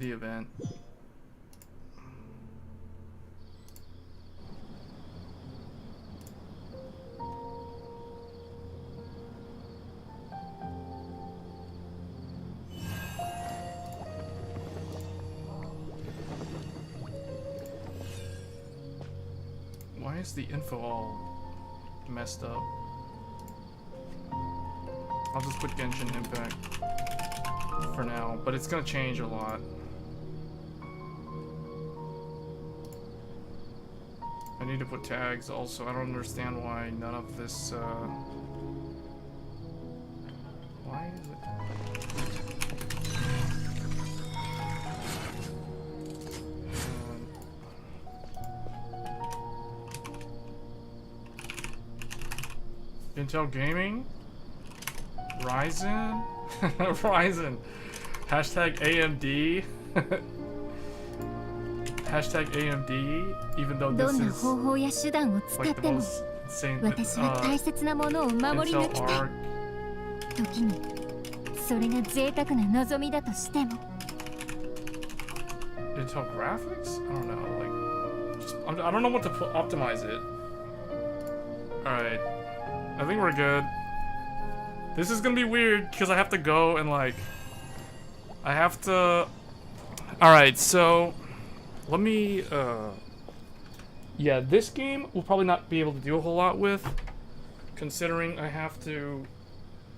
the event. Why is the info all messed up? I'll just put Genshin Impact for now, but it's gonna change a lot. I need to put tags also. I don't understand why none of this, why is it? Intel Gaming? Ryzen? Ryzen. Hashtag AMD. Hashtag AMD, even though this is like the most insane Intel ARC. Intel graphics? I don't know, like, just, I don't know what to optimize it. Alright, I think we're good. This is gonna be weird because I have to go and like, I have to, alright, so let me, yeah, this game will probably not be able to do a whole lot with, considering I have to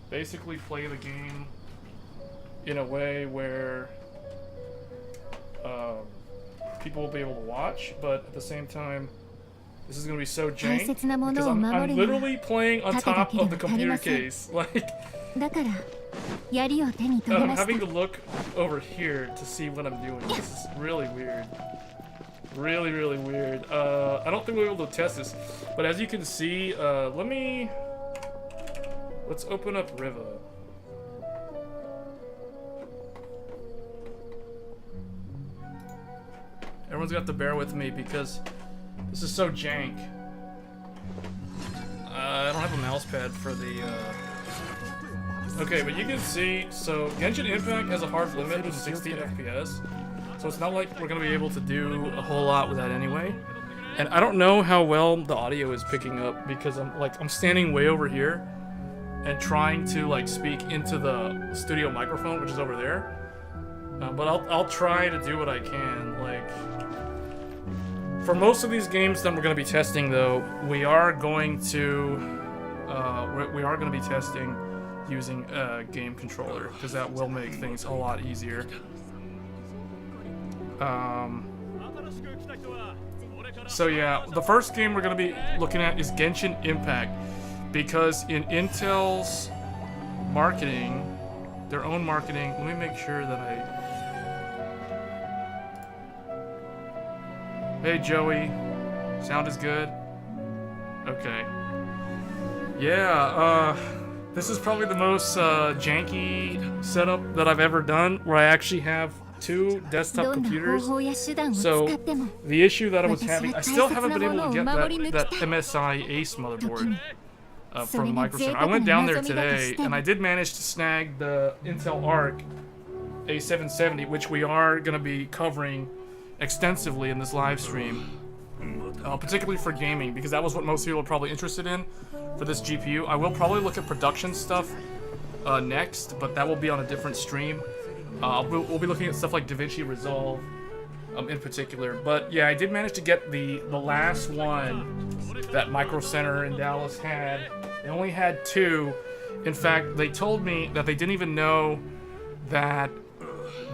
basically play the game in a way where people will be able to watch, but at the same time, this is gonna be so jank because I'm literally playing on top of the computer case, like, I'm having to look over here to see what I'm doing. This is really weird. Really, really weird. I don't think we'll be able to test this, but as you can see, let's open up Riva. Everyone's got to bear with me because this is so jank. I don't have a mouse pad for the, okay, but you can see, so Genshin Impact has a hard limit of 60 FPS. So it's not like we're gonna be able to do a whole lot with that anyway. And I don't know how well the audio is picking up because I'm standing way over here and trying to like speak into the studio microphone, which is over there. But I'll try to do what I can. Like, for most of these games that we're gonna be testing, though, we are going to be testing using a game controller because that will make things a lot easier. So yeah, the first game we're gonna be looking at is Genshin Impact, because in Intel's marketing, their own marketing, let me make sure that Hey Joey, sound is good? Okay. Yeah, this is probably the most janky setup that I've ever done, where I actually have two desktop computers. So the issue that I was having, I still haven't been able to get that MSI Ace motherboard from Microsoft. I went down there today and I did manage to snag the Intel ARC A770, which we are going to be covering extensively in this live stream, particularly for gaming, because that was what most people are probably interested in for this GPU. I will probably look at production stuff next, but that will be on a different stream. We'll be looking at stuff like DaVinci Resolve in particular. But yeah, I did manage to get the last one that Micro Center in Dallas had. They only had two. In fact, they told me that they didn't even know that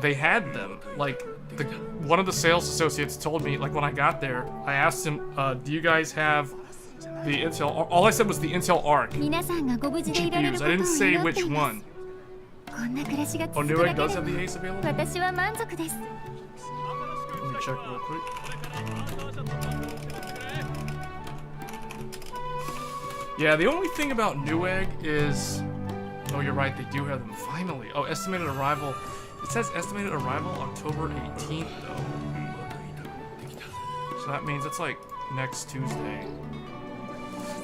they had them. Like, one of the sales associates told me, like, when I got there, I asked him, do you guys have the Intel? All I said was the Intel ARC GPUs. I didn't say which one. Oh, Newegg does have the Ace available? Let me check real quick. Yeah, the only thing about Newegg is... Oh, you're right, they do have them. Finally. Oh, estimated arrival. It says estimated arrival October 18th, though. So that means it's like next Tuesday.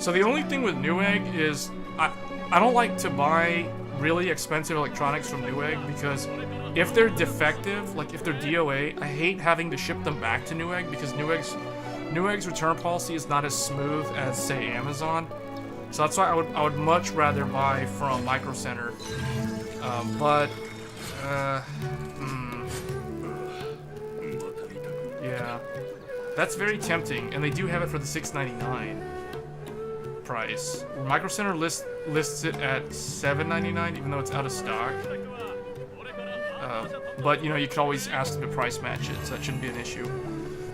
So the only thing with Newegg is... I don't like to buy really expensive electronics from Newegg because if they're defective, like if they're DOA, I hate having to ship them back to Newegg because Newegg's return policy is not as smooth as, say, Amazon. So that's why I would much rather buy from Micro Center. Yeah, that's very tempting, and they do have it for the $6.99 price. Micro Center lists it at $7.99, even though it's out of stock. But you know, you can always ask them to price match it, so that shouldn't be an issue.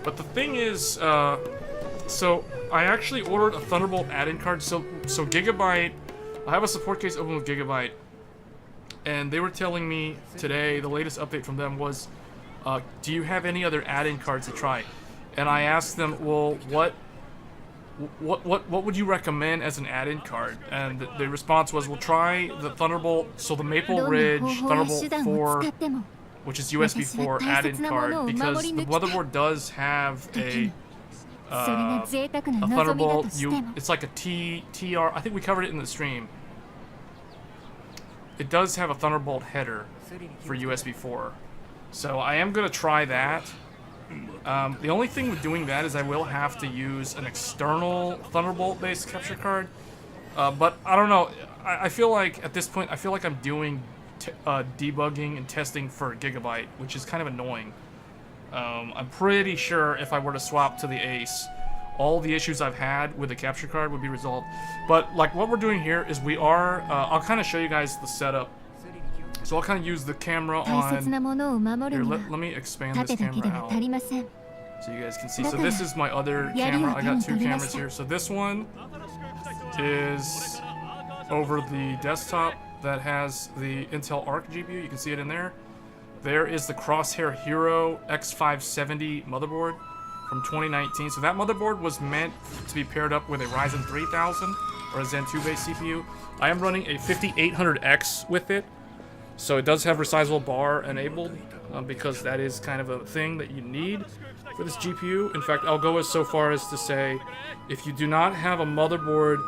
But the thing is, so I actually ordered a Thunderbolt add-in card. So Gigabyte, I have a support case open with Gigabyte, and they were telling me today the latest update from them was, do you have any other add-in cards to try? And I asked them, well, what would you recommend as an add-in card? And the response was, we'll try the Thunderbolt, so the Maple Ridge Thunderbolt 4, which is USB 4 add-in card, because the motherboard does have a Thunderbolt. It's like a TR. I think we covered it in the stream. It does have a Thunderbolt header for USB 4, so I am gonna try that. The only thing with doing that is I will have to use an external Thunderbolt-based capture card. But I don't know. I feel like at this point, I feel like I'm doing debugging and testing for Gigabyte, which is kind of annoying. I'm pretty sure if I were to swap to the Ace, all the issues I've had with the capture card would be resolved. But like what we're doing here is we are, I'll kind of show you guys the setup. So I'll kind of use the camera on, here, let me expand this camera out so you guys can see. So this is my other camera. I got two cameras here. So this one is over the desktop that has the Intel ARC GPU. You can see it in there. There is the Crosshair Hero X570 motherboard from 2019. So that motherboard was meant to be paired up with a Ryzen 3000 or a Zen 2 based CPU. I am running a 5800X with it. So it does have Resizable Bar enabled, because that is kind of a thing that you need for this GPU. In fact, I'll go so far as to say, if you do not have a motherboard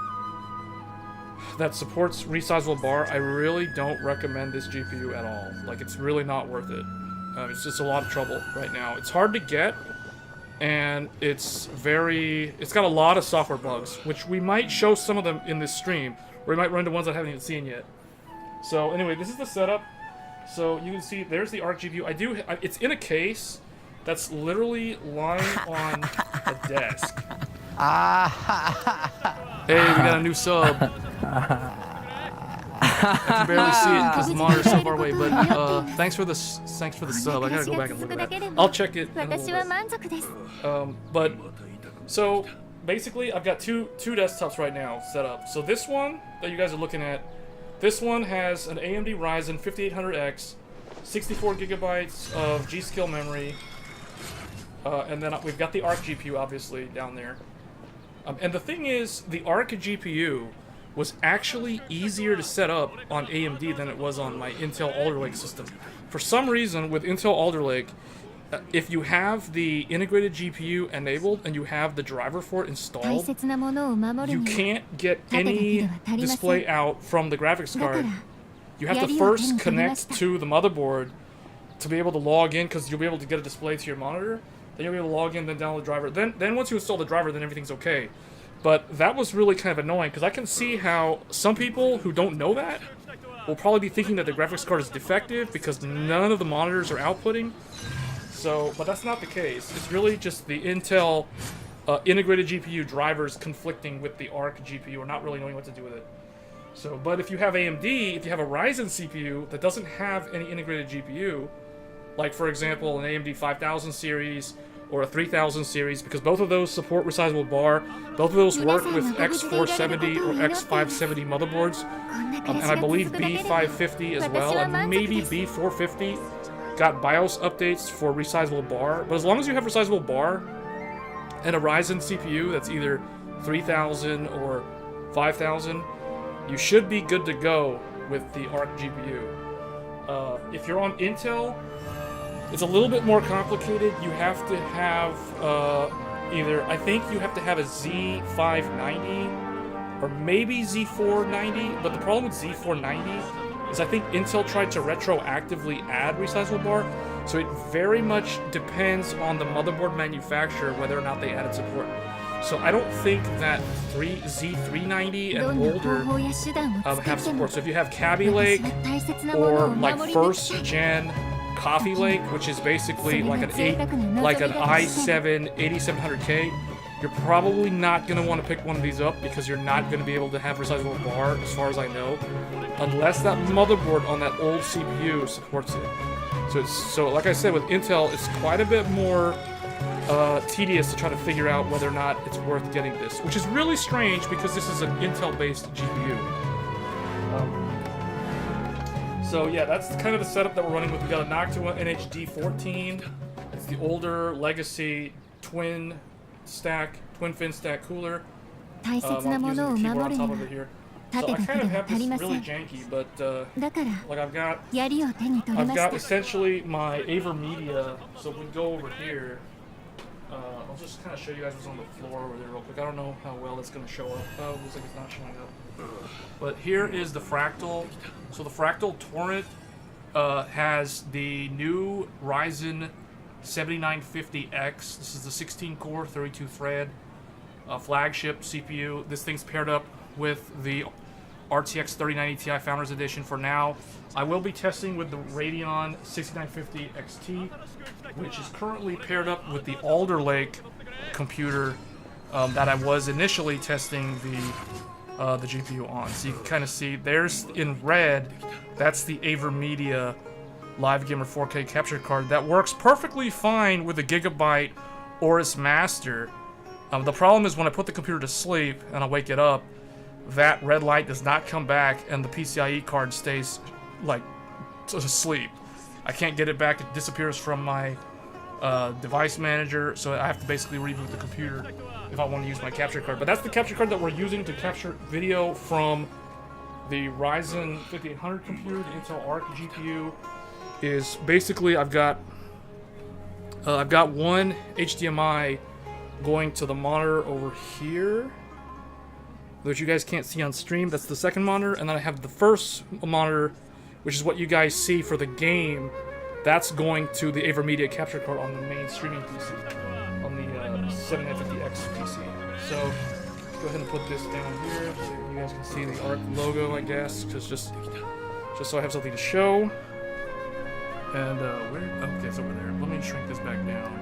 that supports Resizable Bar, I really don't recommend this GPU at all. Like, it's really not worth it. It's just a lot of trouble right now. It's hard to get, and it's got a lot of software bugs, which we might show some of them in this stream, or we might run into ones I haven't even seen yet. So anyway, this is the setup. So you can see there's the ARC GPU. It's in a case that's literally lying on a desk. Hey, we got a new sub. I can barely see it because the monitor's so far away. But thanks for the sub. I gotta go back and look at that. I'll check it in a little bit. But so basically, I've got two desktops right now set up. So this one that you guys are looking at. This one has an AMD Ryzen 5800X, 64 gigabytes of G-Skill memory, and then we've got the ARC GPU obviously down there. And the thing is, the ARC GPU was actually easier to set up on AMD than it was on my Intel Alder Lake system. For some reason, with Intel Alder Lake, if you have the integrated GPU enabled and you have the driver for it installed, you can't get any display out from the graphics card. You have to first connect to the motherboard to be able to log in, because you'll be able to get a display to your monitor. Then you'll be able to log in, then download the driver. Then once you install the driver, then everything's okay. But that was really kind of annoying, because I can see how some people who don't know that will probably be thinking that the graphics card is defective because none of the monitors are outputting. So, but that's not the case. It's really just the Intel integrated GPU drivers conflicting with the ARC GPU, or not really knowing what to do with it. So, but if you have AMD, if you have a Ryzen CPU that doesn't have any integrated GPU, like for example an AMD 5000 series or a 3000 series, because both of those support Resizable Bar, both of those work with X470 or X570 motherboards, and I believe B550 as well, and maybe B450. Got BIOS updates for Resizable Bar, but as long as you have Resizable Bar and a Ryzen CPU that's either 3000 or 5000, you should be good to go with the ARC GPU. If you're on Intel, it's a little bit more complicated. You have to have I think you have to have a Z590 or maybe Z490, but the problem with Z490 is I think Intel tried to retroactively add Resizable Bar, so it very much depends on the motherboard manufacturer whether or not they added support. So I don't think that Z390 and older have support. So if you have Kaby Lake or like first gen Coffee Lake, which is basically like an i7 8700K, you're probably not going to want to pick one of these up because you're not going to be able to have Resizable Bar, as far as I know, unless that motherboard on that old CPU supports it. So like I said, with Intel, it's quite a bit more tedious to try to figure out whether or not it's worth getting this, which is really strange because this is an Intel-based GPU. So yeah, that's kind of the setup that we're running with. We got a Noctua NHD14. It's the older legacy twin fin stack cooler. I'm using the keyboard on top over here. So I kind of have this really janky, but like I've got essentially my AverMedia. So if we go over here, I'll just kind of show you guys what's on the floor over there real quick. I don't know how well it's going to show up. Oh, it looks like it's not showing up. But here is the Fractal. So the Fractal Torrent has the new Ryzen 7950X. This is the 16-core, 32-thread flagship CPU. This thing's paired up with the RTX 3090 Ti Founders Edition for now. I will be testing with the Radeon 6950 XT, which is currently paired up with the Alder Lake computer that I was initially testing the GPU on. So you can kind of see there's in red, that's the AverMedia Live Gamer 4K capture card that works perfectly fine with the Gigabyte Aorus Master. The problem is when I put the computer to sleep and I wake it up, that red light does not come back and the PCIe card stays like asleep. I can't get it back. It disappears from my device manager, so I have to basically reboot the computer if I want to use my capture card. But that's the capture card that we're using to capture video from the Ryzen 5800 computer. The Intel ARC GPU is basically I've got one HDMI going to the monitor over here, which you guys can't see on stream. That's the second monitor, and then I have the first monitor, which is what you guys see for the game. That's going to the AverMedia capture card on the main streaming PC, on the 7950X PC. So go ahead and put this down here so you guys can see the ARC logo, I guess, just so I have something to show. And where? Okay, it's over there. Let me shrink this back down.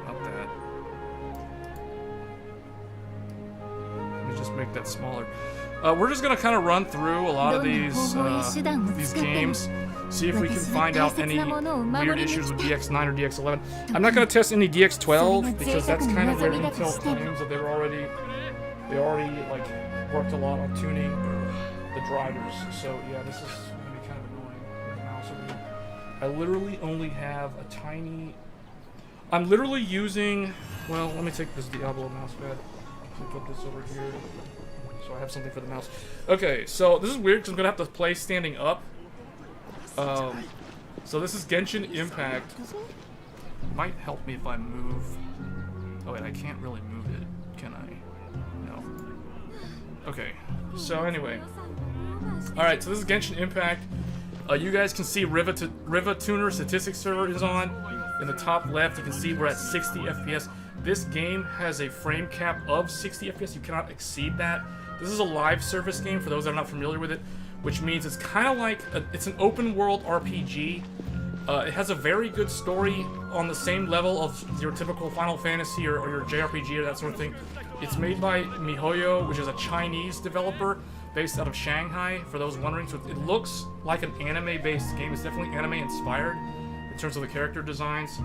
About that. Let me just make that smaller. We're just gonna kind of run through a lot of these games, see if we can find out any weird issues with DX9 or DX11. I'm not gonna test any DX12 because that's kind of where Intel claims that they already like worked a lot on tuning the drivers. So yeah, this is gonna be kind of annoying with the mouse over here. I literally only have a tiny. I'm literally using. Well, let me take this Diablo mouse pad. Let me put this over here. So I have something for the mouse. Okay, so this is weird because I'm gonna have to play standing up. So this is Genshin Impact. Might help me if I move. Oh wait, I can't really move it, can I? No. Okay. So anyway. All right. So this is Genshin Impact. You guys can see Riva Tuner Statistics Server is on. In the top left, you can see we're at 60 FPS. This game has a frame cap of 60 FPS. You cannot exceed that. This is a live service game for those that are not familiar with it, which means it's kind of like it's an open world RPG. It has a very good story on the same level of your typical Final Fantasy or your JRPG or that sort of thing. It's made by MiHoYo, which is a Chinese developer based out of Shanghai, for those wondering. So it looks like an anime-based game. It's definitely anime-inspired in terms of the character designs.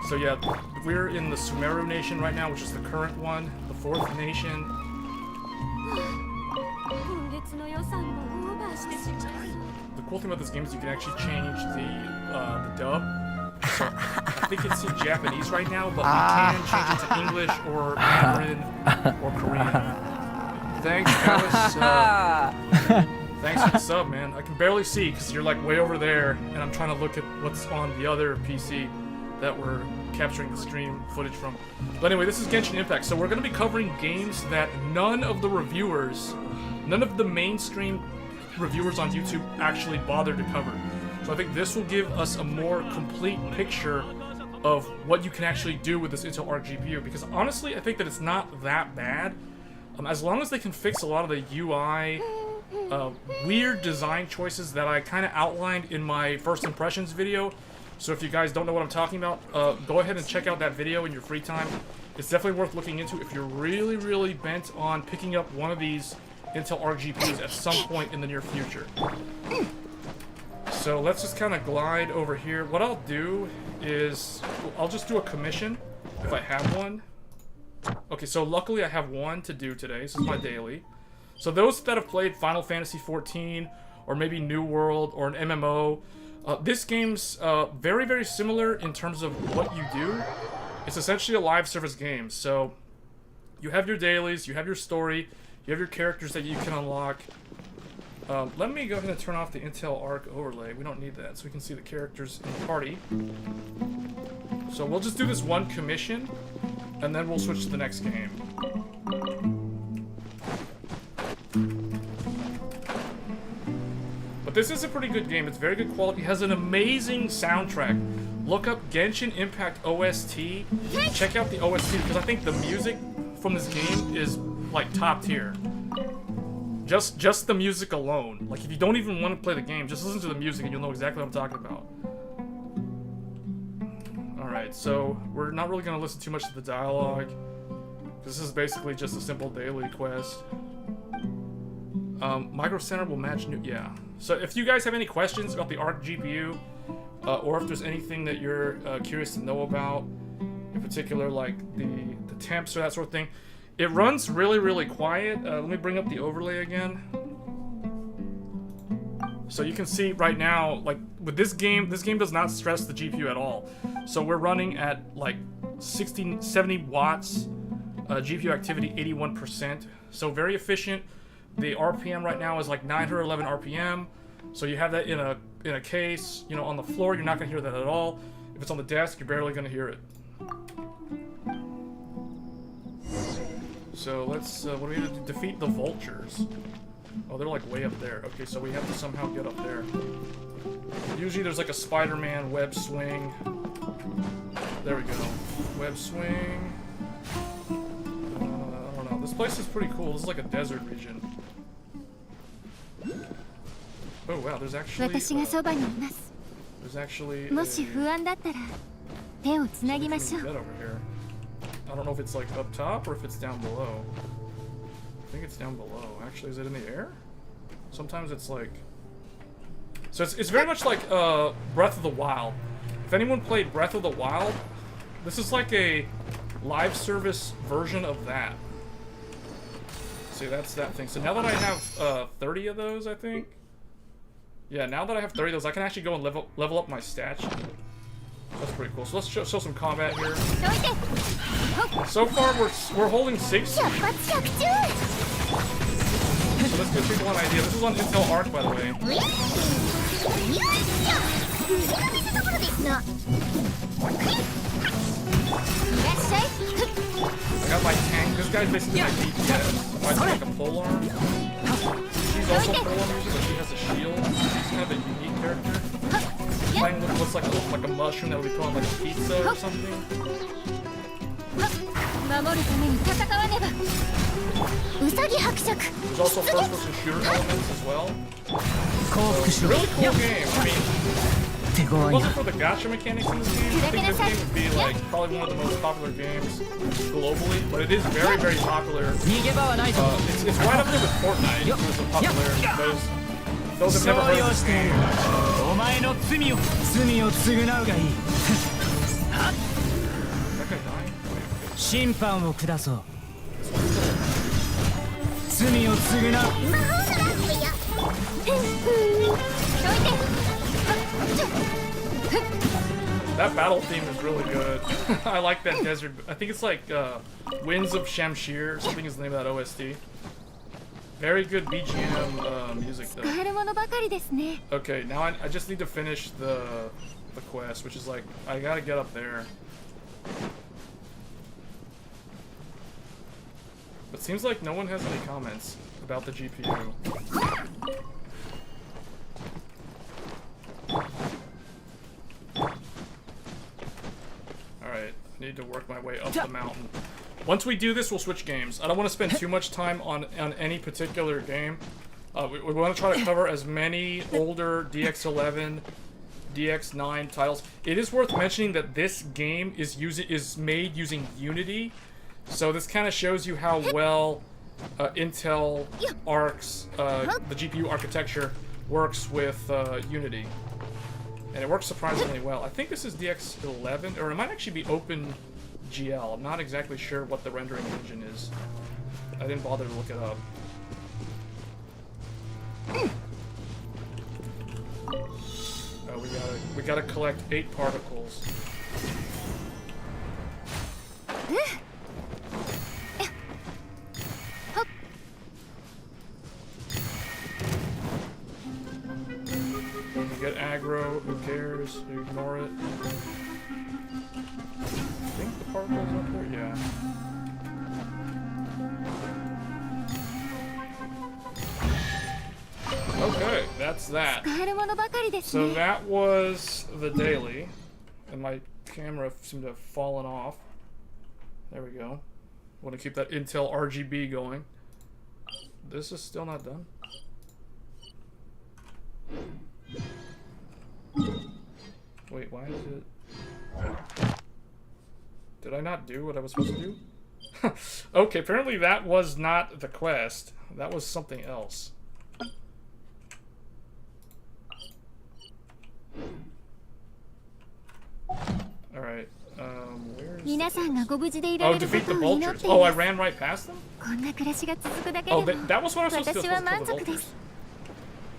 So yeah, we're in the Sumeru Nation right now, which is the current one, the 4th nation. The cool thing about this game is you can actually change the dub. So I think it's in Japanese right now, but we can change it to English or Mandarin or Korean. Thanks, Alice. Thanks for the sub, man. I can barely see because you're like way over there, and I'm trying to look at what's on the other PC that we're capturing the stream footage from. But anyway, this is Genshin Impact. So we're going to be covering games that none of the reviewers none of the mainstream reviewers on YouTube actually bother to cover. So I think this will give us a more complete picture of what you can actually do with this Intel ARC GPU, because honestly I think that it's not that bad. As long as they can fix a lot of the UI weird design choices that I kind of outlined in my first impressions video. So if you guys don't know what I'm talking about, go ahead and check out that video in your free time. It's definitely worth looking into if you're really, really bent on picking up one of these Intel ARC GPUs at some point in the near future. So let's just kind of glide over here. What I'll do is, I'll just do a commission if I have one. Okay, so luckily I have one to do today. This is my daily. So those that have played Final Fantasy XIV, or maybe New World, or an MMO, this game's very, very similar in terms of what you do. It's essentially a live service game. So you have your dailies, you have your story, you have your characters that you can unlock. Let me go ahead and turn off the Intel ARC overlay. We don't need that, so we can see the characters in the party. So we'll just do this one commission, and then we'll switch to the next game. But this is a pretty good game. It's very good quality. It has an amazing soundtrack. Look up Genshin Impact OST. Check out the OST, because I think the music from this game is like top tier. Just the music alone. Like, if you don't even want to play the game, just listen to the music and you'll know exactly what I'm talking about. Alright, so we're not really going to listen too much to the dialogue. This is basically just a simple daily quest. Micro Center will match new... Yeah. So if you guys have any questions about the ARC GPU, or if there's anything that you're curious to know about, in particular, like the temps or that sort of thing, it runs really, really quiet. Let me bring up the overlay again. So you can see right now, like with this game does not stress the GPU at all. So we're running at like 70 watts, GPU activity 81%. So very efficient. The RPM right now is like 911 RPM. So you have that in a case, you know, on the floor, you're not gonna hear that at all. If it's on the desk, you're barely gonna hear it. So let's, what do we have to do? Defeat the vultures. Oh, they're like way up there. Okay, so we have to somehow get up there. Usually there's like a Spider-Man web swing. There we go. Web swing. I don't know. This place is pretty cool. This is like a desert region. Oh wow, there's actually a... bed over here. I don't know if it's like up top or if it's down below. I think it's down below. Actually, is it in the air? Sometimes it's like... So it's very much like Breath of the Wild. If anyone played Breath of the Wild, this is like a live service version of that. See, that's that thing. So now that I have 30 of those, I think. Yeah, now that I have 30 of those, I can actually go and level up my statue. That's pretty cool. So let's show some combat here. So far, we're holding 6. So let's give people an idea. This is on Intel ARC, by the way. I got my tank. This guy's basically my DPS. I have like a polearm. She's also polearm user, but she has a shield. She's kind of a unique character. Playing with what's like a mushroom that would be put on like a pizza or something. There's also first-person shooter elements as well. So, really cool game. I mean, if it wasn't for the gacha mechanics in this game, I think this game would be like probably one of the most popular games globally. But it is very, very popular. It's right up there with Fortnite in terms of popularity. Those have never heard of this game. That guy dying? That battle theme is really good. I like that desert. I think it's like Winds of Shamshir, something is the name of that OST. Very good BGM music though. Okay, now I just need to finish the quest, which is like, I gotta get up there. It seems like no one has any comments about the GPU. Alright, I need to work my way up the mountain. Once we do this, we'll switch games. I don't want to spend too much time on any particular game. We want to try to cover as many older DX11, DX9 titles. It is worth mentioning that this game is made using Unity, so this kind of shows you how well Intel ARC's the GPU architecture works with Unity, and it works surprisingly well. I think this is DX11, or it might actually be OpenGL. I'm not exactly sure what the rendering engine is. I didn't bother to look it up. Oh, we gotta collect 8 particles. When you get aggro, who cares? You ignore it. I think the particle's up there? Yeah. Okay, that's that. So that was the daily, and my camera seemed to have fallen off. There we go. Want to keep that Intel RGB going. This is still not done. Wait, why is it... Did I not do what I was supposed to do? Okay, apparently that was not the quest. That was something else. Alright, where is this? Oh, defeat the vultures. Oh, I ran right past them? Oh, that was what I was supposed to do, kill the vultures.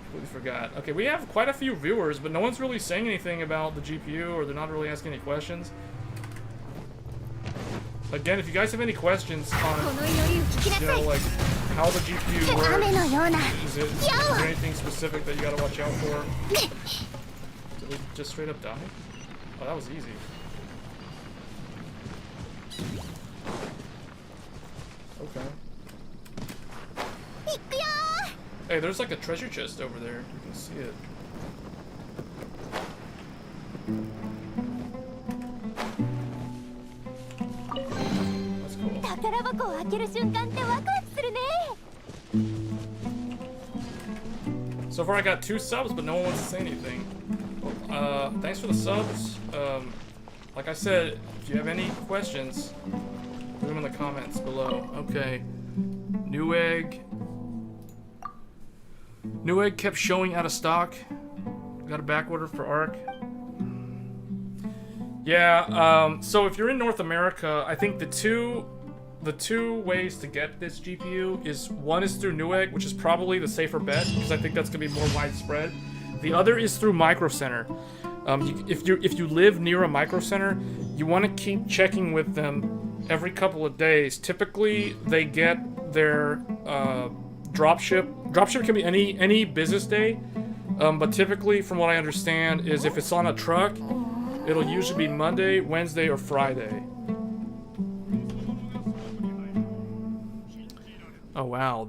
Completely forgot. Okay, we have quite a few viewers, but no one's really saying anything about the GPU, or they're not really asking any questions. Again, if you guys have any questions on, you know, like, how the GPU works, is there anything specific that you gotta watch out for? Did we just straight up die? Oh, that was easy. Okay. Hey, there's like a treasure chest over there. You can see it. That's cool. So far I got 2 subs, but no one wants to say anything. Thanks for the subs. Like I said, if you have any questions, leave them in the comments below. Okay. Newegg kept showing out of stock. Got a back order for ARC. Yeah, so if you're in North America, I think the two ways to get this GPU is, one is through Newegg, which is probably the safer bet, because I think that's going to be more widespread. The other is through Micro Center. If you live near a Micro Center, you want to keep checking with them every couple of days. Typically, they get their dropship. Dropship can be any business day, but typically, from what I understand, is if it's on a truck, it'll usually be Monday, Wednesday, or Friday. Oh wow,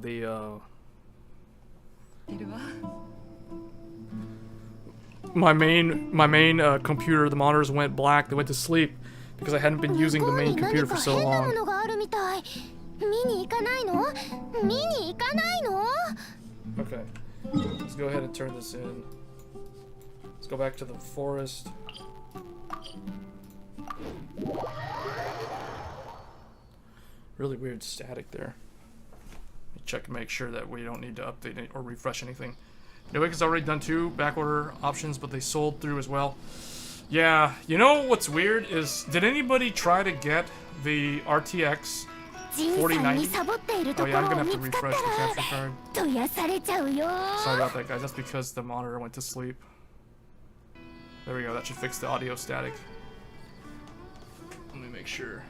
my main computer, the monitors went black. They went to sleep because I hadn't been using the main computer for so long. Okay, let's go ahead and turn this in. Let's go back to the forest. Really weird static there. Check and make sure that we don't need to update it or refresh anything. Newegg has already done 2 backorder options, but they sold through as well. Yeah, you know what's weird is, did anybody try to get the RTX 4090? Oh yeah, I'm gonna have to refresh the capture card. Sorry about that, guys. That's because the monitor went to sleep. There we go. That should fix the audio static. Let me make sure.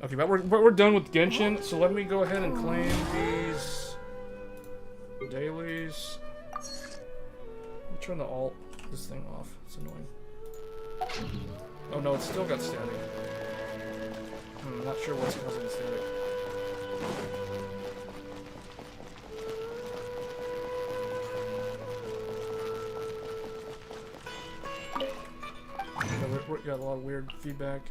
Okay, but we're done with Genshin, so let me go ahead and claim these dailies. Let me turn this thing off. It's annoying. Oh no, it's still got static. I'm not sure what's causing the static. We got a lot of weird feedback.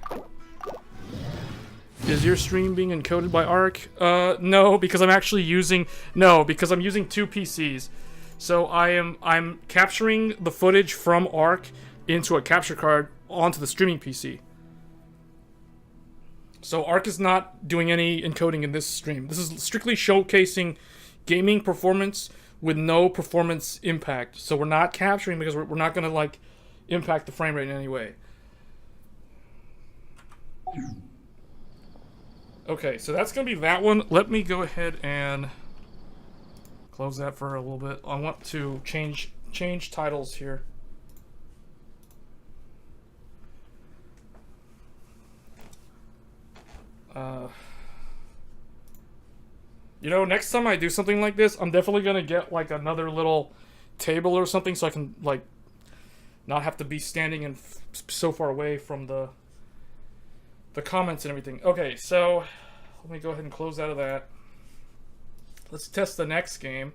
Is your stream being encoded by ARC? No, because I'm actually using because I'm using two PCs. So I'm capturing the footage from ARC into a capture card onto the streaming PC. So ARC is not doing any encoding in this stream. This is strictly showcasing gaming performance with no performance impact. So we're not capturing because we're not gonna like impact the frame rate in any way. Okay, so that's gonna be that one. Let me go ahead and close that for a little bit. I want to change titles here. You know, next time I do something like this, I'm definitely gonna get like another little table or something so I can like not have to be standing and so far away from the comments and everything. Okay, so let me go ahead and close out of that. Let's test the next game.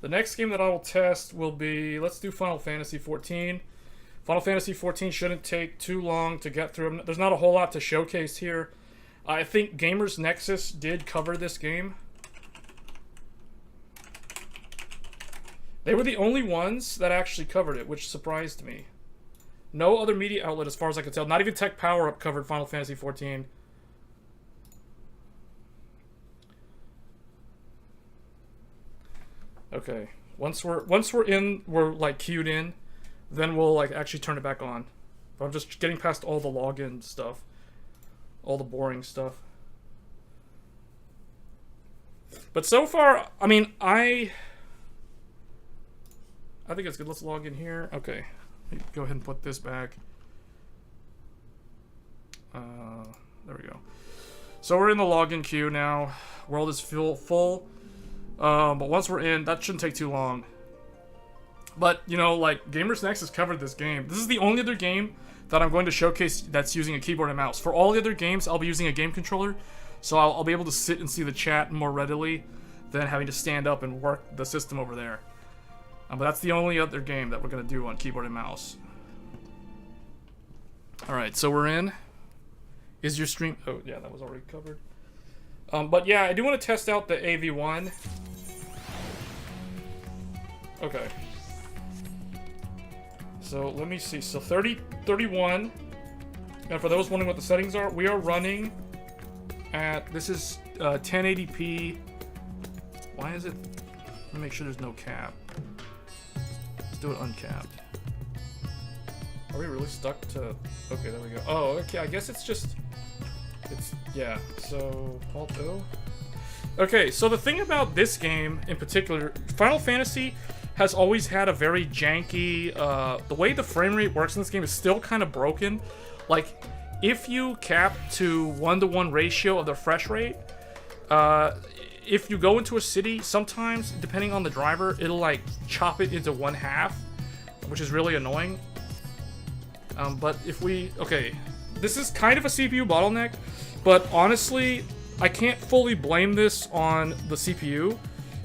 The next game that I will test will be, let's do Final Fantasy XIV. Final Fantasy XIV shouldn't take too long to get through. There's not a whole lot to showcase here. I think Gamers Nexus did cover this game. They were the only ones that actually covered it, which surprised me. No other media outlet, as far as I could tell. Not even Tech Power Up covered Final Fantasy XIV. Okay. Once we're in, we're like queued in, then we'll like actually turn it back on. But I'm just getting past all the login stuff, all the boring stuff. But so far, I mean, I think it's good. Let's log in here. Okay. Go ahead and put this back. There we go. So we're in the login queue now. World is full. But once we're in, that shouldn't take too long. But, you know, like, Gamers Nexus covered this game. This is the only other game that I'm going to showcase that's using a keyboard and mouse. For all the other games, I'll be using a game controller. So I'll be able to sit and see the chat more readily than having to stand up and work the system over there. But that's the only other game that we're going to do on keyboard and mouse. Alright, so we're in. Is your stream... Oh, yeah, that was already covered. But yeah, I do want to test out the AV1. Okay. So, let me see. So, 3031. And for those wondering what the settings are, we are running at... This is 1080p. Why is it... Let me make sure there's no cap. Do it uncapped. Are we really stuck to... Okay, there we go. Oh, okay, I guess it's just... Yeah, so... Alt O? Okay, so the thing about this game in particular, Final Fantasy has always had a very janky... the way the frame rate works in this game is still kind of broken. Like, if you cap to 1-to-1 ratio of the refresh rate, if you go into a city, sometimes, depending on the driver, it'll like chop it into 1/2, which is really annoying. But if we... Okay, this is kind of a CPU bottleneck, but honestly, I can't fully blame this on the CPU,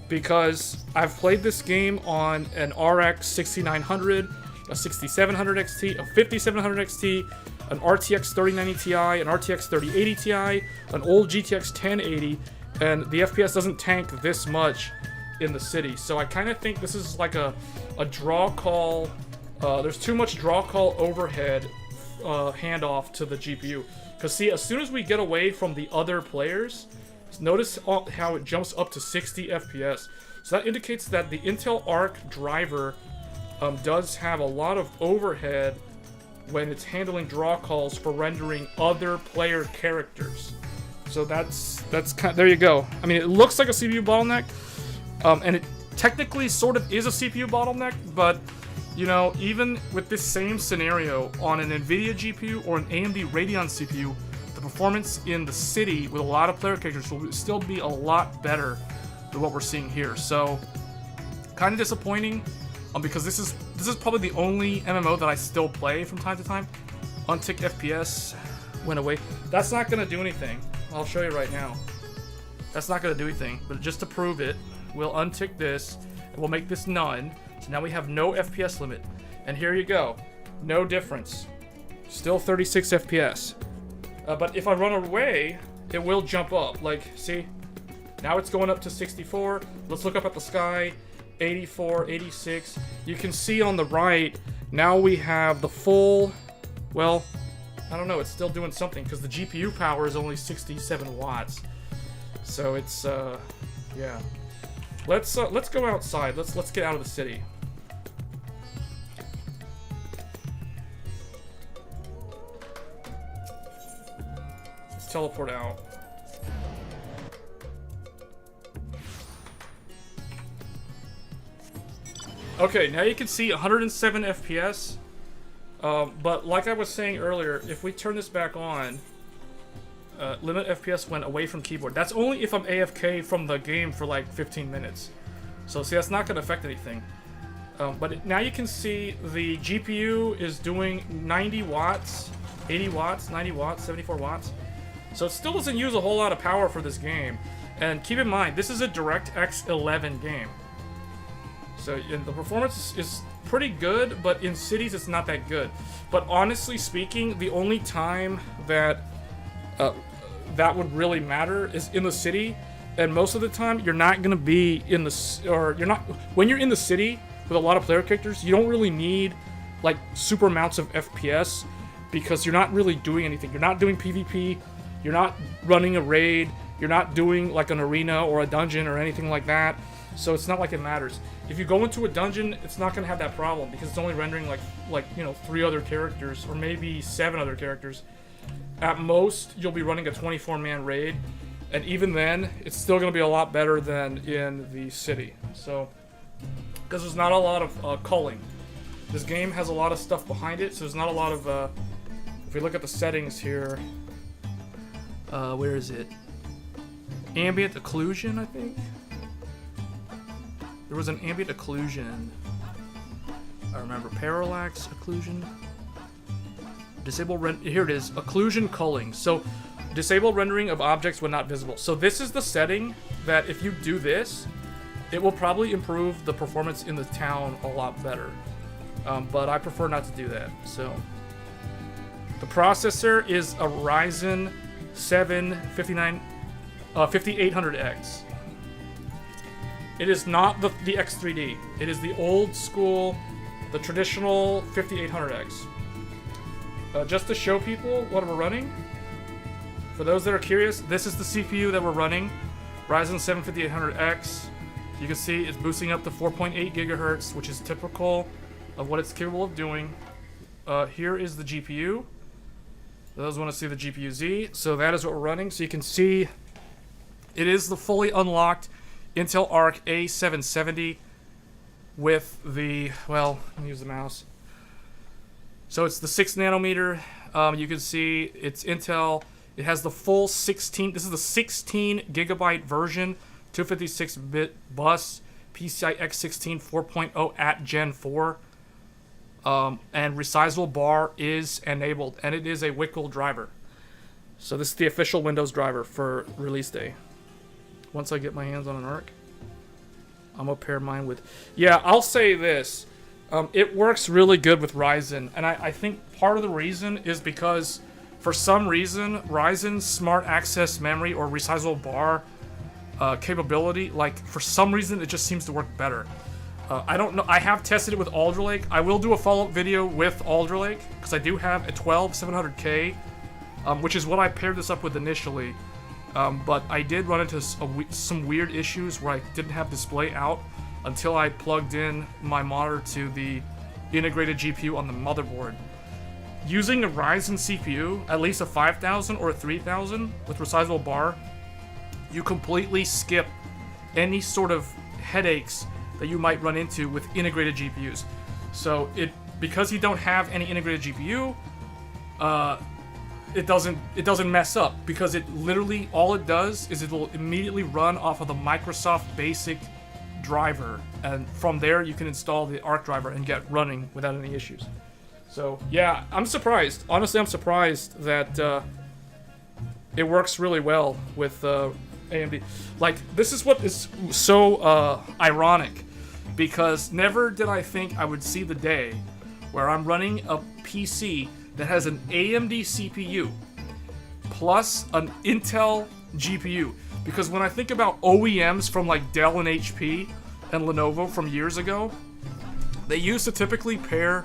because I've played this game on an RX 6900, a 6700 XT, a 5700 XT, an RTX 3090 Ti, an RTX 3080 Ti, an old GTX 1080, and the FPS doesn't tank this much in the city. So I kind of think this is like a draw call. There's too much draw call overhead handoff to the GPU. Because see, as soon as we get away from the other players, notice how it jumps up to 60 FPS. So that indicates that the Intel ARC driver does have a lot of overhead when it's handling draw calls for rendering other player characters. So that's kind of, there you go. I mean, it looks like a CPU bottleneck, and it technically sort of is a CPU bottleneck, but you know, even with this same scenario on an NVIDIA GPU or an AMD Radeon CPU, the performance in the city with a lot of player characters will still be a lot better than what we're seeing here. So, kind of disappointing, because this is probably the only MMO that I still play from time to time. Untick FPS went away. That's not gonna do anything. I'll show you right now. That's not going to do anything, but just to prove it, we'll untick this, and we'll make this none. So now we have no FPS limit. And here you go. No difference. Still 36 FPS. But if I run away, it will jump up. Like, see? Now it's going up to 64. Let's look up at the sky. 84, 86. You can see on the right, now we have the full, well, I don't know, it's still doing something because the GPU power is only 67 watts. So it's, yeah. Let's go outside. Let's get out of the city. Let's teleport out. Okay, now you can see 107 FPS. But like I was saying earlier, if we turn this back on, limit FPS went away from keyboard. That's only if I'm AFK from the game for like 15 minutes. So see, that's not going to affect anything. But now you can see the GPU is doing 90 watts, 80 watts, 90 watts, 74 watts. So it still doesn't use a whole lot of power for this game. And keep in mind, this is a DirectX 11 game. So the performance is pretty good, but in cities it's not that good. But honestly speaking, the only time that that would really matter is in the city. And most of the time, you're not going to be in the, or you're not, when you're in the city with a lot of player characters, you don't really need like super amounts of FPS because you're not really doing anything. You're not doing PvP, you're not running a raid, you're not doing like an arena or a dungeon or anything like that. So it's not like it matters. If you go into a dungeon, it's not going to have that problem because it's only rendering like you know, 3 other characters or maybe 7 other characters. At most, you'll be running a 24-man raid, and even then, it's still going to be a lot better than in the city. So, because there's not a lot of culling. This game has a lot of stuff behind it, so there's not a lot of. If we look at the settings here, where is it? Ambient occlusion, I think. There was an ambient occlusion. I remember parallax occlusion. Disable here it is, occlusion culling. So disable rendering of objects when not visible. So this is the setting that if you do this, it will probably improve the performance in the town a lot better. But I prefer not to do that. So the processor is a Ryzen 7 5800X. It is not the X3D. It is the old school, the traditional 5800X. Just to show people what we're running, for those that are curious, this is the CPU that we're running, Ryzen 7 5800X. You can see it's boosting up to 4.8 gigahertz, which is typical of what it's capable of doing. Here is the GPU. For those who want to see the GPU Z, so that is what we're running. So you can see it is the fully unlocked Intel ARC A770 with the, well, let me use the mouse. So it's the 6 nanometer. You can see it's Intel. It has the full 16. This is the 16 gigabyte version, 256-bit bus, PCI X16 4.0 at Gen 4, and Resizable Bar is enabled, and it is a WCL driver. So this is the official Windows driver for release day. Once I get my hands on an ARC, I'm gonna pair mine with. Yeah, I'll say this. It works really good with Ryzen, and I think part of the reason is because for some reason Ryzen's smart access memory or resizable bar capability, like for some reason it just seems to work better. I don't know. I have tested it with Alder Lake. I will do a follow-up video with Alder Lake because I do have a 12700K, which is what I paired this up with initially. But I did run into some weird issues where I didn't have display out until I plugged in my monitor to the integrated GPU on the motherboard. Using a Ryzen CPU, at least a 5000 or a 3000 with resizable bar, you completely skip any sort of headaches that you might run into with integrated GPUs. So because you don't have any integrated GPU, it doesn't mess up because it literally, all it does is it will immediately run off of the Microsoft Basic driver, and from there you can install the ARC driver and get running without any issues. So yeah, I'm surprised. Honestly, I'm surprised that it works really well with AMD. Like, this is what is so ironic, because never did I think I would see the day where I'm running a PC that has an AMD CPU plus an Intel GPU. Because when I think about OEMs from like Dell and HP and Lenovo from years ago, they used to typically pair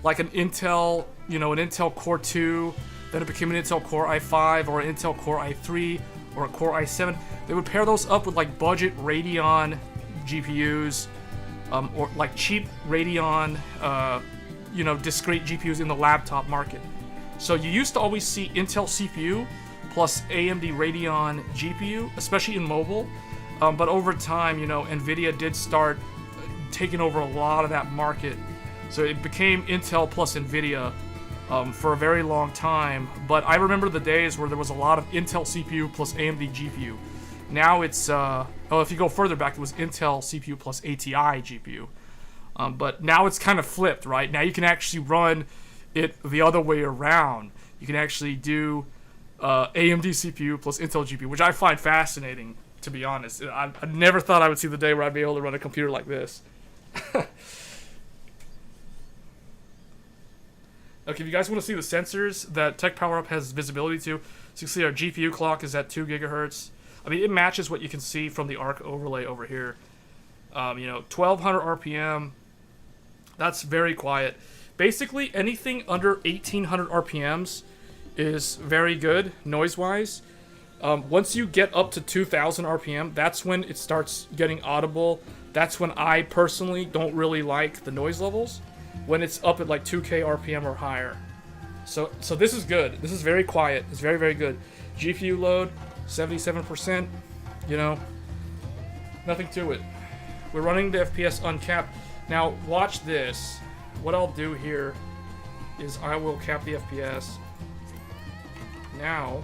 like an Intel, you know, an Intel Core 2, then it became an Intel Core i5 or an Intel Core i3 or a Core i7. They would pair those up with like budget Radeon GPUs, or like cheap Radeon, you know, discrete GPUs in the laptop market. So you used to always see Intel CPU plus AMD Radeon GPU, especially in mobile. But over time, you know, NVIDIA did start taking over a lot of that market. So it became Intel plus NVIDIA for a very long time. But I remember the days where there was a lot of Intel CPU plus AMD GPU. Now it's, if you go further back, it was Intel CPU plus ATI GPU. But now it's kind of flipped, right? Now you can actually run it the other way around. You can actually do AMD CPU plus Intel GPU, which I find fascinating, to be honest. I never thought I would see the day where I'd be able to run a computer like this. Okay, if you guys want to see the sensors that Tech Power Up has visibility to, so you can see our GPU clock is at 2 gigahertz. I mean, it matches what you can see from the ARC overlay over here. You know, 1200 RPM. That's very quiet. Basically, anything under 1800 RPMs is very good noise-wise. Once you get up to 2000 RPM, that's when it starts getting audible. That's when I personally don't really like the noise levels, when it's up at like 2K RPM or higher. So this is good. This is very quiet. It's very, very good. GPU load, 77%. You know, nothing to it. We're running the FPS uncapped. Now, watch this. What I'll do here is I will cap the FPS. Now,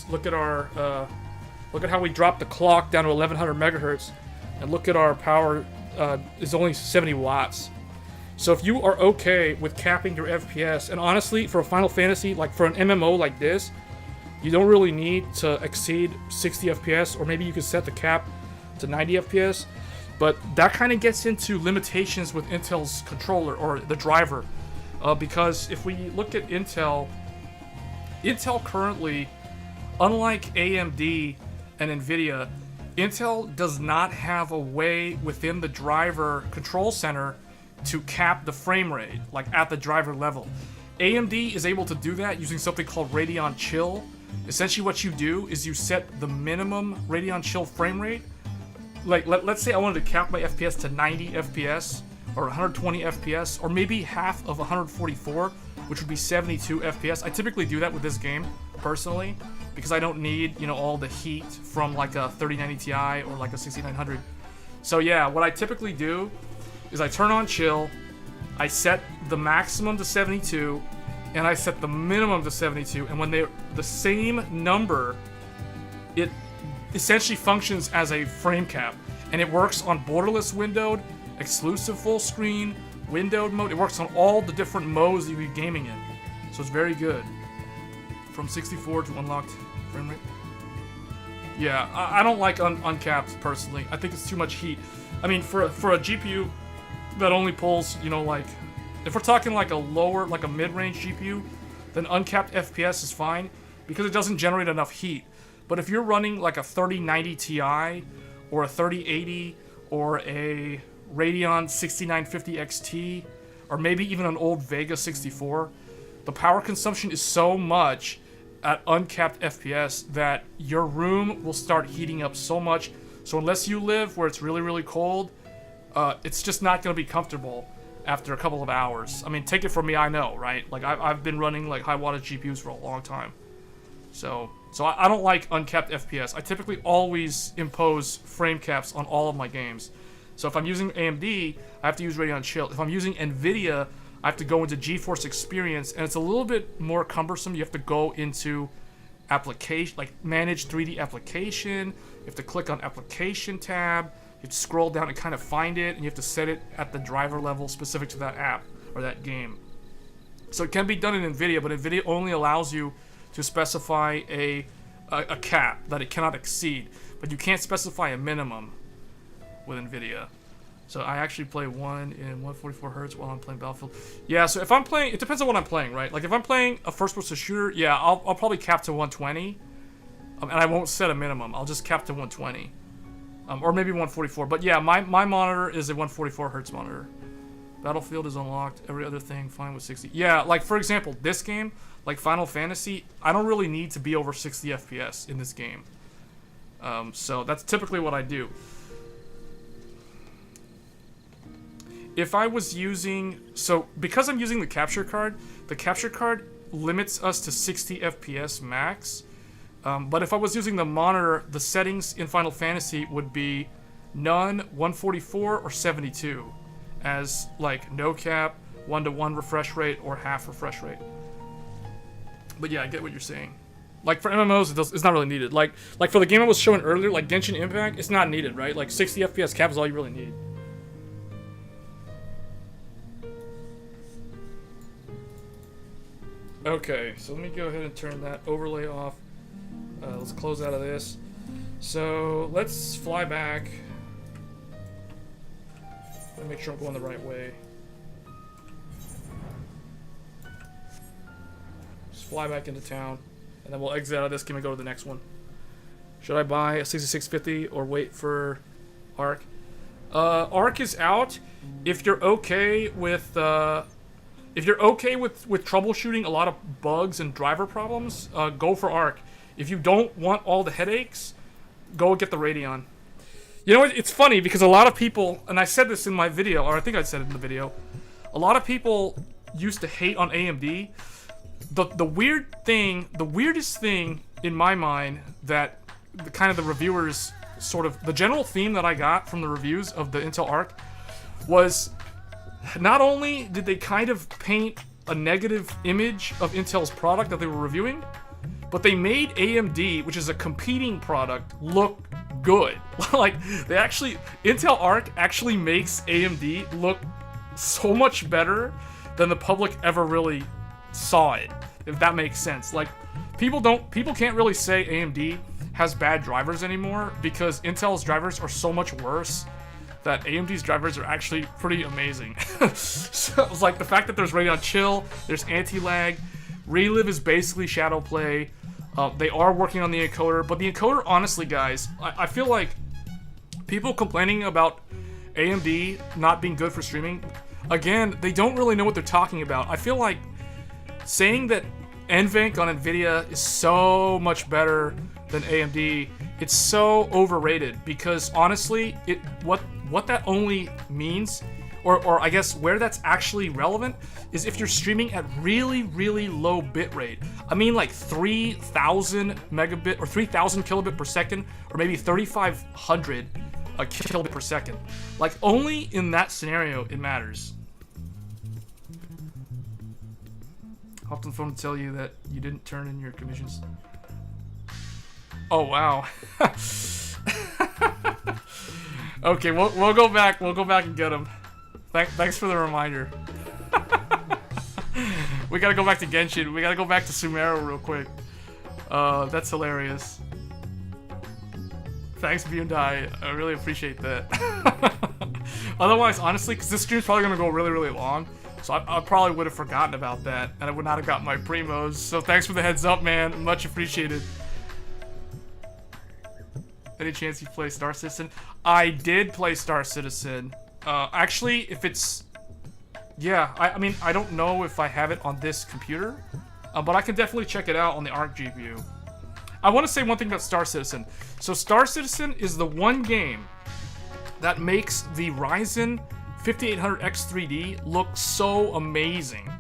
look at our, look at how we dropped the clock down to 1100 megahertz, and look at our power is only 70 watts. So if you are okay with capping your FPS, and honestly, for a Final Fantasy, like for an MMO like this, you don't really need to exceed 60 FPS, or maybe you could set the cap to 90 FPS. But that kind of gets into limitations with Intel's controller, or the driver. Because if we look at Intel currently, unlike AMD and NVIDIA, Intel does not have a way within the driver control center to cap the frame rate, like at the driver level. AMD is able to do that using something called Radeon Chill. Essentially what you do is you set the minimum Radeon Chill frame rate. Like, let's say I wanted to cap my FPS to 90 FPS, or 120 FPS, or maybe half of 144, which would be 72 FPS. I typically do that with this game, personally, because I don't need, you know, all the heat from like a 3090 Ti or like a 6900. So yeah, what I typically do is I turn on chill, I set the maximum to 72, and I set the minimum to 72, and when they're the same number, it essentially functions as a frame cap, and it works on borderless windowed, exclusive full screen, windowed mode. It works on all the different modes that you'll be gaming in, so it's very good. From 64 to unlocked frame rate. Yeah, I don't like uncapped personally. I think it's too much heat. I mean, for a GPU that only pulls, you know, like, if we're talking like a lower, like a mid-range GPU, then uncapped FPS is fine because it doesn't generate enough heat. But if you're running like a 3090 Ti or a 3080 or a Radeon 6950 XT or maybe even an old Vega 64, the power consumption is so much at uncapped FPS that your room will start heating up so much. So unless you live where it's really, really cold, it's just not going to be comfortable after a couple of hours. I mean, take it from me, I know, right? Like, I've been running like high wattage GPUs for a long time. So I don't like uncapped FPS. I typically always impose frame caps on all of my games. So if I'm using AMD, I have to use Radeon Chill. If I'm using NVIDIA, I have to go into GeForce Experience, and it's a little bit more cumbersome. You have to go into application, like manage 3D application. You have to click on application tab. You have to scroll down and kind of find it, and you have to set it at the driver level specific to that app or that game. So it can be done in NVIDIA, but NVIDIA only allows you to specify a a cap that it cannot exceed, but you can't specify a minimum with NVIDIA. So I actually play one in 144 hertz while I'm playing Battlefield. Yeah, so if I'm playing, it depends on what I'm playing, right? Like if I'm playing a first-person shooter, yeah, I'll probably cap to 120, and I won't set a minimum. I'll just cap to 120, or maybe 144. But yeah, my monitor is a 144 hertz monitor. Battlefield is unlocked. Every other thing fine with 60. Yeah, like for example, this game, like Final Fantasy, I don't really need to be over 60 FPS in this game. So that's typically what I do. If I was using, so because I'm using the capture card limits us to 60 FPS max. But if I was using the monitor, the settings in Final Fantasy would be none, 144, or 72. As like no cap, 1-to-1 refresh rate, or half refresh rate. But yeah, I get what you're saying. Like for MMOs, it's not really needed. Like for the game I was showing earlier, like Genshin Impact, it's not needed, right? Like 60 FPS cap is all you really need. Okay, so let me go ahead and turn that overlay off. Let's close out of this. So let's fly back. Let me make sure I'm going the right way. Just fly back into town, and then we'll exit out of this game and go to the next one. Should I buy a 6650 or wait for ARC? ARC is out. If you're okay with troubleshooting a lot of bugs and driver problems, go for ARC. If you don't want all the headaches, go get the Radeon. You know, it's funny because a lot of people, and I said this in my video, or I think I said it in the video, a lot of people used to hate on AMD. The weirdest thing in my mind that the reviewers sort of, the general theme that I got from the reviews of the Intel ARC was not only did they kind of paint a negative image of Intel's product that they were reviewing, but they made AMD, which is a competing product, look good. Like, Intel ARC actually makes AMD look so much better than the public ever really saw it, if that makes sense. Like, people can't really say AMD has bad drivers anymore because Intel's drivers are so much worse that AMD's drivers are actually pretty amazing. So it's like the fact that there's Radeon Chill, there's anti-lag, Relive is basically shadow play. They are working on the encoder, but the encoder, honestly, guys, I feel like people complaining about AMD not being good for streaming, again, they don't really know what they're talking about. I feel like saying that NVENC on NVIDIA is so much better than AMD, it's so overrated because honestly, what that only means, or I guess where that's actually relevant, is if you're streaming at really, really low bitrate. I mean like 3,000 megabit or 3,000 kilobit per second, or maybe 3,500 kilobit per second. Like only in that scenario it matters. Hopped on the phone to tell you that you didn't turn in your commissions. Oh wow. Okay, we'll go back. We'll go back and get them. Thanks for the reminder. We gotta go back to Genshin. We gotta go back to Sumeru real quick. That's hilarious. Thanks, Byundai. I really appreciate that. Otherwise, honestly, because this stream's probably gonna go really, really long, so I probably would have forgotten about that, and I would not have gotten my primos. So thanks for the heads up, man. Much appreciated. Any chance you play Star Citizen? I did play Star Citizen. Actually, if it's... Yeah, I mean, I don't know if I have it on this computer, but I can definitely check it out on the ARC GPU. I want to say one thing about Star Citizen. So Star Citizen is the one game that makes the Ryzen 5800X 3D look so amazing.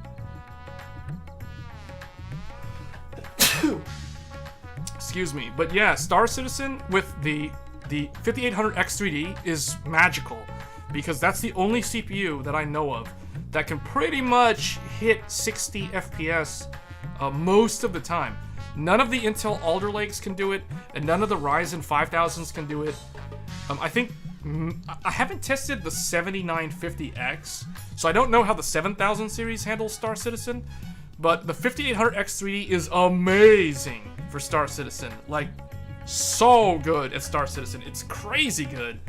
Excuse me, but yeah, Star Citizen with the 5800X 3D is magical because that's the only CPU that I know of that can pretty much hit 60 FPS most of the time. None of the Intel Alder Lakes can do it, and none of the Ryzen 5000s can do it. I think I haven't tested the 7950X, so I don't know how the 7000 series handles Star Citizen. But the 5800X 3D is amazing for Star Citizen. Like, so good at Star Citizen. It's crazy good.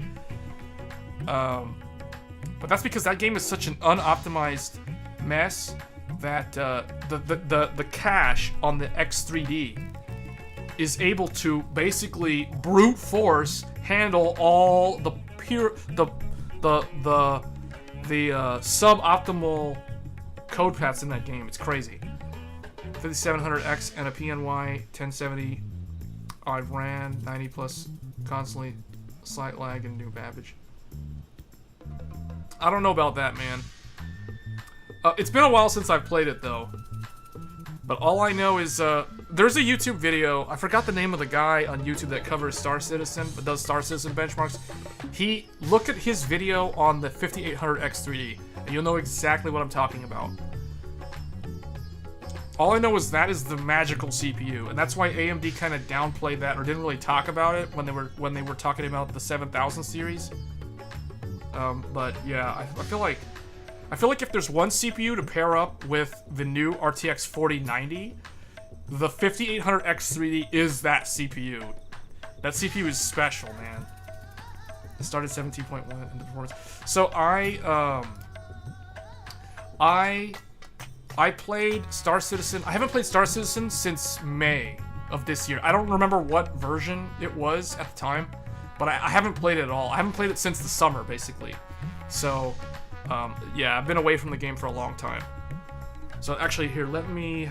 But that's because that game is such an unoptimized mess that the cache on the X3D is able to basically brute force handle all the suboptimal code paths in that game. It's crazy. 5700X and a PNY 1070. I've ran 90 plus constantly, slight lag and new babbage. I don't know about that, man. It's been a while since I've played it though. But all I know is there's a YouTube video. I forgot the name of the guy on YouTube that covers Star Citizen, but does Star Citizen benchmarks. Look at his video on the 5800X 3D, and you'll know exactly what I'm talking about. All I know is that is the magical CPU, and that's why AMD kind of downplayed that or didn't really talk about it when they were talking about the 7000 series. But yeah, I feel like if there's one CPU to pair up with the new RTX 4090, the 5800X 3D is that CPU. That CPU is special, man. It started 17.1 in the performance. So I played Star Citizen. I haven't played Star Citizen since May of this year. I don't remember what version it was at the time, but I haven't played it at all. I haven't played it since the summer, basically. So, yeah, I've been away from the game for a long time. So actually, here, we're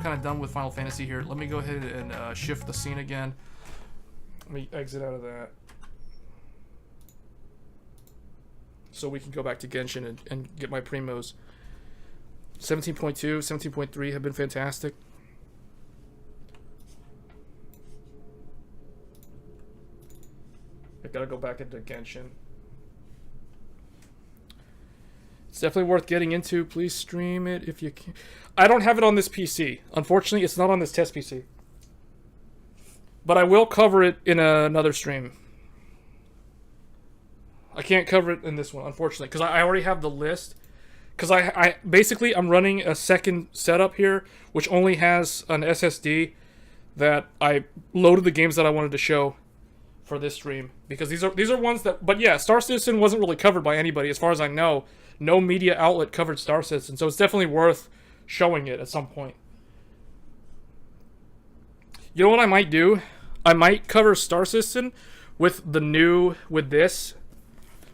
kind of done with Final Fantasy here. Let me go ahead and shift the scene again. Let me exit out of that. So we can go back to Genshin and get my primos. 17.2, 17.3 have been fantastic. I gotta go back into Genshin. It's definitely worth getting into. Please stream it if you can. I don't have it on this PC. Unfortunately, it's not on this test PC. But I will cover it in another stream. I can't cover it in this one, unfortunately, because I already have the list. Because I basically, I'm running a second setup here, which only has an SSD that I loaded the games that I wanted to show for this stream. Because these are ones that, but yeah, Star Citizen wasn't really covered by anybody, as far as I know. No media outlet covered Star Citizen, so it's definitely worth showing it at some point. You know what I might do? I might cover Star Citizen with the Ryzen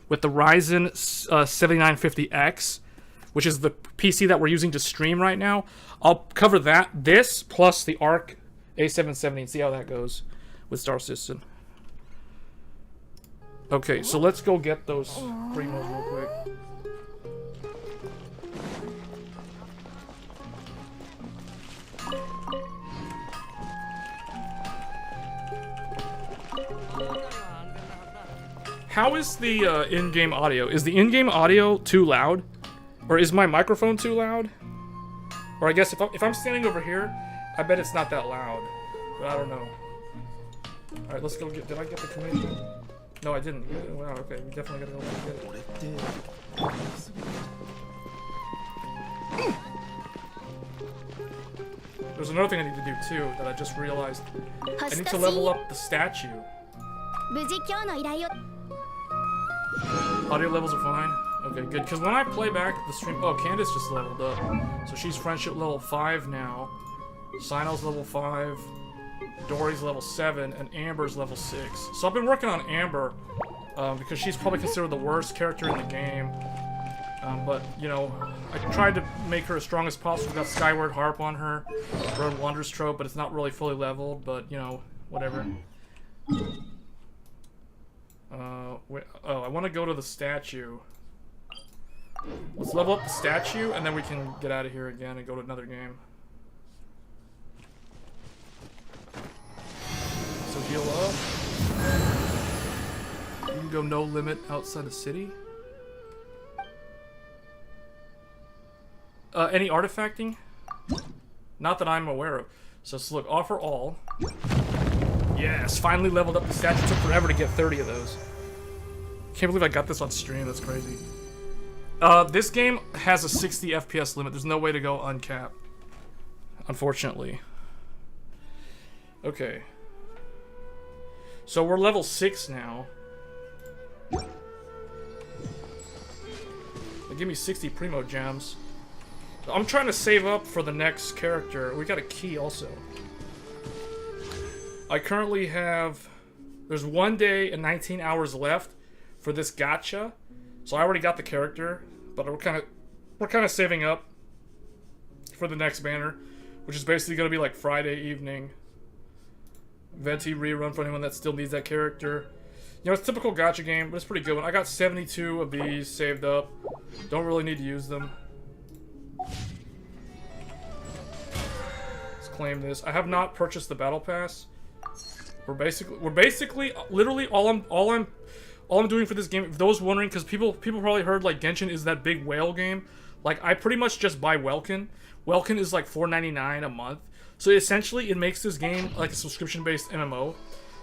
7950X, which is the PC that we're using to stream right now. I'll cover this plus the ARC A770 and see how that goes with Star Citizen. Okay, so let's go get those primos real quick. How is the in-game audio? Is the in-game audio too loud? Or is my microphone too loud? Or I guess if I'm standing over here, I bet it's not that loud. But I don't know. Alright, let's go get... Did I get the commission? No, I didn't. Wow, okay. We definitely gotta go back and get it. There's another thing I need to do too that I just realized. I need to level up the statue. Audio levels are fine. Okay, good. Because when I play back the stream... Oh, Candace just leveled up. So she's friendship level 5 now. Sino's level 5. Dory's level 7. And Amber's level 6. So I've been working on Amber. Because she's probably considered the worst character in the game. But, you know, I tried to make her as strong as possible. We've got Skyward Harp on her. Road Wander's trope, but it's not really fully leveled. But, you know, whatever. I want to go to the statue. Let's level up the statue, and then we can get out of here again and go to another game. So heal up. You can go no limit outside the city. Any artifacting? Not that I'm aware of. So let's look, offer all. Yes, finally leveled up the statue. Took forever to get 30 of those. Can't believe I got this on stream, that's crazy. This game has a 60 FPS limit. There's no way to go uncapped, unfortunately. Okay. So we're level 6 now. They give me 60 Primo Gems. I'm trying to save up for the next character. We got a key also. I currently have... There's 1 day and 19 hours left for this gacha. So I already got the character, but we're kind of saving up for the next banner, which is basically going to be like Friday evening. Venti rerun for anyone that still needs that character. You know, it's a typical gacha game, but it's a pretty good one. I got 72 of these saved up. Don't really need to use them. Let's claim this. I have not purchased the battle pass. We're basically literally all I'm doing for this game, if those wondering, because people probably heard like Genshin is that big whale game. Like, I pretty much just buy Welkin. Welkin is like $4.99 a month. So essentially it makes this game like a subscription-based MMO.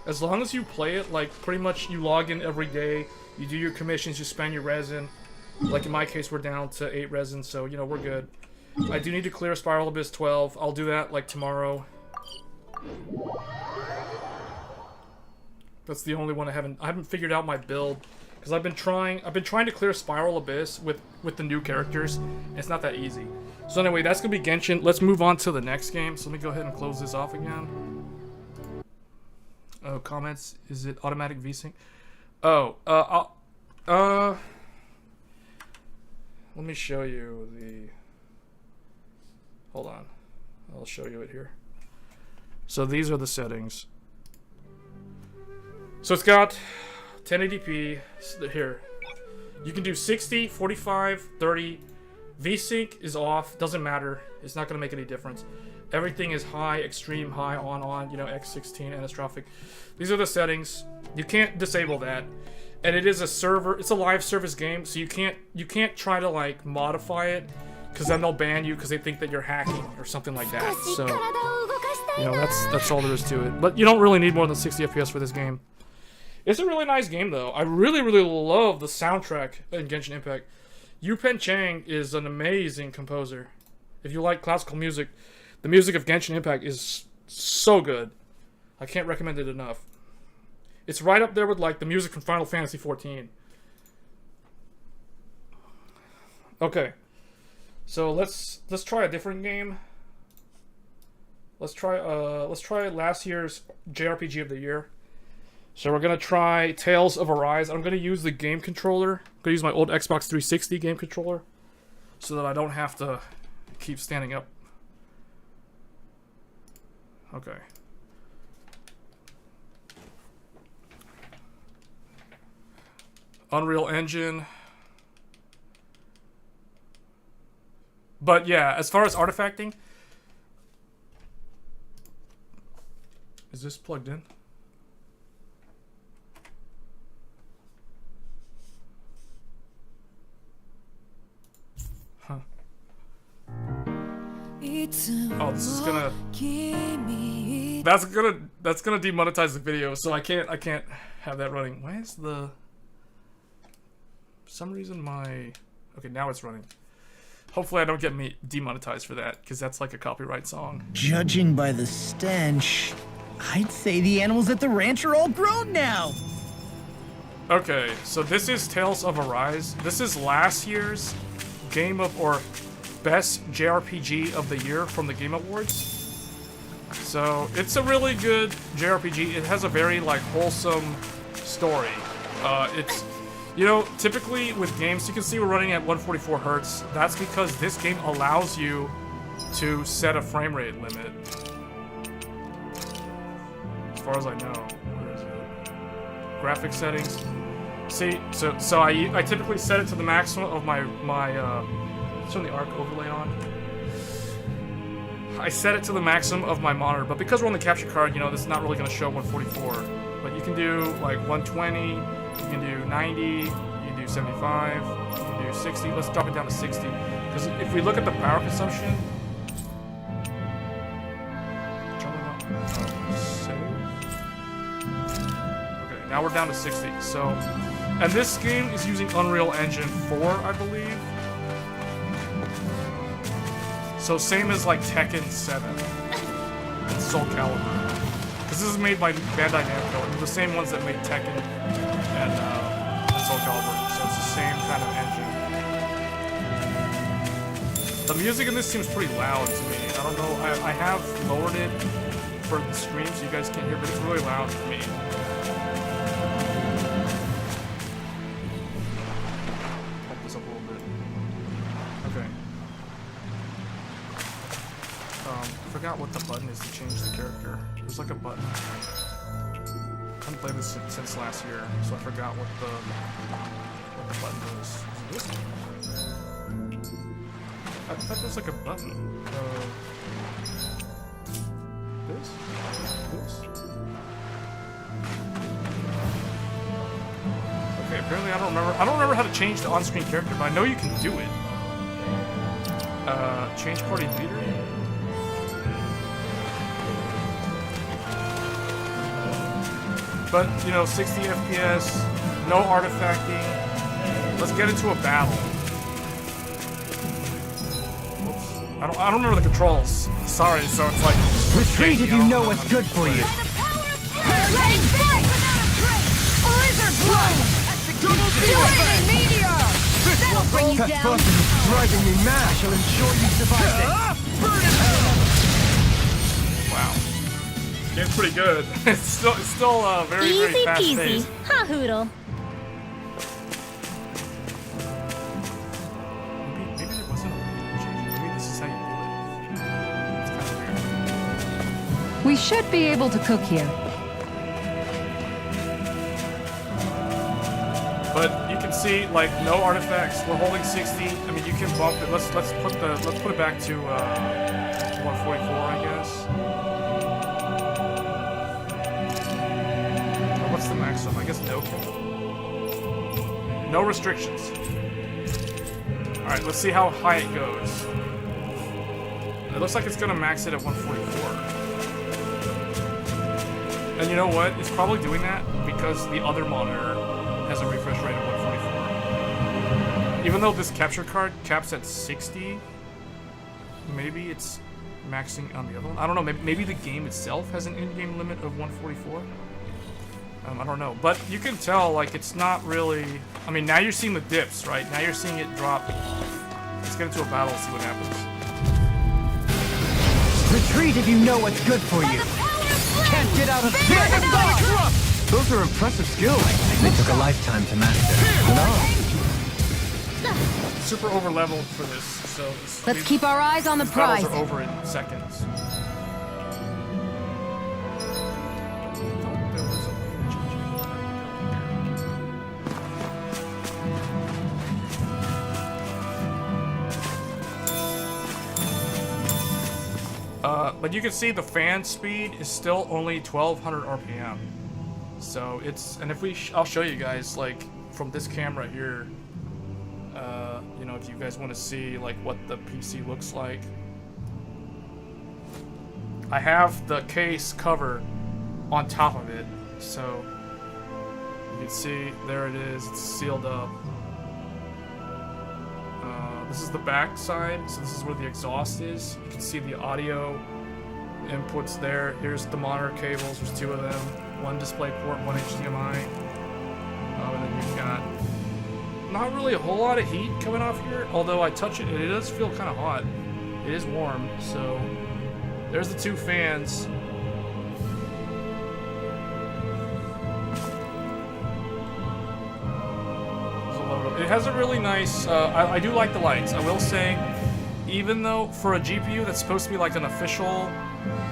As long as you play it, like pretty much you log in every day, you do your commissions, you spend your resin. Like in my case, we're down to 8 resin, so you know, we're good. I do need to clear Spiral Abyss 12. I'll do that like tomorrow. That's the only one I haven't figured out my build, because I've been trying to clear Spiral Abyss with the new characters, and it's not that easy. So anyway, that's gonna be Genshin. Let's move on to the next game. So let me go ahead and close this off again. Oh, comments. Is it automatic VSync? Oh, let me show you the. Hold on, I'll show you it here. So these are the settings. So it's got 1080p here. You can do 60, 45, 30. VSync is off, doesn't matter. It's not gonna make any difference. Everything is high, extreme, high, on, you know, X16, anastrophic. These are the settings. You can't disable that. And it is a server, it's a live service game, so you can't try to like modify it, because then they'll ban you because they think that you're hacking or something like that. So, you know, that's all there is to it. But you don't really need more than 60 FPS for this game. It's a really nice game, though. I really, really love the soundtrack in Genshin Impact. Yupen Chang is an amazing composer. If you like classical music, the music of Genshin Impact is so good. I can't recommend it enough. It's right up there with like the music from Final Fantasy XIV. Okay, so let's try a different game. Let's try last year's JRPG of the year. So we're gonna try Tales of Arise. I'm gonna use the game controller. I'm gonna use my old Xbox 360 game controller, so that I don't have to keep standing up. Okay. Unreal Engine. But yeah, as far as artifacting, is this plugged in? Huh. Oh, this is gonna. That's gonna demonetize the video, so I can't have that running. Why is the? For some reason my. Okay, now it's running. Hopefully I don't get me demonetized for that, because that's like a copyright song. Judging by the stench, I'd say the animals at the ranch are all grown now. Okay, so this is Tales of Arise. This is last year's Game of, or Best JRPG of the Year from the Game Awards. So it's a really good JRPG. It has a very like wholesome story. It's, you know, typically with games, you can see we're running at 144 Hertz. That's because this game allows you to set a frame rate limit. As far as I know. Where is it? Graphic settings. See, so I typically set it to the maximum of my turn the ARC overlay on. I set it to the maximum of my monitor, but because we're on the capture card, you know, this is not really going to show 144. But you can do like 120, you can do 90, you can do 75, you can do 60. Let's drop it down to 60, because if we look at the power consumption, okay, now we're down to 60. So And this game is using Unreal Engine 4, I believe. So same as like Tekken 7 and Soul Calibur. Because this is made by Bandai Namco, and they're the same ones that made Tekken and Soul Calibur. So it's the same kind of engine. The music in this seems pretty loud to me. I don't know, I have lowered it for the stream so you guys can't hear, but it's really loud for me. Pump this up a little bit. Okay. I forgot what the button is to change the character. There's like a button. I haven't played this since last year, so I forgot what the button was. Is it this one? I thought there's like a button. This? Okay, apparently I don't remember how to change the on-screen character, but I know you can do it. Change party leader? But, you know, 60 FPS, no artifacting. Let's get into a battle. I don't remember the controls. Sorry, so it's like retreat if you know what's good for you. That'll bring you That down. button is driving me mad. Shall ensure you survive it. Wow. Game's pretty good. It's still very fast Easy paced. peasy. Ha hoodle. Maybe there wasn't a way to change it. Maybe this is how you do it. It's kind of weird. We should be able to cook here. But you can see, like, no artifacts. We're holding 60. I mean, you can bump it. Let's put it back to 144, I guess. Or what's the maximum? I guess no. No restrictions. All right, let's see how high it goes. It looks like it's gonna max it at 144. And you know what? It's probably doing that because the other monitor has a refresh rate of 144. Even though this capture card caps at 60, maybe it's maxing on the other one. I don't know. Maybe the game itself has an in-game limit of 144. I don't know. But you can tell, like, it's not really... I mean, now you're seeing the dips, right? Now you're seeing it drop. Let's get into a battle and see what happens. Retreat if you know what's good for you. Can't get out of bed. Those are impressive skills. They took a lifetime to master. No. Super over-leveled for this, so... Let's keep our eyes on the prize. Battles are over in seconds. But you can see the fan speed is still only 1200 RPM. So it's, and if I'll show you guys, like, from this camera here, you know, if you guys want to see, like, what the PC looks like. I have the case cover on top of it, so you can see, there it is, it's sealed up. This is the back side, so this is where the exhaust is. You can see the audio inputs there. Here's the monitor cables, there's two of them. One display port, one HDMI. And then you've got not really a whole lot of heat coming off here, although I touch it and it does feel kind of hot. It is warm, so there's the two fans. It has a really nice, I do like the lights. I will say, even though for a GPU that's supposed to be like an official,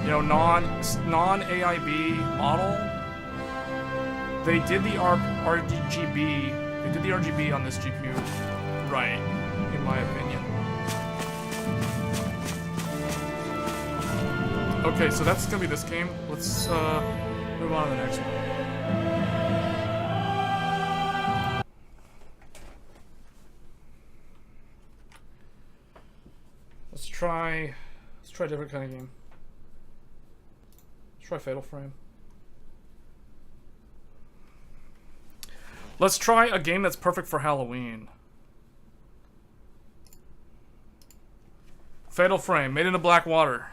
you know, non-AIB model, they did the RGB on this GPU right, in my opinion. Okay, so that's gonna be this game. Let's move on to the next one. Let's try a different kind of game. Let's try Fatal Frame. Let's try a game that's perfect for Halloween. Fatal Frame, made into black water.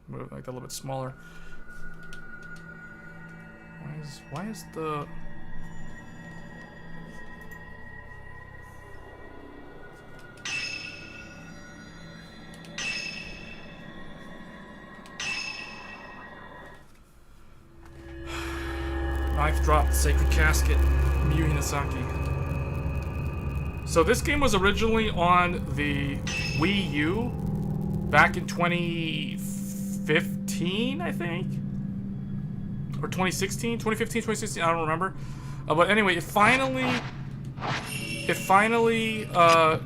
Move like that a little bit smaller. Why is the knife dropped, sacred casket, Miyu Hinasaki. So this game was originally on the Wii U back in 2015, I think? Or 2016? 2015, 2016, I don't remember. But anyway, it finally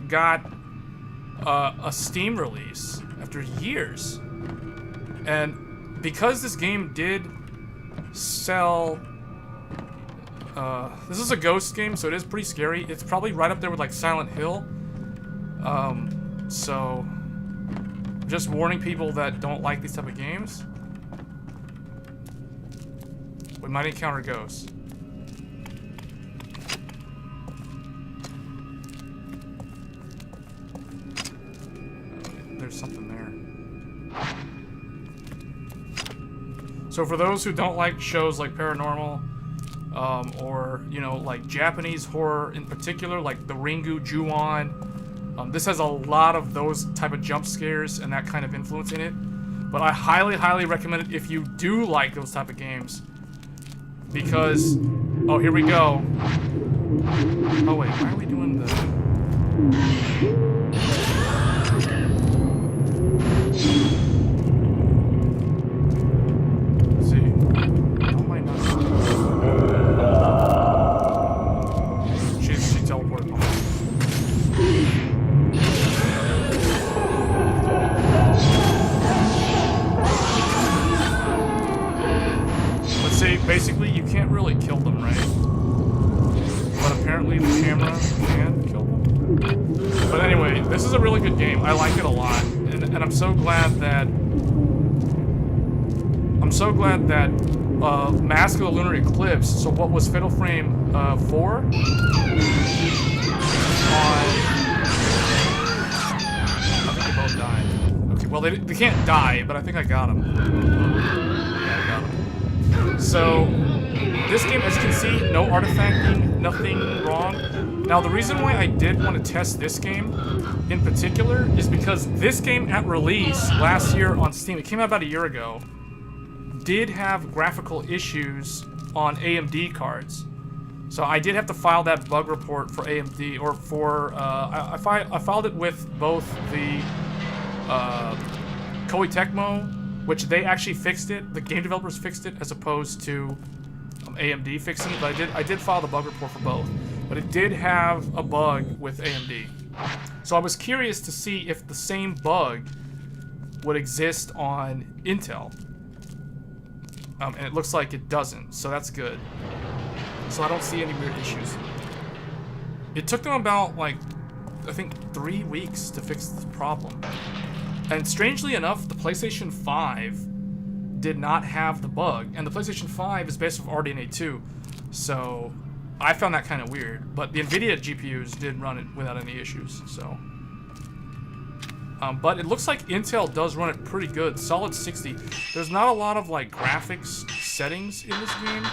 got a Steam release after years. And because this game did sell... this is a ghost game, so it is pretty scary. It's probably right up there with like Silent Hill. So just warning people that don't like these type of games. We might encounter ghosts. There's something there. So for those who don't like shows like Paranormal, or, you know, like Japanese horror in particular, like the Ringu Ju-on. This has a lot of those type of jump scares and that kind of influence in it. But I highly, highly recommend it if you do like those type of games. Because, oh, here we go. Oh wait, why are we doing the... Basically, you can't really kill them, right? But apparently the camera can kill them. But anyway, this is a really good game. I like it a lot, and I'm so glad that Mask of the Lunar Eclipse. So what was Fatal Frame 4? I think they both died. Okay, well they can't die, but I think I got them. Yeah, I got them. So, this game, as you can see, no artifacting, nothing wrong. Now, the reason why I did want to test this game in particular is because this game at release last year on Steam, it came out about a year ago, did have graphical issues on AMD cards. So I did have to file that bug report for AMD, or for, I filed it with both the Koei Tecmo, which they actually fixed it. The game developers fixed it as opposed to AMD fixing it. But I did file the bug report for both. But it did have a bug with AMD. So I was curious to see if the same bug would exist on Intel. And it looks like it doesn't, so that's good. So I don't see any weird issues. It took them about, like, I think 3 weeks to fix the problem. And strangely enough, the PlayStation 5 did not have the bug. And the PlayStation 5 is based off RDNA 2. So I found that kind of weird. But the NVIDIA GPUs did run it without any issues. So, but it looks like Intel does run it pretty good. Solid 60. There's not a lot of like graphics settings in this game.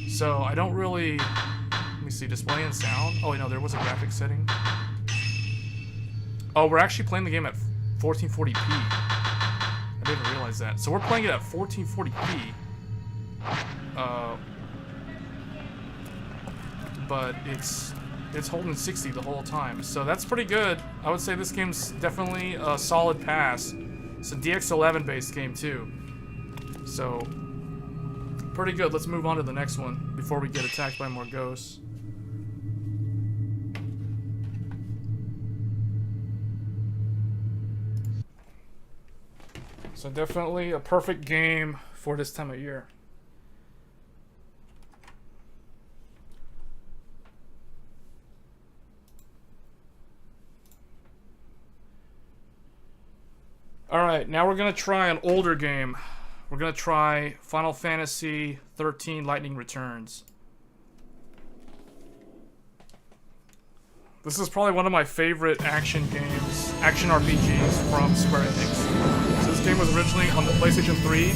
So I don't really... Let me see, display and sound. Oh, wait, no, there was a graphics setting. Oh, we're actually playing the game at 1440p. I didn't even realize that. So we're playing it at 1440p. But it's holding 60 the whole time. So that's pretty good. I would say this game's definitely a solid pass. It's a DX11 based game too. So pretty good. Let's move on to the next one before we get attacked by more ghosts. So definitely a perfect game for this time of year. Alright, now we're going to try an older game. we're gonna try Final Fantasy 13 Lightning Returns. This is probably one of my favorite action games, action RPGs from Square Enix. So this game was originally on the PlayStation 3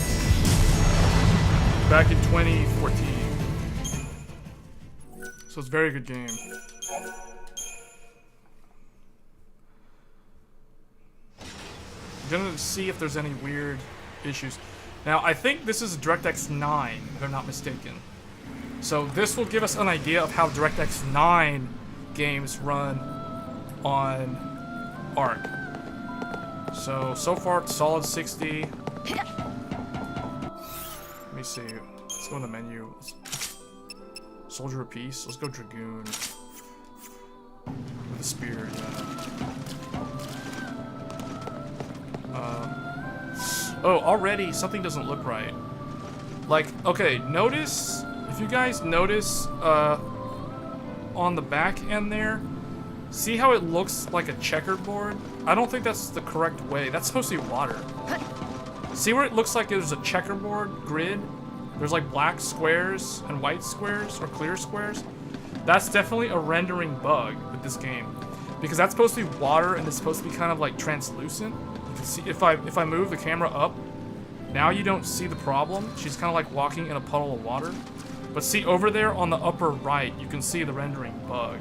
back in 2014. So it's a very good game. I'm gonna see if there's any weird issues. Now, I think this is DirectX 9, if I'm not mistaken. So this will give us an idea of how DirectX 9 games run on ARC. So far it's solid 60. Let me see. Let's go in the menu. Soldier of Peace. Let's go Dragoon. With a spear, oh, already something doesn't look right. Like, okay, notice, if you guys notice, on the back end there, see how it looks like a checkerboard? I don't think that's the correct way. That's supposed to be water. See where it looks like there's a checkerboard grid? There's like black squares and white squares or clear squares. That's definitely a rendering bug with this game, because that's supposed to be water and it's supposed to be kind of like translucent. You can see if I move the camera up, now you don't see the problem. She's kind of like walking in a puddle of water. But see over there on the upper right, you can see the rendering bug.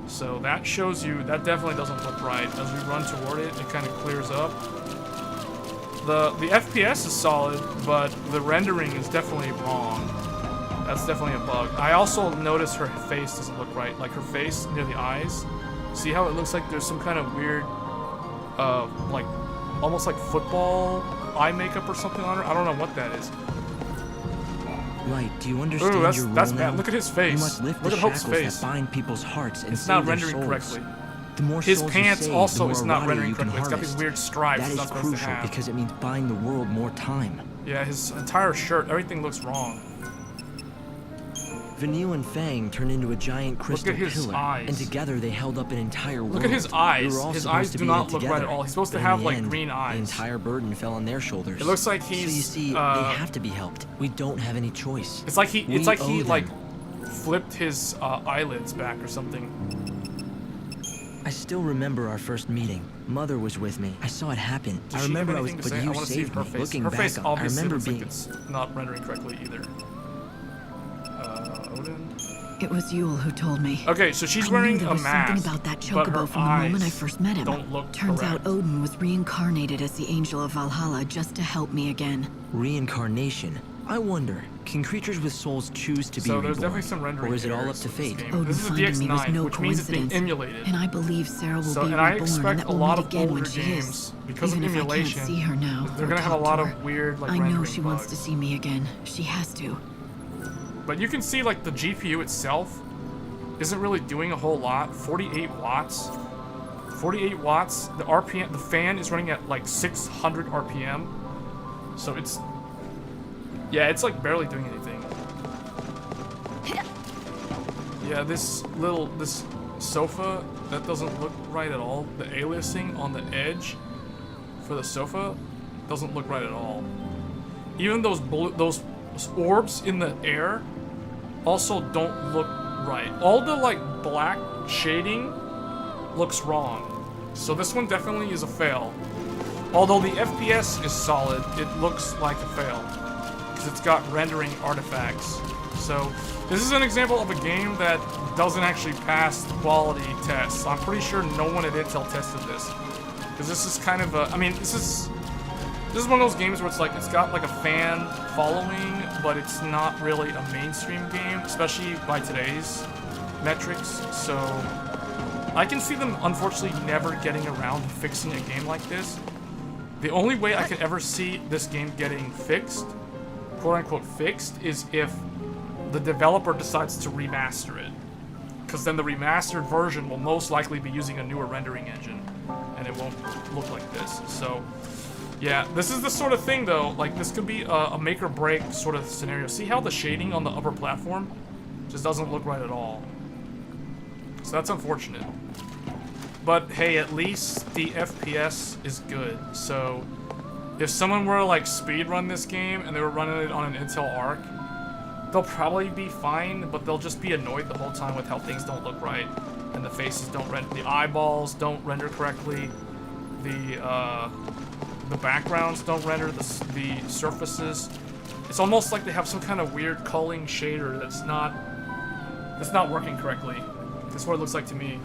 So that shows you that definitely doesn't look right. As we run toward it, it kind of clears up. The FPS is solid, but the rendering is definitely wrong. That's definitely a bug. I also noticed her face doesn't look right. Like her face near the eyes. See how it looks like there's some kind of weird, like, almost like football eye makeup or something on her? I don't know what that is. Right, do you understand Ooh, your role that's now? bad. Look at his face. You must lift Look the at Hope's shackles face. that bind people's hearts and It's save not their rendering souls. correctly. The more His souls pants you save, also the more is not Radi rendering you can correctly. It's got these harvest. weird stripes That it's is not supposed to crucial have. because it means buying the world more time. Yeah, his entire shirt, everything looks wrong. Vanille and Fang turned into a giant crystal his pillar, eyes. and together they held up an entire world. Look at his We eyes. were all His supposed eyes to do be not in it look right together, at all. He's supposed to but in have the like end, green eyes. The entire burden fell on their shoulders. It looks like So you he's. see, they have to be helped. We don't have any choice. It's like he. We It's like owe he them. like flipped his eyelids back or something. I still remember our first meeting. Mother was with me. I saw it happen. Does I she have remember I was, anything to but say? I you want to see saved her me. face. Looking Her back, face I obviously remember looks like being. it's not rendering correctly either. Odin. It was Yule who told me. Okay, so she's I knew wearing there a was mask, something about that but her chocobo from the moment I eyes first met him. don't look Turns correct. out Odin was reincarnated as the Angel of Valhalla just to help me again. Reincarnation. I wonder, can creatures with souls choose to be So reborn? there's definitely some rendering Or is it all up errors to with this fate? game. Odin This is a finding me was DX9, no which means it's being coincidence. emulated. And I believe Sarah will So, be and I reborn expect and that a we'll lot meet of again when older she games, is. because Even of if I emulation, can't see her now, they're or gonna have a talk lot to of her. weird like I know rendering she wants bugs. to see me again. She has to. But you can see like the GPU itself isn't really doing a whole lot. 48 watts. 48 watts. The RPM, the fan is running at like 600 RPM. So it's, yeah, it's like barely doing anything. Yeah, this sofa, that doesn't look right at all. The aliasing on the edge for the sofa doesn't look right at all. Even those orbs in the air also don't look right. All the like black shading looks wrong. So this one definitely is a fail. Although the FPS is solid, it looks like a fail because it's got rendering artifacts. So this is an example of a game that doesn't actually pass the quality tests. I'm pretty sure no one at Intel tested this because this is kind of a, I mean, this is one of those games where it's like, it's got like a fan following, but it's not really a mainstream game, especially by today's metrics. So I can see them unfortunately never getting around to fixing a game like this. The only way I could ever see this game getting fixed, quote unquote fixed, is if the developer decides to remaster it. Because then the remastered version will most likely be using a newer rendering engine, and it won't look like this. So yeah, this is the sort of thing though, like this could be a make or break sort of scenario. See how the shading on the upper platform just doesn't look right at all. So that's unfortunate. But hey, at least the FPS is good. So if someone were to like speedrun this game and they were running it on an Intel ARC, they'll probably be fine, but they'll just be annoyed the whole time with how things don't look right, and the faces don't render, the eyeballs don't render correctly, the backgrounds don't render, the surfaces. It's almost like they have some kind of weird culling shader that's not working correctly. That's what it looks like to me.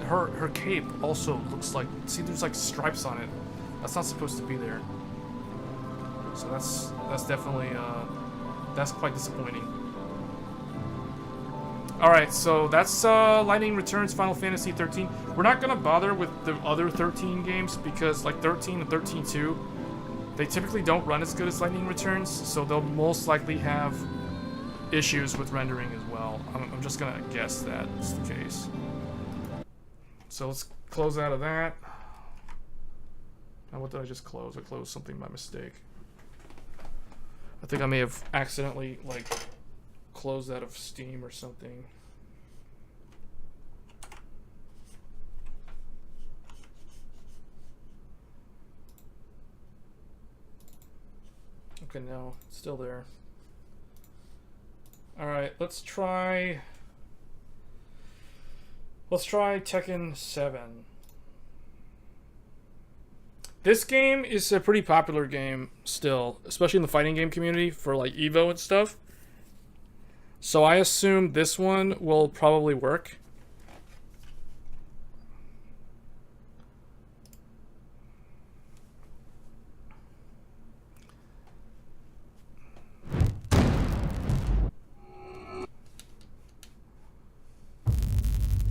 Her cape also looks like, see, there's like stripes on it. That's not supposed to be there. So that's definitely that's quite disappointing. All right, so that's Lightning Returns Final Fantasy 13. We're not gonna bother with the other 13 games because like 13 and 13-2, they typically don't run as good as Lightning Returns, so they'll most likely have issues with rendering as well. I'm just gonna guess that's the case. So let's close out of that. Now what did I just close? I closed something by mistake. I think I may have accidentally like closed out of Steam or something. Okay, no, it's still there. All right, let's try Tekken 7. This game is a pretty popular game still, especially in the fighting game community for like Evo and stuff. So I assume this one will probably work.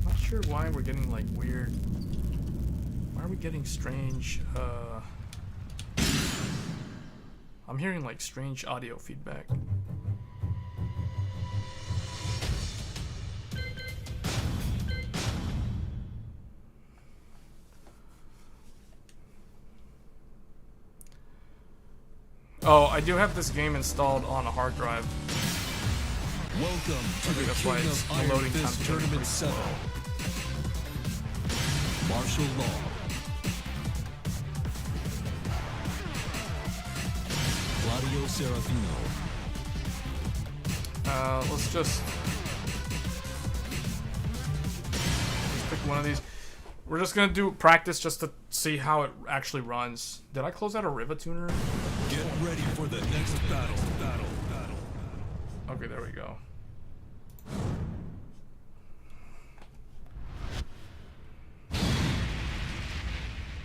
Not sure why we're getting like weird. Why are we getting strange, I'm hearing like strange audio feedback. Oh, I do have this game installed on a hard drive. Welcome to the That's why King it's of Iron loading Fist time Tournament 7. Martial law. Claudio Serafino. Let's just pick one of these. We're just gonna do practice just to see how it actually runs. Did I close out a Riva tuner? Get ready for the next battle. Okay, there we go.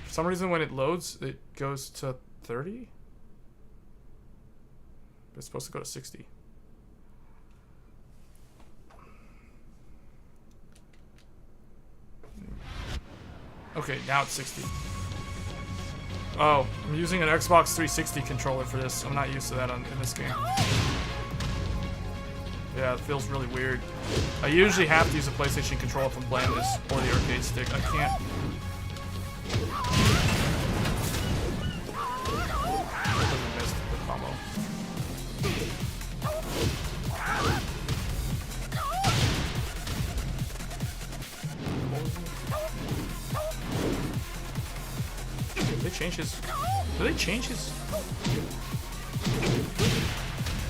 For some reason when it loads, it goes to 30? It's supposed to go to 60. Okay, now it's 60. Oh, I'm using an Xbox 360 controller for this. I'm not used to that in this game. Yeah, it feels really weird. I usually have to use a PlayStation controller from playing this, or the arcade stick. I can't. I missed the combo. Did they change his? Did they change his?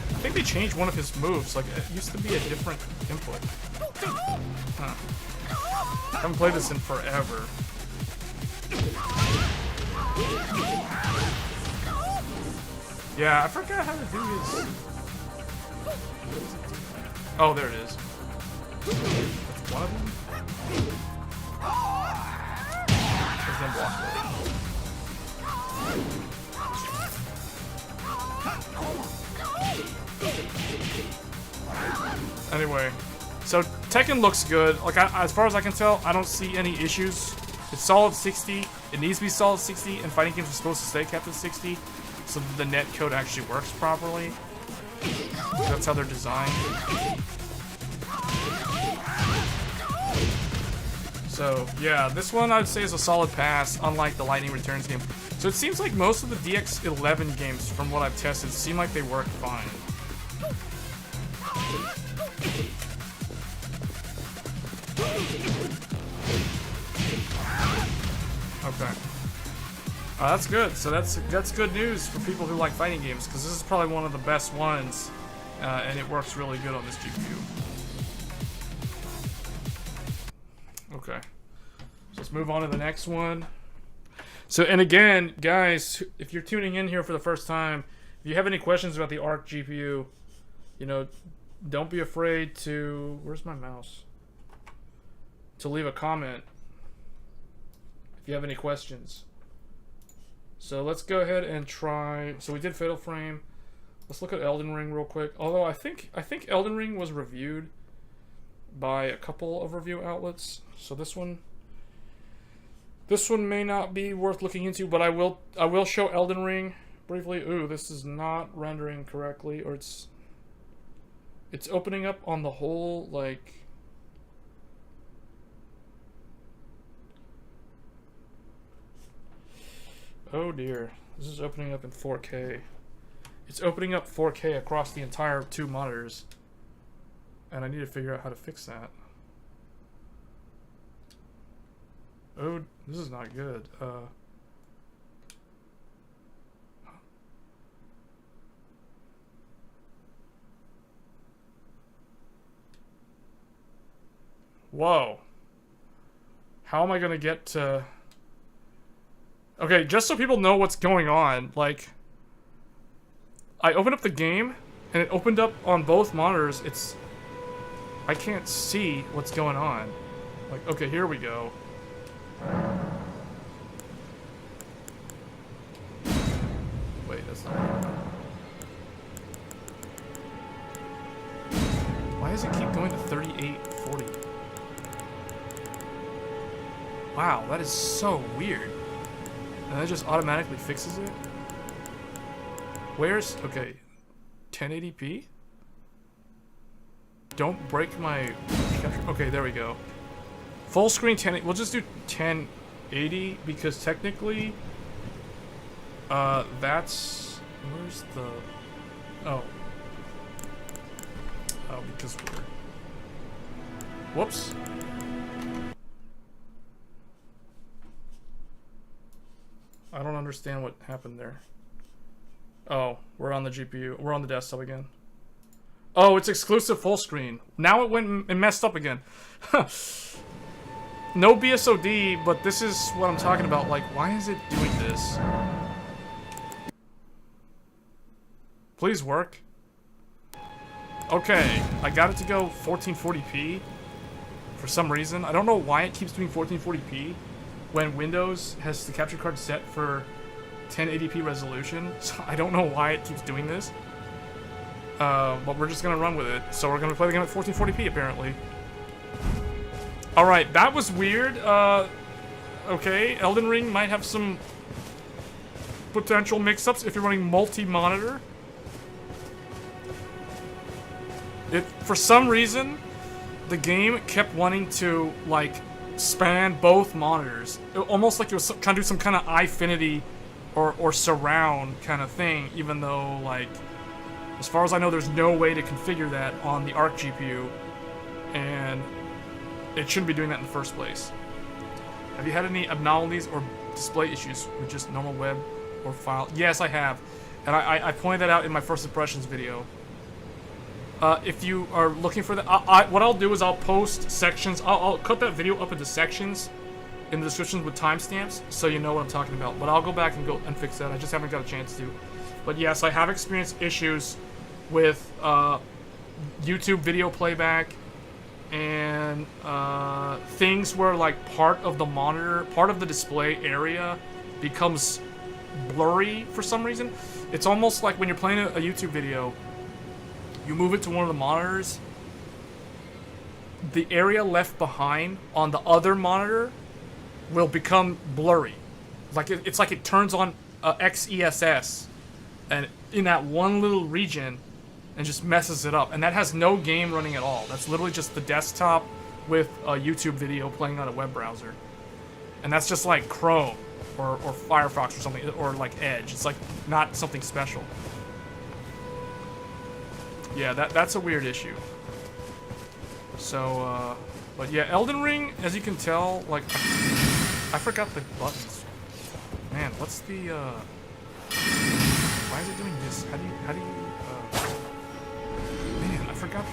I think they changed one of his moves. Like, it used to be a different input. Huh. I haven't played this in forever. Yeah, I forgot how to do his... Oh, there it is. That's one of them? There's Endwalker. Anyway, so Tekken looks good. Like, as far as I can tell, I don't see any issues. It's solid 60. It needs to be solid 60, and fighting games are supposed to stay kept at 60, so that the net code actually works properly. That's how they're designed. So, yeah, this one I'd say is a solid pass, unlike the Lightning Returns game. So it seems like most of the DX11 games, from what I've tested, seem like they work fine. Okay. That's good. So that's good news for people who like fighting games, because this is probably one of the best ones, and it works really good on this GPU. Okay. So let's move on to the next one. So, and again, guys, if you're tuning in here for the first time, if you have any questions about the ARC GPU, you know, don't be afraid to... Where's my mouse? To leave a comment if you have any questions. So let's go ahead and try... So we did Fatal Frame. Let's look at Elden Ring real quick. Although I think Elden Ring was reviewed by a couple of review outlets. So this one may not be worth looking into, but I will show Elden Ring briefly. Ooh, this is not rendering correctly, or it's opening up on the whole, like... Oh dear, this is opening up in 4K. It's opening up 4K across the entire 2 monitors, and I need to figure out how to fix that. Oh, this is not good. Whoa. How am I gonna get to... Okay, just so people know what's going on, like... I opened up the game, and it opened up on both monitors. I can't see what's going on. Like, okay, here we go. Wait, that's not... Why does it keep going to 3840? Wow, that is so weird. And that just automatically fixes it? Where's... Okay. 1080p? Don't break my... Okay, there we go. Full screen 10... We'll just do 1080 because technically... that's... Where's the... Oh. Oh, because we're... Whoops. I don't understand what happened there. Oh, we're on the GPU. We're on the desktop again. Oh, it's exclusive full screen. Now it went and messed up again. No BSOD, but this is what I'm talking about. Like, why is it doing this? Please work. Okay, I got it to go 1440p for some reason. I don't know why it keeps doing 1440p when Windows has the capture card set for 1080p resolution. So I don't know why it keeps doing this. But we're just gonna run with it. So we're gonna play the game at 1440p apparently. Alright, that was weird. Okay, Elden Ring might have some potential mix-ups if you're running multi-monitor. For some reason, the game kept wanting to, like, span both monitors. Almost like it was kind of do some kind of eyefinity or surround kind of thing, even though, like, as far as I know, there's no way to configure that on the ARC GPU, and it shouldn't be doing that in the first place. Have you had any anomalies or display issues with just normal web or file? Yes, I have, and I pointed that out in my first impressions video. If you are looking for that, what I'll do is I'll post sections. I'll cut that video up into sections in the descriptions with timestamps, so you know what I'm talking about. But I'll go back and fix that. I just haven't got a chance to. But yes, I have experienced issues with YouTube video playback and things where, like, part of the monitor, part of the display area becomes blurry for some reason. It's almost like when you're playing a YouTube video, you move it to one of the monitors, the area left behind on the other monitor will become blurry. Like it's like it turns on XESS and in that one little region and just messes it up. And that has no game running at all. That's literally just the desktop with a YouTube video playing on a web browser. And that's just like Chrome or Firefox or something, or like Edge. It's like not something special. Yeah, that's a weird issue. So, but yeah, Elden Ring, as you can tell, like, I forgot the buttons. Man, what's the, why is it doing this? How do you, man, I forgot.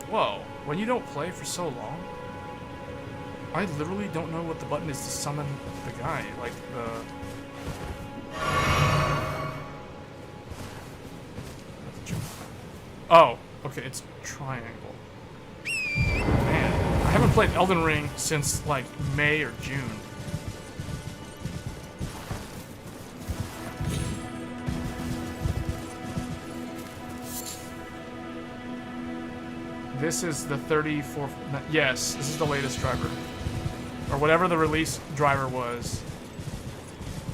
Whoa, when you don't play for so long, I literally don't know what the button is to summon the guy, like the... Oh, okay, it's triangle. Man, I haven't played Elden Ring since, like, May or June. This is the 34... Yes, this is the latest driver. Or whatever the release driver was.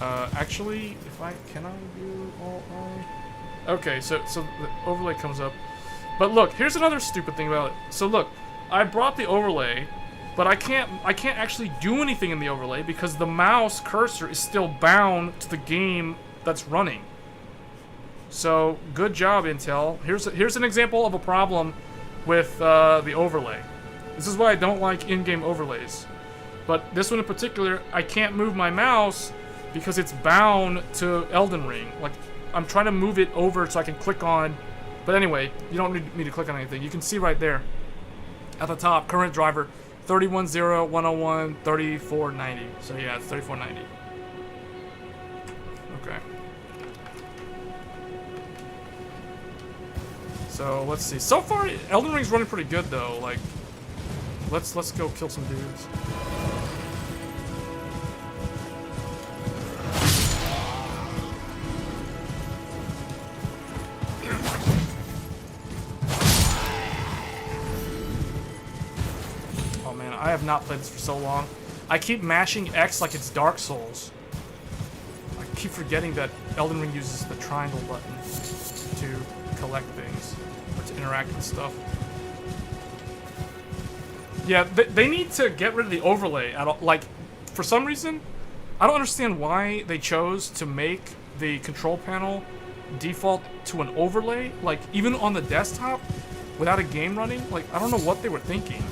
Actually, if I... Can I do all I... Okay, so the overlay comes up. But look, here's another stupid thing about it. So look, I brought the overlay, but I can't actually do anything in the overlay because the mouse cursor is still bound to the game that's running. So, good job, Intel. Here's an example of a problem with the overlay. This is why I don't like in-game overlays. But this one in particular, I can't move my mouse because it's bound to Elden Ring. Like, I'm trying to move it over so I can click on... But anyway, you don't need me to click on anything. You can see right there at the top, current driver, 310101 3490. So yeah, it's 3490. Okay. So let's see. So far, Elden Ring's running pretty good though. Like, let's go kill some dudes. I have not played this for so long. I keep mashing X like it's Dark Souls. I keep forgetting that Elden Ring uses the triangle button to collect things, or to interact with stuff. Yeah, they need to get rid of the overlay. Like, for some reason, I don't understand why they chose to make the control panel default to an overlay. Like, even on the desktop, without a game running, like, I don't know what they were thinking.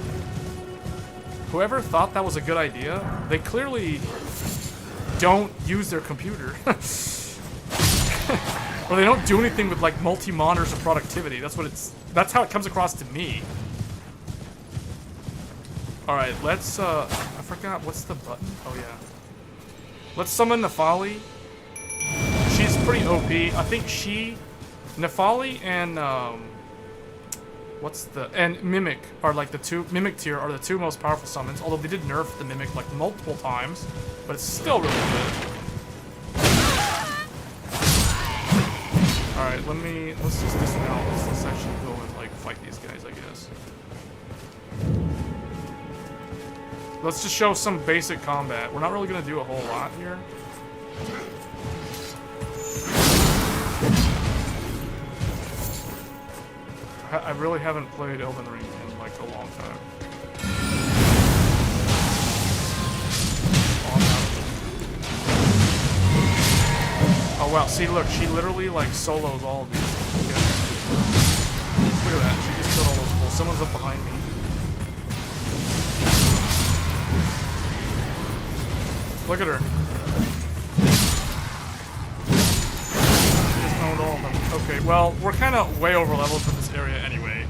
Whoever thought that was a good idea, they clearly don't use their computer. Or they don't do anything with like multi-monitors or productivity. That's how it comes across to me. Alright, let's I forgot what's the button? Oh yeah. Let's summon Nefali. She's pretty OP. I think Nefali and and Mimic are like the two, Mimic tier are the two most powerful summons, although they did nerf the Mimic like multiple times, but it's still really good. Alright, let's just dismount. Let's actually go and like fight these guys, I guess. Let's just show some basic combat. We're not really gonna do a whole lot here. I really haven't played Elden Ring in like a long time. Oh wow, see look, she literally like solos all of these. Okay. Look at that, she just killed all those fools. Someone's up behind me. Look at her. All of them. Okay, well, we're kind of way over leveled for this area anyway.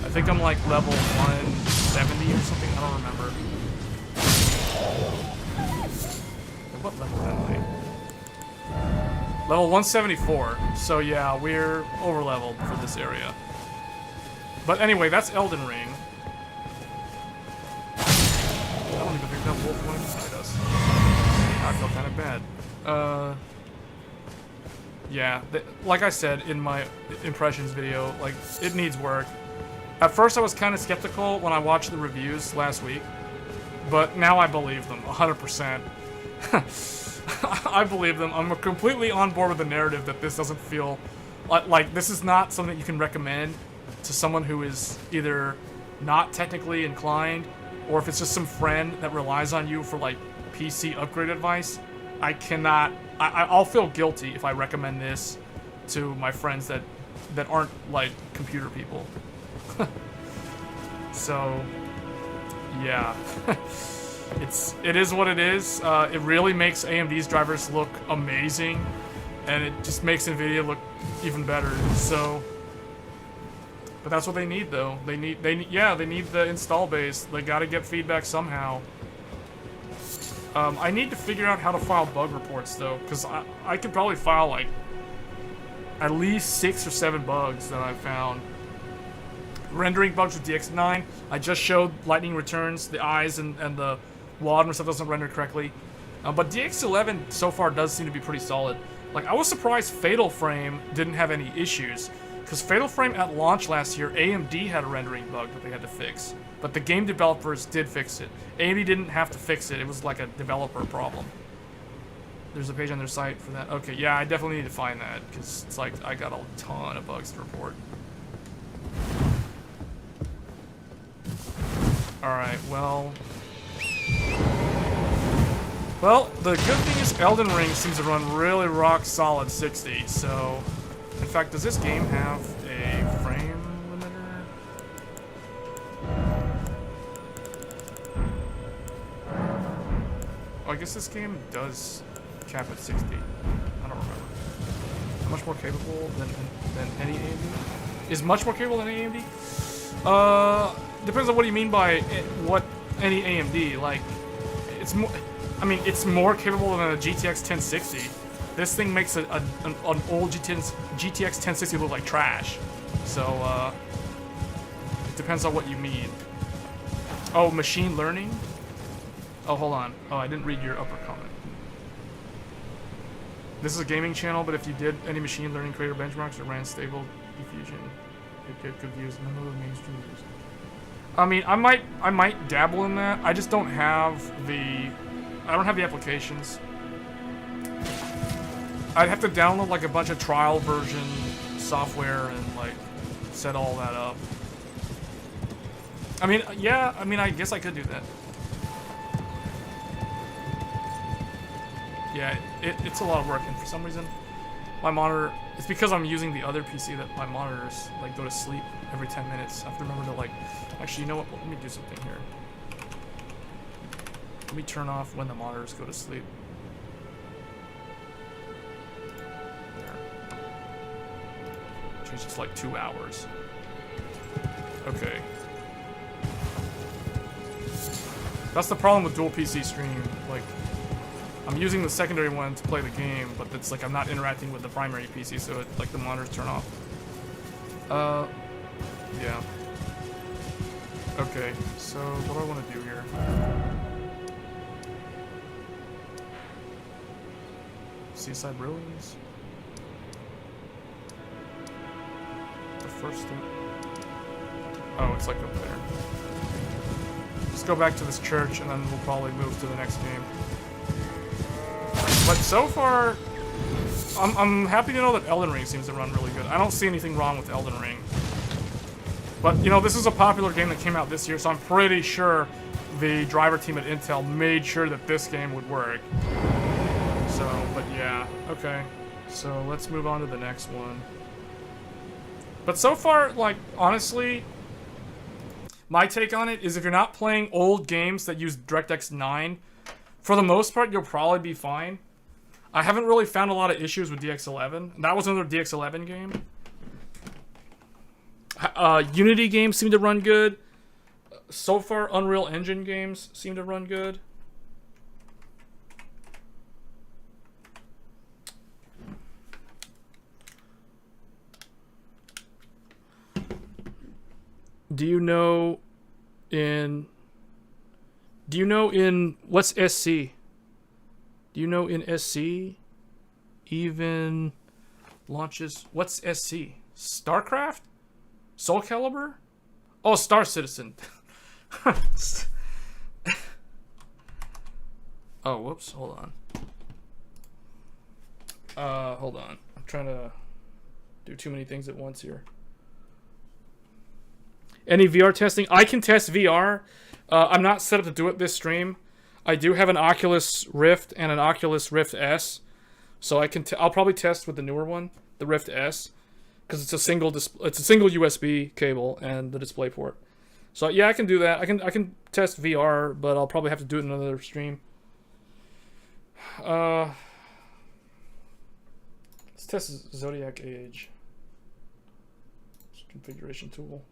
I think I'm like level 170 or something. I don't remember. What level am I? Level 174. So yeah, we're over leveled for this area. But anyway, that's Elden Ring. I don't even think that wolf went inside us. I feel kind of bad. Yeah, like I said in my impressions video, like, it needs work. At first I was kind of skeptical when I watched the reviews last week, but now I believe them, 100%. I believe them. I'm completely on board with the narrative that this doesn't feel... Like, this is not something that you can recommend to someone who is either not technically inclined, or if it's just some friend that relies on you for, like, PC upgrade advice. I cannot... I'll feel guilty if I recommend this to my friends that aren't, like, computer people. So, yeah. It is what it is. It really makes AMD's drivers look amazing, and it just makes NVIDIA look even better. So, but that's what they need, though. They need the install base. They got to get feedback somehow. I need to figure out how to file bug reports, though, because I could probably file like at least 6 or 7 bugs that I've found. Rendering bugs with DX9. I just showed lightning returns, the eyes and the wad and stuff doesn't render correctly. But DX11 so far does seem to be pretty solid. Like, I was surprised Fatal Frame didn't have any issues, because Fatal Frame at launch last year, AMD had a rendering bug that they had to fix. But the game developers did fix it. AMD didn't have to fix it. It was like a developer problem. There's a page on their site for that. Okay, yeah, I definitely need to find that, because it's like I got a ton of bugs to report. Alright, well... Well, the good thing is Elden Ring seems to run really rock solid 60, so... In fact, does this game have a frame limiter? Oh, I guess this game does cap at 60. I don't remember. Much more capable than any AMD? Is much more capable than AMD? Depends on what you mean by what any AMD. Like, it's more. I mean, it's more capable than a GTX 1060. This thing makes an old GTX 1060 look like trash. So, it depends on what you mean. Oh, machine learning? Oh, hold on. Oh, I didn't read your upper comment. This is a gaming channel, but if you did any machine learning creator benchmarks that ran stable diffusion, it could use none of the mainstream users. I mean, I might dabble in that. I just don't have the applications. I'd have to download like a bunch of trial version software and like set all that up. I mean, yeah, I guess I could do that. Yeah, it's a lot of work, and for some reason, my monitor, it's because I'm using the other PC that my monitors like go to sleep every 10 minutes. I have to remember to like, actually, you know what, let me do something here. Let me turn off when the monitors go to sleep. There. Change it to like 2 hours. Okay. That's the problem with dual PC stream, like, I'm using the secondary one to play the game, but it's like I'm not interacting with the primary PC, so like the monitors turn off. Yeah. Okay, so what do I want to do here? Seaside Ruins? The first step? Oh, it's like up there. Let's go back to this church and then we'll probably move to the next game. But so far, I'm happy to know that Elden Ring seems to run really good. I don't see anything wrong with Elden Ring. But, you know, this is a popular game that came out this year, so I'm pretty sure the driver team at Intel made sure that this game would work. So, but yeah, okay. So let's move on to the next one. But so far, like, honestly, my take on it is if you're not playing old games that use DirectX 9, for the most part, you'll probably be fine. I haven't really found a lot of issues with DX11. That was another DX11 game. Unity games seem to run good. So far, Unreal Engine games seem to run good. Do you know in what's SC? Do you know in SC even launches, what's SC? StarCraft? Soul Calibur? Oh, Star Citizen. Oh, whoops, hold on. Hold on. I'm trying to do too many things at once here. Any VR testing? I can test VR. I'm not set up to do it this stream. I do have an Oculus Rift and an Oculus Rift S, so I'll probably test with the newer one, the Rift S, because it's a single USB cable and the display port. So yeah, I can do that. I can test VR, but I'll probably have to do it in another stream. Let's test Zodiac Age. Configuration tool.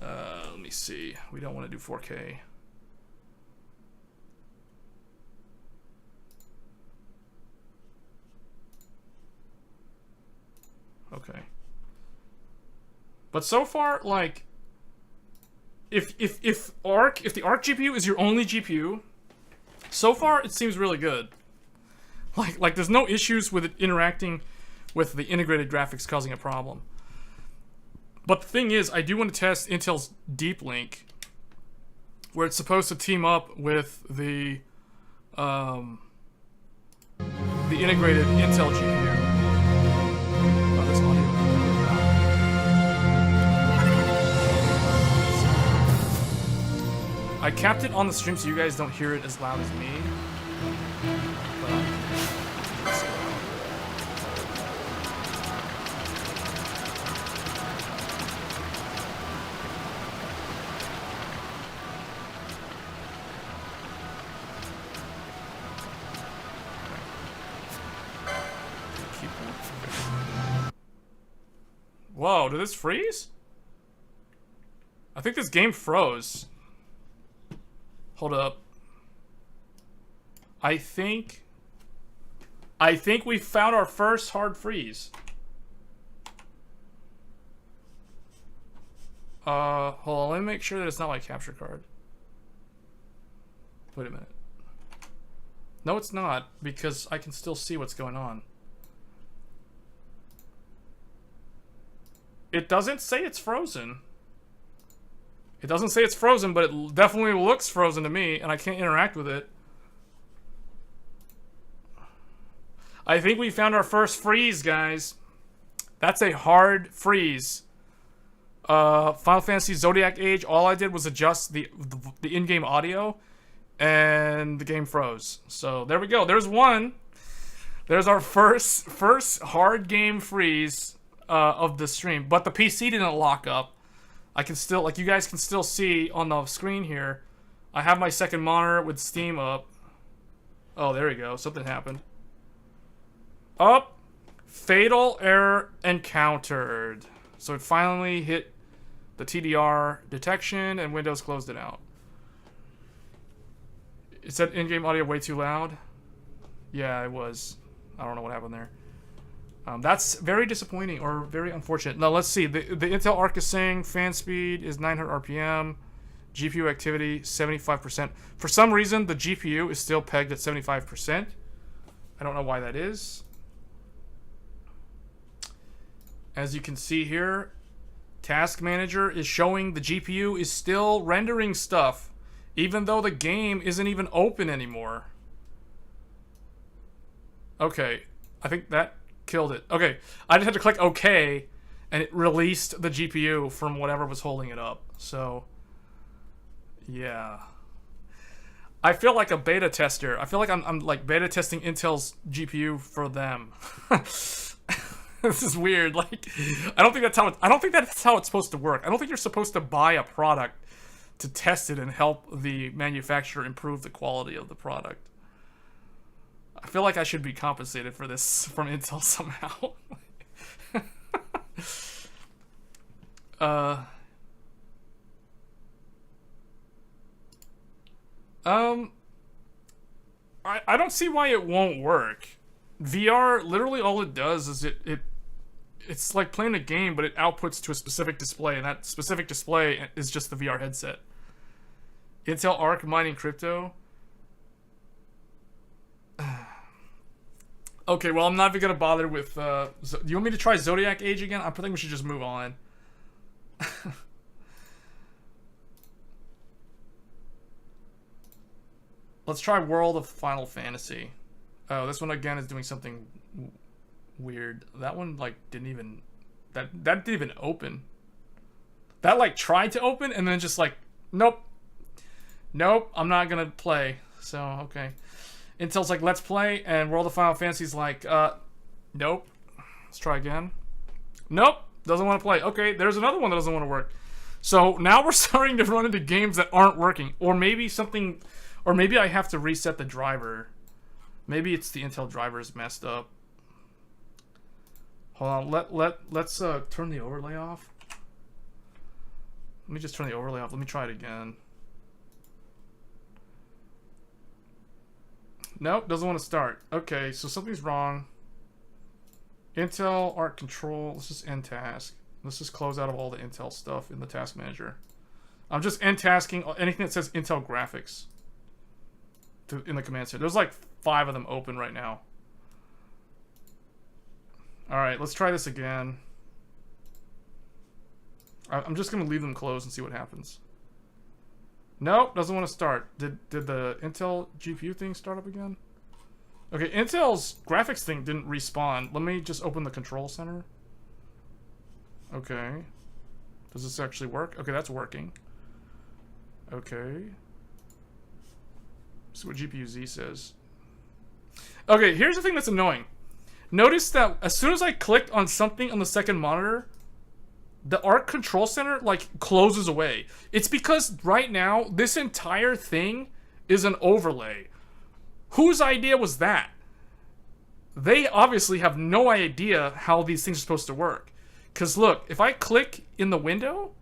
Let me see. We don't want to do 4K. Okay. But so far, like, if the ARC GPU is your only GPU, so far it seems really good. Like there's no issues with it interacting with the integrated graphics causing a problem. But the thing is, I do want to test Intel's Deep Link, where it's supposed to team up with the integrated Intel GPU. Oh, this audio. I capped it on the stream so you guys don't hear it as loud as me. Whoa, did this freeze? I think this game froze. Hold up. I think we found our first hard freeze. Hold on, let me make sure that it's not my capture card. Wait a minute. No, it's not, because I can still see what's going on. It doesn't say it's frozen. It doesn't say it's frozen, but it definitely looks frozen to me, and I can't interact with it. I think we found our first freeze, guys. That's a hard freeze. Final Fantasy Zodiac Age, all I did was adjust the in-game audio, and the game froze. So there we go. There's one. There's our first hard game freeze of the stream. But the PC didn't lock up. I can still, like, you guys can still see on the screen here. I have my second monitor with Steam up. Oh, there we go. Something happened. Up. Fatal error encountered. So it finally hit the TDR detection and Windows closed it out. Is that in-game audio way too loud? Yeah, it was. I don't know what happened there. That's very disappointing or very unfortunate. Now let's see. The Intel ARC is saying fan speed is 900 RPM, GPU activity 75%. For some reason, the GPU is still pegged at 75%. I don't know why that is. As you can see here, Task Manager is showing the GPU is still rendering stuff, even though the game isn't even open anymore. Okay, I think that killed it. Okay, I just had to click OK, and it released the GPU from whatever was holding it up. So, yeah. I feel like a beta tester. I feel like I'm like beta testing Intel's GPU for them. This is weird. Like, I don't think that's how it's supposed to work. I don't think you're supposed to buy a product to test it and help the manufacturer improve the quality of the product. I feel like I should be compensated for this from Intel somehow. I don't see why it won't work. VR, literally all it does is it's like playing a game, but it outputs to a specific display, and that specific display is just the VR headset. Intel ARC mining crypto. Okay, well, I'm not even gonna bother with. Do you want me to try Zodiac Age again? I think we should just move on. Let's try World of Final Fantasy. Oh, this one again is doing something weird. That one like didn't even that didn't even open. That like tried to open and then just like nope, I'm not gonna play. So okay. Intel's like, let's play, and World of Final Fantasy's like, nope. Let's try again. Nope. Doesn't want to play. Okay, there's another one that doesn't want to work. So now we're starting to run into games that aren't working. Or maybe something... Or maybe I have to reset the driver. Maybe it's the Intel driver is messed up. Hold on, let's turn the overlay off. Let me just turn the overlay off. Let me try it again. Nope, doesn't want to start. Okay, so something's wrong. Intel ARC control. Let's just end task. Let's just close out of all the Intel stuff in the task manager. I'm just end tasking anything that says Intel graphics in the command center. There's like 5 of them open right now. Alright, let's try this again. I'm just gonna leave them closed and see what happens. Nope, doesn't want to start. Did the Intel GPU thing start up again? Okay, Intel's graphics thing didn't respawn. Let me just open the control center. Okay. Does this actually work? Okay, that's working. Okay. See what GPU Z says. Okay, here's the thing that's annoying. Notice that as soon as I clicked on something on the second monitor, the ARC control center like closes away. It's because right now this entire thing is an overlay. Whose idea was that? They obviously have no idea how these things are supposed to work. Because look, if I click in the window,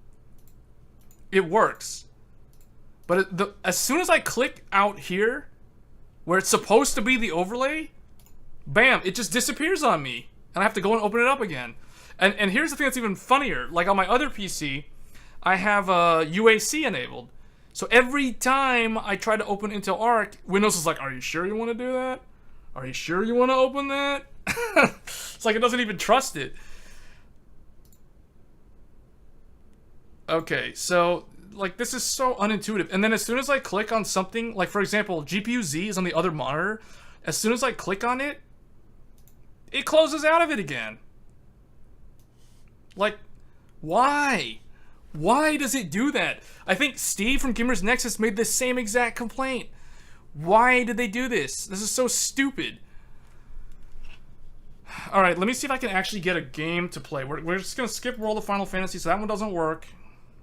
it works. But as soon as I click out here, where it's supposed to be the overlay, bam, it just disappears on me. And I have to go and open it up again. And here's the thing that's even funnier. Like on my other PC, I have UAC enabled. So every time I try to open Intel ARC, Windows is like, are you sure you want to do that? Are you sure you want to open that? It's like it doesn't even trust it. Okay, so like this is so unintuitive. And then as soon as I click on something, like for example, GPU Z is on the other monitor. As soon as I click on it, it closes out of it again. Like, why? Why does it do that? I think Steve from Gamers Nexus made the same exact complaint. Why did they do this? This is so stupid. Alright, let me see if I can actually get a game to play. We're just going to skip World of Final Fantasy, so that one doesn't work.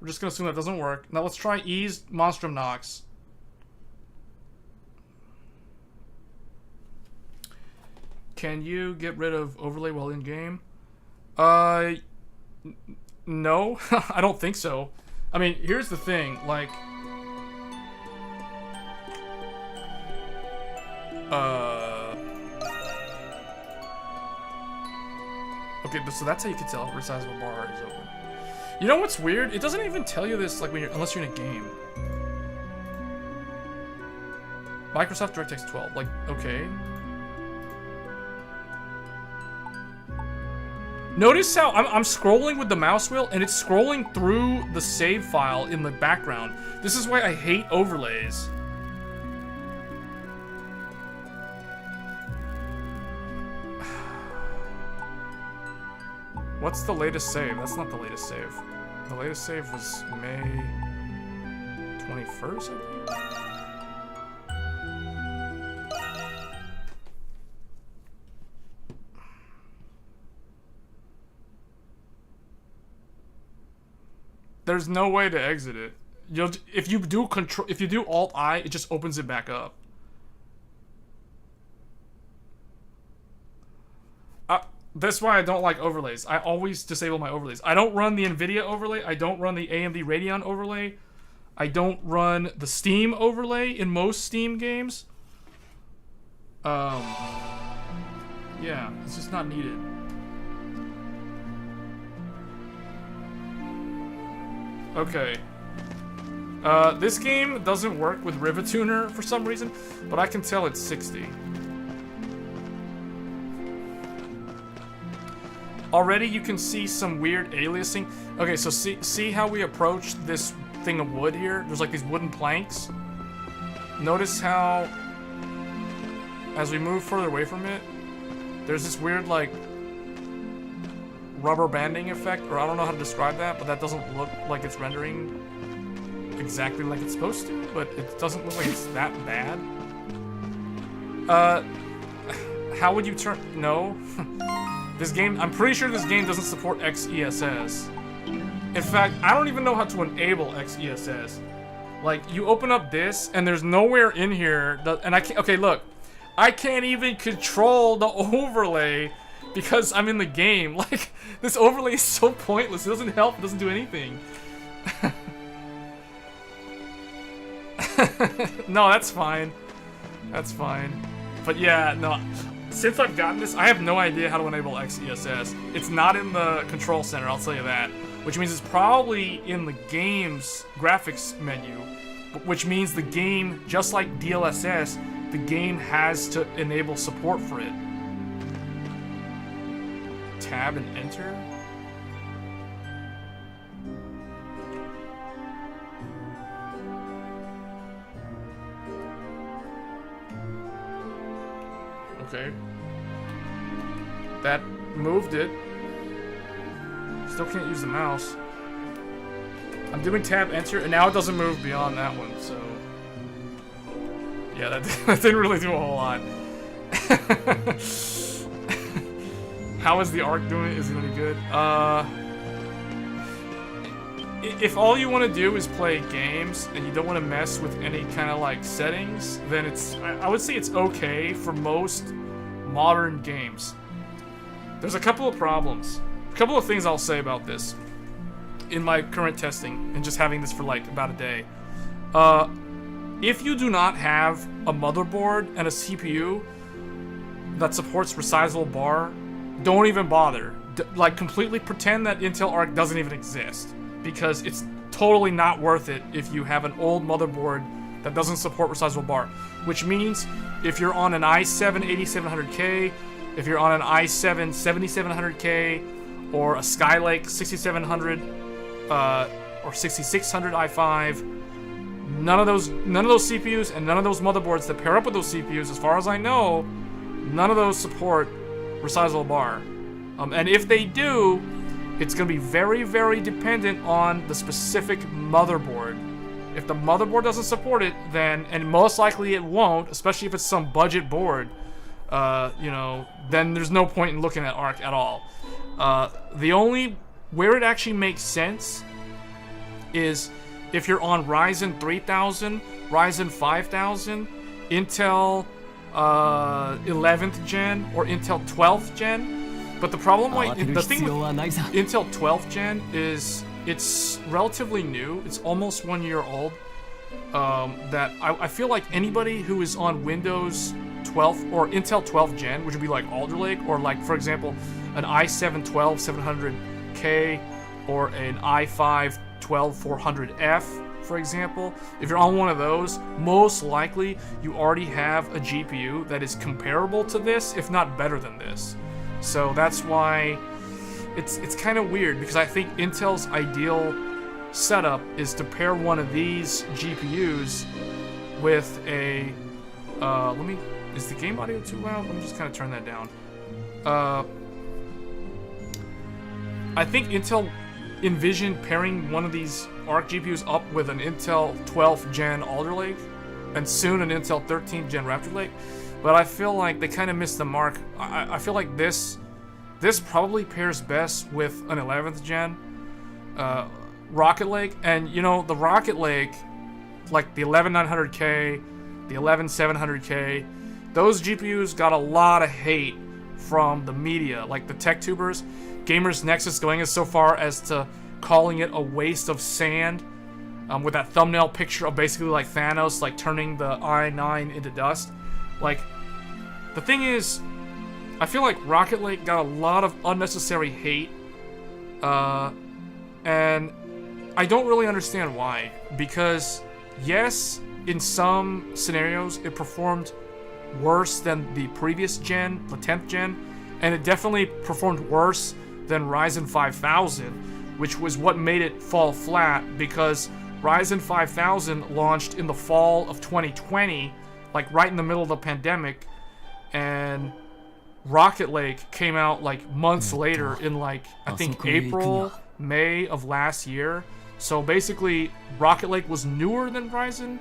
We're just going to assume that doesn't work. Now let's try Ease Monstrum Nox. Can you get rid of overlay while in game? No, I don't think so. I mean, here's the thing, like... Okay, so that's how you can tell if Resizable Bar is open. You know what's weird? It doesn't even tell you this, like, when you're, unless you're in a game. Microsoft DirectX 12, like, okay. Notice how I'm scrolling with the mouse wheel and it's scrolling through the save file in the background. This is why I hate overlays. What's the latest save? That's not the latest save. The latest save was May 21st, I think? There's no way to exit it. If you do Alt I, it just opens it back up. That's why I don't like overlays. I always disable my overlays. I don't run the NVIDIA overlay. I don't run the AMD Radeon overlay. I don't run the Steam overlay in most Steam games. Yeah, it's just not needed. Okay. This game doesn't work with Rivatuner for some reason, but I can tell it's 60. Already you can see some weird aliasing. Okay, so see how we approach this thing of wood here? There's like these wooden planks. Notice how, as we move further away from it, there's this weird like rubber banding effect, or I don't know how to describe that, but that doesn't look like it's rendering exactly like it's supposed to, but it doesn't look like it's that bad. How would you turn, no. This game, I'm pretty sure this game doesn't support XESS. In fact, I don't even know how to enable XESS. Like, you open up this, and there's nowhere in here that, and I can't, okay, look. I can't even control the overlay because I'm in the game. Like, this overlay is so pointless. It doesn't help, it doesn't do anything. No, that's fine. That's fine. But yeah, no. Since I've gotten this, I have no idea how to enable XESS. It's not in the control center, I'll tell you that. Which means it's probably in the game's graphics menu. Which means the game, just like DLSS, the game has to enable support for it. Tab and enter? Okay. That moved it. Still can't use the mouse. I'm doing tab enter, and now it doesn't move beyond that one, so... Yeah, that didn't really do a whole lot. How is the ARC doing? Is it any good? If all you want to do is play games, and you don't want to mess with any kind of, like, settings, then it's... I would say it's okay for most modern games. There's a couple of problems. A couple of things I'll say about this in my current testing and just having this for like about a day. If you do not have a motherboard and a CPU that supports Resizable Bar, don't even bother. Like, completely pretend that Intel ARC doesn't even exist, because it's totally not worth it if you have an old motherboard that doesn't support Resizable Bar. Which means if you're on an i7 8700K, if you're on an i7 7700K, or a Skylake 6700, or 6600 i5, none of those CPUs and none of those motherboards that pair up with those CPUs, as far as I know, none of those support Resizable Bar. And if they do, it's going to be very, very dependent on the specific motherboard. If the motherboard doesn't support it, then, and most likely it won't, especially if it's some budget board, you know, then there's no point in looking at ARC at all. The only, where it actually makes sense is if you're on Ryzen 3000, Ryzen 5000, Intel 11th gen, or Intel 12th gen. But the problem, the thing with Intel 12th gen is it's relatively new. It's almost 1 year old. That I feel like anybody who is on Windows 12 or Intel 12th gen, which would be like Alder Lake, or like, for example, an i7 12700K or an i5 12400F, for example. If you're on one of those, most likely you already have a GPU that is comparable to this, if not better than this. So that's why it's kind of weird, because I think Intel's ideal setup is to pair one of these GPUs with a is the game audio too loud? Let me just kind of turn that down. I think Intel envisioned pairing one of these ARC GPUs up with an Intel 12th gen Alder Lake and soon an Intel 13th gen Raptor Lake, but I feel like they kind of missed the mark. I feel like this probably pairs best with an 11th gen Rocket Lake, and you know, the Rocket Lake, like the 11900K, the 11700K, those GPUs got a lot of hate from the media, like the tech tubers. Gamers Nexus going as so far as to calling it a waste of sand, with that thumbnail picture of basically like Thanos, like turning the i9 into dust. Like, the thing is, I feel like Rocket Lake got a lot of unnecessary hate, and I don't really understand why. Because, yes, in some scenarios, it performed worse than the previous gen, the 10th gen, and it definitely performed worse than Ryzen 5000, which was what made it fall flat, because Ryzen 5000 launched in the fall of 2020, like right in the middle of the pandemic, and Rocket Lake came out like months later in like, I think April, May of last year. So basically, Rocket Lake was newer than Ryzen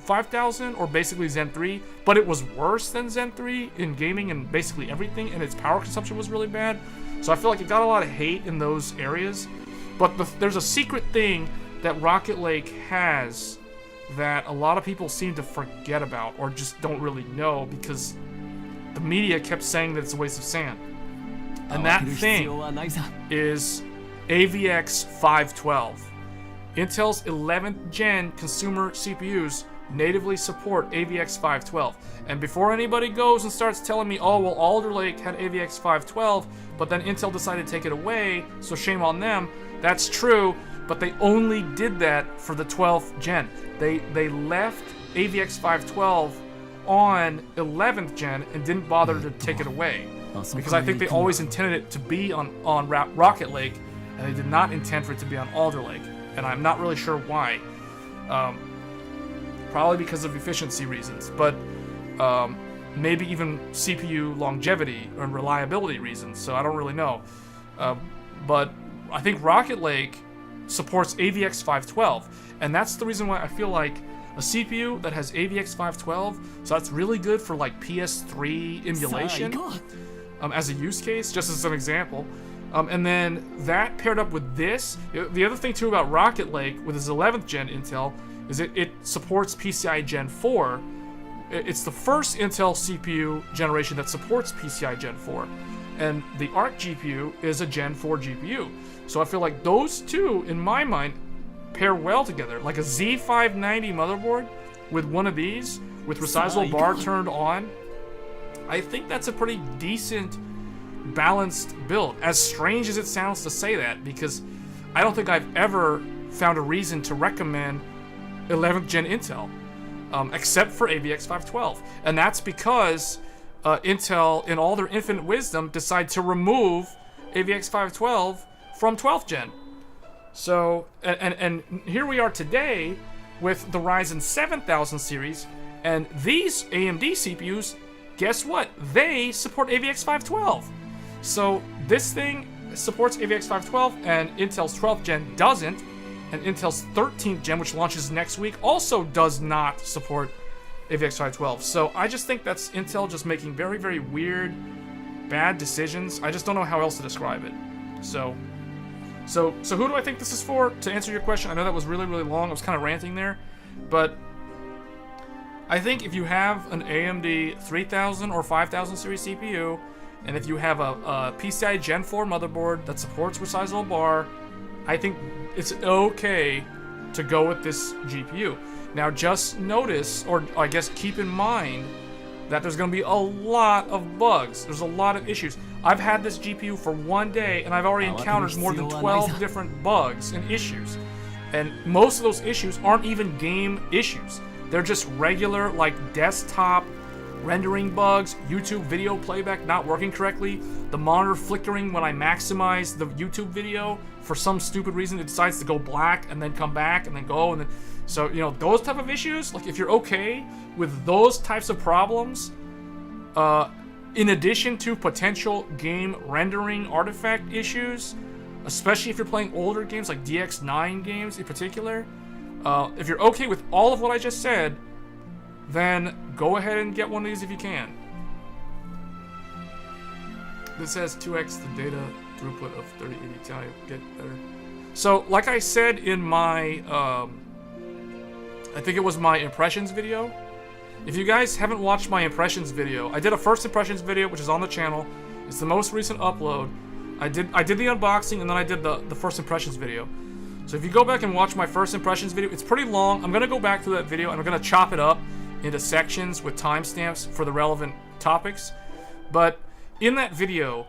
5000 or basically Zen 3, but it was worse than Zen 3 in gaming and basically everything, and its power consumption was really bad. So I feel like it got a lot of hate in those areas. But there's a secret thing that Rocket Lake has that a lot of people seem to forget about or just don't really know because the media kept saying that it's a waste of sand. And that thing is AVX 512. Intel's 11th gen consumer CPUs natively support AVX 512. And before anybody goes and starts telling me, oh, well, Alder Lake had AVX 512, but then Intel decided to take it away, so shame on them. That's true, but they only did that for the 12th gen. They left AVX 512 on 11th gen and didn't bother to take it away. Because I think they always intended it to be on Rocket Lake, and they did not intend for it to be on Alder Lake. And I'm not really sure why. Probably because of efficiency reasons, but maybe even CPU longevity and reliability reasons, so I don't really know. But I think Rocket Lake supports AVX 512, and that's the reason why I feel like a CPU that has AVX 512, so that's really good for like PS3 emulation as a use case, just as an example. And then that paired up with this, the other thing too about Rocket Lake with its 11th gen Intel is it supports PCI Gen 4. It's the first Intel CPU generation that supports PCI Gen 4. And the ARC GPU is a Gen 4 GPU. So I feel like those two, in my mind, pair well together. Like a Z590 motherboard with one of these, with Resizable Bar turned on, I think that's a pretty decent, balanced build. As strange as it sounds to say that, because I don't think I've ever found a reason to recommend 11th gen Intel, except for AVX 512. And that's because Intel, in all their infinite wisdom, decided to remove AVX 512 from 12th gen. So, and here we are today with the Ryzen 7000 series, and these AMD CPUs, guess what? They support AVX 512. So this thing supports AVX 512, and Intel's 12th gen doesn't, and Intel's 13th gen, which launches next week, also does not support AVX 512. So I just think that's Intel just making very, very weird, bad decisions. I just don't know how else to describe it. So who do I think this is for? To answer your question, I know that was really, really long. I was kind of ranting there, but I think if you have an AMD 3000 or 5000 series CPU, and if you have a PCI Gen 4 motherboard that supports Resizable Bar, I think it's okay to go with this GPU. Now just notice, or I guess keep in mind, that there's going to be a lot of bugs. There's a lot of issues. I've had this GPU for one day, and I've already encountered more than 12 different bugs and issues. And most of those issues aren't even game issues. They're just regular, like, desktop rendering bugs, YouTube video playback not working correctly, the monitor flickering when I maximize the YouTube video. For some stupid reason, it decides to go black and then come back and then go, and then... So, you know, those type of issues, like, if you're okay with those types of problems, in addition to potential game rendering artifact issues, especially if you're playing older games like DX9 games in particular, if you're okay with all of what I just said, then go ahead and get one of these if you can. This has 2x the data throughput of 3080 Ti. Get better. So, like I said in my, I think it was my impressions video. If you guys haven't watched my impressions video, I did a first impressions video, which is on the channel. It's the most recent upload. I did the unboxing, and then I did the first impressions video. So if you go back and watch my first impressions video, it's pretty long. I'm gonna go back through that video, and I'm gonna chop it up into sections with timestamps for the relevant topics. But in that video,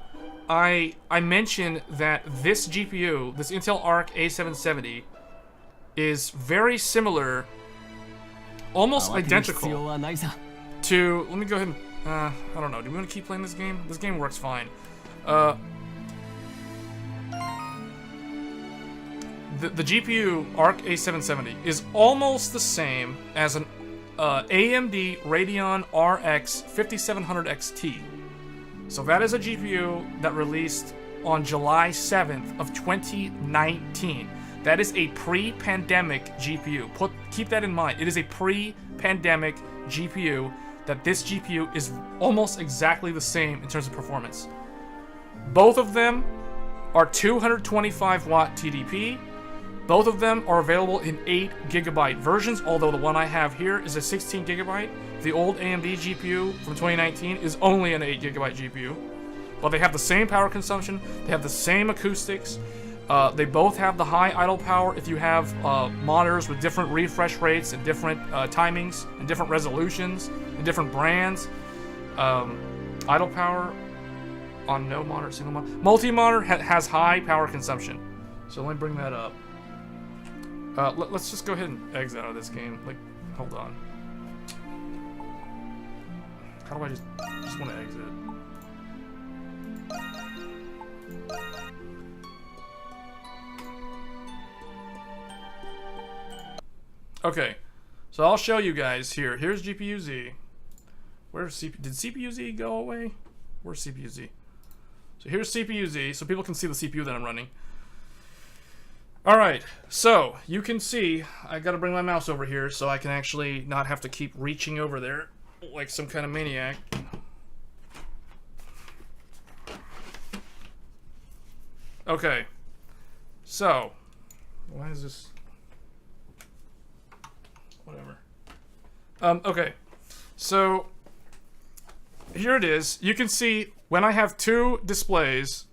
I mentioned that this GPU, this Intel ARC A770, is very similar, almost identical to... Let me go ahead and... I don't know. Do we want to keep playing this game? This game works fine. The GPU ARC A770 is almost the same as an AMD Radeon RX 5700 XT. So that is a GPU that released on July 7th of 2019. That is a pre-pandemic GPU. Keep that in mind. It is a pre-pandemic GPU. That this GPU is almost exactly the same in terms of performance. Both of them are 225 watt TDP. Both of them are available in 8 GB versions, although the one I have here is a 16 GB. The old AMD GPU from 2019 is only an 8 GB GPU. But they have the same power consumption, they have the same acoustics, they both have the high idle power if you have monitors with different refresh rates and different timings and different resolutions and different brands. Idle power on no monitor, single monitor. Multi-monitor has high power consumption. So let me bring that up. Let's just go ahead and exit out of this game. Like, hold on. How do I just want to exit? Okay, so I'll show you guys here. Here's GPU Z. Where's CPU? Did CPU Z go away? Where's CPU Z? So here's CPU Z, so people can see the CPU that I'm running. Alright, so you can see, I gotta bring my mouse over here so I can actually not have to keep reaching over there like some kind of maniac. Okay, so, why is this? Whatever. Okay, so here it is. You can see when I have two displays,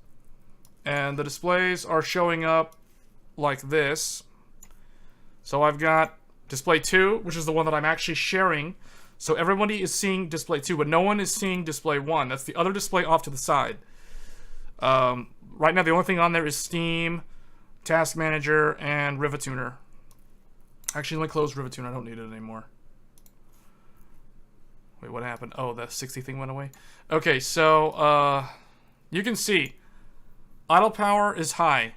and the displays are showing up like this. So I've got display 2, which is the one that I'm actually sharing. So everybody is seeing display 2, but no one is seeing display 1. That's the other display off to the side. Right now, the only thing on there is Steam, Task Manager, and Rivatuner. Actually, let me close Rivatuner. I don't need it anymore. Wait, what happened? Oh, the 60 thing went away. Okay, so you can see idle power is high.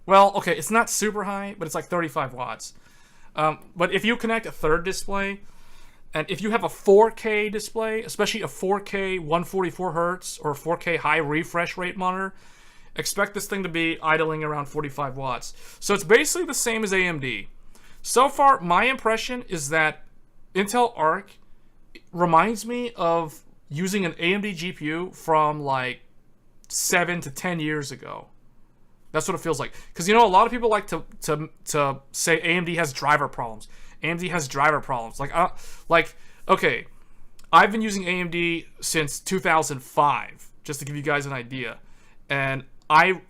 Well, okay, it's not super high, but it's like 35 watts. But if you connect a third display, and if you have a 4K display, especially a 4K 144 Hertz or a 4K high refresh rate monitor, expect this thing to be idling around 45 watts. So it's basically the same as AMD. So far, my impression is that Intel ARC reminds me of using an AMD GPU from like 7 to 10 years ago. That's what it feels like. Because, you know, a lot of people like to say AMD has driver problems. AMD has driver problems. Okay, I've been using AMD since 2005, just to give you guys an idea. And I'm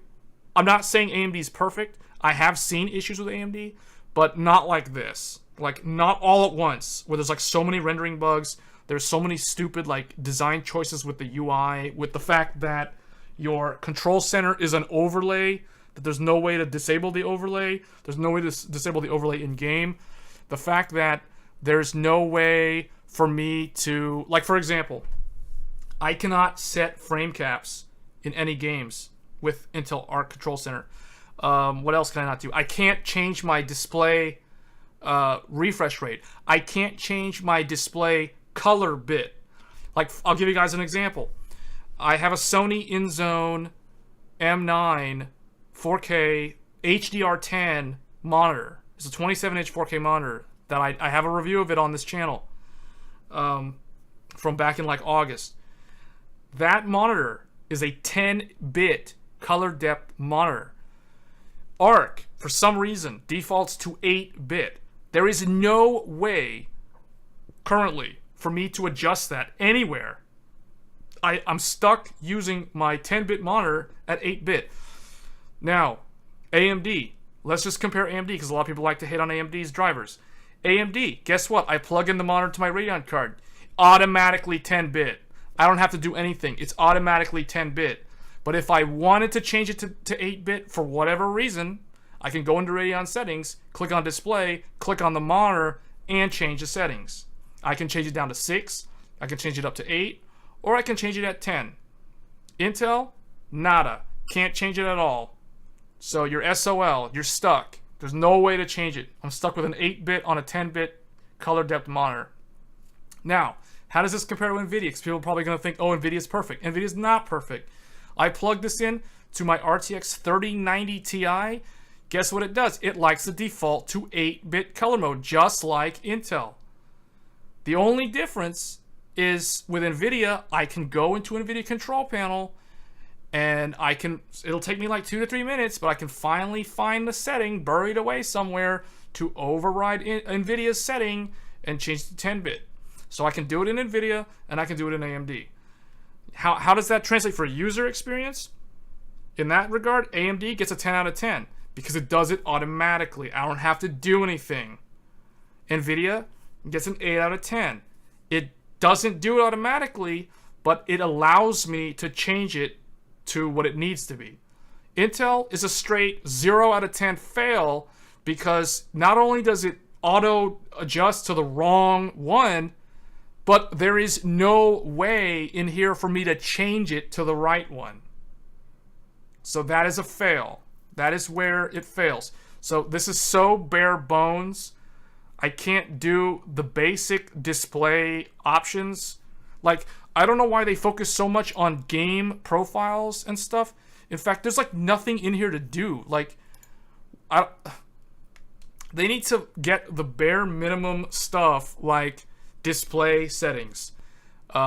not saying AMD is perfect. I have seen issues with AMD, but not like this. Like, not all at once, where there's like so many rendering bugs. There's so many stupid like design choices with the UI, with the fact that your control center is an overlay, that there's no way to disable the overlay. There's no way to disable the overlay in game. The fact that there's no way for me to, like, for example, I cannot set frame caps in any games with Intel ARC Control Center. What else can I not do? I can't change my display refresh rate. I can't change my display color bit. Like, I'll give you guys an example. I have a Sony InZone M9 4K HDR10 monitor. It's a 27-inch 4K monitor that I have a review of it on this channel from back in like August. That monitor is a 10-bit color depth monitor. ARC, for some reason, defaults to 8-bit. There is no way currently for me to adjust that anywhere. I'm stuck using my 10-bit monitor at 8-bit. Now, AMD. Let's just compare AMD, because a lot of people like to hate on AMD's drivers. AMD, guess what? I plug in the monitor to my Radeon card. Automatically 10-bit. I don't have to do anything. It's automatically 10-bit. But if I wanted to change it to 8-bit for whatever reason, I can go into Radeon settings, click on display, click on the monitor, and change the settings. I can change it down to 6, I can change it up to 8, or I can change it at 10. Intel, nada. Can't change it at all. So you're SOL, you're stuck. There's no way to change it. I'm stuck with an 8-bit on a 10-bit color depth monitor. Now, how does this compare to NVIDIA? Because people are probably going to think, oh, NVIDIA's perfect. NVIDIA's not perfect. I plugged this in to my RTX 3090 Ti. guess what it does? It likes to default to 8-bit color mode, just like Intel. The only difference is with NVIDIA, I can go into NVIDIA control panel and it'll take me like 2 to 3 minutes, but I can finally find the setting buried away somewhere to override NVIDIA's setting and change to 10-bit. So I can do it in NVIDIA and I can do it in AMD. How does that translate for user experience? In that regard, AMD gets a 10 out of 10 because it does it automatically. I don't have to do anything. NVIDIA gets an 8 out of 10. It doesn't do it automatically, but it allows me to change it to what it needs to be. Intel is a straight 0 out of 10 fail because not only does it auto adjust to the wrong one, but there is no way in here for me to change it to the right one. So that is a fail. That is where it fails. So this is so bare bones. I can't do the basic display options. Like, I don't know why they focus so much on game profiles and stuff. In fact, there's like nothing in here to do. Like, they need to get the bare minimum stuff like display settings,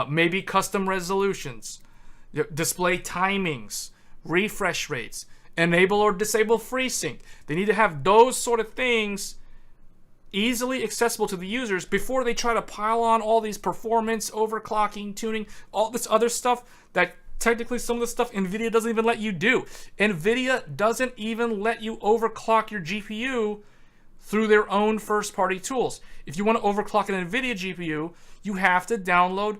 maybe custom resolutions, display timings, refresh rates, enable or disable FreeSync. They need to have those sort of things easily accessible to the users before they try to pile on all these performance, overclocking, tuning, all this other stuff that technically some of the stuff NVIDIA doesn't even let you do. NVIDIA doesn't even let you overclock your GPU through their own first-party tools. If you want to overclock an NVIDIA GPU, you have to download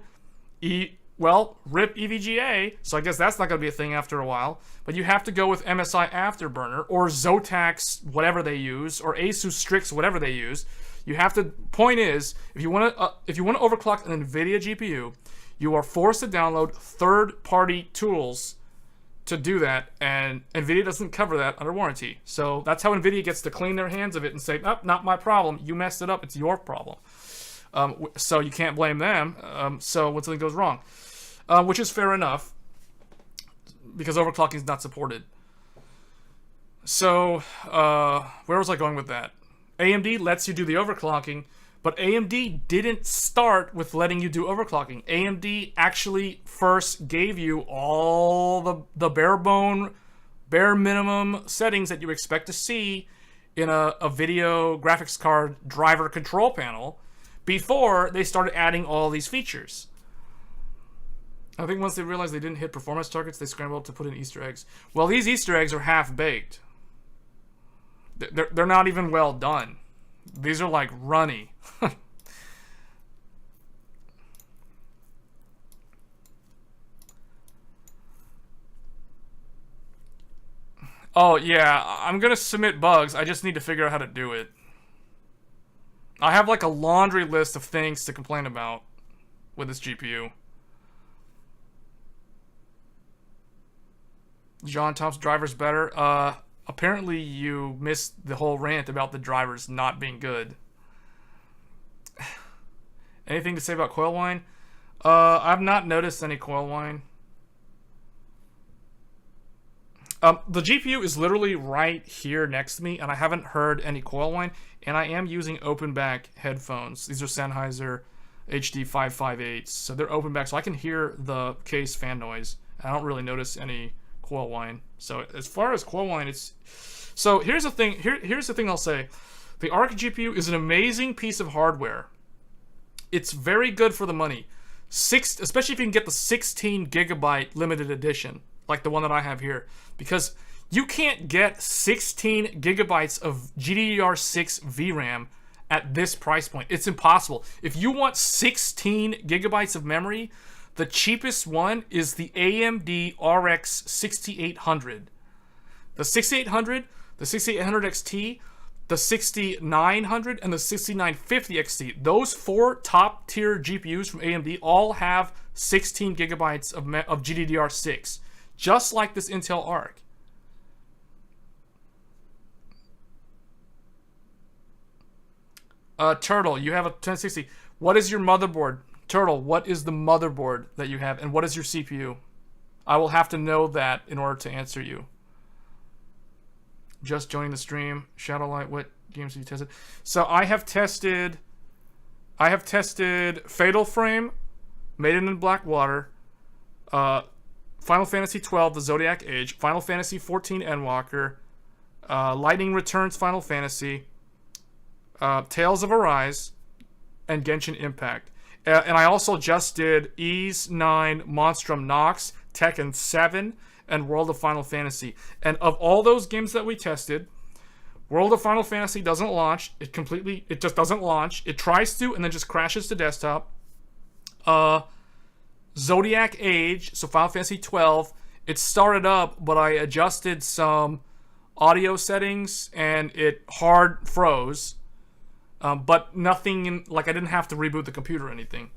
RIP EVGA, so I guess that's not going to be a thing after a while, but you have to go with MSI Afterburner or Zodiac's whatever they use, or Asus Strix whatever they use. You have to, point is, if you want to overclock an NVIDIA GPU, you are forced to download third-party tools to do that, and NVIDIA doesn't cover that under warranty. So that's how NVIDIA gets to clean their hands of it and say, oh, not my problem, you messed it up, it's your problem. So you can't blame them, so when something goes wrong. Which is fair enough, because overclocking is not supported. So, where was I going with that? AMD lets you do the overclocking, but AMD didn't start with letting you do overclocking. AMD actually first gave you all the bare minimum settings that you expect to see in a video graphics card driver control panel before they started adding all these features. I think once they realized they didn't hit performance targets, they scrambled to put in Easter eggs. Well, these Easter eggs are half-baked. They're not even well done. These are like runny. Oh, yeah, I'm gonna submit bugs. I just need to figure out how to do it. I have like a laundry list of things to complain about with this GPU. John Thomp's driver's better. Apparently you missed the whole rant about the drivers not being good. Anything to say about coil whine? I've not noticed any coil whine. The GPU is literally right here next to me, and I haven't heard any coil whine, and I am using open back headphones. These are Sennheiser HD 558s, so they're open back, so I can hear the case fan noise. I don't really notice any coil whine. So as far as coil whine, it's... So here's the thing. Here's the thing I'll say. The ARC GPU is an amazing piece of hardware. It's very good for the money. Especially if you can get the 16 gigabyte limited edition, like the one that I have here. Because you can't get 16 gigabytes of GDDR6 VRAM at this price point. It's impossible. If you want 16 gigabytes of memory, the cheapest one is the AMD RX 6800. The 6800, the 6800 XT, the 6900, and the 6950 XT. Those four top tier GPUs from AMD all have 16 gigabytes of GDDR6, just like this Intel ARC. Turtle, you have a 1060. What is your motherboard? Turtle, what is the motherboard that you have, and what is your CPU? I will have to know that in order to answer you. Just joining the stream. Shadowlight, what games have you tested? So I have tested Fatal Frame, Maiden in Blackwater, Final Fantasy XII, The Zodiac Age, Final Fantasy XIV Endwalker, Lightning Returns Final Fantasy, Tales of Arise, and Genshin Impact. And I also just did XIII, Monstrum Nox, Tekken 7, and World of Final Fantasy. And of all those games that we tested, World of Final Fantasy doesn't launch. It just doesn't launch. It tries to and then just crashes to desktop. Zodiac Age, so Final Fantasy 12, it started up, but I adjusted some audio settings and it hard froze. But nothing, like I didn't have to reboot the computer or anything.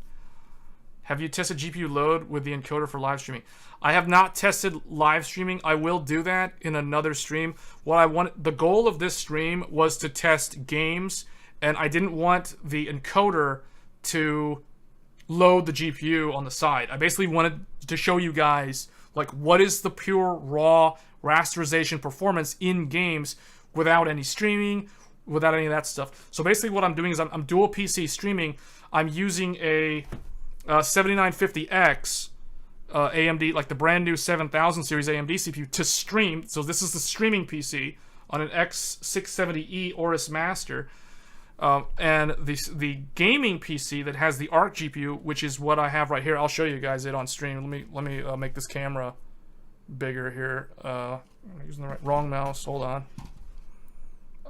Have you tested GPU load with the encoder for live streaming? I have not tested live streaming. I will do that in another stream. The goal of this stream was to test games, and I didn't want the encoder to load the GPU on the side. I basically wanted to show you guys, like, what is the pure raw rasterization performance in games without any streaming, without any of that stuff. So basically what I'm doing is I'm dual PC streaming. I'm using a 7950X AMD, like the brand new 7000 series AMD CPU to stream. So this is the streaming PC on an X670E Aorus Master. And the gaming PC that has the ARC GPU, which is what I have right here. I'll show you guys it on stream. Let me make this camera bigger here. I'm using the wrong mouse. Hold on.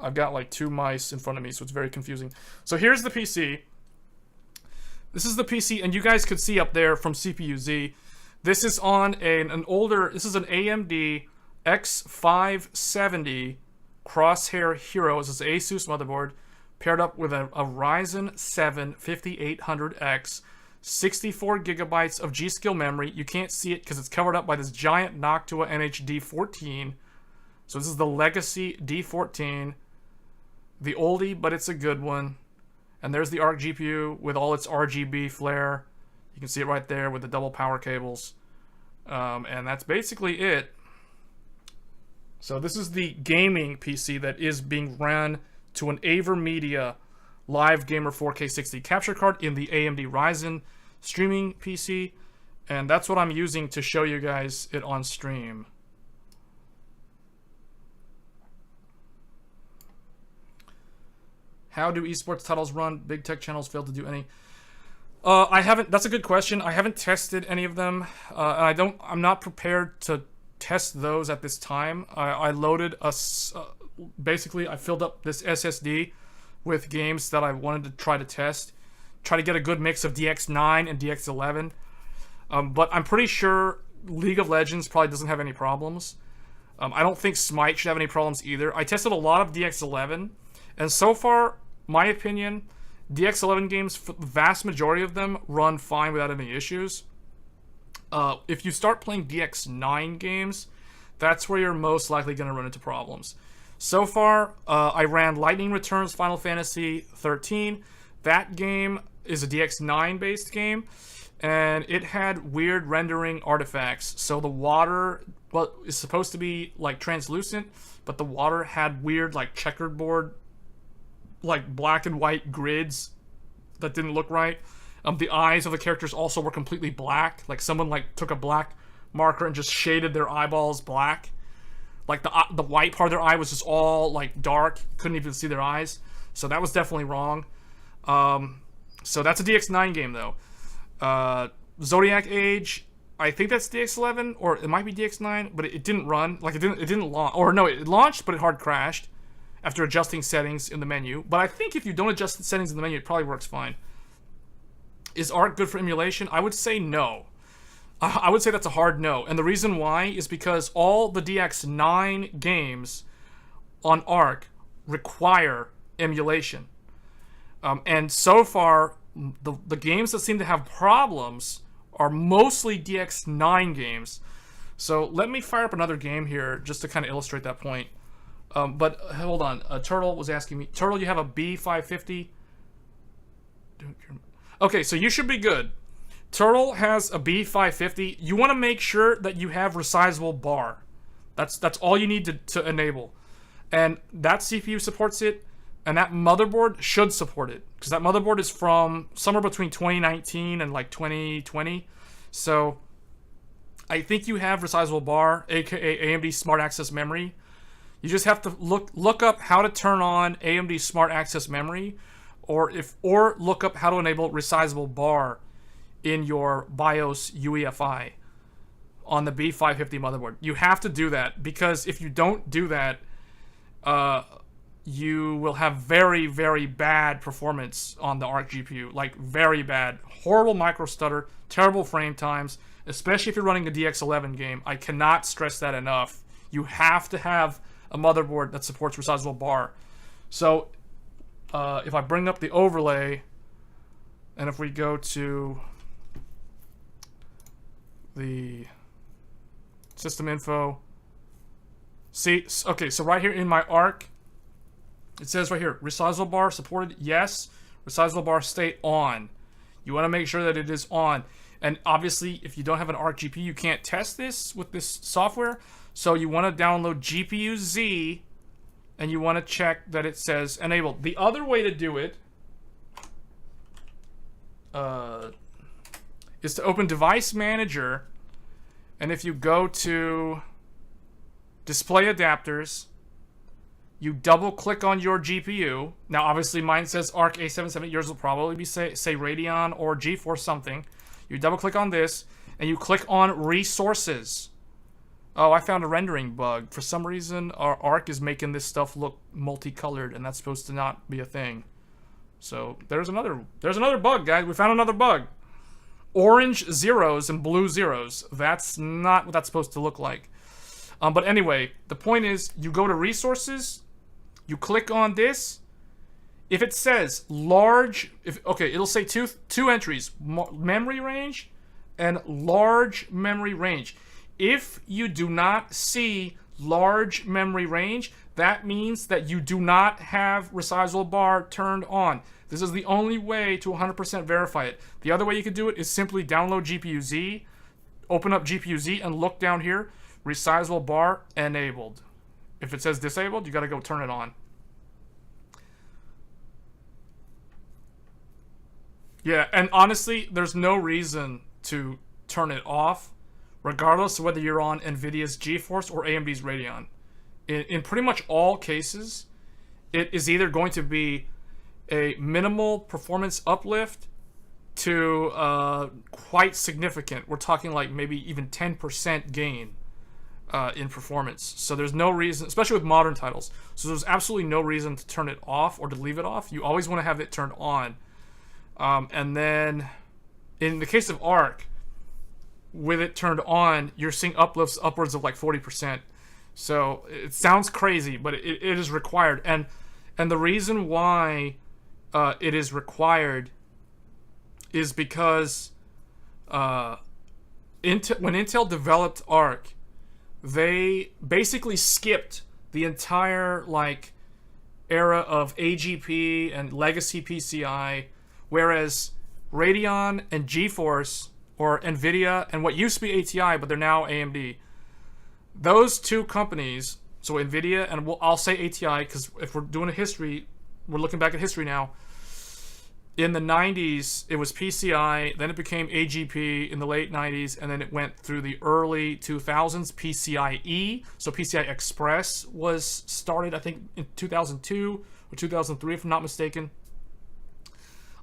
I've got like two mice in front of me, so it's very confusing. So here's the PC. This is the PC, and you guys could see up there from CPU-Z. This is on this is an AMD X570 Crosshair Hero. This is an Asus motherboard paired up with a Ryzen 7 5800X, 64 gigabytes of G-Skill memory. You can't see it because it's covered up by this giant Noctua NH-D14. So this is the Legacy D14. The oldie, but it's a good one. And there's the ARC GPU with all its RGB flair. You can see it right there with the double power cables. And that's basically it. So this is the gaming PC that is being ran to an AverMedia Live Gamer 4K 60 capture card in the AMD Ryzen streaming PC. And that's what I'm using to show you guys it on stream. How do esports titles run? Big tech channels fail to do any. I haven't. That's a good question. I haven't tested any of them, and I'm not prepared to test those at this time. I loaded basically I filled up this SSD with games that I wanted to try to test, try to get a good mix of DX9 and DX11. But I'm pretty sure League of Legends probably doesn't have any problems. I don't think Smite should have any problems either. I tested a lot of DX11, and so far, my opinion, DX11 games, the vast majority of them run fine without any issues. If you start playing DX9 games, that's where you're most likely going to run into problems. So far, I ran Lightning Returns Final Fantasy XIII. That game is a DX9 based game, and it had weird rendering artifacts. So the water, well, is supposed to be like translucent, but the water had weird like checkerboard, like black and white grids that didn't look right. The eyes of the characters also were completely black. Like someone like took a black marker and just shaded their eyeballs black. Like the white part of their eye was just all like dark. Couldn't even see their eyes. So that was definitely wrong. So that's a DX9 game though. Zodiac Age, I think that's DX11 or it might be DX9, but it didn't run. Like it didn't launch. Or no, it launched but it hard crashed after adjusting settings in the menu. But I think if you don't adjust the settings in the menu, it probably works fine. Is ARC good for emulation? I would say no. I would say that's a hard no. And the reason why is because all the DX9 games on ARC require emulation. And so far, the games that seem to have problems are mostly DX9 games. So let me fire up another game here just to kind of illustrate that point. But hold on, Turtle was asking me, Turtle, you have a B550? Okay, so you should be good. Turtle has a B550. You want to make sure that you have Resizable Bar. That's all you need to enable. And that CPU supports it, and that motherboard should support it, because that motherboard is from somewhere between 2019 and like 2020. So I think you have Resizable Bar, aka AMD Smart Access Memory. You just have to look up how to turn on AMD Smart Access Memory, or look up how to enable Resizable Bar in your BIOS UEFI on the B550 motherboard. You have to do that, because if you don't do that, you will have very, very bad performance on the ARC GPU. Like, very bad. Horrible micro stutter, terrible frame times, especially if you're running a DX11 game. I cannot stress that enough. You have to have a motherboard that supports Resizable Bar. So, if I bring up the overlay, and if we go to the system info, see, okay, so right here in my ARC, it says right here, Resizable Bar supported, yes. Resizable Bar state on. You want to make sure that it is on. And obviously, if you don't have an ARC GPU, you can't test this with this software. So you want to download GPU-Z, and you want to check that it says enabled. The other way to do it is to open Device Manager, and if you go to Display Adapters, you double click on your GPU. Now obviously mine says ARC A770, yours will probably be say Radeon or GeForce something. You double click on this, and you click on Resources. Oh, I found a rendering bug. For some reason, our ARC is making this stuff look multicolored, and that's supposed to not be a thing. So there's another bug, guys. We found another bug. Orange zeros and blue zeros. That's not what that's supposed to look like. But anyway, the point is, you go to Resources, you click on this. If it says large, it'll say two entries, memory range and large memory range. If you do not see large memory range, that means that you do not have Resizable Bar turned on. This is the only way to 100% verify it. The other way you could do it is simply download GPU-Z, open up GPU-Z, and look down here, Resizable Bar enabled. If it says disabled, you gotta go turn it on. Yeah, and honestly, there's no reason to turn it off, regardless of whether you're on NVIDIA's GeForce or AMD's Radeon. In pretty much all cases, it is either going to be a minimal performance uplift to quite significant. We're talking like maybe even 10% gain in performance. So there's no reason, especially with modern titles, so there's absolutely no reason to turn it off or to leave it off. You always want to have it turned on. And then in the case of ARC, with it turned on, you're seeing uplifts upwards of like 40%. So it sounds crazy, but it is required. And the reason why it is required is because when Intel developed ARC, they basically skipped the entire like era of AGP and legacy PCI, whereas Radeon and GeForce, or NVIDIA, and what used to be ATI, but they're now AMD, those two companies, so NVIDIA and I'll say ATI, because if we're doing a history, we're looking back at history now. In the 90s, it was PCI, then it became AGP in the late 90s, and then it went through the early 2000s, PCIe. So PCI Express was started, I think, in 2002 or 2003, if I'm not mistaken.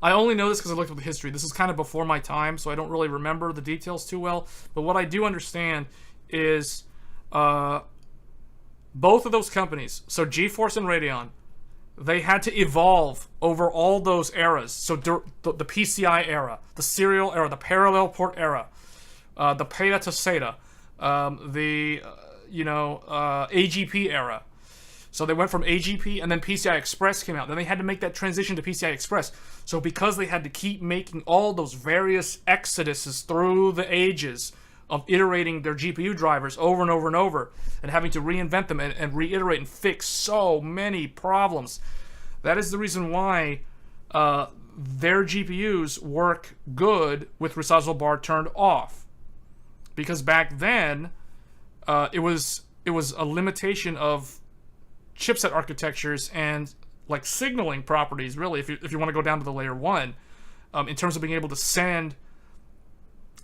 I only know this because I looked up the history. This is kind of before my time, so I don't really remember the details too well. But what I do understand is both of those companies, so GeForce and Radeon, they had to evolve over all those eras. So the PCI era, the serial era, the parallel port era, the PATA to SATA, the AGP era. So they went from AGP, and then PCI Express came out. Then they had to make that transition to PCI Express. So because they had to keep making all those various exoduses through the ages of iterating their GPU drivers over and over and over, and having to reinvent them and reiterate and fix so many problems, that is the reason why their GPUs work good with Resizable Bar turned off. Because back then, it was a limitation of chipset architectures and like signaling properties, really, if you want to go down to the layer 1, in terms of being able to send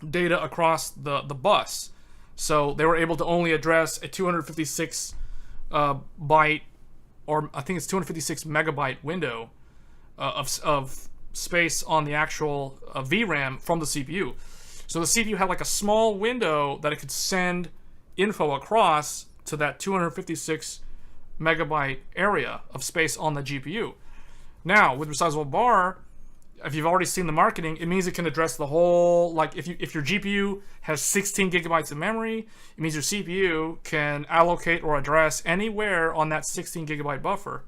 data across the bus. So they were able to only address a 256 byte, or I think it's 256 megabyte window of space on the actual VRAM from the CPU. So the CPU had like a small window that it could send info across to that 256 megabyte area of space on the GPU. Now, with Resizable Bar, if you've already seen the marketing, it means it can address the whole, like if your GPU has 16 gigabytes of memory, it means your CPU can allocate or address anywhere on that 16 gigabyte buffer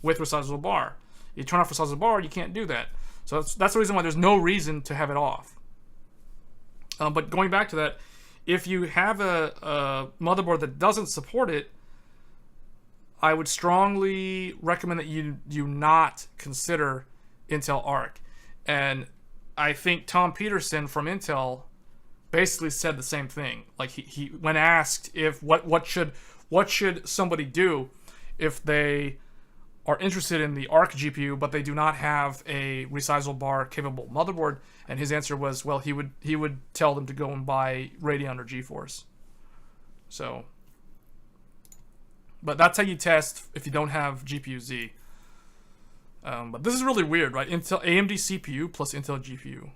with Resizable Bar. You turn off Resizable Bar, you can't do that. So that's the reason why there's no reason to have it off. But going back to that, if you have a motherboard that doesn't support it, I would strongly recommend that you not consider Intel ARC. And I think Tom Peterson from Intel basically said the same thing. Like he when asked if what should somebody do if they are interested in the ARC GPU but they do not have a Resizable Bar capable motherboard, and his answer was, well, he would tell them to go and buy Radeon or GeForce. So, but that's how you test if you don't have GPU-Z. But this is really weird, right? Intel AMD CPU plus Intel GPU.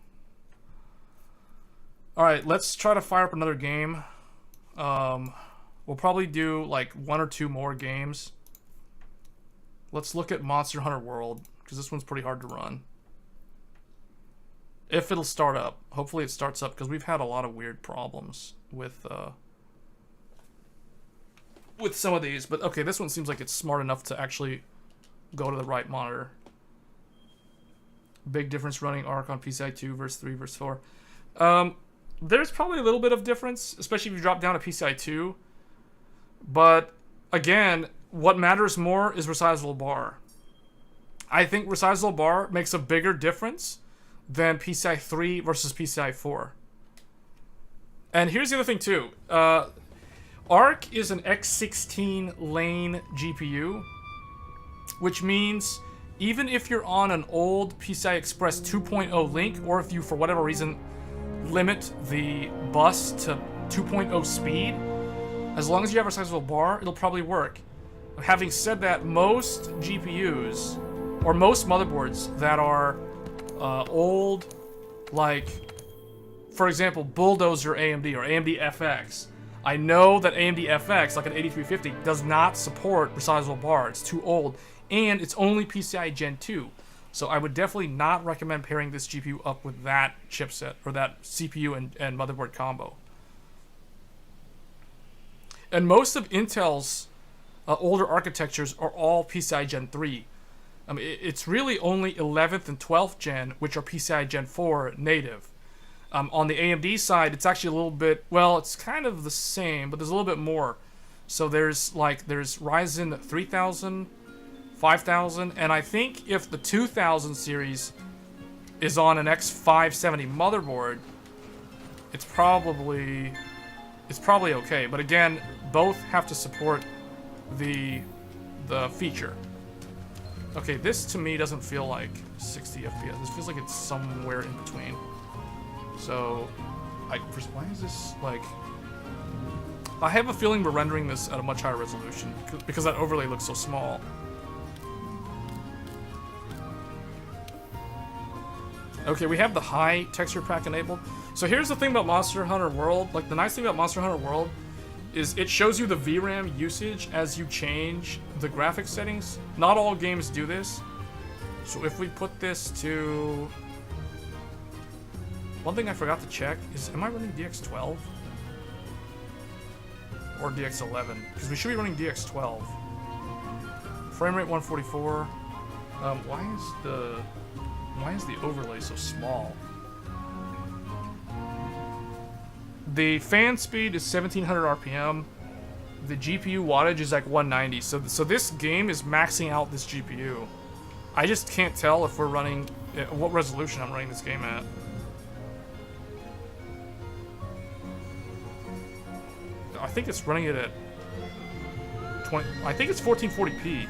All right, let's try to fire up another game. We'll probably do like 1 or 2 more games. Let's look at Monster Hunter World, because this one's pretty hard to run. If it'll start up. Hopefully it starts up, because we've had a lot of weird problems with some of these. But okay, this one seems like it's smart enough to actually go to the right monitor. Big difference running ARC on PCI 2 versus 3 versus 4. There's probably a little bit of difference, especially if you drop down to PCI 2. But again, what matters more is Resizable Bar. I think Resizable Bar makes a bigger difference than PCI 3 versus PCI 4. And here's the other thing too. ARC is an X16 lane GPU, which means even if you're on an old PCI Express 2.0 link, or if you, for whatever reason, limit the bus to 2.0 speed, as long as you have a Resizable Bar, it'll probably work. Having said that, most GPUs, or most motherboards that are old, like, for example, Bulldozer AMD or AMD FX, I know that AMD FX, like an 8350, does not support Resizable Bar. It's too old, and it's only PCI Gen 2. So I would definitely not recommend pairing this GPU up with that chipset, or that CPU and motherboard combo. And most of Intel's older architectures are all PCI Gen 3. It's really only 11th and 12th gen, which are PCI Gen 4 native. On the AMD side, it's actually a little bit, well, it's kind of the same, but there's a little bit more. So there's Ryzen 3000, 5000, and I think if the 2000 series is on an X570 motherboard, it's probably okay. But again, both have to support the feature. Okay, this to me doesn't feel like 60 FPS. This feels like it's somewhere in between. So, why is this like? I have a feeling we're rendering this at a much higher resolution because that overlay looks so small. Okay, we have the high texture pack enabled. So here's the thing about Monster Hunter World. Like, the nice thing about Monster Hunter World is it shows you the VRAM usage as you change the graphics settings. Not all games do this. So if we put this to... One thing I forgot to check is, am I running DX12? Or DX11? Because we should be running DX12. Frame rate 144. Why is the overlay so small? The fan speed is 1700 RPM. The GPU wattage is like 190. So this game is maxing out this GPU. I just can't tell if we're running, what resolution I'm running this game at. I think it's running it at 20. I think it's 1440p.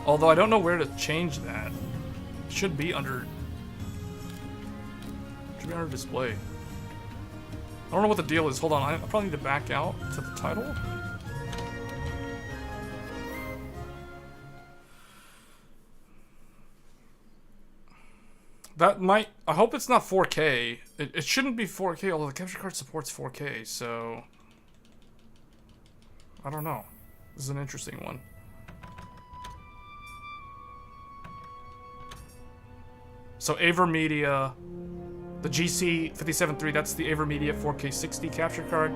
Although I don't know where to change that. It should be under display. I don't know what the deal is. Hold on, I probably need to back out to the title. That might... I hope it's not 4K. It shouldn't be 4K, although the capture card supports 4K, so... I don't know. This is an interesting one. So AverMedia, the GC573, that's the AverMedia 4K 60 capture card.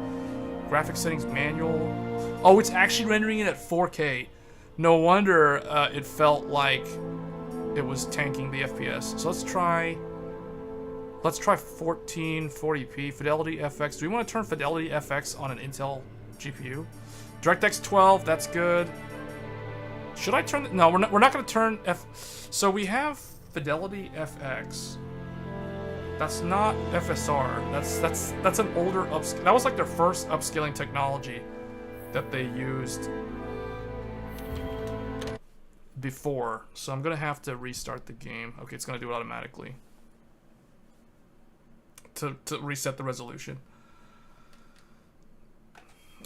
Graphics settings manual. Oh, it's actually rendering it at 4K. No wonder it felt like it was tanking the FPS. So let's try 1440p Fidelity FX. Do we want to turn Fidelity FX on an Intel GPU? DirectX 12, that's good. Should I turn? No, we're not going to turn So we have Fidelity FX. That's not FSR. That's an older upscale. That was like their first upscaling technology that they used before. So I'm gonna have to restart the game. Okay, it's gonna do it automatically to reset the resolution.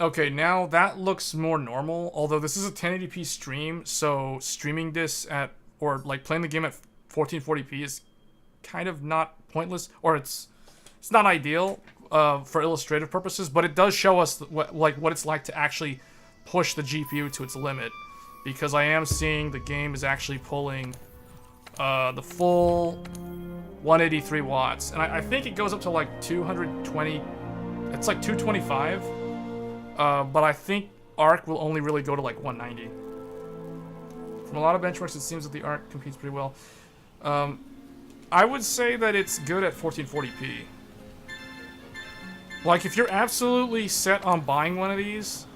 Okay, now that looks more normal. Although this is a 1080p stream, so streaming this at, or like playing the game at 1440p is kind of not pointless, or it's not ideal for illustrative purposes, but it does show us what it's like to actually push the GPU to its limit, because I am seeing the game is actually pulling the full 183 watts, and I think it goes up to like 220. It's like 225, but I think ARC will only really go to like 190. From a lot of benchmarks, it seems that the ARC competes pretty well. I would say that it's good at 1440p. Like, if you're absolutely set on buying one of these,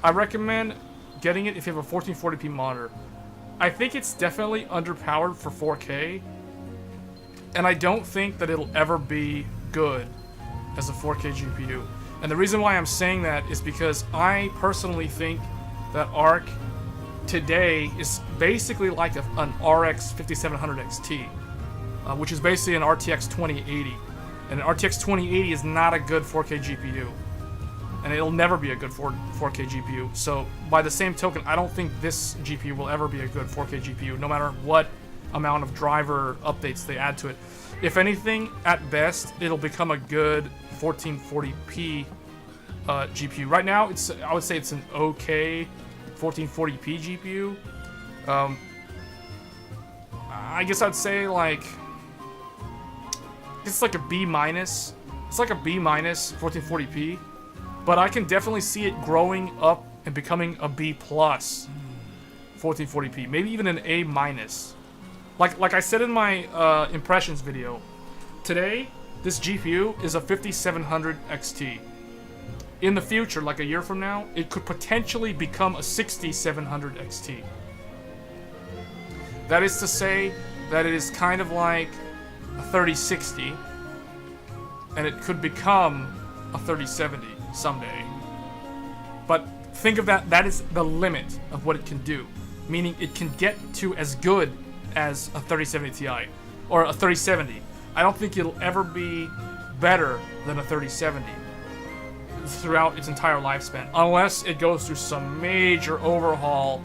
I recommend getting it if you have a 1440p monitor. I think it's definitely underpowered for 4K, and I don't think that it'll ever be good as a 4K GPU. And the reason why I'm saying that is because I personally think that ARC today is basically like an RX 5700 XT, which is basically an RTX 2080. And an RTX 2080 is not a good 4K GPU. And it'll never be a good 4K GPU. So by the same token, I don't think this GPU will ever be a good 4K GPU, no matter what amount of driver updates they add to it. If anything, at best, it'll become a good 1440p GPU. Right now, I would say it's an okay 1440p GPU. I guess I'd say like it's like a B minus. It's like a B minus 1440p, but I can definitely see it growing up and becoming a B plus 1440p, maybe even an A minus. Like I said in my impressions video, today this GPU is a 5700 XT. In the future, like a year from now, it could potentially become a 6700 XT. That is to say that it is kind of like a 3060, and it could become a 3070 someday. But think of that is the limit of what it can do, meaning it can get to as good as a 3070 Ti or a 3070. I don't think it'll ever be better than a 3070 throughout its entire lifespan, unless it goes through some major overhaul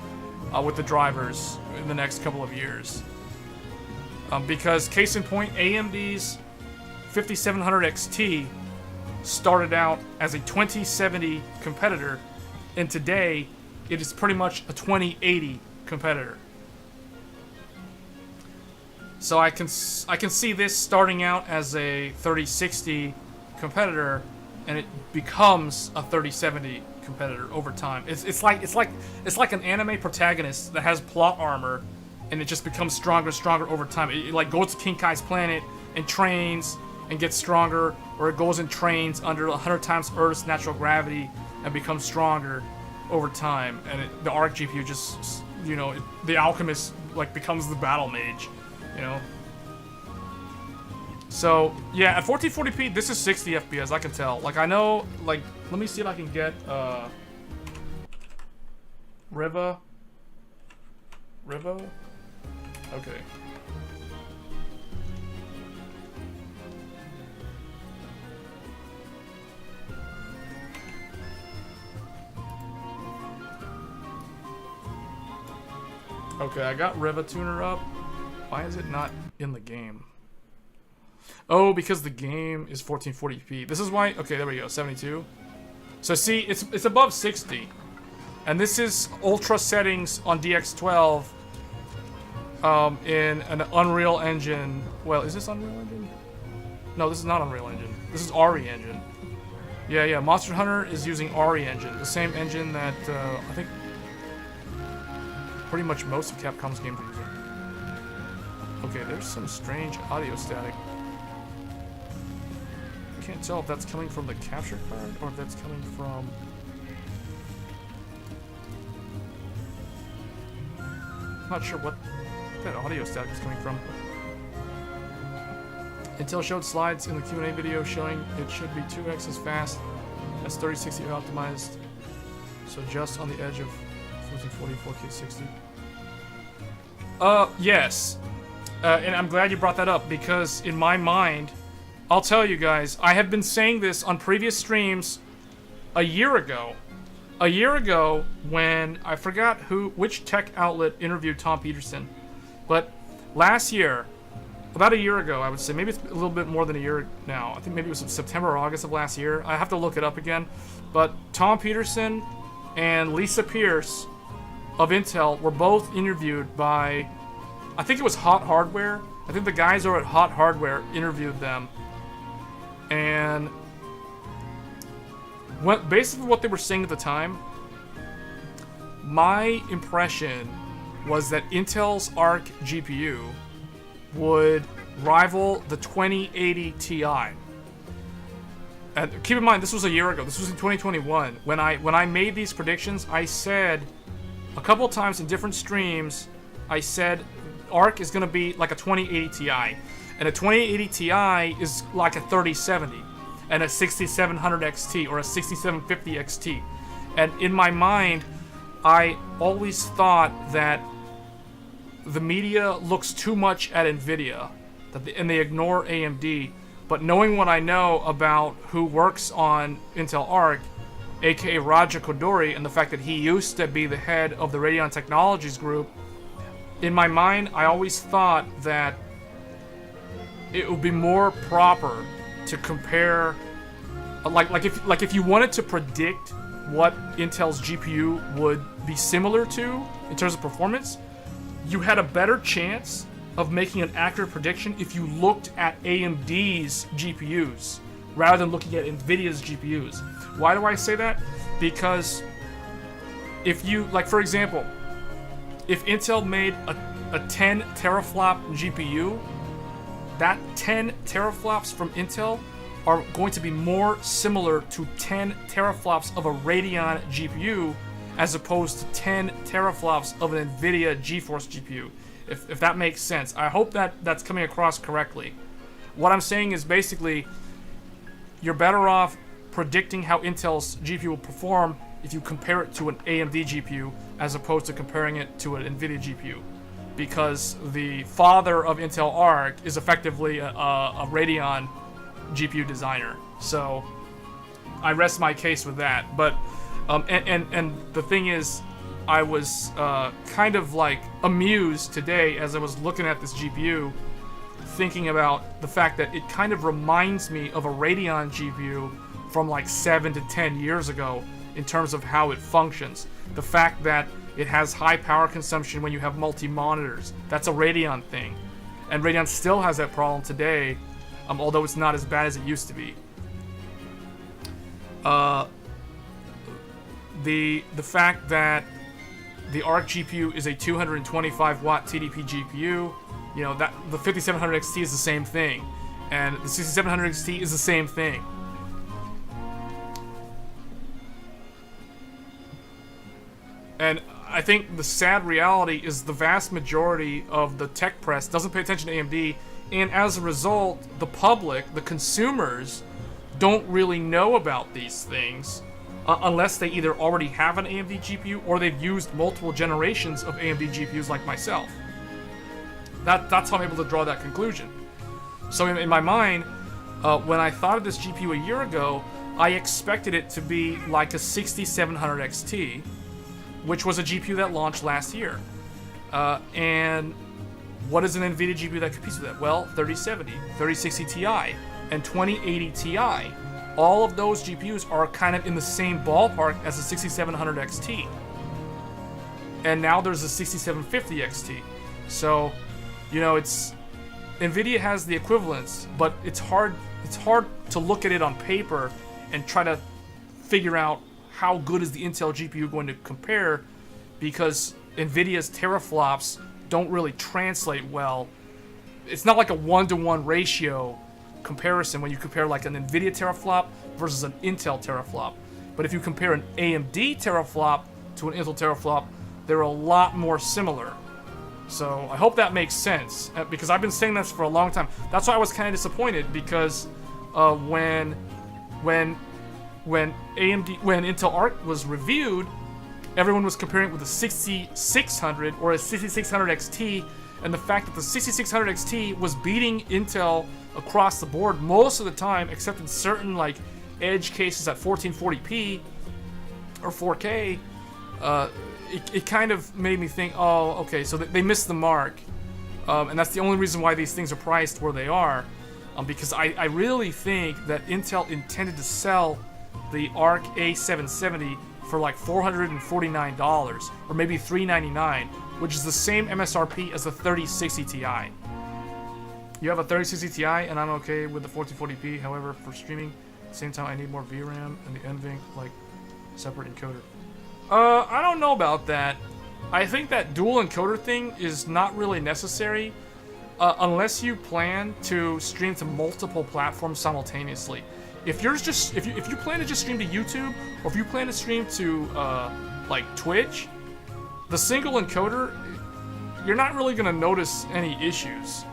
with the drivers in the next couple of years. Because case in point, AMD's 5700 XT started out as a 2070 competitor, and today it is pretty much a 2080 competitor. So I can see this starting out as a 3060 competitor, and it becomes a 3070 competitor over time. It's like an anime protagonist that has plot armor, and it just becomes stronger and stronger over time. It like goes to Kinkai's planet and trains and gets stronger, or it goes and trains under 100 times Earth's natural gravity and becomes stronger over time. And the ARC GPU just, you know, the alchemist like becomes the battle mage, you know. So, yeah, at 1440p, this is 60 FPS, I can tell. Like, I know, like, let me see if I can get, Riva? Okay. Okay, I got Riva Tuner up. Why is it not in the game? Oh, because the game is 1440p. This is why. Okay, there we go. 72. So see, it's above 60, and this is ultra settings on DX12. In an Unreal Engine. Well, is this Unreal Engine? No, this is not Unreal Engine. This is RE Engine. Yeah. Monster Hunter is using RE Engine, the same engine that I think pretty much most of Capcom's games are using. Okay, there's some strange audio static. I can't tell if that's coming from the capture card or if that's coming from... I'm not sure what that audio static is coming from. Intel showed slides in the Q&A video showing it should be 2x as fast as 3060 optimized, so just on the edge of 1440, 4K 60. Yes. And I'm glad you brought that up, because in my mind, I'll tell you guys, I have been saying this on previous streams a year ago. A year ago, when I forgot which tech outlet interviewed Tom Peterson, but last year, about a year ago, I would say, maybe it's a little bit more than a year now. I think maybe it was September or August of last year. I have to look it up again. But Tom Peterson and Lisa Pierce of Intel were both interviewed by, I think it was Hot Hardware. I think the guys over at Hot Hardware interviewed them. And basically what they were saying at the time, my impression was that Intel's ARC GPU would rival the 2080 Ti. And keep in mind, this was a year ago. This was in 2021. When I made these predictions, I said a couple times in different streams, I said ARC is going to be like a 2080 Ti. And a 2080 Ti is like a 3070. And a 6700 XT or a 6750 XT. And in my mind, I always thought that the media looks too much at NVIDIA, and they ignore AMD. But knowing what I know about who works on Intel ARC, aka Raja Koduri, and the fact that he used to be the head of the Radeon Technologies group, in my mind, I always thought that it would be more proper to compare, like if you wanted to predict what Intel's GPU would be similar to in terms of performance, you had a better chance of making an accurate prediction if you looked at AMD's GPUs rather than looking at NVIDIA's GPUs. Why do I say that? Because if you, like for example, if Intel made a 10 teraflop GPU, that 10 teraflops from Intel are going to be more similar to 10 teraflops of a Radeon GPU as opposed to 10 teraflops of an NVIDIA GeForce GPU. If that makes sense. I hope that's coming across correctly. What I'm saying is basically, you're better off predicting how Intel's GPU will perform if you compare it to an AMD GPU as opposed to comparing it to an NVIDIA GPU. Because the father of Intel ARC is effectively a Radeon GPU designer. So I rest my case with that. But and the thing is, I was kind of like amused today as I was looking at this GPU, thinking about the fact that it kind of reminds me of a Radeon GPU from like 7 to 10 years ago in terms of how it functions. The fact that it has high power consumption when you have multi-monitors. That's a Radeon thing. And Radeon still has that problem today, although it's not as bad as it used to be. The fact that the ARC GPU is a 225 watt TDP GPU, you know, that the 5700 XT is the same thing, and the 6700 XT is the same thing. And I think the sad reality is the vast majority of the tech press doesn't pay attention to AMD, And as a result, the public, the consumers, don't really know about these things unless they either already have an AMD GPU or they've used multiple generations of AMD GPUs like myself. That's how I'm able to draw that conclusion. So in my mind, when I thought of this GPU a year ago, I expected it to be like a 6700 XT, which was a GPU that launched last year. And what is an NVIDIA GPU that competes with that? Well, 3070, 3060 Ti, and 2080 Ti. All of those GPUs are kind of in the same ballpark as the 6700 XT. And now there's a 6750 XT. So, you know, NVIDIA has the equivalence, but it's hard to look at it on paper and try to figure out how good is the Intel GPU going to compare, because NVIDIA's teraflops don't really translate well. It's not like a 1-to-1 ratio comparison when you compare like an NVIDIA teraflop versus an Intel teraflop. But if you compare an AMD teraflop to an Intel teraflop, they're a lot more similar. So I hope that makes sense, because I've been saying this for a long time. That's why I was kind of disappointed, because when Intel ARC was reviewed, everyone was comparing it with a 6600 or a 6600 XT, and the fact that the 6600 XT was beating Intel across the board most of the time, except in certain like edge cases at 1440p or 4K, it kind of made me think, oh, okay, so they missed the mark, and that's the only reason why these things are priced where they are, because I really think that Intel intended to sell the ARC A770 for like $449 or maybe $399, which is the same MSRP as the 3060 Ti. You have a 3060 Ti, and I'm okay with the 1440p. However, for streaming, at the same time, I need more VRAM and the NVENC like separate encoder. I don't know about that. I think that dual encoder thing is not really necessary unless you plan to stream to multiple platforms simultaneously. If you plan to just stream to YouTube, or if you plan to stream to like Twitch, the single encoder, you're not really gonna notice any issues.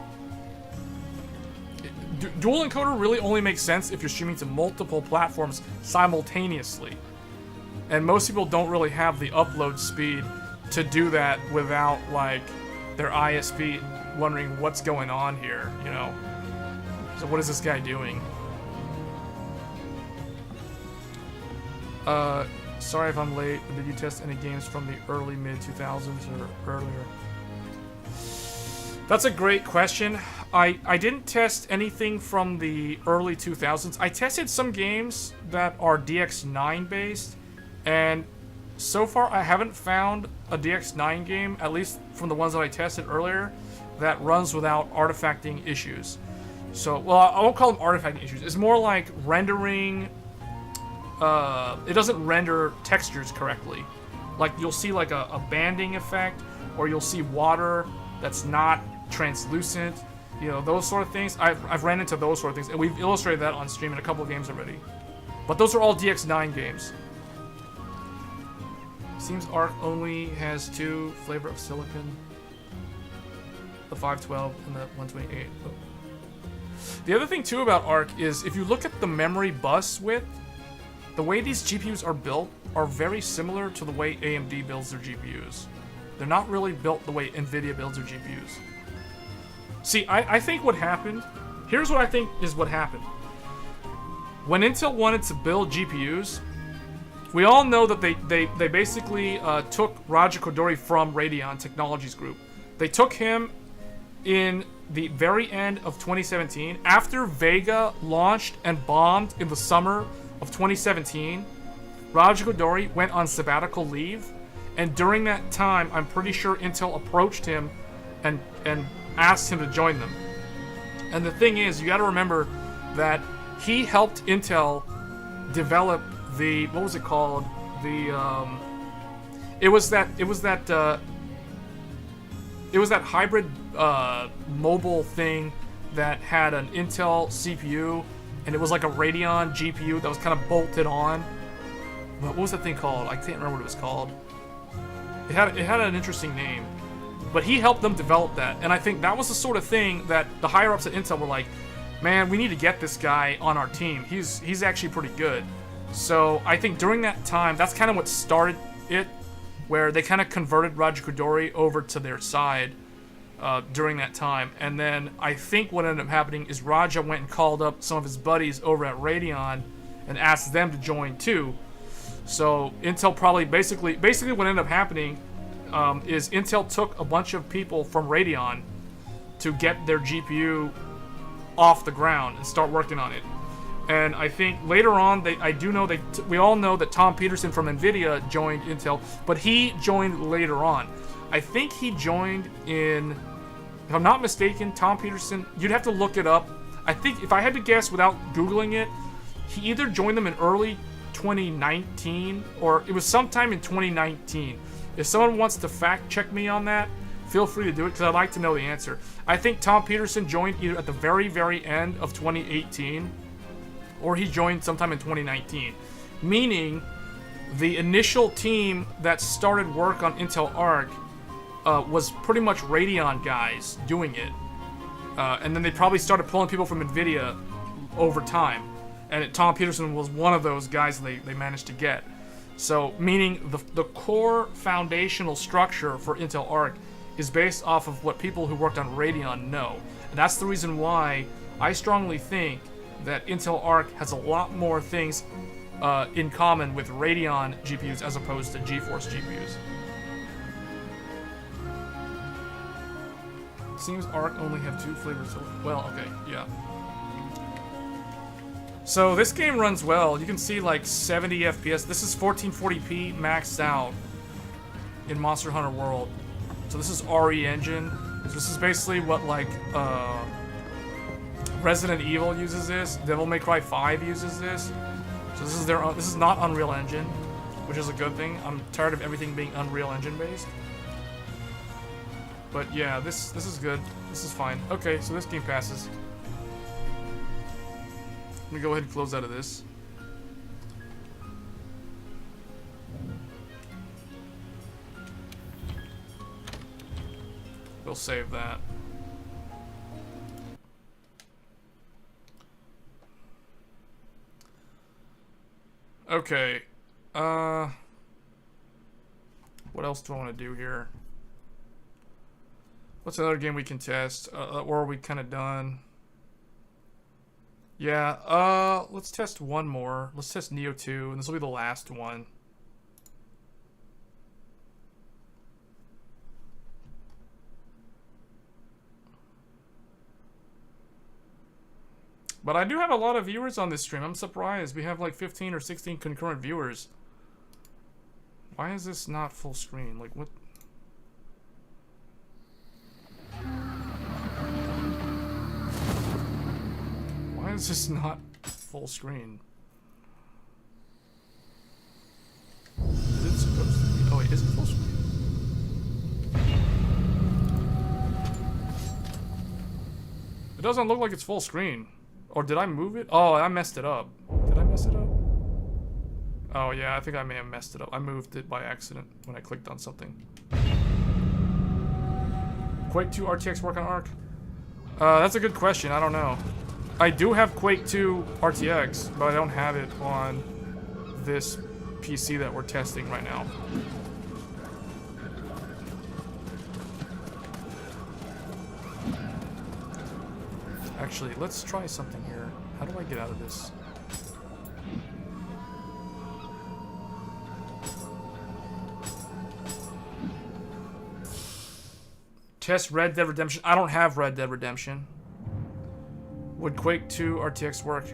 Dual encoder really only makes sense if you're streaming to multiple platforms simultaneously. And most people don't really have the upload speed to do that without like their ISP wondering what's going on here, you know? So what is this guy doing? Sorry if I'm late, but did you test any games from the early mid-2000s or earlier? That's a great question. I didn't test anything from the early 2000s. I tested some games that are DX9 based, and so far I haven't found a DX9 game, at least from the ones that I tested earlier, that runs without artifacting issues. So, well, I won't call them artifacting issues. It's more like rendering. It doesn't render textures correctly. Like you'll see like a banding effect, or you'll see water that's not translucent. You know, those sort of things. I've ran into those sort of things, and we've illustrated that on stream in a couple of games already. But those are all DX9 games. Seems ARC only has 2 flavor of silicon. The 512 and the 128. Oh. The other thing too about ARC is if you look at the memory bus width, the way these GPUs are built are very similar to the way AMD builds their GPUs. They're not really built the way NVIDIA builds their GPUs. See, I think what happened, here's what I think is what happened. When Intel wanted to build GPUs, we all know that they basically took Raja Koduri from Radeon Technologies Group. They took him in the very end of 2017, after Vega launched and bombed in the summer of 2017. Raja Koduri went on sabbatical leave, and during that time, I'm pretty sure Intel approached him and asked him to join them. And the thing is, you got to remember that he helped Intel develop the, what was it called? It was that hybrid mobile thing that had an Intel CPU, and it was like a Radeon GPU that was kind of bolted on. What was that thing called? I can't remember what it was called. It had an interesting name, But he helped them develop that, and I think that was the sort of thing that the higher-ups at Intel were like, man, we need to get this guy on our team. He's actually pretty good. So I think during that time, that's kind of what started it, where they kind of converted Raja Kodori over to their side during that time. And then I think what ended up happening is Raja went and called up some of his buddies over at Radeon and asked them to join too. So Intel probably basically what ended up happening is Intel took a bunch of people from Radeon to get their GPU off the ground and start working on it. And I think later on, we all know that Tom Peterson from NVIDIA joined Intel, but he joined later on. I think he joined in, if I'm not mistaken, Tom Peterson, you'd have to look it up. I think if I had to guess without Googling it, he either joined them in early 2019 or it was sometime in 2019. If someone wants to fact check me on that, feel free to do it because I'd like to know the answer. I think Tom Peterson joined either at the very, very end of 2018 or he joined sometime in 2019. Meaning the initial team that started work on Intel ARC was pretty much Radeon guys doing it. And then they probably started pulling people from NVIDIA over time. And Tom Peterson was one of those guys they managed to get. So, meaning the core foundational structure for Intel ARC is based off of what people who worked on Radeon know. And that's the reason why I strongly think that Intel ARC has a lot more things in common with Radeon GPUs as opposed to GeForce GPUs. Seems ARC only have 2 flavors. Well, okay, yeah. So this game runs well. You can see like 70 FPS. This is 1440p maxed out in Monster Hunter World. So this is RE engine. So this is basically what like Resident Evil uses this. Devil May Cry 5 uses this. So this is their own. This is not Unreal Engine, which is a good thing. I'm tired of everything being Unreal Engine based. But yeah, this is good. This is fine. Okay, so this game passes. Let me go ahead and close out of this. We'll save that. Okay. What else do I want to do here? What's another game we can test? Or are we kind of done? Yeah, let's test one more. Let's test Nioh 2, and this will be the last one. But I do have a lot of viewers on this stream. I'm surprised. We have like 15 or 16 concurrent viewers. Why is this not full screen? Like, what? Why is this not full screen? Is it supposed to be? Oh wait, is it full screen? It doesn't look like it's full screen. Or did I move it? Oh, I messed it up. Did I mess it up? Oh yeah, I think I may have messed it up. I moved it by accident when I clicked on something. Quake 2 RTX work on ARC? That's a good question. I don't know. I do have Quake 2 RTX, but I don't have it on this PC that we're testing right now. Actually, let's try something here. How do I get out of this? Test Red Dead Redemption. I don't have Red Dead Redemption. Would Quake 2 RTX work?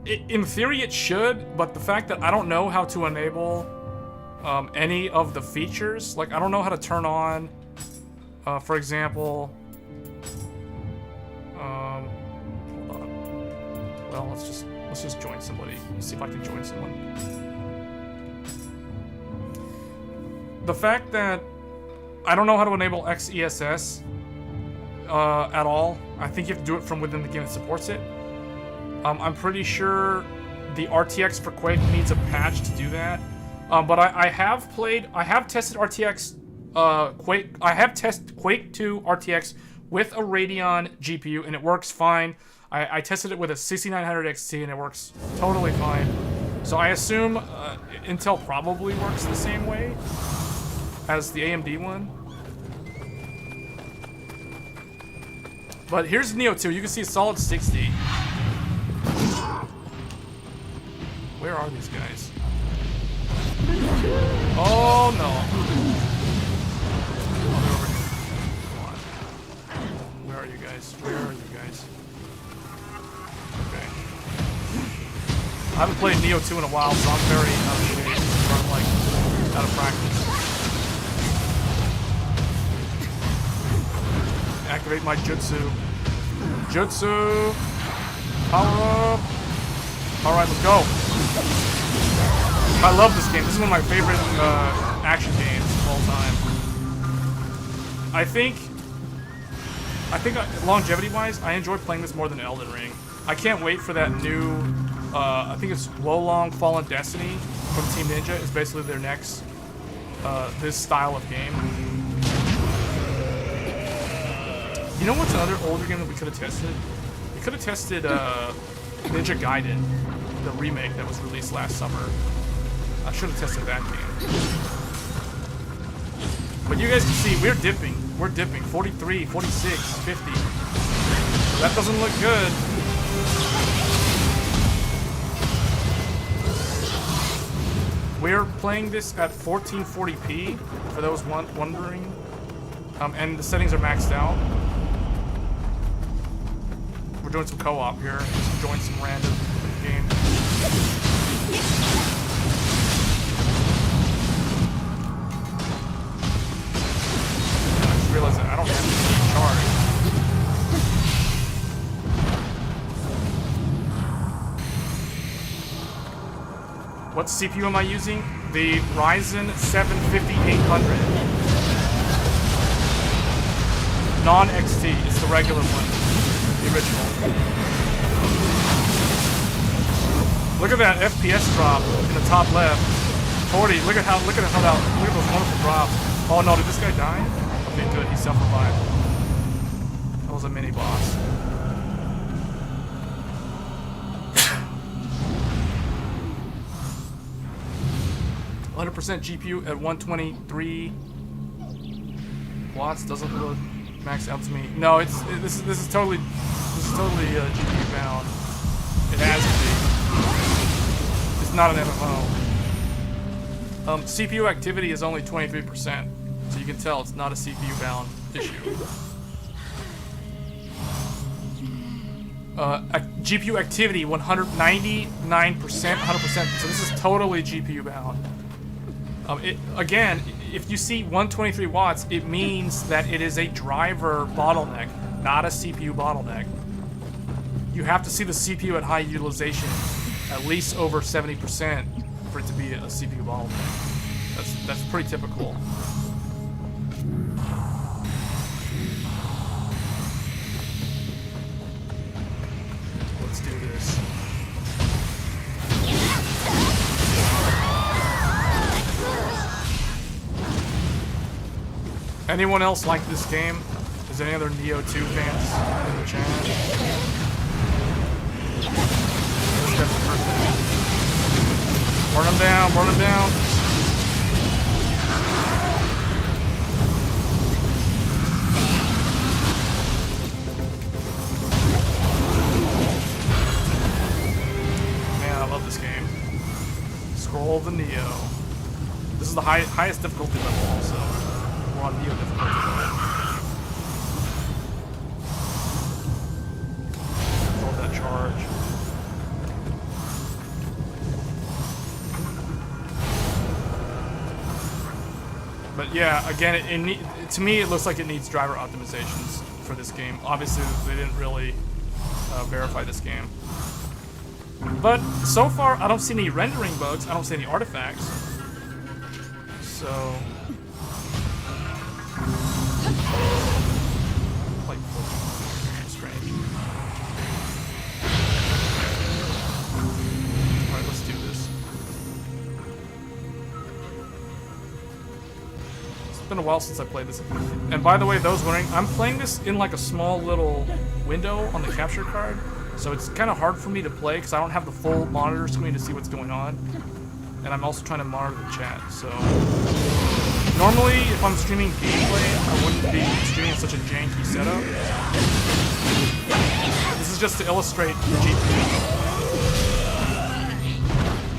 In theory it should, but the fact that I don't know how to enable any of the features, like I don't know how to turn on, for example, hold on. Well, let's just join somebody. Let's see if I can join someone. The fact that I don't know how to enable XESS at all. I think you have to do it from within the game that supports it. I'm pretty sure the RTX for Quake needs a patch to do that. But I have tested RTX Quake. I have tested Quake 2 RTX with a Radeon GPU, and it works fine. I tested it with a 6900 XT, and it works totally fine. So I assume Intel probably works the same way as the AMD one. But here's Nioh 2. You can see a solid 60. Where are these guys? Oh no. Oh, they're over here. Come on. Where are you guys? Where are you guys? Okay. I haven't played Nioh 2 in a while, so I'm very out of shape. I'm like out of practice. Activate my jutsu. Jutsu! Power up! Alright, let's go. I love this game. This is one of my favorite action games of all time. I think longevity-wise, I enjoy playing this more than Elden Ring. I can't wait for that new, I think it's Wolong Fallen Destiny from Team Ninja. It's basically their next, this style of game. You know what's another older game that we could have tested? We could have tested Ninja Gaiden, the remake that was released last summer. I should have tested that game. But you guys can see, we're dipping. We're dipping. 43, 46, 50. That doesn't look good. We're playing this at 1440p, for those wondering. And the settings are maxed out. We're doing some co-op here. Just join some random game. I just realized that I don't have to charge. What CPU am I using? The Ryzen 750-800. Non-XT. It's the regular one. The original. Look at that FPS drop in the top left. 40. Look at those wonderful drops. Oh no, did this guy die? Okay, good. He self-revived. That was a mini boss. %% GPU at 123 watts doesn't look maxed out to me. No, this is totally GPU bound. It has to be. It's not an MMO. CPU activity is only 23%, so you can tell it's not a CPU bound issue. GPU activity 199%, 100%. So this is totally GPU bound. Again, if you see 123 watts, it means that it is a driver bottleneck, not a CPU bottleneck. You have to see the CPU at high utilization, at least over 70% for it to be a CPU bottleneck. That's pretty typical. Let's do this. Anyone else like this game? Is there any other Nioh 2 fans in the chat? That's the first thing. Burn them down, burn them down. Man, I love this game. Scroll of the Nioh. This is the highest difficulty level also. We're on Nioh difficulty. Hold that charge. But yeah, again, to me it looks like it needs driver optimizations for this game. Obviously, they didn't really verify this game. But so far, I don't see any rendering bugs. I don't see any artifacts. So... like, strange. Alright, let's do this. Let's been a while since I played this. And by the way, those wondering, I'm playing this in like a small little window on the capture card, so it's kind of hard for me to play because I don't have the full monitor screen to see what's going on. And I'm also trying to monitor the chat, so... Normally, if I'm streaming gameplay, I wouldn't be streaming such a janky setup. This is just to illustrate the GPU.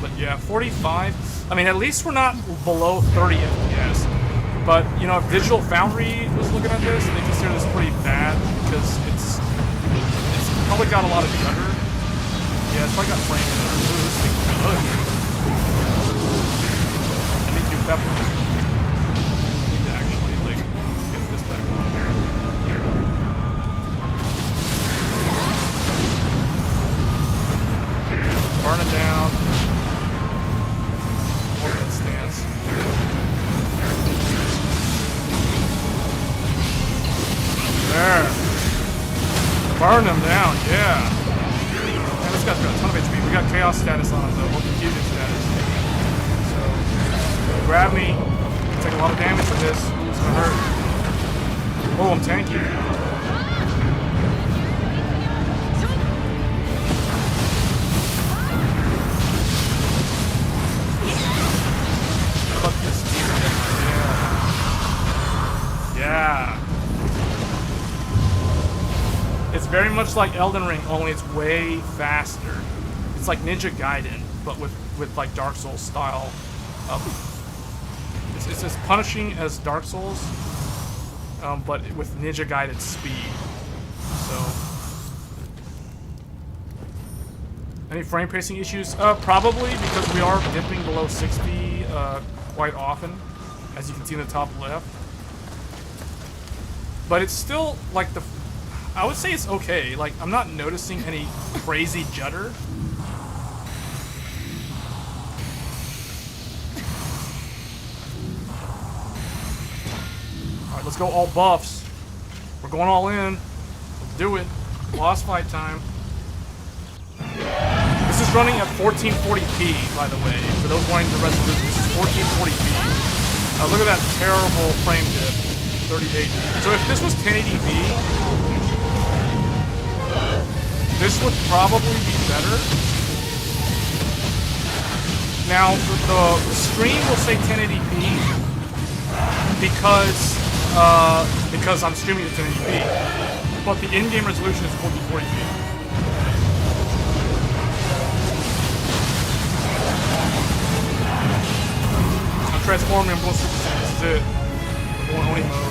But yeah, 45. I mean, at least we're not below 30 FPS. But, you know, if Digital Foundry was looking at this, they consider this pretty bad because it's probably got a lot of stutter. Yeah, it's probably got frame stutter. Ooh, this thing's good. I need to do pepper. I need to actually, like, get this back on. Burn it down. More that stance. There. Burn them down, yeah. Man, this guy's got a ton of HP. We got chaos status on him though, or confusion status. So, grab me. Take a lot of damage for this. Ooh, it's gonna hurt. Oh, I'm tanky. Fuck this. Yeah. It's very much like Elden Ring, only it's way faster. It's like Ninja Gaiden, but with like Dark Souls style. It's as punishing as Dark Souls, but with Ninja Gaiden speed. So, any frame pacing issues? Probably because we are dipping below 60 quite often, as you can see in the top left. But it's still like I would say it's okay. Like, I'm not noticing any crazy judder. Alright, let's go all buffs. We're going all in. Let's do it. Boss fight time. This is running at 1440p, by the way. For those wanting the resolution, this is 1440p. Look at that terrible frame dip. 38. So if this was 1080p, this would probably be better. Now, the screen will say 1080p because I'm streaming at 1080p, but the in-game resolution is 1440p. I'm transforming. I'm going Super Saiyan. This is it. We're going Oni mode.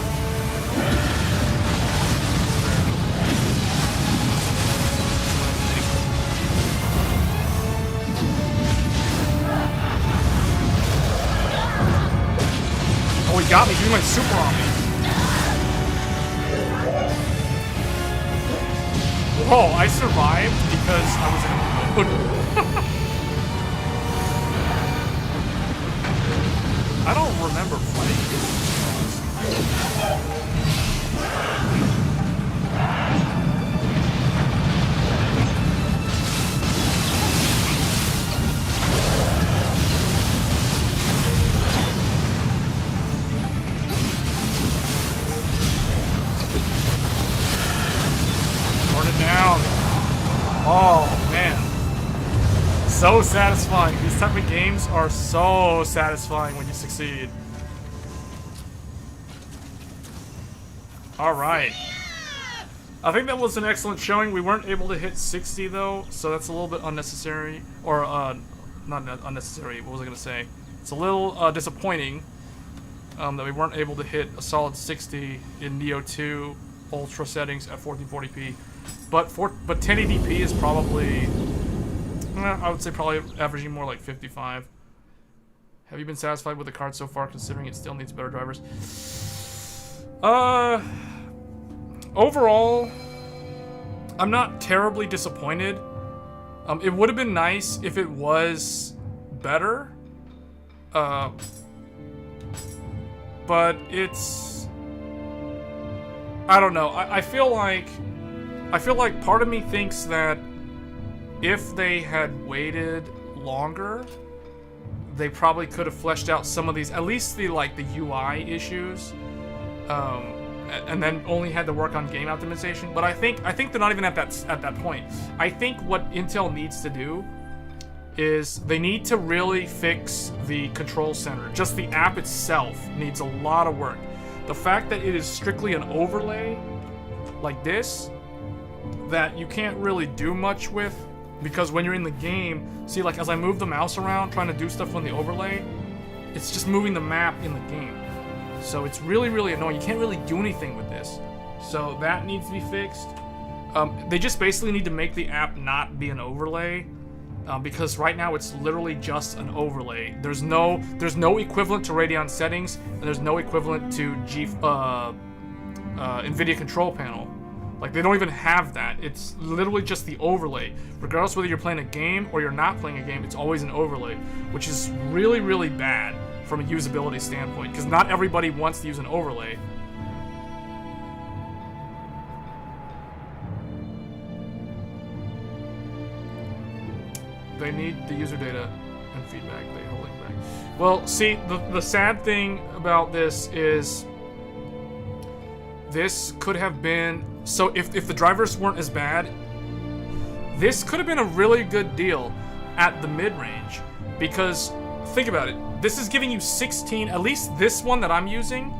Oh, he got me. He went super on me. Whoa, I survived because I was in mode. I don't remember fighting. Burn it down. Oh, man. So satisfying. These type of games are so satisfying when you succeed. Alright. I think that was an excellent showing. We weren't able to hit 60 though, so that's a little bit unnecessary. Or, not unnecessary, what was I going to say? It's a little disappointing that we weren't able to hit a solid 60 in Nioh 2 Ultra settings at 1440p. But 1080p is probably, I would say probably averaging more like 55. Have you been satisfied with the card so far, considering it still needs better drivers? Overall, I'm not terribly disappointed. It would have been nice if it was better. But it's, I don't know. I feel like part of me thinks that if they had waited longer, they probably could have fleshed out some of these, at least the UI issues, and then only had to work on game optimization. But I think they're not even at that point. I think what Intel needs to do is they need to really fix the control center. Just the app itself needs a lot of work. The fact that it is strictly an overlay like this that you can't really do much with, because when you're in the game, see, like as I move the mouse around trying to do stuff on the overlay, it's just moving the map in the game. So it's really, really annoying. You can't really do anything with this. So that needs to be fixed. They just basically need to make the app not be an overlay, because right now it's literally just an overlay. There's no equivalent to Radeon settings, and there's no equivalent to NVIDIA control panel. Like, they don't even have that. It's literally just the overlay. Regardless whether you're playing a game or you're not playing a game, it's always an overlay, which is really, really bad from a usability standpoint, because not everybody wants to use an overlay. They need the user data and feedback. They're holding back. Well, see, the sad thing about this is this could have been... So if the drivers weren't as bad, this could have been a really good deal at the mid-range. Because, think about it. This is giving you 16... At least this one that I'm using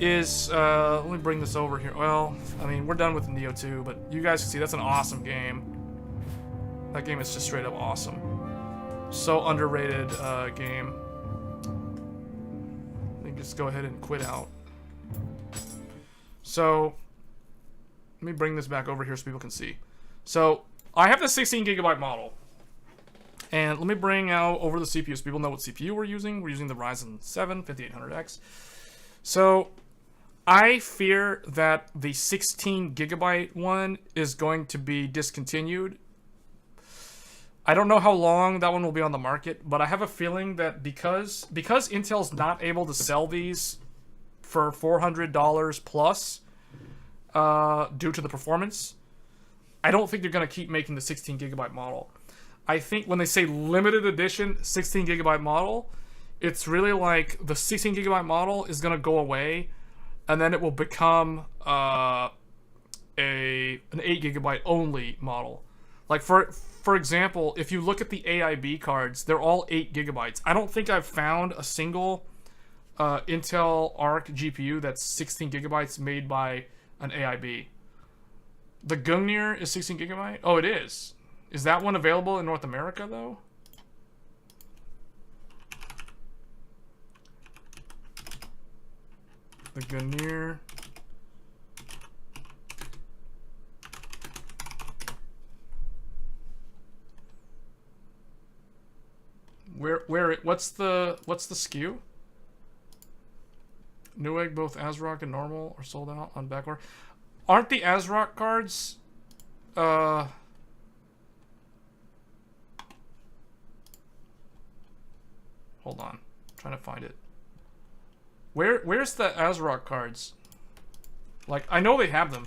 is... let me bring this over here. Well, I mean, we're done with Nioh 2, but you guys can see that's an awesome game. That game is just straight up awesome. So underrated game. Let me just go ahead and quit out. So, let me bring this back over here so people can see. So, I have the 16GB model. And let me bring out over the CPU so people know what CPU we're using. We're using the Ryzen 7 5800X. So, I fear that the 16GB one is going to be discontinued. I don't know how long that one will be on the market, but I have a feeling that because Intel's not able to sell these for $400 plus due to the performance, I don't think they're going to keep making the 16GB model. I think when they say limited edition 16GB model, it's really like the 16GB model is going to go away, and then it will become an 8GB only model. Like for example, if you look at the AIB cards, they're all 8GB. I don't think I've found a single Intel ARC GPU that's 16GB made by an AIB. The Gungnir is 16GB? Oh, it is. Is that one available in North America, though? The Gungnir. What's the SKU? Newegg, both ASRock and normal are sold out on backorder. Aren't the ASRock cards hold on. I'm trying to find it. Where's the ASRock cards? Like, I know they have them.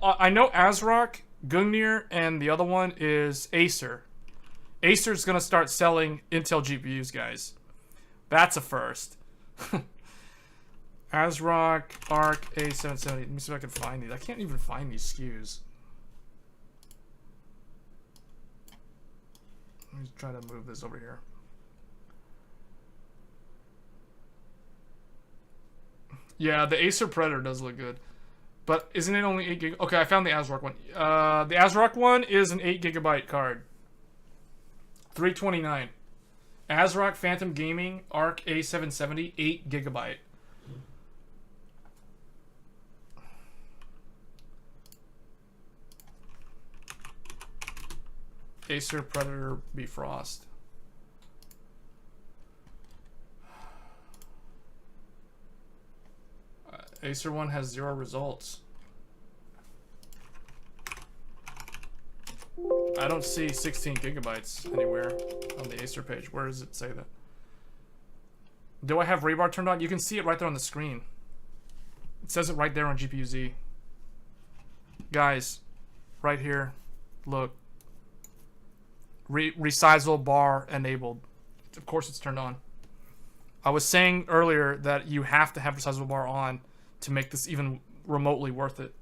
I know ASRock, Gungnir, and the other one is Acer. Acer's gonna start selling Intel GPUs, guys. That's a first. ASRock ARC A770. Let me see if I can find these. I can't even find these SKUs. Let me try to move this over here. Yeah, the Acer Predator does look good. But isn't it only 8 gig? Okay, I found the ASRock one. The ASRock one is an 8GB card. $329. ASRock Phantom Gaming ARC A770, 8GB. Acer Predator Bifrost. Acer one has 0 results. I don't see 16GB anywhere on the Acer page. Where does it say that? Do I have rebar turned on? You can see it right there on the screen. It says it right there on GPU-Z. Guys, right here. Look. Resizable bar enabled. of course it's turned on. I was saying earlier that you have to have Resizable Bar on to make this even remotely worth it.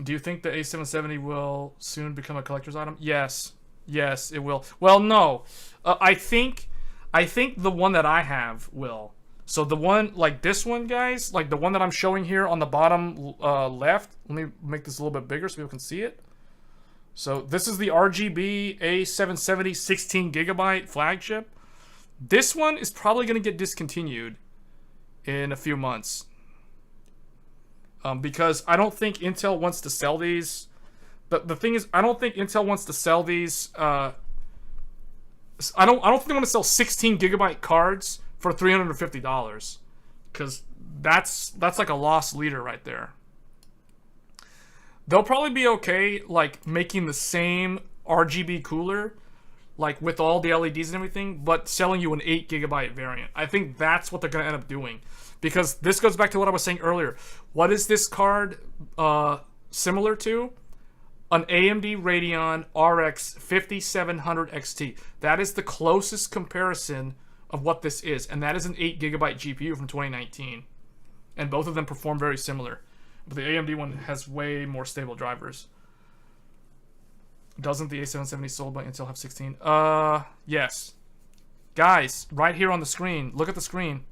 Do you think the A770 will soon become a collector's item? Yes. Yes, it will. Well, no. I think the one that I have will. So the one, like this one, guys, like the one that I'm showing here on the bottom left. Let me make this a little bit bigger so people can see it. So this is the RGB A770 16GB flagship. This one is probably going to get discontinued in a few months. Because I don't think Intel wants to sell these. But the thing is, I don't think Intel wants to sell these. I don't think they want to sell 16GB cards for $350. Because that's like a lost leader right there. They'll probably be okay, like, making the same RGB cooler, like, with all the LEDs and everything, but selling you an 8GB variant. I think that's what they're going to end up doing. Because this goes back to what I was saying earlier. What is this card similar to? An AMD Radeon RX 5700 XT. That is the closest comparison of what this is. And that is an 8GB GPU from 2019. And both of them perform very similar. But the AMD one has way more stable drivers. Doesn't the A770 sold by Intel have 16? Yes. Guys, right here on the screen. Look at the screen.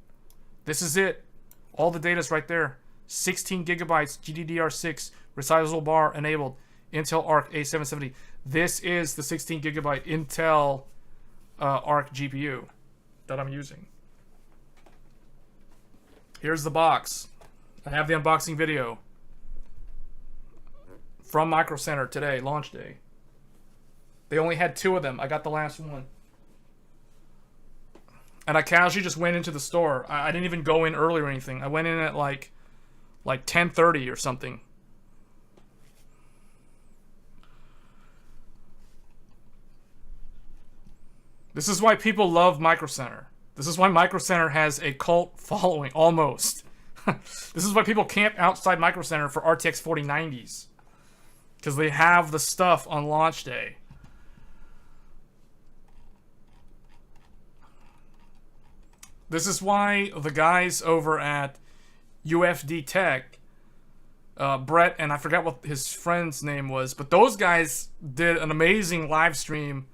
This is it. All the data's right there. 16 gigabytes, GDDR6, Resizable Bar enabled, Intel ARC A770. This is the 16 gigabyte Intel ARC GPU that I'm using. Here's the box. I have the unboxing video from Micro Center today, launch day. They only had 2 of them. I got the last one. And I casually just went into the store. I didn't even go in early or anything. I went in at like 10:30 or something. This is why people love Micro Center. This is why Micro Center has a cult following, almost. This is why people camp outside Micro Center for RTX 4090s. Because they have the stuff on launch day. This is why the guys over at UFD Tech, Brett, and I forgot what his friend's name was, but those guys did an amazing live stream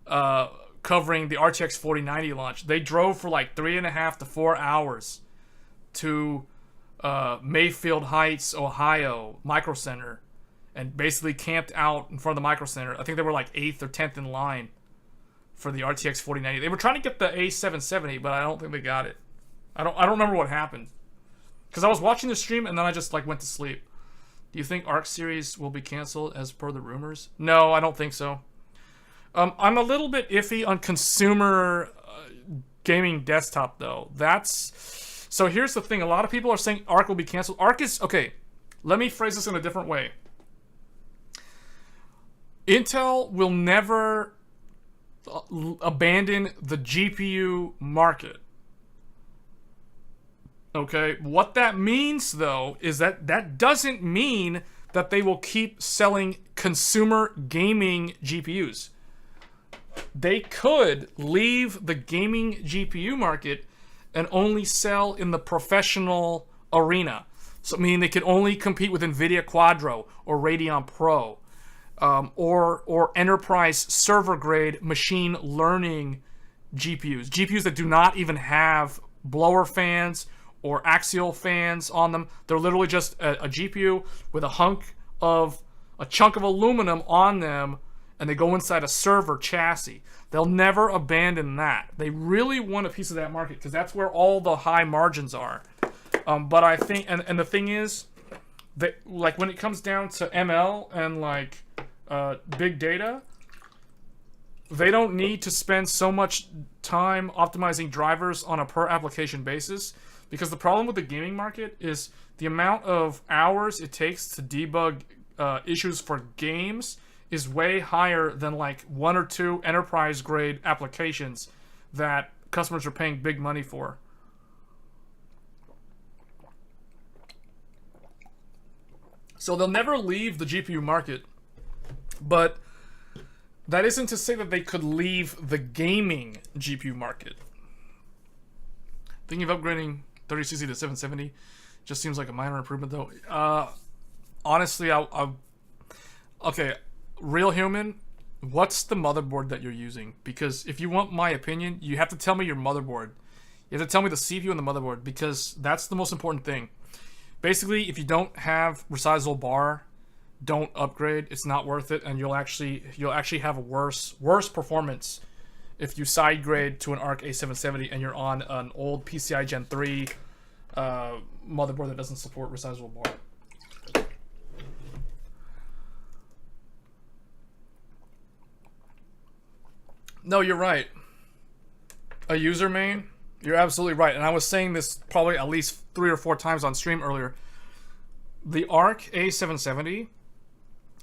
covering the RTX 4090 launch. They drove for like 3.5 to 4 hours to Mayfield Heights, Ohio, Micro Center, and basically camped out in front of the Micro Center. I think they were like 8th or 10th in line for the RTX 4090. They were trying to get the A770, but I don't think they got it. I don't remember what happened. Because I was watching the stream and then I just like went to sleep. Do you think ARC series will be canceled as per the rumors? No, I don't think so. I'm a little bit iffy on consumer gaming desktop though. So here's the thing. A lot of people are saying ARC will be canceled. ARC is, okay, let me phrase this in a different way. Intel will never abandon the GPU market. Okay, what that means though is that doesn't mean that they will keep selling consumer gaming GPUs. They could leave the gaming GPU market and only sell in the professional arena. So I mean they could only compete with NVIDIA Quadro or Radeon Pro. Or enterprise server grade machine learning GPUs that do not even have blower fans or axial fans on them. They're literally just a GPU with a chunk of aluminum on them, and they go inside a server chassis. They'll never abandon that. They really want a piece of that market because that's where all the high margins are. But I think, and the thing is, that like when it comes down to ML and like big data, they don't need to spend so much time optimizing drivers on a per application basis, because the problem with the gaming market is the amount of hours it takes to debug issues for games is way higher than like 1 or 2 enterprise grade applications that customers are paying big money for. So they'll never leave the GPU market. But that isn't to say that they could leave the gaming GPU market. Thinking of upgrading 3060 to 770 just seems like a minor improvement, though. Honestly, okay, real human, what's the motherboard that you're using? Because if you want my opinion, you have to tell me your motherboard. You have to tell me the CPU and the motherboard, because that's the most important thing. Basically, if you don't have Resizable Bar, don't upgrade. It's not worth it, and you'll actually have a worse performance if you side grade to an ARC A770 and you're on an old PCI Gen 3 motherboard that doesn't support Resizable Bar. No, you're right. A user main? You're absolutely right. And I was saying this probably at least 3 or 4 times on stream earlier. The ARC A770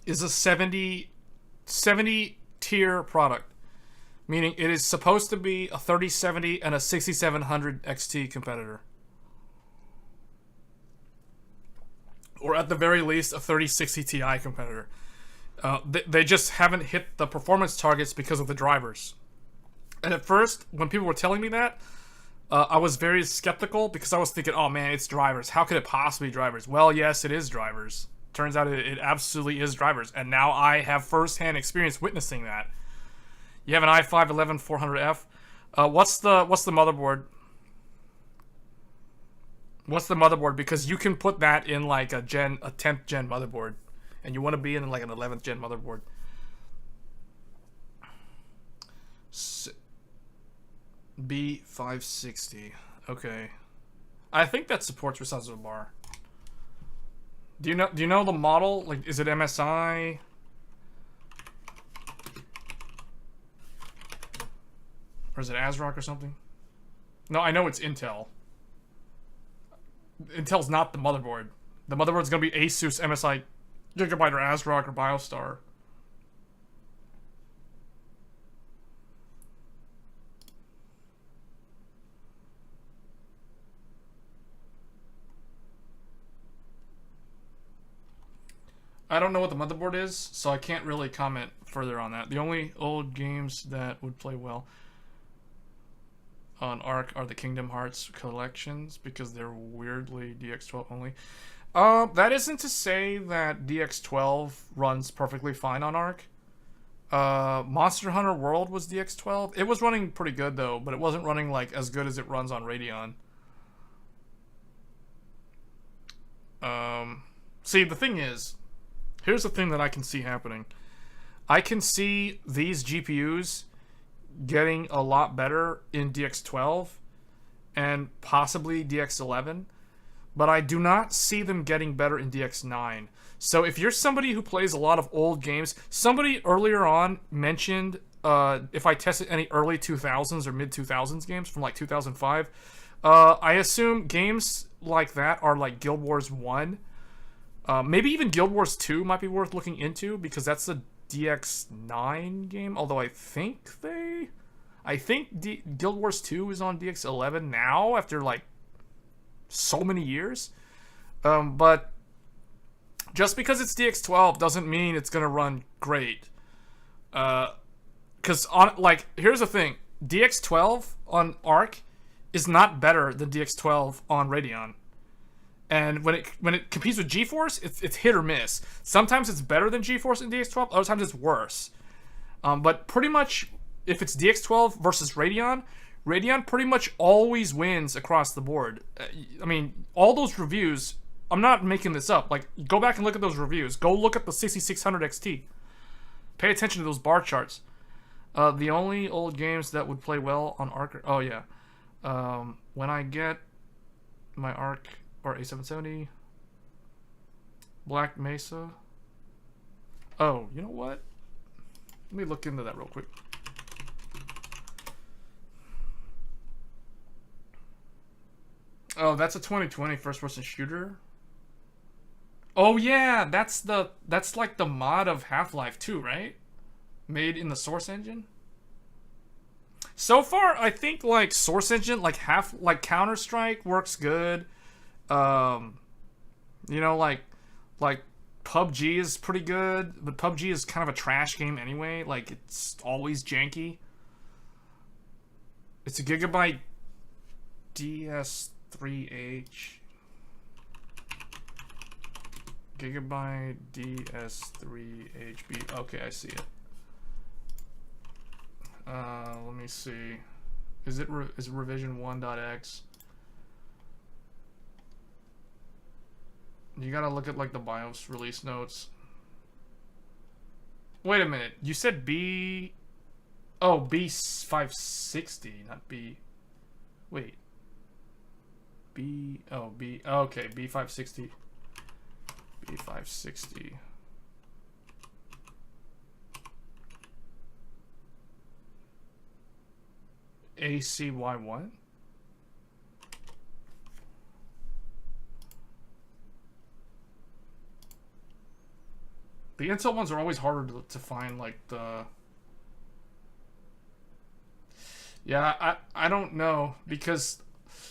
is a 70 tier product. Meaning it is supposed to be a 3070 and a 6700 XT competitor. Or at the very least, a 3060 Ti competitor. They just haven't hit the performance targets because of the drivers. And at first, when people were telling me that, I was very skeptical because I was thinking, oh man, it's drivers. How could it possibly be drivers? Well, yes, it is drivers. Turns out it absolutely is drivers. And now I have first-hand experience witnessing that. You have an i5-11400F. What's the motherboard? What's the motherboard? Because you can put that in like a 10th gen motherboard. And you want to be in like an 11th gen motherboard. B560. Okay. I think that supports Resizable Bar. Do you know the model? Like, is it MSI? Or is it ASRock or something? No, I know it's Intel. Intel's not the motherboard. The motherboard's gonna be Asus, MSI, Gigabyte, or ASRock, or BioStar. I don't know what the motherboard is, so I can't really comment further on that. The only old games that would play well on ARC are the Kingdom Hearts collections, because they're weirdly DX12 only. That isn't to say that DX12 runs perfectly fine on ARC. Monster Hunter World was DX12. It was running pretty good though, but it wasn't running like as good as it runs on Radeon. See, the thing is, here's the thing that I can see happening. I can see these GPUs getting a lot better in DX12 and possibly DX11, but I do not see them getting better in DX9. So if you're somebody who plays a lot of old games, somebody earlier on mentioned if I tested any early 2000s or mid 2000s games from like 2005, I assume games like that are like Guild Wars 1. Maybe even Guild Wars 2 might be worth looking into, because that's a DX9 game, although I think Guild Wars 2 is on DX11 now after like so many years. But just because it's DX12 doesn't mean it's gonna run great. Cause here's the thing, DX12 on ARC is not better than DX12 on Radeon. And when it competes with GeForce, it's hit or miss. Sometimes it's better than GeForce in DX12, other times it's worse. But pretty much, if it's DX12 versus Radeon pretty much always wins across the board. I mean, all those reviews, I'm not making this up. Like, go back and look at those reviews. Go look at the 6600 XT. Pay attention to those bar charts. The only old games that would play well on ARC... Oh, yeah. When I get my ARC... or A770, Black Mesa. Oh, you know what? Let me look into that real quick. Oh, that's a 2020 first-person shooter. Oh yeah, that's like the mod of Half-Life 2, right? Made in the Source engine. So far, I think like Source engine, like Counter-Strike works good. You know, like PUBG is pretty good, but PUBG is kind of a trash game anyway. Like, it's always janky. It's a Gigabyte DS3H. Gigabyte DS3HB. Okay, I see it. Let me see. Is it revision 1.x? You gotta look at like the BIOS release notes. Wait a minute. You said B. Oh, B560, not B. Wait. B. Oh, B. Okay, B560. B560. ACY what? The Intel ones are always harder to find, like the... Yeah, I don't know, because...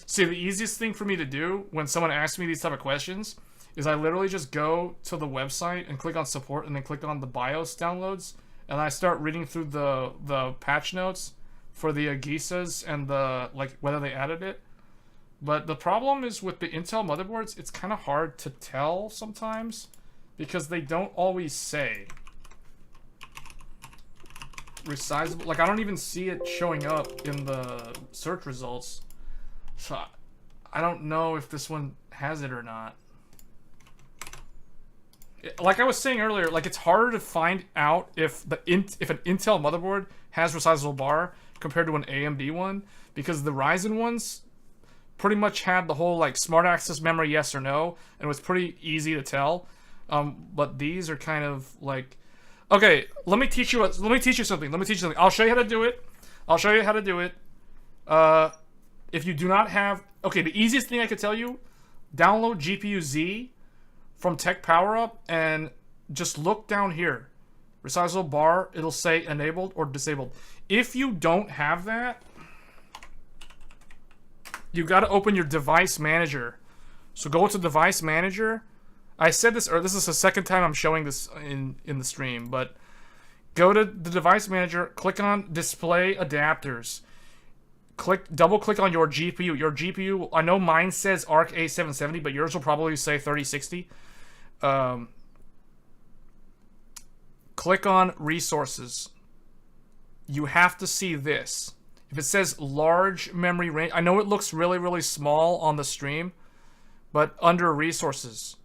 See, the easiest thing for me to do when someone asks me these type of questions is I literally just go to the website and click on support and then click on the BIOS downloads, and I start reading through the patch notes for the Agisas and the, like, whether they added it. But the problem is with the Intel motherboards, it's kind of hard to tell sometimes because they don't always say. Resizable, like, I don't even see it showing up in the search results. So I don't know if this one has it or not. Like I was saying earlier, like, it's harder to find out if if an Intel motherboard has resizable bar compared to an AMD one, because the Ryzen ones pretty much had the whole like smart access memory yes or no, and it was pretty easy to tell. But these are kind of like, okay, let me teach you something. I'll show you how to do it. If you do not have, okay, the easiest thing I could tell you, download GPU Z from Tech Power Up and just look down here. Resizable bar, it'll say enabled or disabled. If you don't have that, you got to open your device manager. So go to device manager. I said this, or this is the second time I'm showing this in the stream, but go to the device manager, click on display adapters. Double click on your GPU. Your GPU, I know mine says ARC A770, but yours will probably say 3060. Click on resources. You have to see this. If it says large memory range, I know it looks really, really small on the stream, but under resources,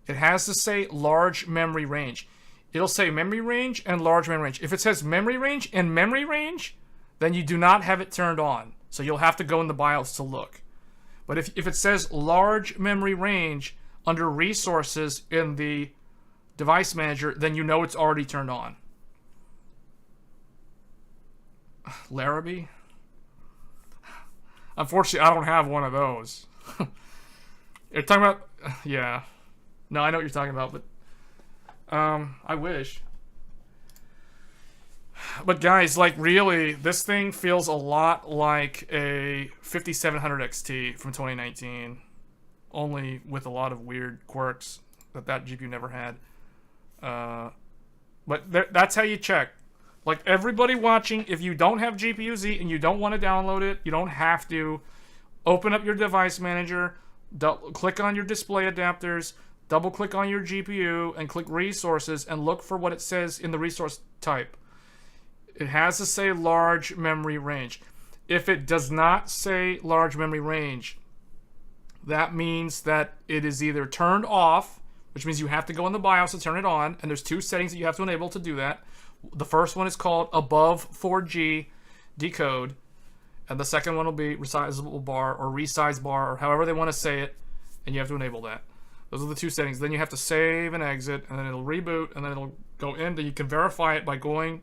it has to say large memory range. It'll say memory range and large memory range. If it says memory range and memory range, then you do not have it turned on. So you'll have to go in the BIOS to look. But if it says large memory range under resources in the device manager, then you know it's already turned on. Larrabee? Unfortunately, I don't have one of those. You're talking about... Yeah. No, I know what you're talking about, but... I wish. But guys, like, really, this thing feels a lot like a 5700 XT from 2019. Only with a lot of weird quirks that GPU never had. But that's how you check. Like, everybody watching, if you don't have GPU Z and you don't want to download it, you don't have to. Open up your device manager, click on your display adapters, double click on your GPU, and click resources, and look for what it says in the resource type. It has to say large memory range. If it does not say large memory range, that means that it is either turned off, which means you have to go in the BIOS to turn it on, and there's two settings that you have to enable to do that. The first one is called above 4G decode, and the second one will be resizable bar or resize bar or however they want to say it, and you have to enable that. Those are the two settings. Then you have to save and exit, and then it'll reboot, and then it'll go in. Then you can verify it by going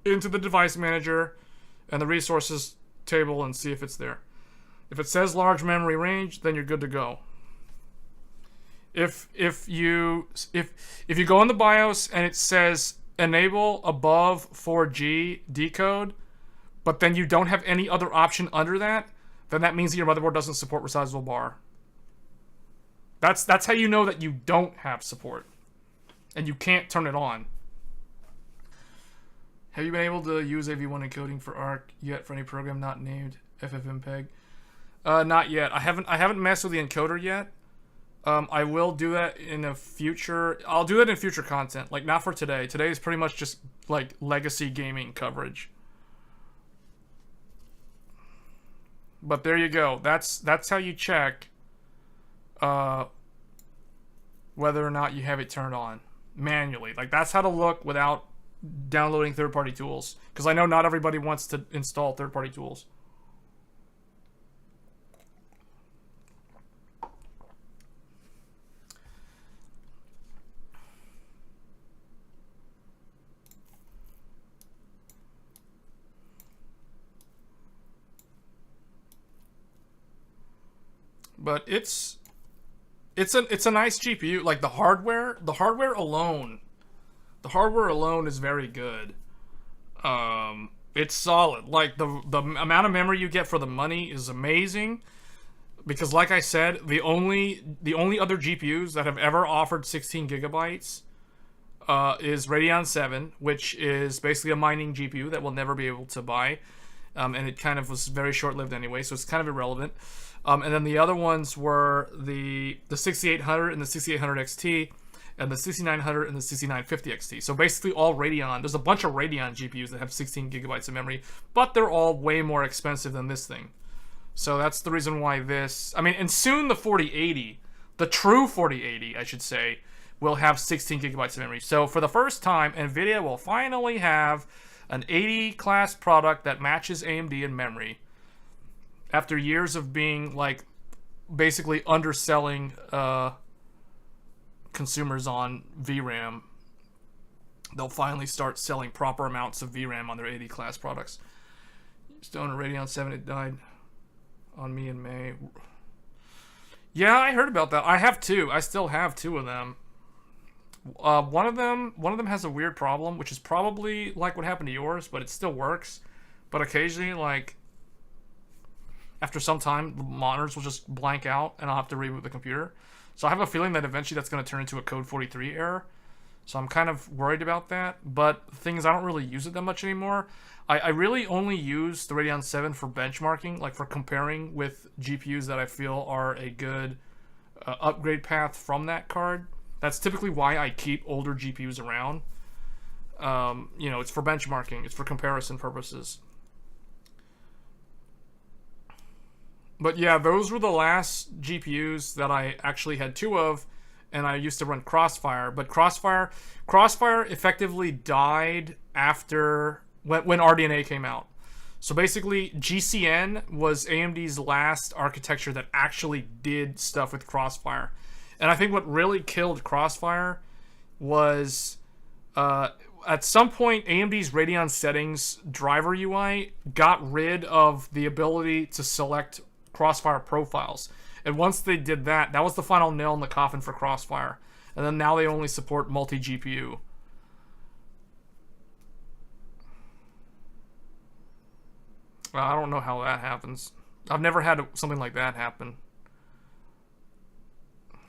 into the device manager and the resources table and see if it's there. If it says large memory range, then you're good to go. If you go in the BIOS and it says enable above 4G decode, but then you don't have any other option under that, then that means that your motherboard doesn't support resizable bar. That's how you know that you don't have support. And you can't turn it on. Have you been able to use AV1 encoding for ARC yet for any program not named FFmpeg? Not yet. I haven't messed with the encoder yet. I will do that in a future. I'll do that in future content. Like, not for today. Today is pretty much just like legacy gaming coverage. But there you go. That's how you check whether or not you have it turned on manually. Like, that's how to look without downloading third-party tools, because I know not everybody wants to install third-party tools. But it's a nice GPU. Like, the hardware alone is very good. It's solid. Like, the amount of memory you get for the money is amazing, because like I said, the only other GPUs that have ever offered 16 gigabytes is Radeon 7, which is basically a mining GPU that we'll never be able to buy, and it kind of was very short-lived anyway, so it's kind of irrelevant. And then the other ones were the 6800 and the 6800 XT, and the 6900 and the 6950 XT. So basically all Radeon. There's a bunch of Radeon GPUs that have 16 gigabytes of memory, but they're all way more expensive than this thing. So that's the reason why this... I mean, and soon the 4080, the true 4080, I should say, will have 16 gigabytes of memory. So for the first time, NVIDIA will finally have an 80 class product that matches AMD in memory, after years of being, like, basically underselling consumers on VRAM. They'll finally start selling proper amounts of VRAM on their 80 class products. Still on a Radeon 7, it died on me in May. Yeah, I heard about that. I have two. I still have two of them. One of them has a weird problem, which is probably like what happened to yours, but it still works. But occasionally, like, after some time, the monitors will just blank out, and I'll have to reboot the computer. So I have a feeling that eventually that's going to turn into a code 43 error. So I'm kind of worried about that. But the thing is, I don't really use it that much anymore. I really only use the Radeon 7 for benchmarking, like for comparing with GPUs that I feel are a good upgrade path from that card. That's typically why I keep older GPUs around. You know, it's for benchmarking. It's for comparison purposes. But yeah, those were the last GPUs that I actually had two of, and I used to run Crossfire. But Crossfire effectively died after when RDNA came out. So basically, GCN was AMD's last architecture that actually did stuff with Crossfire. And I think what really killed Crossfire was at some point, AMD's Radeon settings driver UI got rid of the ability to select Crossfire profiles. And once they did that, that was the final nail in the coffin for Crossfire. And then now they only support multi-GPU. I don't know how that happens. I've never had something like that happen.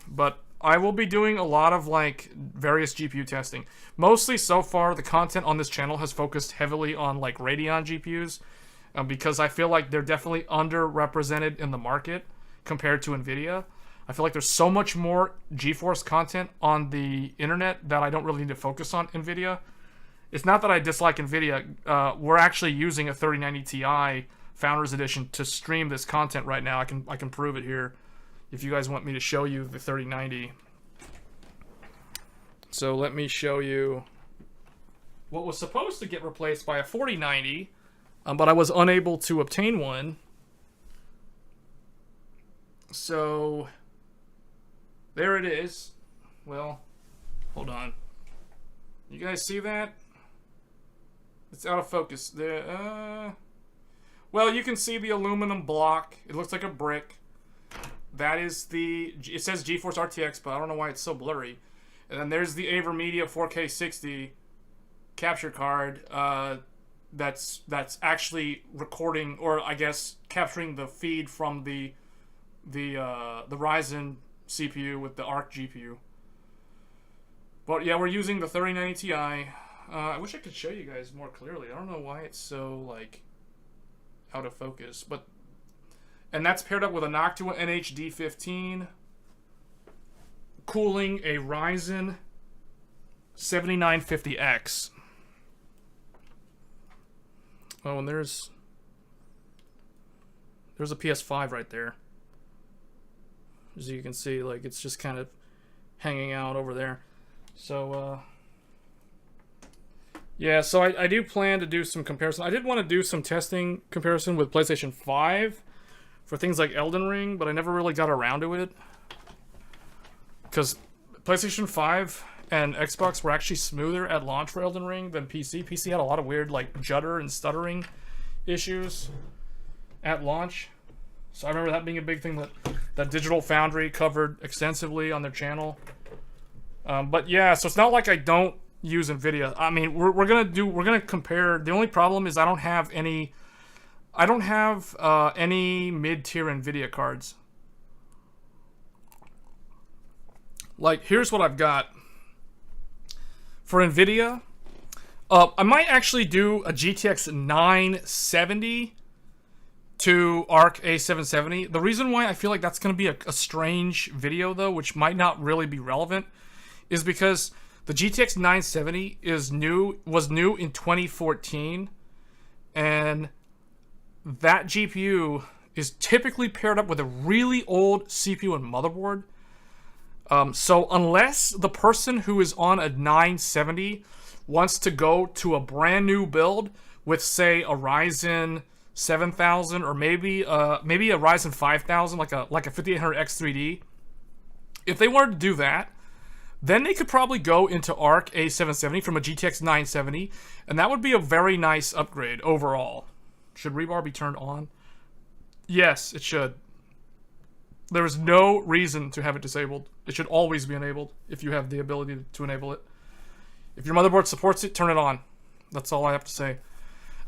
But I will be doing a lot of, like, various GPU testing. Mostly so far, the content on this channel has focused heavily on, like, Radeon GPUs. Because I feel like they're definitely underrepresented in the market compared to NVIDIA. I feel like there's so much more GeForce content on the internet that I don't really need to focus on NVIDIA. It's not that I dislike NVIDIA. We're actually using a 3090 Ti Founders Edition to stream this content right now. I can prove it here if you guys want me to show you the 3090. So let me show you what was supposed to get replaced by a 4090. But I was unable to obtain one. So there it is. Well, hold on. You guys see that? It's out of focus. Well, you can see the aluminum block. It looks like a brick. That is the... It says GeForce RTX, but I don't know why it's so blurry. And then there's the AverMedia 4K 60 capture card. That's actually recording, or I guess capturing the feed from the Ryzen CPU with the ARC GPU. But yeah, we're using the 3090 Ti. I wish I could show you guys more clearly. I don't know why it's so like out of focus, and that's paired up with a Noctua NHD15, cooling a Ryzen 7950X. Oh, and there's a PS5 right there. As you can see, like, it's just kind of hanging out over there. So, yeah, so I do plan to do some comparison. I did want to do some testing comparison with PlayStation 5 for things like Elden Ring, but I never really got around to it. Because PlayStation 5 and Xbox were actually smoother at launch for Elden Ring than PC. PC had a lot of weird, like, judder and stuttering issues at launch. So I remember that being a big thing that Digital Foundry covered extensively on their channel. But yeah, so it's not like I don't use NVIDIA. I mean, we're gonna compare. The only problem is I don't have any mid-tier NVIDIA cards. Like, here's what I've got for NVIDIA. I might actually do a GTX 970 to ARC A770. The reason why I feel like that's going to be a strange video, though, which might not really be relevant, is because the GTX 970 was new in 2014, and that GPU is typically paired up with a really old CPU and motherboard. So unless the person who is on a 970 wants to go to a brand new build with, say, a Ryzen 7000 or maybe a Ryzen 5000, like a 5800 X3D, if they wanted to do that, then they could probably go into ARC A770 from a GTX 970, and that would be a very nice upgrade overall. Should rebar be turned on? Yes, it should. There is no reason to have it disabled. It should always be enabled if you have the ability to enable it. If your motherboard supports it, turn it on. That's all I have to say.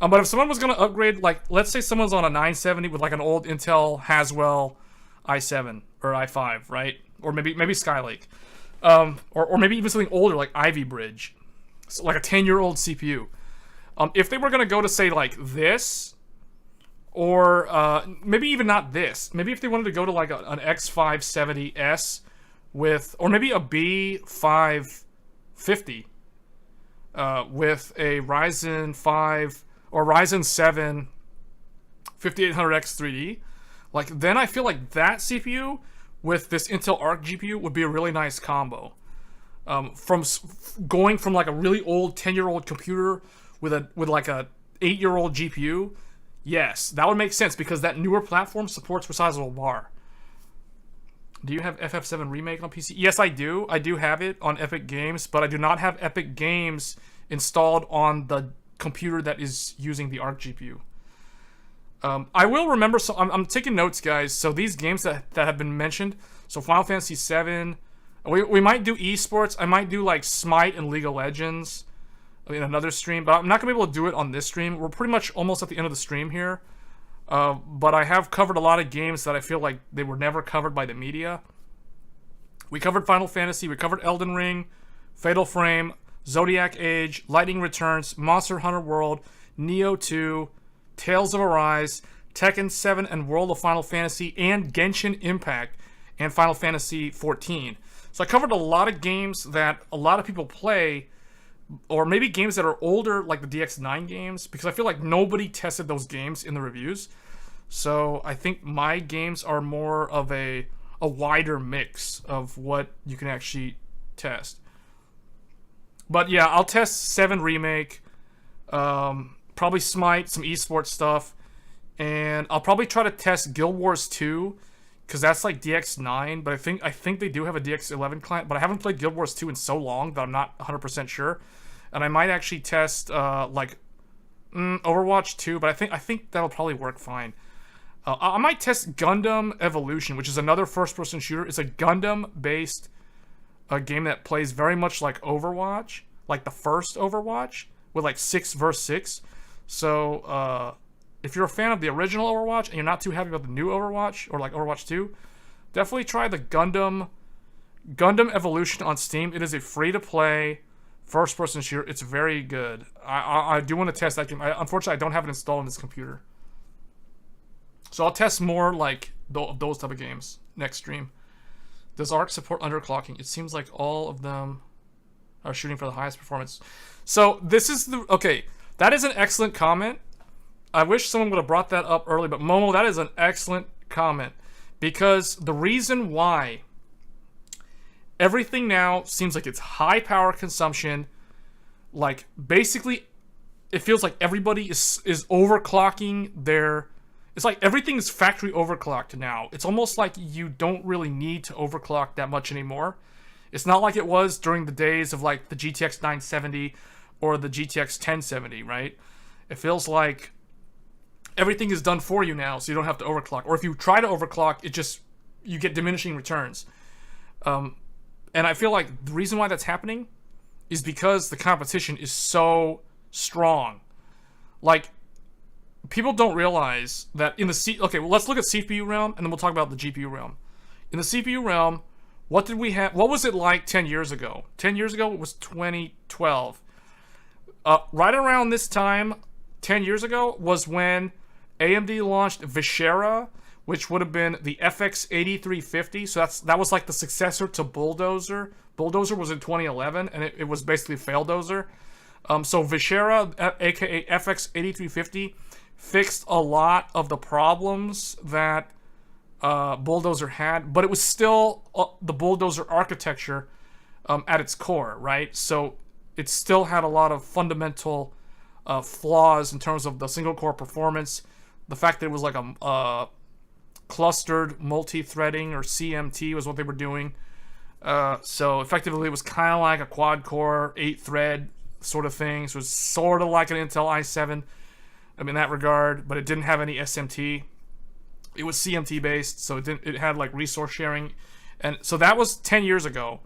But if someone was going to upgrade, like, let's say someone's on a 970 with like an old Intel Haswell i7 or i5, right? Or maybe Skylake. Or maybe even something older like Ivy Bridge. So like a 10-year-old CPU. If they were going to go to, say, like this, or maybe even not this. Maybe if they wanted to go to like an X570S with, or maybe a B550 with a Ryzen 5 or Ryzen 7 5800X3D, like, then I feel like that CPU with this Intel ARC GPU would be a really nice combo. From going from like a really old 10-year-old computer with like a 8-year-old GPU, yes, that would make sense because that newer platform supports Resizable Bar. Do you have FF7 Remake on PC? Yes, I do. I do have it on Epic Games, but I do not have Epic Games installed on the computer that is using the ARC GPU. I will remember, so I'm taking notes, guys. So these games that have been mentioned, so Final Fantasy VII, we might do esports. I might do like Smite and League of Legends in another stream, but I'm not gonna be able to do it on this stream. We're pretty much almost at the end of the stream here. But I have covered a lot of games that I feel like they were never covered by the media. We covered Final Fantasy, we covered Elden Ring, Fatal Frame, Zodiac Age, Lightning Returns, Monster Hunter World, Nioh 2, Tales of Arise, Tekken 7 and World of Final Fantasy, and Genshin Impact, and Final Fantasy 14. So I covered a lot of games that a lot of people play, or maybe games that are older, like the DX9 games, because I feel like nobody tested those games in the reviews. So I think my games are more of a wider mix of what you can actually test. But yeah, I'll test 7 Remake, probably Smite, some esports stuff, and I'll probably try to test Guild Wars 2, because that's like DX9, but I think they do have a DX11 client, but I haven't played Guild Wars 2 in so long that I'm not 100% sure. And I might actually test Overwatch 2, but I think that'll probably work fine. I might test Gundam Evolution, which is another first-person shooter. It's a Gundam-based game that plays very much like Overwatch, like the first Overwatch, with like 6 versus 6. So if you're a fan of the original Overwatch and you're not too happy about the new Overwatch, or like Overwatch 2, definitely try the Gundam Evolution on Steam. It is a free-to-play first-person shooter. It's very good. I do want to test that game. Unfortunately, I don't have it installed on this computer. So I'll test more like those type of games next stream. Does ARC support underclocking? It seems like all of them are shooting for the highest performance. So this is the... Okay, that is an excellent comment. I wish someone would have brought that up early, but Momo, that is an excellent comment. Because the reason why everything now seems like it's high power consumption, like basically it feels like everybody is overclocking their... It's like everything is factory overclocked now. It's almost like you don't really need to overclock that much anymore. It's not like it was during the days of like the GTX 970 or the GTX 1070, right? It feels like everything is done for you now, so you don't have to overclock. Or if you try to overclock, you get diminishing returns. And I feel like the reason why that's happening is because the competition is so strong. Like, people don't realize that in the okay, well, let's look at CPU realm, and then we'll talk about the GPU realm. In the CPU realm, what did we have? What was it like 10 years ago? 10 years ago, it was 2012. Right around this time, 10 years ago, was when AMD launched Vishera, which would have been the FX 8350. So that was like the successor to Bulldozer. Bulldozer was in 2011, and it was basically Faildozer. So Vishera, aka FX 8350, fixed a lot of the problems that Bulldozer had, but it was still the Bulldozer architecture at its core, right? So it still had a lot of fundamental flaws in terms of the single core performance, the fact that it was like a clustered multi-threading, or CMT was what they were doing. So effectively it was kind of like a quad core 8-thread sort of thing. So it was sort of like an Intel i7 in that regard, but it didn't have any SMT. It was CMT based, so it had like resource sharing. And so that was 10 years ago.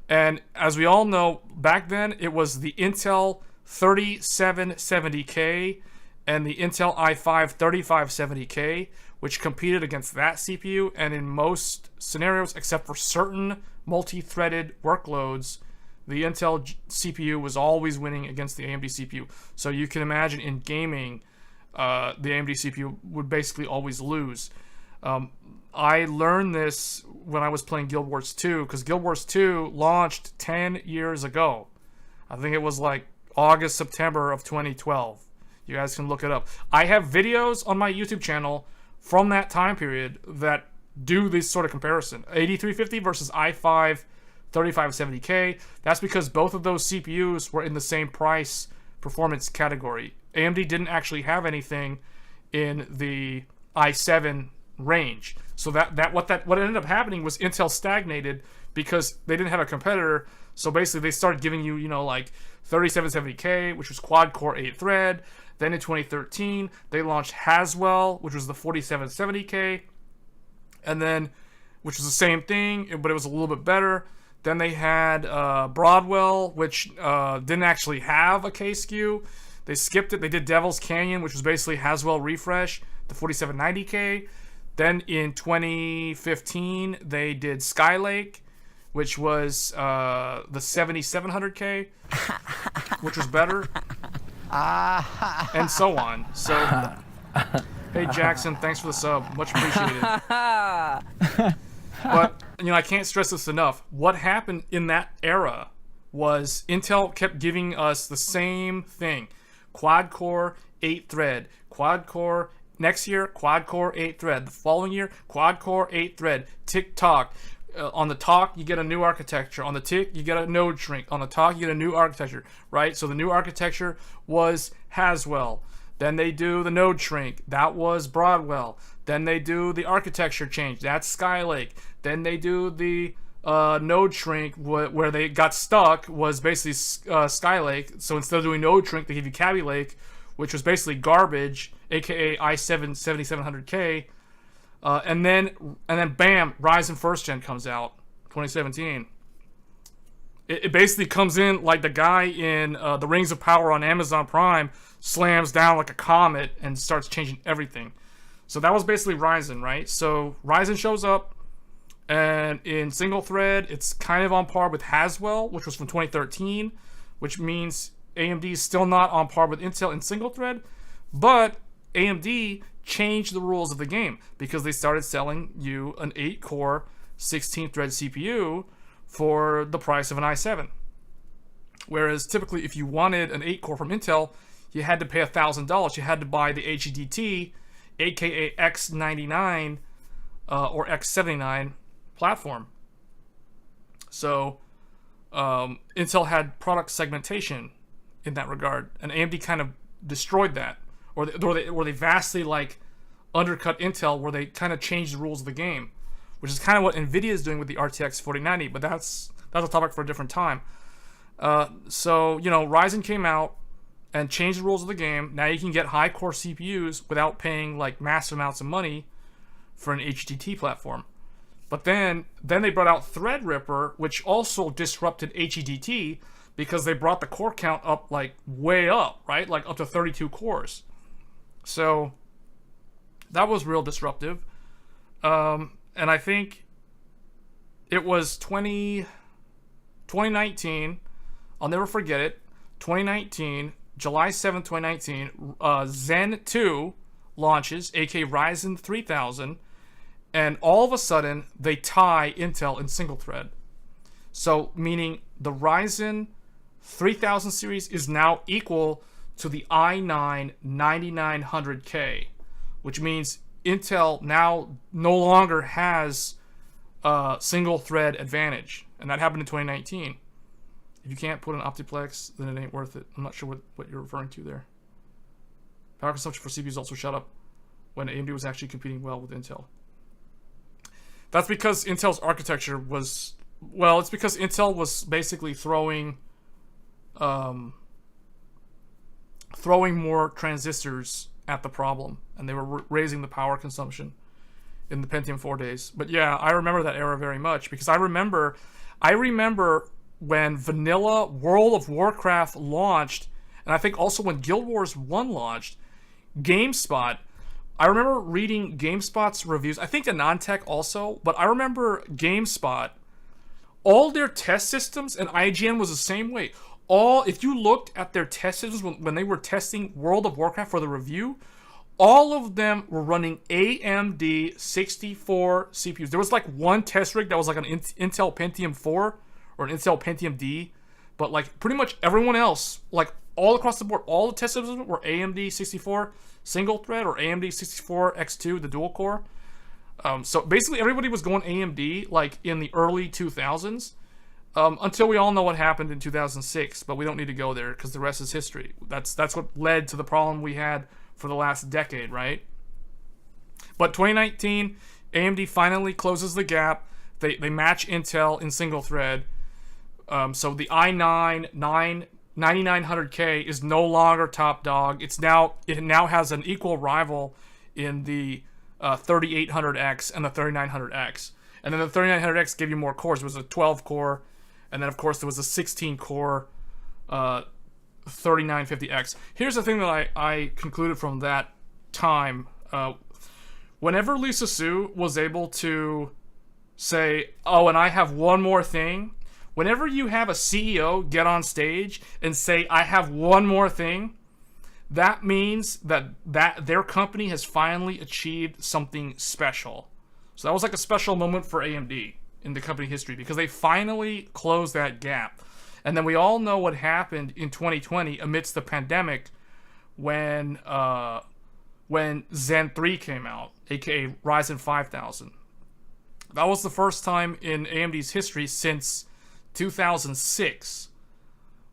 And as we all know, back then it was the Intel 3770K and the Intel i5 3570K, which competed against that CPU. And in most scenarios, except for certain multi-threaded workloads, the Intel CPU was always winning against the AMD CPU. So you can imagine in gaming, the AMD CPU would basically always lose. I learned this when I was playing Guild Wars 2, because Guild Wars 2 launched 10 years ago. I think it was like August, September of 2012. You guys can look it up. I have videos on my YouTube channel from that time period that do this sort of comparison. 8350 versus i5 3570K. That's because both of those CPUs were in the same price performance category. AMD didn't actually have anything in the i7 range. So what ended up happening was Intel stagnated because they didn't have a competitor. So basically they started giving you, like 3770K, which was quad core 8-thread. Then in 2013, they launched Haswell, which was the 4770K. And then, which was the same thing, but it was a little bit better. Then they had Broadwell, which didn't actually have a K SKU. They skipped it. They did Devil's Canyon, which was basically Haswell Refresh, the 4790K. Then in 2015, they did Skylake, which was the 7700K, which was better, and so on. So, hey Jackson, thanks for the sub. Much appreciated. But, I can't stress this enough. What happened in that era was Intel kept giving us the same thing. Quad core, 8-thread. Quad core, next year, quad core, 8-thread. The following year, quad core, 8-thread. Tick-tock. On the talk, you get a new architecture. On the tick, you get a node shrink. On the talk, you get a new architecture, right? So the new architecture was Haswell. Then they do the node shrink. That was Broadwell. Then they do the architecture change. That's Skylake. Then they do the node shrink where they got stuck was basically Skylake. So instead of doing node shrink, they give you Kaby Lake, which was basically garbage, aka i7 7700K. And then bam, Ryzen first gen comes out, 2017. It basically comes in like the guy in the Rings of Power on Amazon Prime slams down like a comet and starts changing everything. So that was basically Ryzen, right? So Ryzen shows up, And in single thread, it's kind of on par with Haswell, which was from 2013, which means AMD is still not on par with Intel in single thread, but AMD changed the rules of the game because they started selling you an 8-core 16-thread CPU for the price of an i7. Whereas typically if you wanted an 8-core from Intel, you had to pay $1,000. You had to buy the HEDT, aka X99 or X79 platform. So Intel had product segmentation in that regard, and AMD kind of destroyed that, or they vastly like undercut Intel, where they kind of changed the rules of the game, which is kind of what Nvidia is doing with the RTX 4090. But that's a topic for a different time. So you know, Ryzen came out and changed the rules of the game. Now you can get high core CPUs without paying like massive amounts of money for an HDT platform. But then they brought out Threadripper, which also disrupted HEDT because they brought the core count up like way up, right? Like up to 32 cores. So that was real disruptive. And I think it was 2019. I'll never forget it. 2019, July 7th, 2019, Zen 2 launches, aka Ryzen 3000. And all of a sudden, they tie Intel in single thread. So, meaning the Ryzen 3000 series is now equal to the i9 9900K, which means Intel now no longer has a single thread advantage. And that happened in 2019. If you can't put an Optiplex, then it ain't worth it. I'm not sure what you're referring to there. Power consumption for CPUs also shot up when AMD was actually competing well with Intel. That's because Intel's architecture was, well, it's because Intel was basically throwing more transistors at the problem, and they were raising the power consumption in the Pentium 4 days. But yeah, I remember that era very much, because I remember when vanilla World of Warcraft launched, and I think also when Guild Wars 1 launched, GameSpot, I remember reading GameSpot's reviews. I think AnandTech also, but I remember GameSpot, all their test systems, and IGN was the same way. If you looked at their test systems when they were testing World of Warcraft for the review, all of them were running AMD 64 CPUs. There was like one test rig that was like an Intel Pentium 4 or an Intel Pentium D, but like pretty much everyone else, like all across the board, all the test systems were AMD 64 single thread or AMD 64 X2, the dual core. So basically everybody was going AMD like in the early 2000s, until we all know what happened in 2006, but we don't need to go there because the rest is history. That's what led to the problem we had for the last decade, right? But 2019, AMD finally closes the gap. They match Intel in single thread. So the i9 9900K is no longer top dog. It now has an equal rival in the 3800X and the 3900X. And then the 3900X gave you more cores. It was a 12 core, and then of course there was a 16 core 3950X. Here's the thing that I concluded from that time. Whenever Lisa Su was able to say, oh, and I have one more thing, whenever you have a CEO get on stage and say, I have one more thing, that means that their company has finally achieved something special. So that was like a special moment for AMD in the company history, because they finally closed that gap. And then we all know what happened in 2020 amidst the pandemic when Zen 3 came out, aka Ryzen 5000. That was the first time in AMD's history since 2006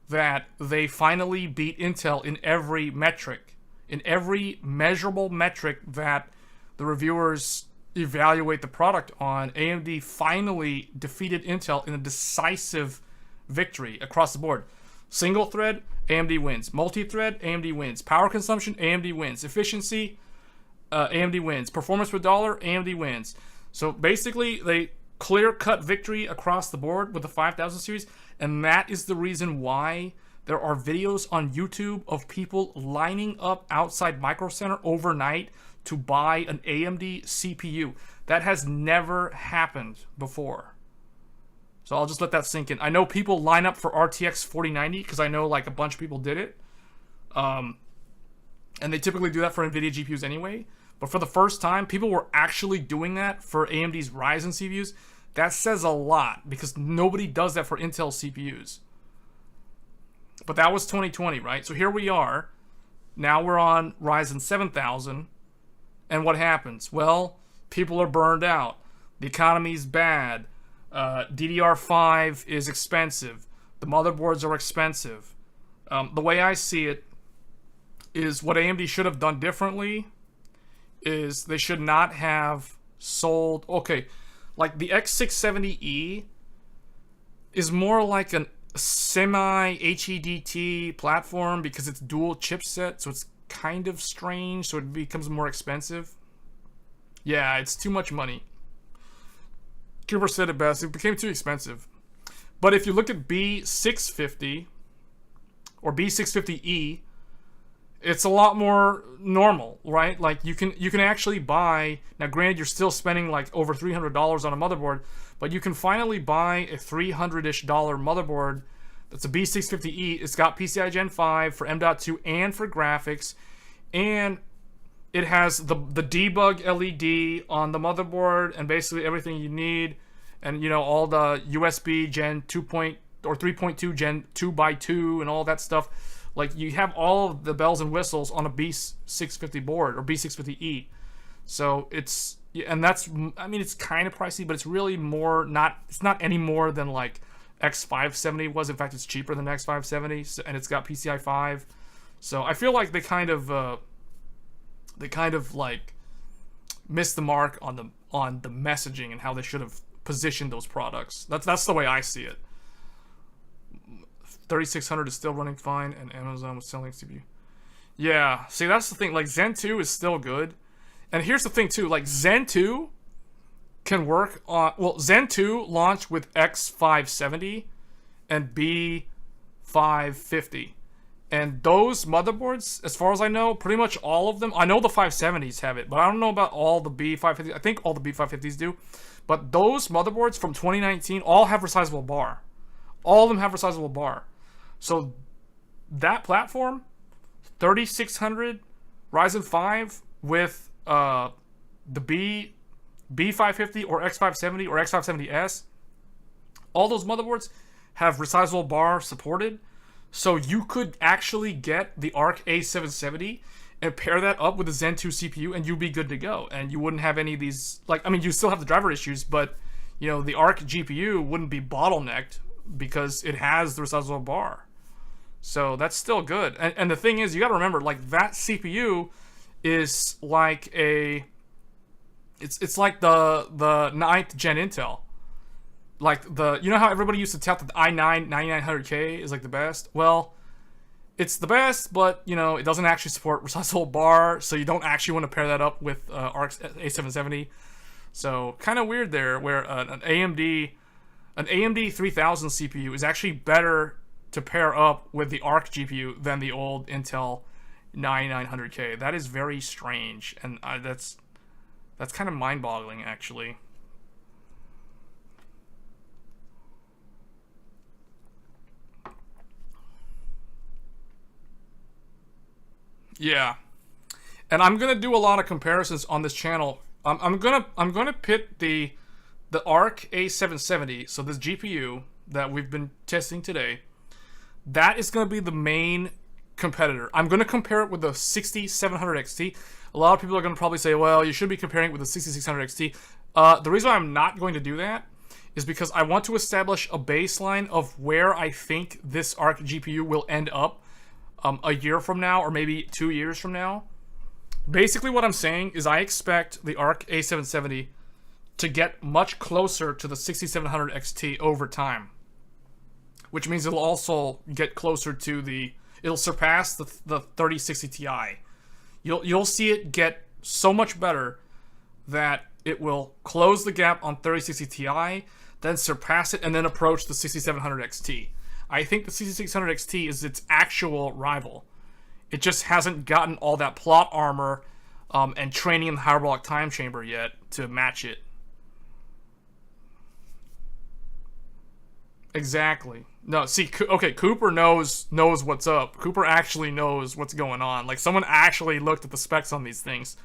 that they finally beat Intel in every metric, in every measurable metric that the reviewers evaluate the product on. AMD finally defeated Intel in a decisive victory across the board. Single thread, AMD wins. Multi-thread, AMD wins. Power consumption, AMD wins. Efficiency, AMD wins. Performance per dollar, AMD wins. So basically, they clear-cut victory across the board with the 5000 series, and that is the reason why There are videos on YouTube of people lining up outside Micro Center overnight to buy an AMD CPU. That has never happened before. So I'll just let that sink in. I know people line up for RTX 4090 because I know like a bunch of people did it. And they typically do that for NVIDIA GPUs anyway. But for the first time, people were actually doing that for AMD's Ryzen CPUs. That says a lot because nobody does that for Intel CPUs. But that was 2020, right? So here we are. Now we're on Ryzen 7000. And what happens? Well, people are burned out. The economy's bad. DDR5 is expensive. The motherboards are expensive. The way I see it is what AMD should have done differently is they should not have sold... Okay, like the X670E is more like a semi-HEDT platform because it's dual chipset, so it's kind of strange, so it becomes more expensive. Yeah, it's too much money. Cooper said it best, it became too expensive. But if you look at B650 or B650E, it's a lot more normal, right? Like you can actually buy, now granted you're still spending like over $300 on a motherboard, but you can finally buy a $300-ish motherboard that's a B650E. It's got PCI Gen 5 for M.2 and for graphics, and it has the debug LED on the motherboard and basically everything you need, and you know all the USB Gen 2 or 3.2 Gen 2x2 and all that stuff. Like you have all of the bells and whistles on a B650 board or B650E. So it's, and that's, I mean, it's kind of pricey, but it's really more not, it's not any more than like X570 was. In fact, it's cheaper than X570, so, and it's got PCI 5. So I feel like they kind of like missed the mark on the messaging and how they should have positioned those products. That's the way I see it. 3600 is still running fine, and Amazon was selling CPU. Yeah, see, that's the thing. Like, Zen 2 is still good. And here's the thing, too. Like, Zen 2 can work on... Well, Zen 2 launched with X570 and B550. And those motherboards, as far as I know, pretty much all of them... I know the 570s have it, but I don't know about all the B550s. I think all the B550s do. But those motherboards from 2019 all have Resizable Bar. All of them have Resizable Bar. So that platform, 3600 Ryzen 5 with the B550 or X570 or X570S, all those motherboards have Resizable Bar supported. So you could actually get the ARC A770 and pair that up with the Zen 2 CPU and you'd be good to go. And you wouldn't have any of these, like, I mean, you still have the driver issues, but, you know, the ARC GPU wouldn't be bottlenecked because it has the Resizable Bar. So that's still good. And the thing is, you got to remember, like, that CPU is like a... It's like the 9th gen Intel. Like, you know how everybody used to tout that the i9 9900K is like the best? Well, it's the best, but, you know, it doesn't actually support Resizable Bar, so you don't actually want to pair that up with ARC A770. So, kind of weird there, where an AMD 3000 CPU is actually better to pair up with the ARC GPU than the old Intel 9900K. That is very strange, and that's kind of mind-boggling, actually. Yeah, and I'm gonna do a lot of comparisons on this channel. I'm gonna pit the ARC A770, so this GPU that we've been testing today, that is going to be the main competitor. I'm going to compare it with the 6700 XT. A lot of people are going to probably say, well, you should be comparing it with the 6600 XT. The reason why I'm not going to do that is because I want to establish a baseline of where I think this ARC GPU will end up a year from now or maybe 2 years from now. Basically what I'm saying is I expect the ARC A770 to get much closer to the 6700 XT over time, which means it'll also get closer to it'll surpass the 3060 Ti. You'll see it get so much better that it will close the gap on 3060 Ti, then surpass it, and then approach the 6700 XT. I think the 6600 XT is its actual rival. It just hasn't gotten all that plot armor and training in the hyperbolic time chamber yet to match it. Exactly. No, see, okay, Cooper knows what's up. Cooper actually knows what's going on. Like, someone actually looked at the specs on these things.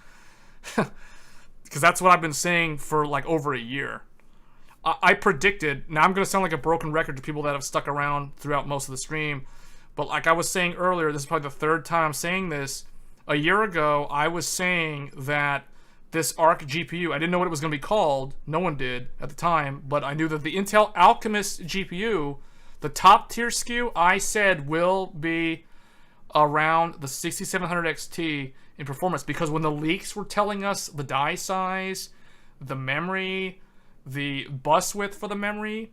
Because that's what I've been saying for, like, over a year. I predicted, now I'm going to sound like a broken record to people that have stuck around throughout most of the stream, but like I was saying earlier, this is probably the third time I'm saying this. A year ago, I was saying that this ARC GPU, I didn't know what it was going to be called. No one did at the time, but I knew that the Intel Alchemist GPU, the top tier SKU, I said will be around the 6700 XT in performance, because when the leaks were telling us the die size, the memory, the bus width for the memory,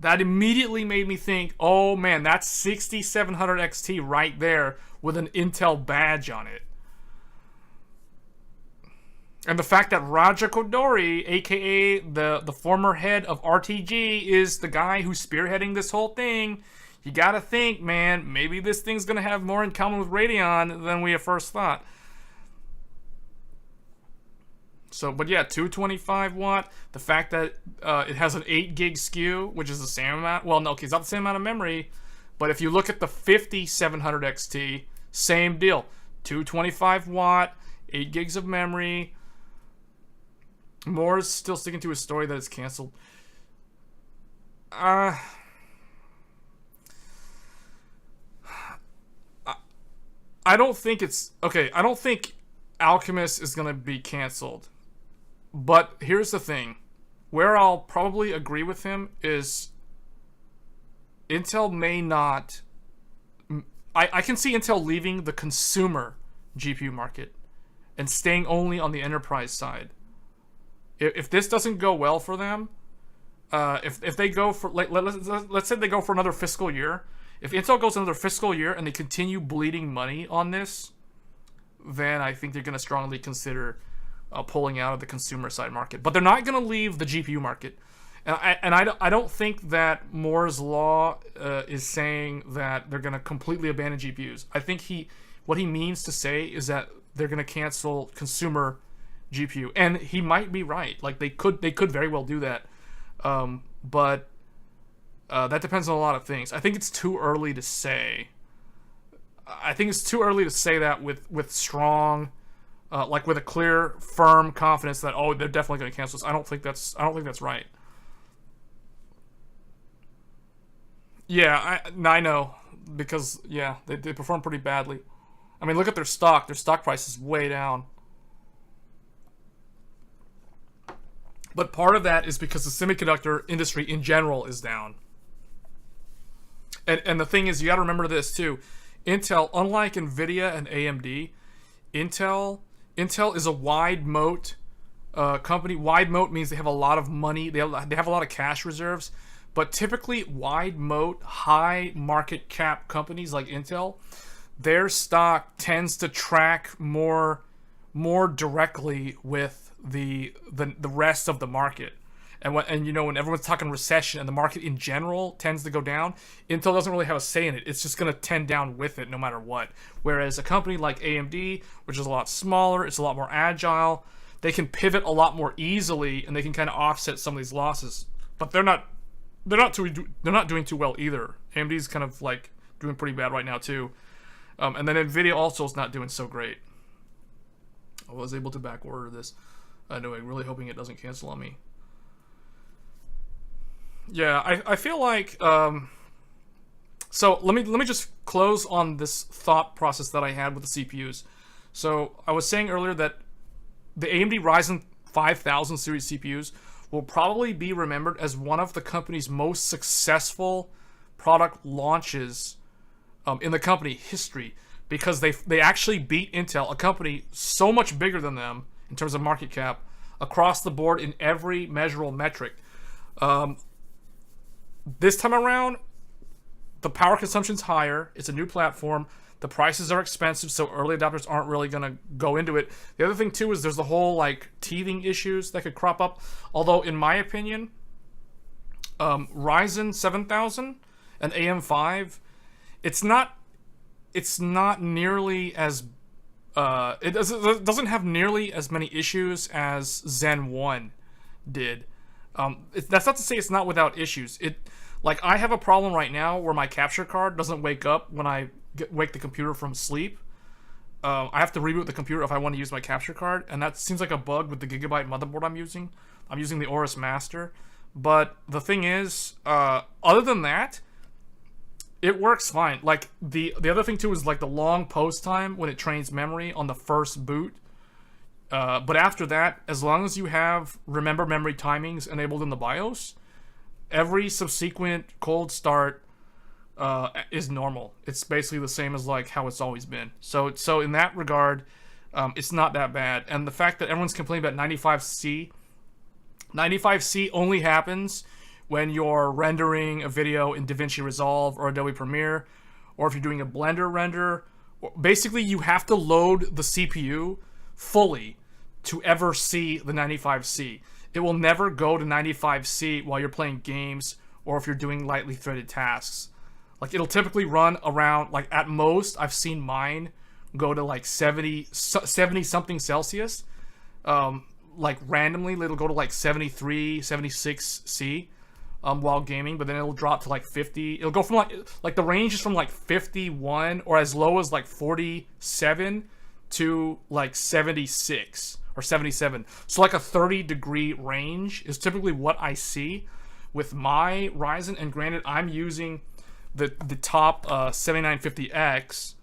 that immediately made me think, oh man, that's 6700 XT right there with an Intel badge on it. And the fact that Raja Kodori, aka the former head of RTG, is the guy who's spearheading this whole thing, you gotta think, man, maybe this thing's gonna have more in common with Radeon than we at first thought. So, but yeah, 225 watt. The fact that it has an 8 gig SKU, which is the same amount. Well, no, okay, it's not the same amount of memory. But if you look at the 5700 XT, same deal. 225 watt, 8 gigs of memory. Moore's still sticking to his story that it's canceled. I don't think it's... Okay, I don't think Alchemist is going to be canceled. But here's the thing. Where I'll probably agree with him is Intel may not... I can see Intel leaving the consumer GPU market and staying only on the enterprise side. If this doesn't go well for them, if they go for... let's say they go for another fiscal year. If Intel goes another fiscal year and they continue bleeding money on this, then I think they're going to strongly consider pulling out of the consumer side market. But they're not going to leave the GPU market. And I don't think that Moore's Law is saying that they're going to completely abandon GPUs. I think what he means to say is that they're going to cancel consumer GPU. And he might be right. Like, they could very well do that. But that depends on a lot of things. I think it's too early to say. I think it's too early to say that with strong, like with a clear, firm confidence that, oh, they're definitely going to cancel this. I don't think that's right. Yeah, I know, because yeah, they perform pretty badly. I mean, look at their stock. Their stock price is way down. But part of that is because the semiconductor industry in general is down. And the thing is, you got to remember this too. Intel, unlike Nvidia and AMD, Intel is a wide moat company. Wide moat means they have a lot of money. They have a lot of cash reserves. But typically, wide moat, high market cap companies like Intel, their stock tends to track more directly with the rest of the market. And you know, when everyone's talking recession and the market in general tends to go down, Intel doesn't really have a say in it. It's just going to tend down with it no matter what. Whereas a company like AMD, which is a lot smaller, it's a lot more agile, they can pivot a lot more easily and they can kind of offset some of these losses. But they're not doing too well either. AMD's kind of like doing pretty bad right now too. And then Nvidia also is not doing so great. I was able to back order this. Anyway, really hoping it doesn't cancel on me. Yeah, I feel like so let me just close on this thought process that I had with the CPUs. So I was saying earlier that the AMD Ryzen 5000 series CPUs will probably be remembered as one of the company's most successful product launches in the company history, because they actually beat Intel, a company so much bigger than them in terms of market cap, across the board in every measurable metric. This time around, the power consumption's higher. It's a new platform. The prices are expensive, so early adopters aren't really going to go into it. The other thing, too, is there's the whole, like, teething issues that could crop up. Although, in my opinion, Ryzen 7000 and AM5, it's not nearly as it doesn't have nearly as many issues as Zen 1 did. That's not to say it's not without issues. Like, I have a problem right now where my capture card doesn't wake up when I wake the computer from sleep. I have to reboot the computer if I want to use my capture card, and that seems like a bug with the Gigabyte motherboard I'm using. I'm using the Aorus Master. But the thing is, other than that, it works fine. Like, the other thing too is like the long post time when it trains memory on the first boot. But after that, as long as you have remember memory timings enabled in the BIOS, every subsequent cold start is normal. It's basically the same as like how it's always been. So in that regard, it's not that bad. And the fact that everyone's complaining about 95C, 95C only happens when you're rendering a video in DaVinci Resolve or Adobe Premiere, or if you're doing a Blender render. Basically, you have to load the CPU fully to ever see the 95C. It will never go to 95C while you're playing games or if you're doing lightly threaded tasks. Like, it'll typically run around, like, at most, I've seen mine go to like 70 something Celsius. Like, randomly, it'll go to like 73, 76C while gaming, but then it'll drop to like 50. It'll go from like the range is from like 51 or as low as like 47 to like 76 or 77. So like a 30-degree range is typically what I see with my Ryzen. And granted, I'm using the top 7950X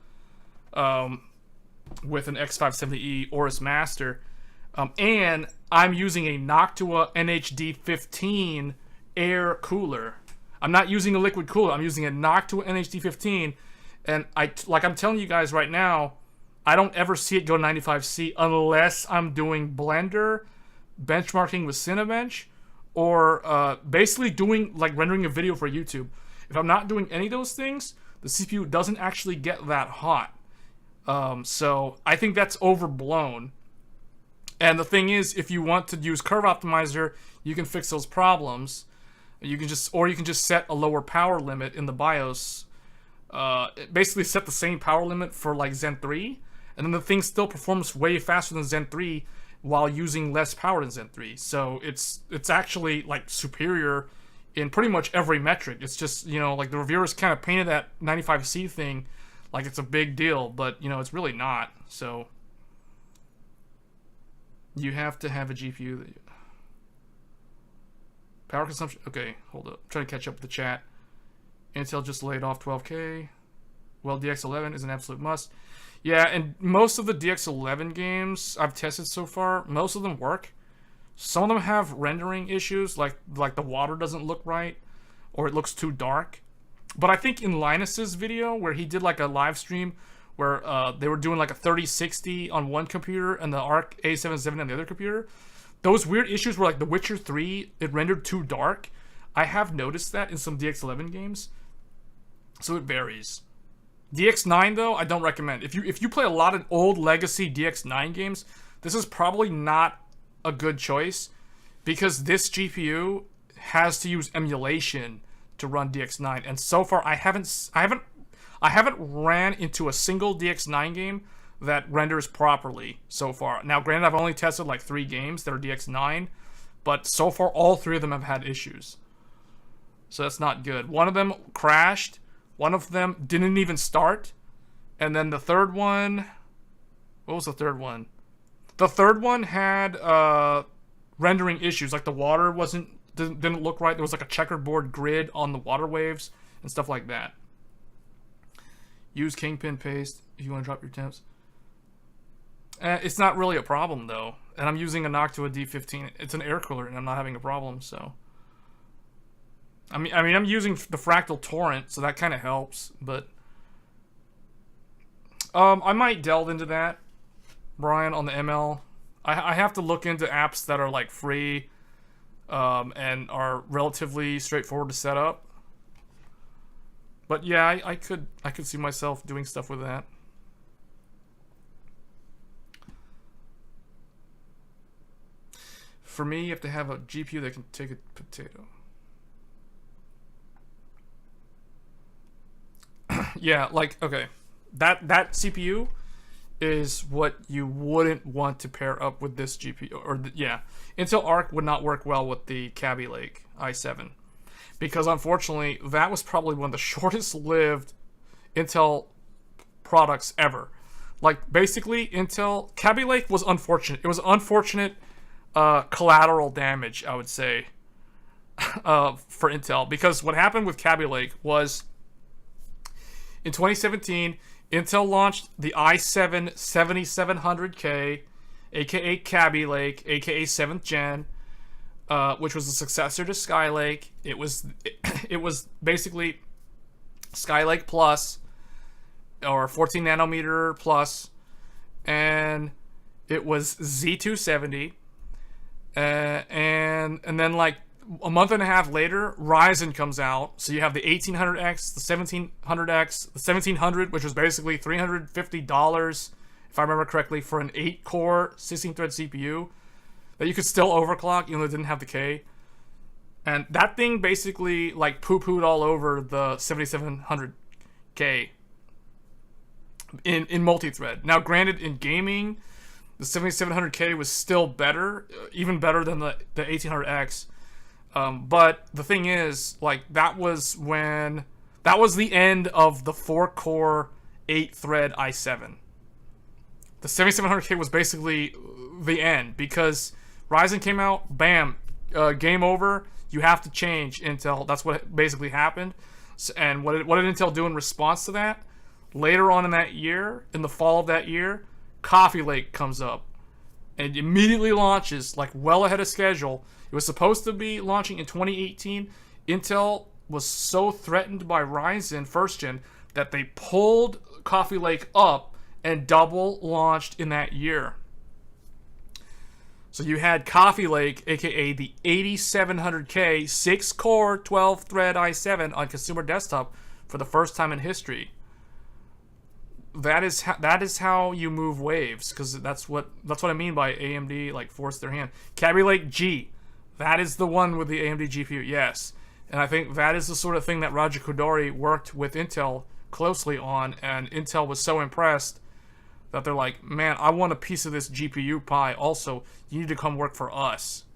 with an X570E Aorus Master. And I'm using a Noctua NHD15 air cooler. I'm not using a liquid cooler. I'm using a Noctua NHD15. And I'm telling you guys right now, I don't ever see it go to 95C unless I'm doing Blender, benchmarking with Cinebench, or basically doing like rendering a video for YouTube. If I'm not doing any of those things, the CPU doesn't actually get that hot. So I think that's overblown. And the thing is, if you want to use Curve Optimizer, you can fix those problems. You can just set a lower power limit in the BIOS. Basically set the same power limit for like Zen 3, and then the thing still performs way faster than Zen 3 while using less power than Zen 3. So it's actually like superior in pretty much every metric. It's just, you know, like the reviewers kind of painted that 95C thing like it's a big deal, but you know, it's really not. So you have to have a GPU that power consumption. Okay, hold up. I'm trying to catch up with the chat. Intel just laid off 12K. Well, DX11 is an absolute must. Yeah, and most of the DX11 games I've tested so far, most of them work. Some of them have rendering issues, like the water doesn't look right, or it looks too dark. But I think in Linus's video, where he did like a live stream where they were doing like a 3060 on one computer and the ARC A770 on the other computer, those weird issues where like The Witcher 3, it rendered too dark. I have noticed that in some DX11 games. So it varies. DX9 though, I don't recommend. If you play a lot of old legacy DX9 games, this is probably not a good choice, because this GPU has to use emulation to run DX9, and so far I haven't ran into a single DX9 game that renders properly so far. Now, granted, I've only tested like 3 games that are DX9, but so far all 3 of them have had issues. So that's not good. One of them crashed, one of them didn't even start, and then the third one, what was the third one? The third one had rendering issues, like the water didn't look right. There was like a checkerboard grid on the water waves and stuff like that. Use Kingpin paste if you want to drop your temps. It's not really a problem though, and I'm using a Noctua D15. It's an air cooler, and I'm not having a problem. So, I mean, I'm using the Fractal Torrent, so that kind of helps. But I might delve into that, Brian, on the ML. I have to look into apps that are like free and are relatively straightforward to set up. But yeah, I could see myself doing stuff with that. For me, you have to have a GPU that can take a potato. Yeah, like, okay. That CPU is what you wouldn't want to pair up with this GPU. Or, yeah. Intel Arc would not work well with the Kaby Lake i7. Because, unfortunately, that was probably one of the shortest-lived Intel products ever. Like, basically, Kaby Lake was unfortunate. It was unfortunate collateral damage, I would say, for Intel. Because what happened with Kaby Lake was, in 2017, Intel launched the i7 7700K, aka Kaby Lake, aka 7th gen, which was a successor to Skylake. It was basically Skylake Plus, or 14 nanometer plus, and it was Z270, and then like a month and a half later, Ryzen comes out. So you have the 1800X, the 1700X, the 1700, which was basically $350, if I remember correctly, for an 8-core 16-thread CPU that you could still overclock, even though it didn't have the K. And that thing basically like poo-pooed all over the 7700K in multi-thread. Now, granted, in gaming, the 7700K was still better, even better than the 1800X. But the thing is, like, that was the end of the 4-core 8-thread i7. The 7700K was basically the end, because Ryzen came out, bam, game over, you have to change Intel. That's what basically happened. And what did Intel do in response to that? Later on in that year, in the fall of that year, Coffee Lake comes up and immediately launches, like, well ahead of schedule. It was supposed to be launching in 2018. Intel was so threatened by Ryzen first gen that they pulled Coffee Lake up and double launched in that year. So you had Coffee Lake, aka the 8700K 6-core 12-thread i7 on consumer desktop for the first time in history. That is how you move waves, because that's what I mean by AMD like forced their hand. Kaby Lake G, that is the one with the AMD GPU, yes. And I think that is the sort of thing that Raja Koduri worked with Intel closely on, and Intel was so impressed that they're like, man, I want a piece of this GPU pie also. You need to come work for us.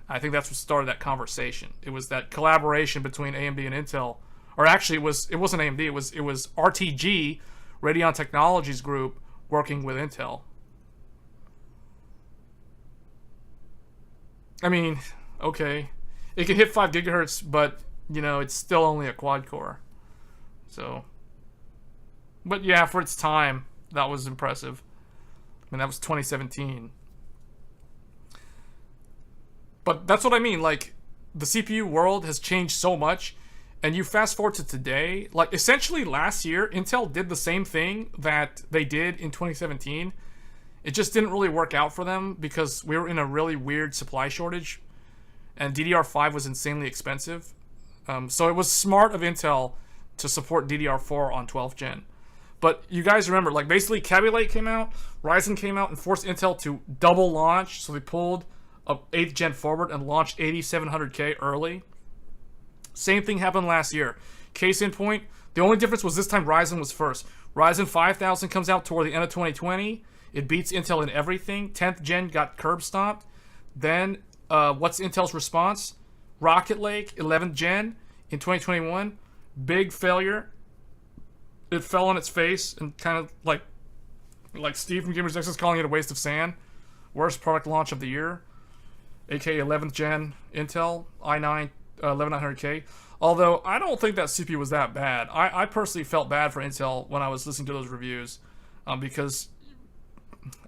I think that's what started that conversation. It was that collaboration between AMD and Intel. Or actually, it wasn't AMD, it was RTG, Radeon Technologies Group, working with Intel. I mean, okay, it can hit 5 gigahertz, but, you know, it's still only a quad core. So, but yeah, for its time, that was impressive. I mean, that was 2017. But that's what I mean, like, the CPU world has changed so much, and you fast forward to today, like, essentially last year, Intel did the same thing that they did in 2017. It just didn't really work out for them because we were in a really weird supply shortage, and DDR5 was insanely expensive. So it was smart of Intel to support DDR4 on 12th gen. But you guys remember, like, basically Kaby Lake came out, Ryzen came out and forced Intel to double launch, so they pulled a 8th gen forward and launched 8700K early. Same thing happened last year. Case in point, the only difference was this time Ryzen was first. Ryzen 5000 comes out toward the end of 2020. It beats Intel in everything. 10th gen got curb stomped. Then, what's Intel's response? Rocket Lake, 11th gen in 2021. Big failure. It fell on its face and kind of like Steve from Gamers Nexus calling it a waste of sand. Worst product launch of the year. aka 11th gen Intel i9 11900K. Although I don't think that CPU was that bad. I personally felt bad for Intel when I was listening to those reviews, because,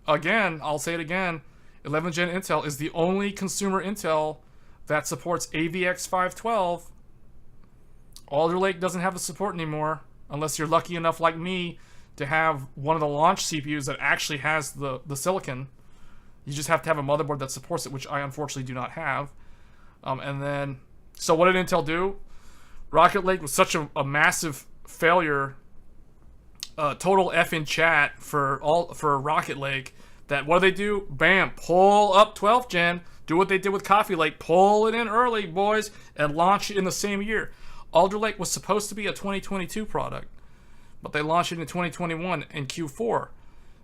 again, I'll say it again, 11th gen Intel is the only consumer Intel that supports AVX 512. Alder Lake doesn't have the support anymore, unless you're lucky enough like me to have one of the launch CPUs that actually has the silicon. You just have to have a motherboard that supports it, which I unfortunately do not have. And then, so what did Intel do? Rocket Lake was such a massive failure, total F in chat for Rocket Lake, that what do? Bam, pull up 12th gen, do what they did with Coffee Lake, pull it in early, boys, and launch it in the same year. Alder Lake was supposed to be a 2022 product, but they launched it in 2021 in Q4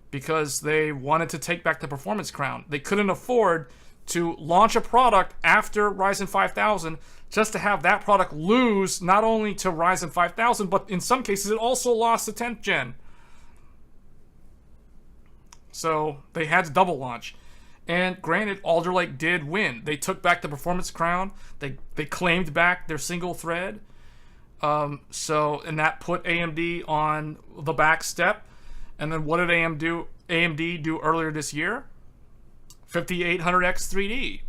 because they wanted to take back the performance crown. They couldn't afford to launch a product after Ryzen 5000 just to have that product lose not only to Ryzen 5000, but in some cases it also lost to 10th gen. So they had to double launch. And granted, Alder Lake did win. They took back the performance crown. They claimed back their single thread. And that put AMD on the back step. And then what did AMD do earlier this year? 5800X 3D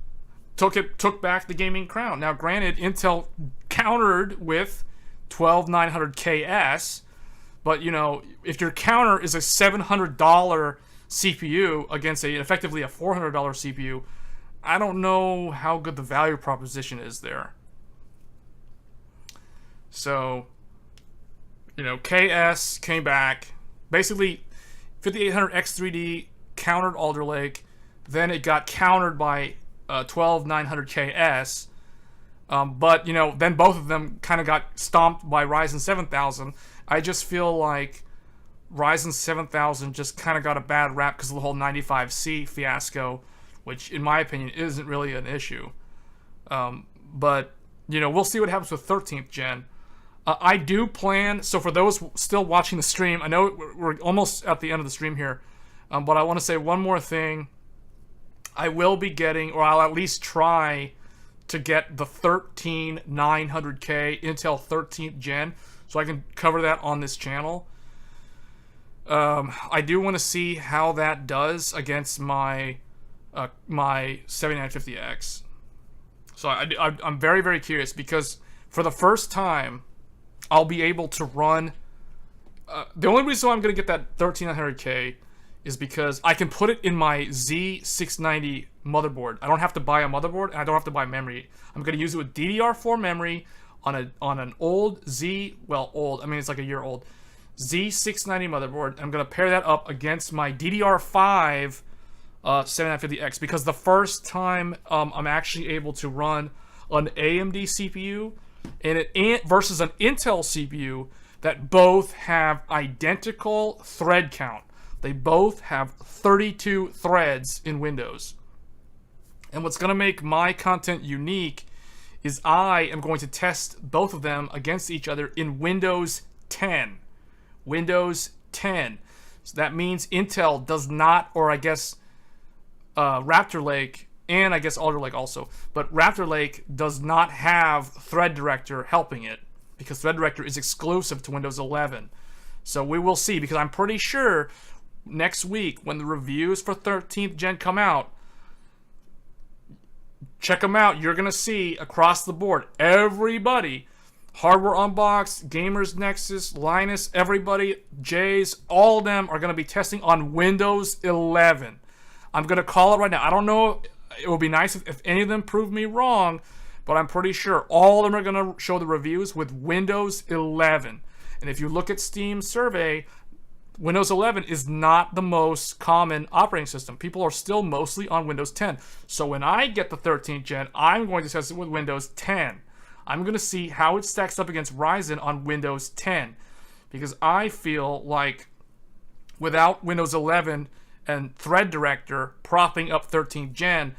took back the gaming crown. Now, granted, Intel countered with 12900KS, but you know, if your counter is a $700 CPU against effectively a $400 CPU, I don't know how good the value proposition is there. So, you know, KS came back. Basically, 5800X3D countered Alder Lake. Then it got countered by 12900KS. But, you know, then both of them kind of got stomped by Ryzen 7000. I just feel like Ryzen 7000 just kind of got a bad rap because of the whole 95C fiasco, which, in my opinion, isn't really an issue. But, you know, we'll see what happens with 13th gen. I do plan, so for those still watching the stream, I know we're almost at the end of the stream here, but I want to say one more thing. I will be getting, or I'll at least try to get the 13900K Intel 13th gen, so I can cover that on this channel. I do want to see how that does against my 7950X. So I'm very, very curious, because for the first time, I'll be able to run... the only reason why I'm going to get that 13900K is because I can put it in my Z690 motherboard. I don't have to buy a motherboard, and I don't have to buy memory. I'm going to use it with DDR4 memory on an old old, I mean, it's like a year old, Z690 motherboard. I'm going to pair that up against my DDR5 7950X, because the first time I'm actually able to run an AMD CPU versus an Intel CPU that both have identical thread count. They both have 32 threads in Windows. And what's going to make my content unique is I am going to test both of them against each other in Windows 10. Windows 10. So that means Intel does not, or I guess Raptor Lake, and I guess Alder Lake also, but Raptor Lake does not have Thread Director helping it, because Thread Director is exclusive to Windows 11. So we will see, because I'm pretty sure next week when the reviews for 13th gen come out, check them out. You're going to see across the board, everybody, Hardware Unboxed, Gamers Nexus, Linus, everybody, Jays, all of them are going to be testing on Windows 11. I'm going to call it right now. I don't know, it would be nice if any of them prove me wrong, but I'm pretty sure all of them are going to show the reviews with Windows 11. And if you look at Steam's survey, Windows 11 is not the most common operating system. People are still mostly on Windows 10. So when I get the 13th gen, I'm going to test it with Windows 10. I'm going to see how it stacks up against Ryzen on Windows 10. Because I feel like without Windows 11 and Thread Director propping up 13th gen,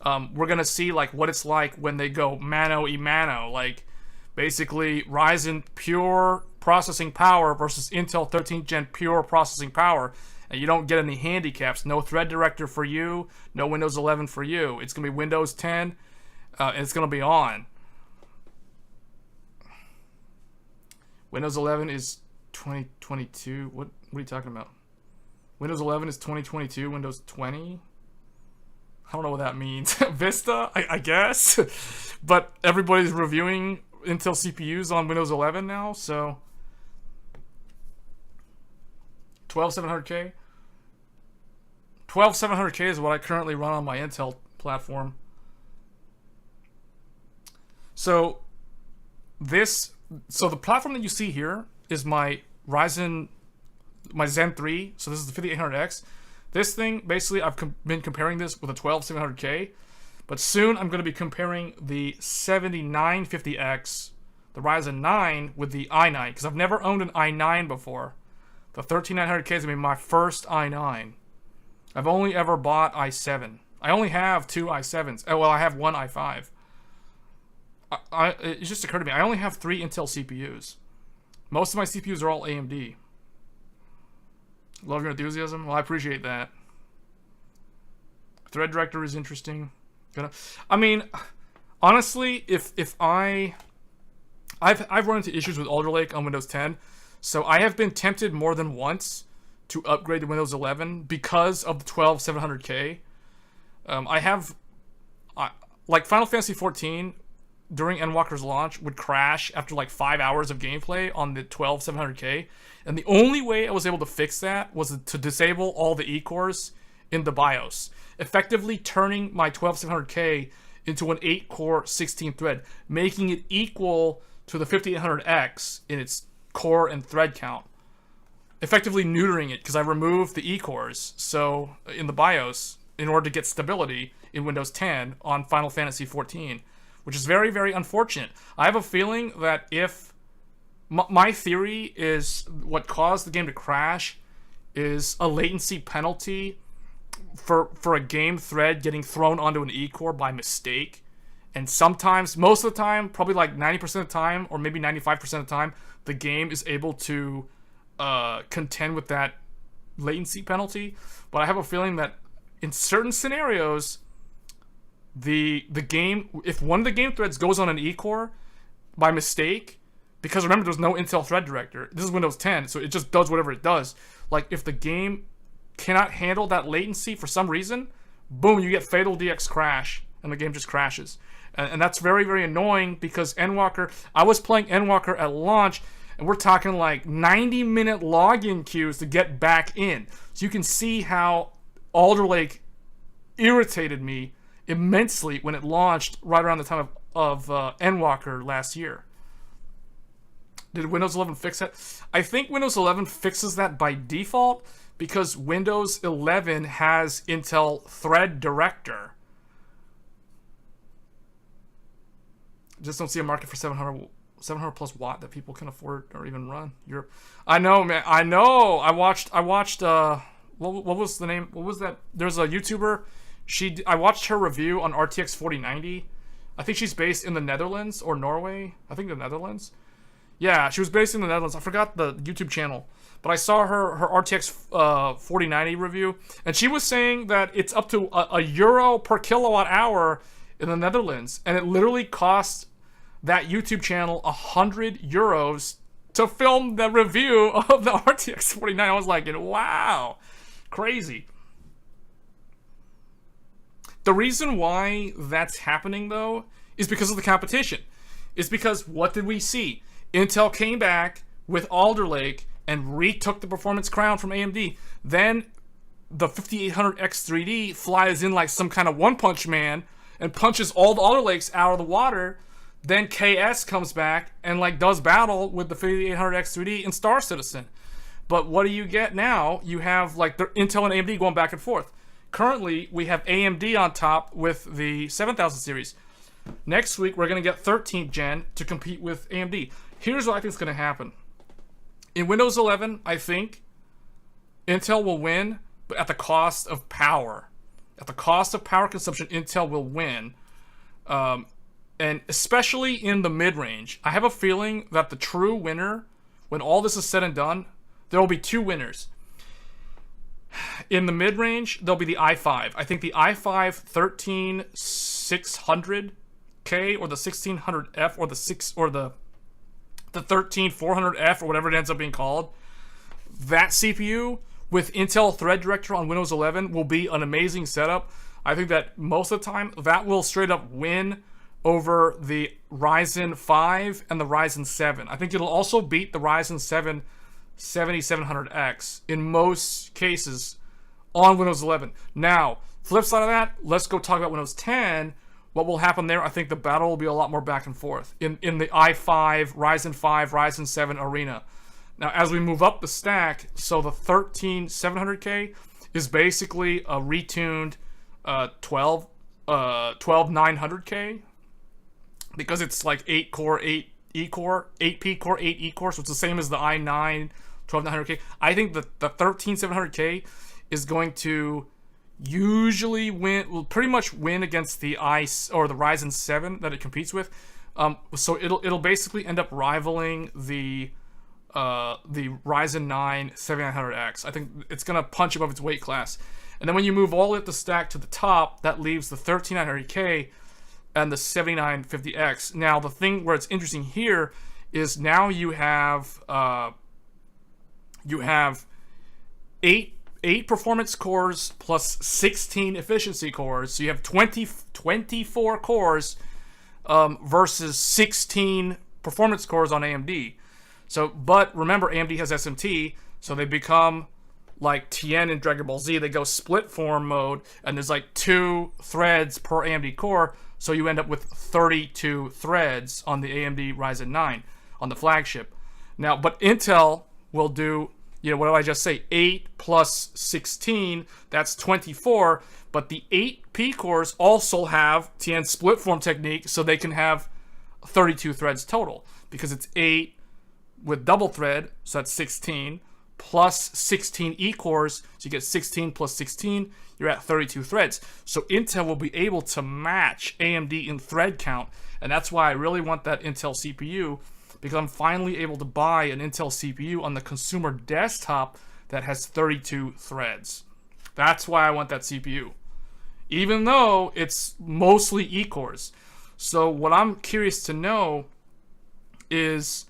we're going to see like what it's like when they go mano a mano. Like basically Ryzen pure processing power versus Intel 13th gen pure processing power, and you don't get any handicaps. No Thread Director for you, no Windows 11 for you. It's gonna be Windows 10, and it's gonna be on. Windows 11 is 2022. What are you talking about? Windows 11 is 2022. Windows 20. I don't know what that means. Vista, I guess. But everybody's reviewing Intel CPUs on Windows 11 now, so 12700K. 12700K is what I currently run on my Intel platform. So the platform that you see here is my Ryzen, my Zen 3. So this is the 5800X. This thing, basically, I've been comparing this with a 12700K. But soon I'm going to be comparing the 7950X the Ryzen 9 with the i9, because I've never owned an i9 before. The 13900K is going to be my first i9. I've only ever bought i7. I only have 2 i7s. Oh, well, I have 1 i5. It just occurred to me, I only have 3 Intel CPUs. Most of my CPUs are all AMD. Love your enthusiasm. Well, I appreciate that. Thread director is interesting. I mean, honestly, I've run into issues with Alder Lake on Windows 10, so I have been tempted more than once to upgrade to Windows 11 because of the 12700K. Like Final Fantasy 14 during Endwalker's launch would crash after like 5 hours of gameplay on the 12700K, and the only way I was able to fix that was to disable all the E-cores in the BIOS, effectively turning my 12700K into an 8-core 16-thread, making it equal to the 5800X in its core and thread count, effectively neutering it because I removed the E-cores so in the BIOS in order to get stability in Windows 10 on Final Fantasy 14, which is very, very unfortunate. I have a feeling that if my theory is what caused the game to crash is a latency penalty for a game thread getting thrown onto an E-core by mistake. And sometimes, most of the time, probably like 90% of the time, or maybe 95% of the time, the game is able to contend with that latency penalty. But I have a feeling that in certain scenarios, the game, if one of the game threads goes on an E-core by mistake, because remember there's no Intel thread director, this is Windows 10, so it just does whatever it does. Like if the game cannot handle that latency for some reason, boom, you get fatal DX crash, and the game just crashes. And that's very, very annoying because Endwalker, I was playing Endwalker at launch, and we're talking like 90-minute login queues to get back in. So you can see how Alder Lake irritated me immensely when it launched right around the time of Endwalker last year. Did Windows 11 fix that? I think Windows 11 fixes that by default because Windows 11 has Intel Thread Director. Just don't see a market for 700 plus watt that people can afford or even run. I know, man. I know. I watched. What was the name? What was that? There's a YouTuber. I watched her review on RTX 4090. I think she's based in the Netherlands or Norway. I think the Netherlands. Yeah, she was based in the Netherlands. I forgot the YouTube channel, but I saw her RTX 4090 review, and she was saying that it's up to a euro per kilowatt hour in the Netherlands, and it literally costs that YouTube channel 100 euros to film the review of the RTX 4090. I was like, wow, crazy. The reason why that's happening, though, is because of the competition. It's because, what did we see? Intel came back with Alder Lake and retook the performance crown from AMD. Then the 5800X 3D flies in like some kind of one-punch man and punches all the Alder Lakes out of the water. Then KS comes back and like does battle with the 5800X 3D and Star Citizen. But what do you get now? You have like the Intel and AMD going back and forth. Currently, we have AMD on top with the 7000 series. Next week, we're going to get 13th gen to compete with AMD. Here's what I think is going to happen. In Windows 11, I think Intel will win, but at the cost of power. At the cost of power consumption, Intel will win. And especially in the mid-range. I have a feeling that the true winner, when all this is said and done, there will be two winners. In the mid-range, there'll be the i5. I think the i5 13600K or the 1600F or the 13400F or whatever it ends up being called. That CPU with Intel Thread Director on Windows 11 will be an amazing setup. I think that most of the time that will straight up win over the Ryzen 5 and the Ryzen 7. I think it'll also beat the Ryzen 7 7700X in most cases on Windows 11. Now, flip side of that, let's go talk about Windows 10. What will happen there? I think the battle will be a lot more back and forth in the i5, Ryzen 5, Ryzen 7 arena. Now, as we move up the stack, so the 13700K is basically a retuned 12900K because it's like 8 core, 8 E-core, 8P core, 8 E-core, so it's the same as the i9 12900K. I think the 13700K is going to usually will pretty much win against the the Ryzen 7 that it competes with. So it'll basically end up rivaling the Ryzen 9 7900X. I think it's gonna punch above its weight class. And then when you move all the way up the stack to the top, that leaves the 13900K and the 7950X. Now the thing where it's interesting here is now you have eight performance cores plus 16 efficiency cores. So you have 24 cores versus 16 performance cores on AMD. So, but remember, AMD has SMT, so they become like Tien in Dragon Ball Z. They go split form mode, and there's like 2 threads per AMD core, so you end up with 32 threads on the AMD Ryzen 9 on the flagship. Now, but Intel will do, what did I just say? 8 plus 16, that's 24, but the 8P cores also have Tien split form technique, so they can have 32 threads total, because it's 8 with double thread, so that's 16, plus 16 E-cores, so you get 16 plus 16, you're at 32 threads. So Intel will be able to match AMD in thread count, and that's why I really want that Intel CPU, because I'm finally able to buy an Intel CPU on the consumer desktop that has 32 threads. That's why I want that CPU, even though it's mostly E-cores. So what I'm curious to know is,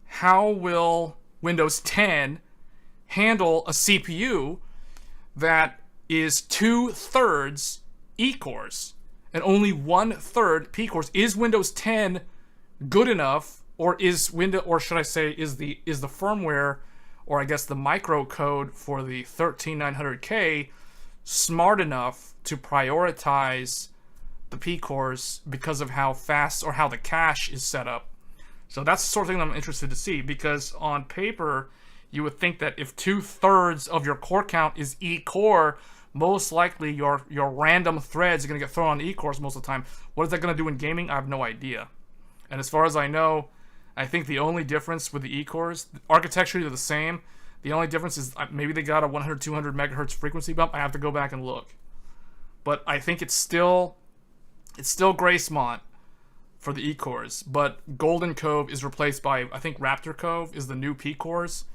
how will Windows 10 handle a CPU that is 2/3 E-cores and only 1/3 P-cores? Is Windows 10 good enough, or is should I say, is the firmware, or I guess the microcode for the 13900K smart enough to prioritize the P-cores because of how fast or how the cache is set up? So that's the sort of thing that I'm interested to see, because on paper, you would think that if 2/3 of your core count is E-core, most likely your random threads are going to get thrown on E-cores most of the time. What is that going to do in gaming? I have no idea. And as far as I know, I think the only difference with the E-cores, architecturally they're the same. The only difference is maybe they got a 100, 200 megahertz frequency bump. I have to go back and look. But I think it's still Gracemont for the E-cores, but Golden Cove is replaced by, I think Raptor Cove is the new P-cores.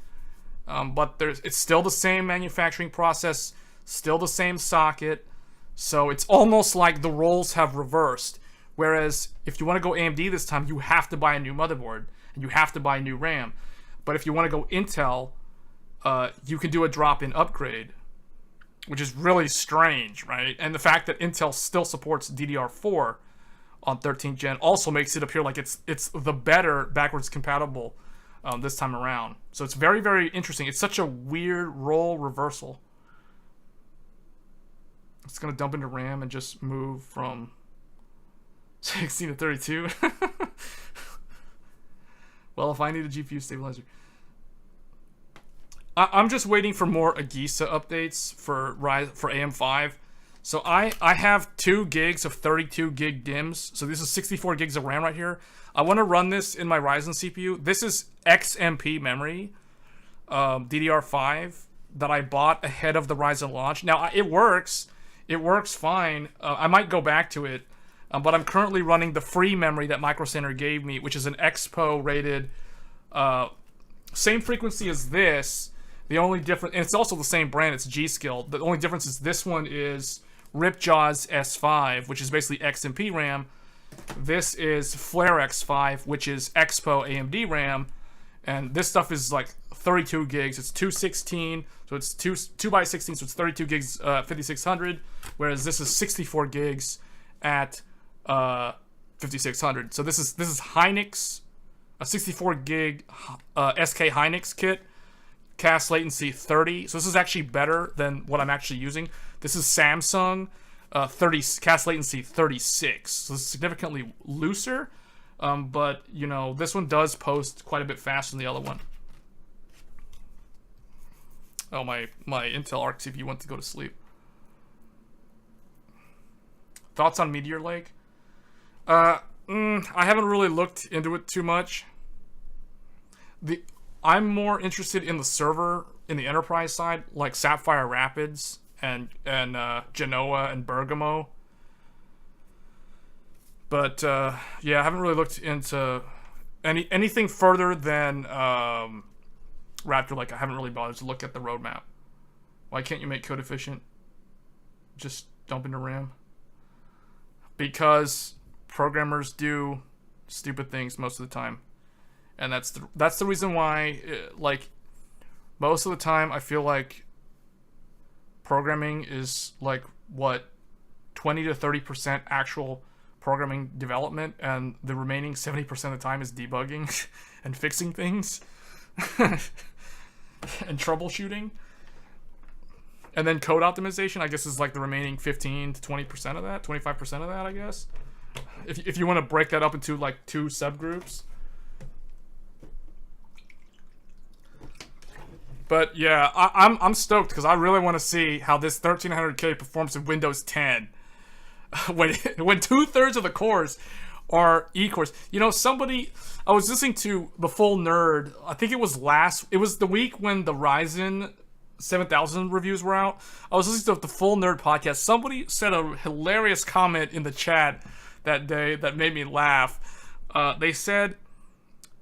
But it's still the same manufacturing process, still the same socket, so it's almost like the roles have reversed. Whereas if you want to go AMD this time, you have to buy a new motherboard and you have to buy a new RAM. But if you want to go Intel, you can do a drop-in upgrade, which is really strange, right? And the fact that Intel still supports DDR4 on 13th gen also makes it appear like it's the better backwards compatible this time around. So it's very, very interesting. It's such a weird role reversal. It's going to dump into RAM and just move from 16 to 32. Well, if I need a GPU stabilizer. I'm just waiting for more Agisa updates for AM5. So I have 2 gigs of 32 gig DIMMs. So this is 64 gigs of RAM right here. I want to run this in my Ryzen CPU. This is XMP memory, DDR5, that I bought ahead of the Ryzen launch. Now, it works. It works fine. I might go back to it. But I'm currently running the free memory that Micro Center gave me, which is an Expo rated, same frequency as this. The only difference, and it's also the same brand, it's G-Skill. The only difference is this one is Ripjaws S5, which is basically XMP RAM. This is Flare X5, which is Expo AMD RAM. And this stuff is like 32 gigs. It's 216, so it's 2 by 16, so it's 32 gigs, 5600. Whereas this is 64 gigs at 5600. So this is Hynix, a 64 gig SK Hynix kit. Cast latency 30, so this is actually better than what I'm actually using. This is Samsung, 30 cast latency 36, so this is significantly looser, but you know, this one does post quite a bit faster than the other one. Oh, my Intel ARC CPU went to go to sleep. Thoughts on Meteor Lake? I haven't really looked into it too much. I'm more interested in the server, in the enterprise side, like Sapphire Rapids and Genoa and Bergamo. But yeah, I haven't really looked into anything further than Raptor. Like, I haven't really bothered to look at the roadmap. Why can't you make code efficient? Just dump into RAM. Because programmers do stupid things most of the time. And that's the reason why, like, most of the time I feel like programming is like, what, 20 to 30% actual programming development, and the remaining 70% of the time is debugging and fixing things and troubleshooting. And then code optimization, I guess, is like the remaining 15 to 20% of that, 25% of that, I guess. If you want to break that up into like 2 subgroups. But yeah, I'm stoked because I really want to see how this 1300K performs in Windows 10 when 2/3 of the cores are E-cores. You know, I was listening to The Full Nerd. I think it was the week when the Ryzen 7000 reviews were out. I was listening to the Full Nerd podcast. Somebody said a hilarious comment in the chat that day that made me laugh. They said,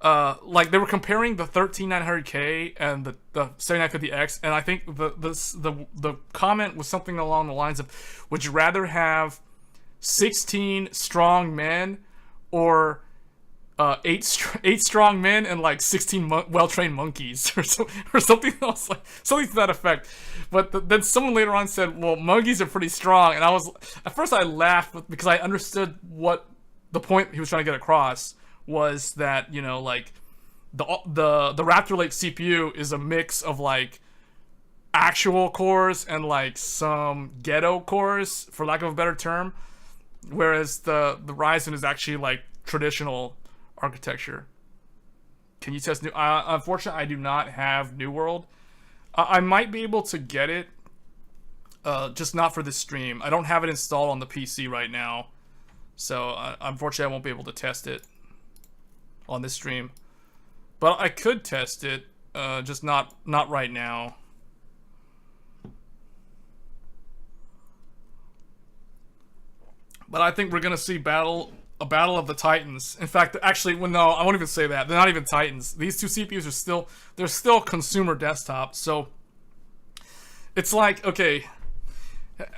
like, they were comparing the 13900K and the 7950X, and I think the comment was something along the lines of, would you rather have 16 strong men or 8 strong men and like 16 well-trained monkeys or something else, like something to that effect. But then someone later on said, well, monkeys are pretty strong, and at first I laughed because I understood what the point he was trying to get across was, that, you know, like the Raptor Lake CPU is a mix of like actual cores and like some ghetto cores, for lack of a better term, whereas the Ryzen is actually like traditional architecture. Can you test new? Unfortunately, I do not have New World. I might be able to get it, just not for this stream. I don't have it installed on the PC right now, so unfortunately I won't be able to test it on this stream. But I could test it, just not right now. But I think we're gonna see a battle of the Titans. In fact, actually, well, no, I won't even say that. They're not even Titans. These two CPUs they're still consumer desktops. So it's like, okay,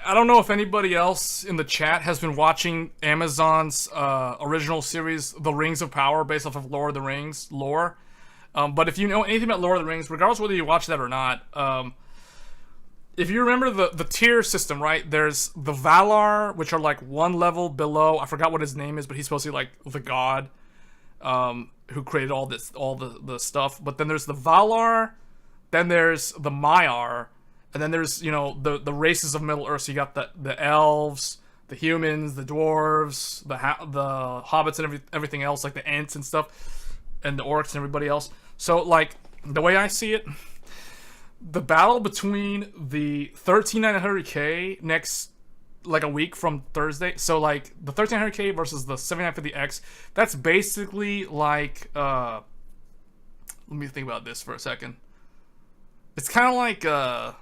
I don't know if anybody else in the chat has been watching Amazon's original series, The Rings of Power, based off of Lord of the Rings lore. But if you know anything about Lord of the Rings, regardless of whether you watch that or not, if you remember the tier system, right? There's the Valar, which are like one level below. I forgot what his name is, but he's supposed to be like the god who created all the stuff. But then there's the Valar, then there's the Maiar, and then there's, you know, the races of Middle Earth. So you got the elves, the humans, the dwarves, the hobbits, and everything else, like the Ents and stuff, and the orcs and everybody else. So, like, the way I see it, the battle between the 13900K next, like, a week from Thursday, so like the 13900K versus the 7950X, that's basically like, let me think about this for a second. It's kind of like, I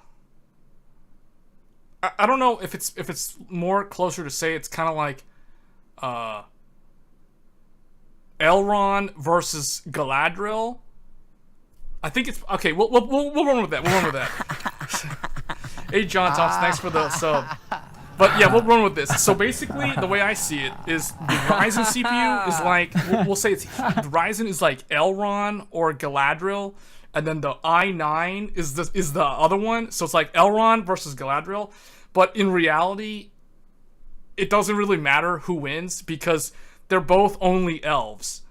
don't know if it's more closer to say it's kind of like Elrond versus Galadriel. I think it's okay. We'll run with that. We'll run with that. Hey, John Thompson, thanks for the sub. But yeah, we'll run with this. So basically, the way I see it is the Ryzen CPU is like, we'll say the Ryzen is like Elrond or Galadriel, and then the i9 is the other one. So it's like Elrond versus Galadriel. But in reality, it doesn't really matter who wins because they're both only elves.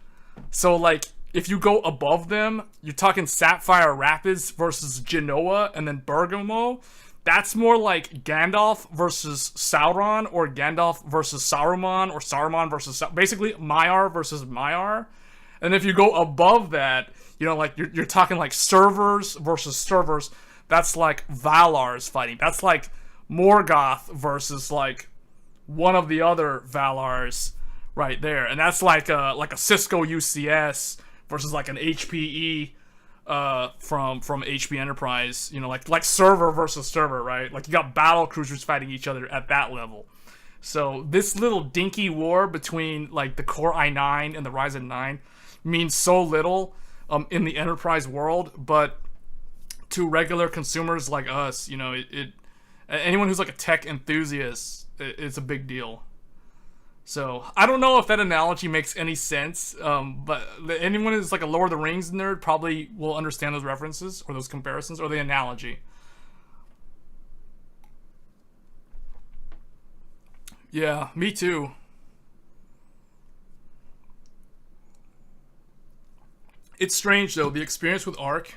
So like, if you go above them, you're talking Sapphire Rapids versus Genoa and then Bergamo. That's more like Gandalf versus Sauron, or Gandalf versus Saruman, or Saruman versus basically Maiar versus Maiar. And if you go above that, you know, like you're talking like servers versus servers. That's like Valar's fighting. That's like Morgoth versus like one of the other Valars, right there, and that's like a Cisco UCS versus like an HPE from HP Enterprise. You know, like server versus server, right? Like you got battle cruisers fighting each other at that level. So this little dinky war between like the Core i9 and the Ryzen 9 means so little in the enterprise world, but to regular consumers like us, you know, anyone who's like a tech enthusiast, it's a big deal. So I don't know if that analogy makes any sense, but anyone who's like a Lord of the Rings nerd probably will understand those references or those comparisons or the analogy. Yeah, me too. It's strange though, the experience with ARC.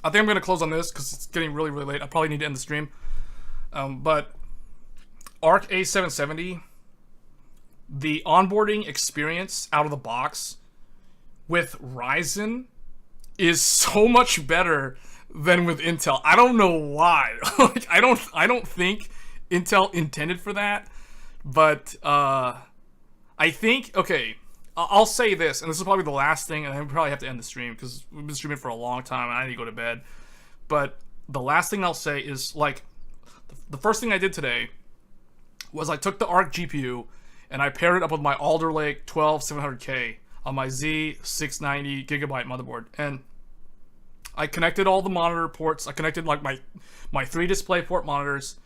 I think I'm gonna close on this because it's getting really, really late. I probably need to end the stream. But ARC A770, the onboarding experience out of the box with Ryzen is so much better than with Intel. I don't know why. Like, I don't think Intel intended for that, but I think, okay, I'll say this, and this is probably the last thing, and I probably have to end the stream because we've been streaming for a long time and I need to go to bed. But the last thing I'll say is, like, the first thing I did today was I took the ARC GPU and I paired it up with my Alder Lake 12700K on my Z690 gigabyte motherboard, and I connected all the monitor ports. I connected like my 3 DisplayPort monitors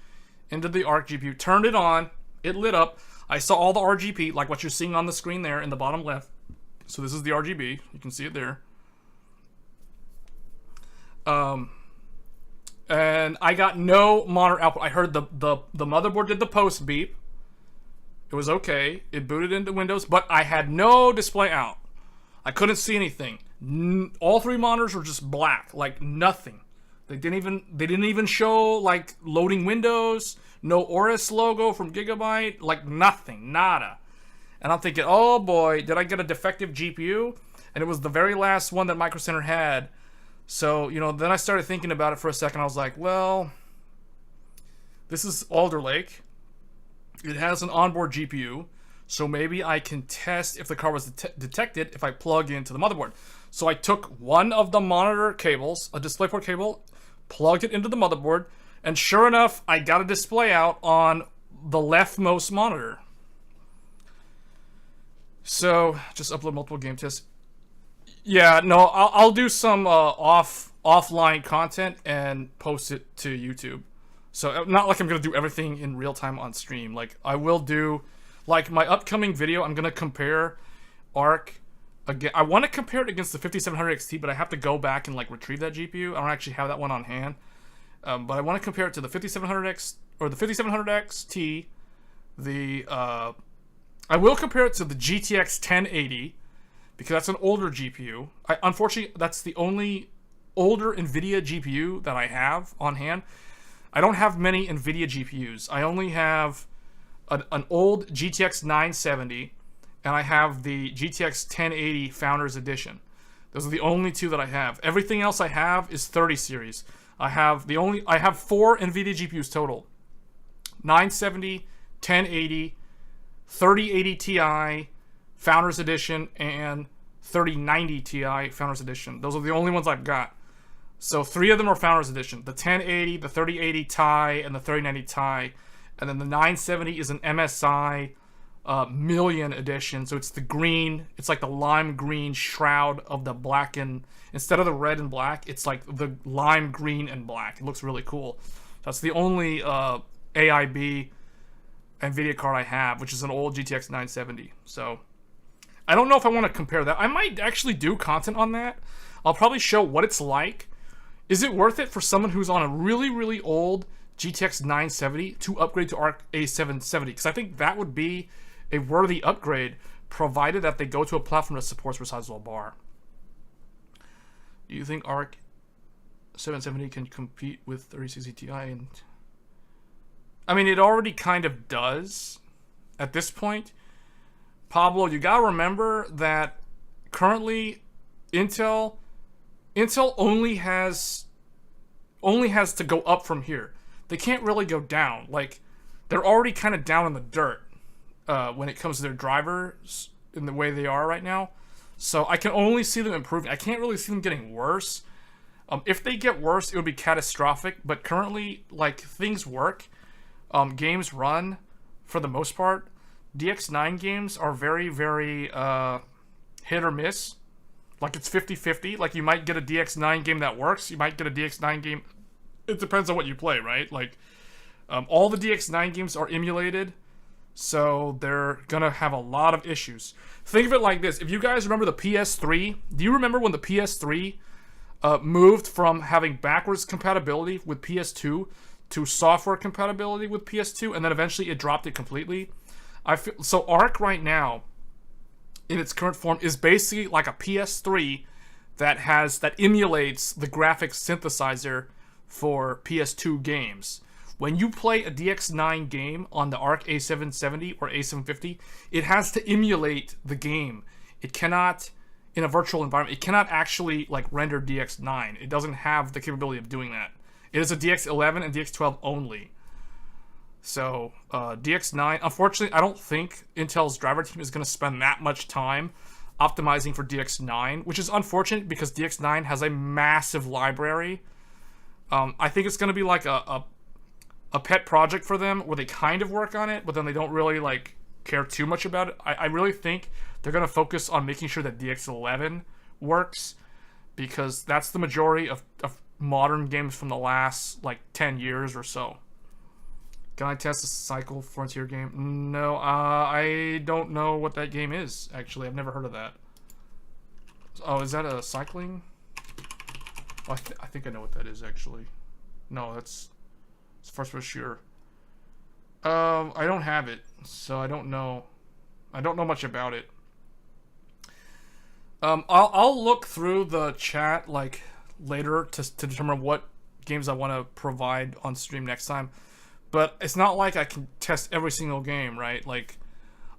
into the ARC GPU, turned it on, it lit up. I saw all the RGB, like what you're seeing on the screen there in the bottom left. So this is the RGB, you can see it there. And I got no monitor output. I heard the motherboard did the post beep. It was okay. It booted into Windows, but I had no display out. I couldn't see anything. All 3 monitors were just black, like nothing. They didn't even show like loading Windows, no Oris logo from Gigabyte, like nothing, nada. And I'm thinking, oh boy, did I get a defective GPU? And it was the very last one that Micro Center had. So, you know, then I started thinking about it for a second. I was like, well, this is Alder Lake. It has an onboard GPU, so maybe I can test if the card was detected if I plug into the motherboard. So I took one of the monitor cables, a DisplayPort cable, plugged it into the motherboard, and sure enough, I got a display out on the leftmost monitor. So, just upload multiple game tests. Yeah, no, I'll do some offline content and post it to YouTube. So, not like I'm going to do everything in real time on stream. Like, I will do, like, my upcoming video, I'm going to compare ARC again. I want to compare it against the 5700 XT, but I have to go back and, like, retrieve that GPU. I don't actually have that one on hand. But I want to compare it to the 5700X, or the 5700 XT, I will compare it to the GTX 1080, because that's an older GPU. Unfortunately, that's the only older NVIDIA GPU that I have on hand. I don't have many NVIDIA GPUs. I only have an old GTX 970, and I have the GTX 1080 Founders Edition. Those are the only 2 that I have. Everything else I have is 30 series. I have 4 NVIDIA GPUs total. 970, 1080, 3080 Ti, Founders Edition, and 3090 Ti, Founders Edition. Those are the only ones I've got. So 3 of them are Founders Edition. The 1080, the 3080 Ti, and the 3090 Ti. And then the 970 is an MSI Million Edition. So it's the green, it's like the lime green shroud of the black and, instead of the red and black, it's like the lime green and black. It looks really cool. That's the only AIB NVIDIA card I have, which is an old GTX 970. So I don't know if I want to compare that. I might actually do content on that. I'll probably show what it's like. Is it worth it for someone who's on a really, really old GTX 970 to upgrade to ARC A770? Because I think that would be a worthy upgrade, provided that they go to a platform that supports Resizable Bar. Do you think ARC 770 can compete with 3060 Ti? And I mean, it already kind of does at this point. Pablo, you gotta remember that currently Intel only has to go up from here. They can't really go down. Like, they're already kind of down in the dirt. when it comes to their drivers in the way they are right now. So I can only see them improving. I can't really see them getting worse. If they get worse, it would be catastrophic. But currently, like, things work. Games run for the most part. DX9 games are very, very hit or miss. Like, it's 50-50. Like, you might get a DX9 game that works. You might get a DX9 game. It depends on what you play, right? Like, all the DX9 games are emulated. So they're gonna have a lot of issues. Think of it like this. If you guys remember the PS3, do you remember when the PS3 moved from having backwards compatibility with PS2 to software compatibility with PS2, and then eventually it dropped it completely? So ARC right now, in its current form, is basically like a PS3 that emulates the graphics synthesizer for PS2 games. When you play a DX9 game on the ARC A770 or A750, it has to emulate the game. It cannot, in a virtual environment, it cannot actually like render DX9. It doesn't have the capability of doing that. It is a DX11 and DX12 only. So DX9, unfortunately, I don't think Intel's driver team is going to spend that much time optimizing for DX9, which is unfortunate because DX9 has a massive library. I think it's going to be like a pet project for them where they kind of work on it, but then they don't really like care too much about it. I really think they're going to focus on making sure that DX11 works, because that's the majority of modern games from the last like 10 years or so. Can I test a Cycle Frontier game? No, I don't know what that game is, actually. I've never heard of that. Oh, is that a cycling? Oh, I think I know what that is, actually. No, that's... It's first-person shooter. I don't have it, so I don't know. I don't know much about it. I'll look through the chat like later to determine what games I want to provide on stream next time. But it's not like I can test every single game, right? Like,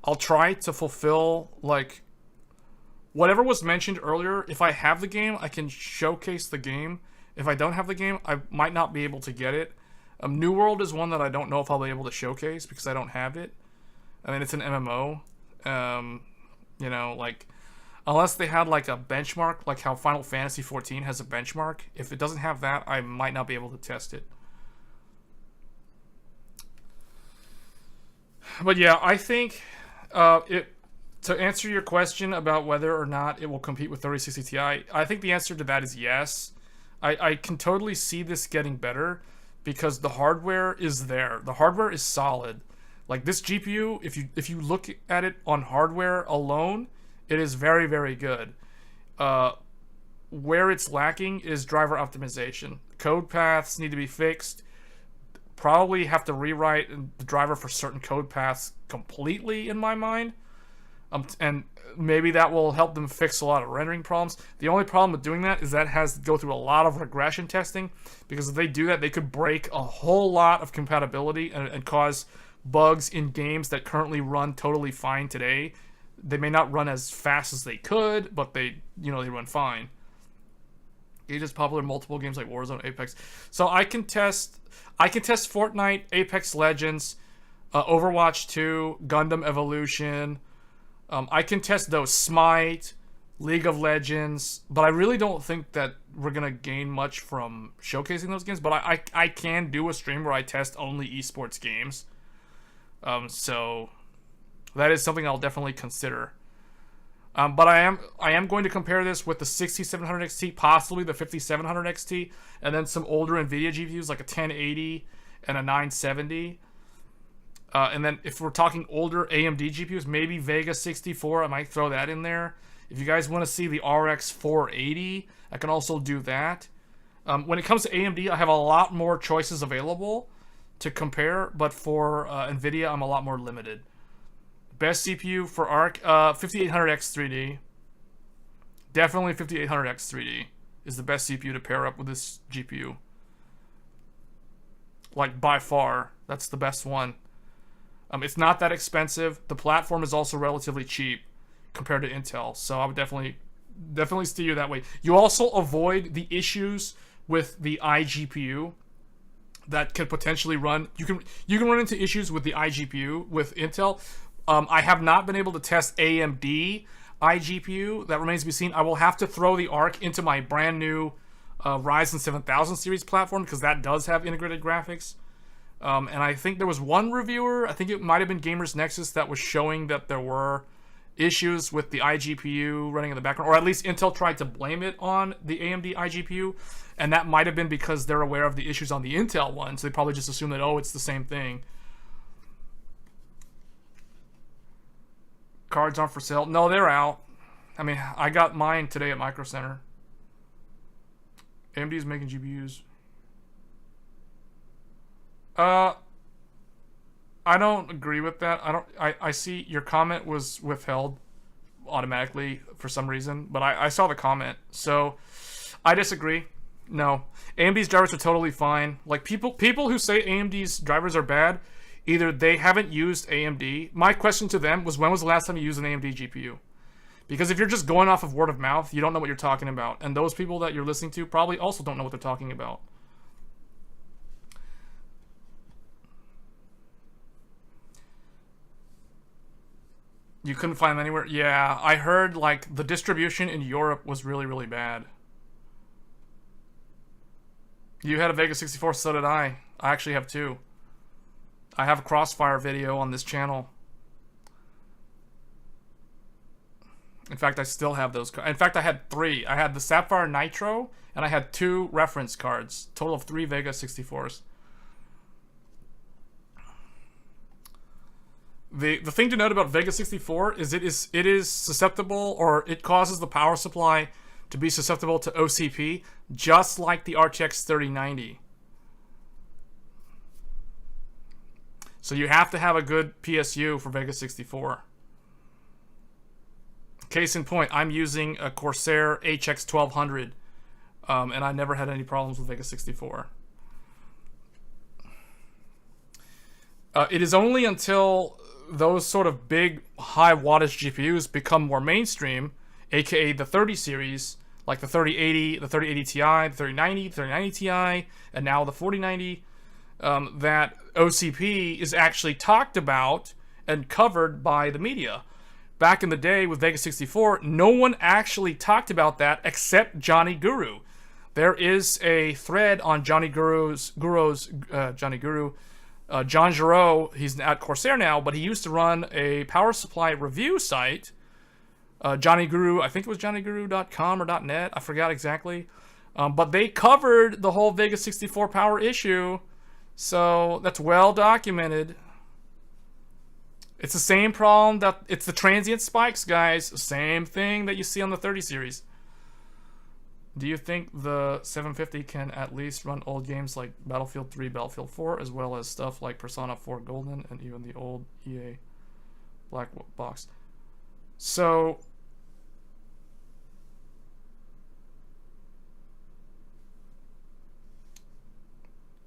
I'll try to fulfill like whatever was mentioned earlier. If I have the game, I can showcase the game. If I don't have the game, I might not be able to get it. New World is one that I don't know if I'll be able to showcase because I don't have it. I mean, it's an MMO. You know, like, unless they had like a benchmark, like how Final Fantasy XIV has a benchmark. If it doesn't have that, I might not be able to test it. But yeah, I think to answer your question about whether or not it will compete with 3060 Ti, I think the answer to that is yes. I can totally see this getting better, because the hardware is there. The hardware is solid. Like, this GPU, if you look at it on hardware alone, it is very, very good. Where it's lacking is driver optimization. Code paths need to be fixed. Probably have to rewrite the driver for certain code paths completely, in my mind. And maybe that will help them fix a lot of rendering problems. The only problem with doing that is that it has to go through a lot of regression testing, because if they do that, they could break a whole lot of compatibility and cause bugs in games that currently run totally fine today. They may not run as fast as they could, but they run fine. It is popular in multiple games like Warzone, Apex. So I can test Fortnite, Apex Legends, Overwatch 2, Gundam Evolution. I can test those, Smite, League of Legends, but I really don't think that we're gonna gain much from showcasing those games. But I can do a stream where I test only esports games. So that is something I'll definitely consider. But I am going to compare this with the 6700 XT, possibly the 5700 XT, and then some older NVIDIA GPUs like a 1080 and a 970. And then if we're talking older AMD GPUs, maybe Vega 64, I might throw that in there. If you guys want to see the RX 480, I can also do that. When it comes to AMD, I have a lot more choices available to compare, but for NVIDIA, I'm a lot more limited. Best CPU for ARC, 5800X3D. Definitely 5800X3D is the best CPU to pair up with this GPU. Like, by far, that's the best one. It's not that expensive. The platform is also relatively cheap compared to Intel, so I would definitely steer you that way. You also avoid the issues with the iGPU that could potentially run. You can run into issues with the iGPU with Intel. I have not been able to test AMD iGPU. That remains to be seen. I will have to throw the ARC into my brand new Ryzen 7000 series platform because that does have integrated graphics. And I think there was one reviewer, I think it might have been Gamers Nexus, that was showing that there were issues with the iGPU running in the background, or at least Intel tried to blame it on the AMD iGPU, and that might have been because they're aware of the issues on the Intel one, so they probably just assume that, oh, it's the same thing. Cards aren't for sale. No, they're out. I mean, I got mine today at Micro Center. AMD is making GPUs. I don't agree with that. I see your comment was withheld automatically for some reason, but I saw the comment, so I disagree. No, AMD's drivers are totally fine. Like, people who say AMD's drivers are bad, either they haven't used AMD. My question to them was, when was the last time you used an AMD GPU? Because if you're just going off of word of mouth, you don't know what you're talking about, and those people that you're listening to probably also don't know what they're talking about. You couldn't find them anywhere? Yeah, I heard, like, the distribution in Europe was really, really bad. You had a Vega 64, so did I. I actually have two. I have a Crossfire video on this channel. In fact, I still have those cards. In fact, I had three. I had the Sapphire Nitro, and I had two reference cards. Total of 3 Vega 64s. The thing to note about Vega 64 is it is susceptible, or it causes the power supply to be susceptible to OCP, just like the RTX 3090. So you have to have a good PSU for Vega 64. Case in point, I'm using a Corsair HX1200, and I never had any problems with Vega 64. It is only until those sort of big high wattage GPUs become more mainstream, aka the 30 series, like the 3080, the 3080 Ti, the 3090, the 3090 Ti, and now the 4090, that OCP is actually talked about and covered by the media. Back in the day with Vega 64, no one actually talked about that except Johnny Guru. There is a thread on John Giroux, he's at Corsair now, but he used to run a power supply review site. Johnny Guru, I think it was johnnyguru.com or .net, I forgot exactly. But they covered the whole Vega 64 power issue, so that's well documented. It's the same problem it's the transient spikes, guys. Same thing that you see on the 30 series. Do you think the 750 can at least run old games like Battlefield 3, Battlefield 4, as well as stuff like Persona 4 Golden and even the old EA Black Box? So,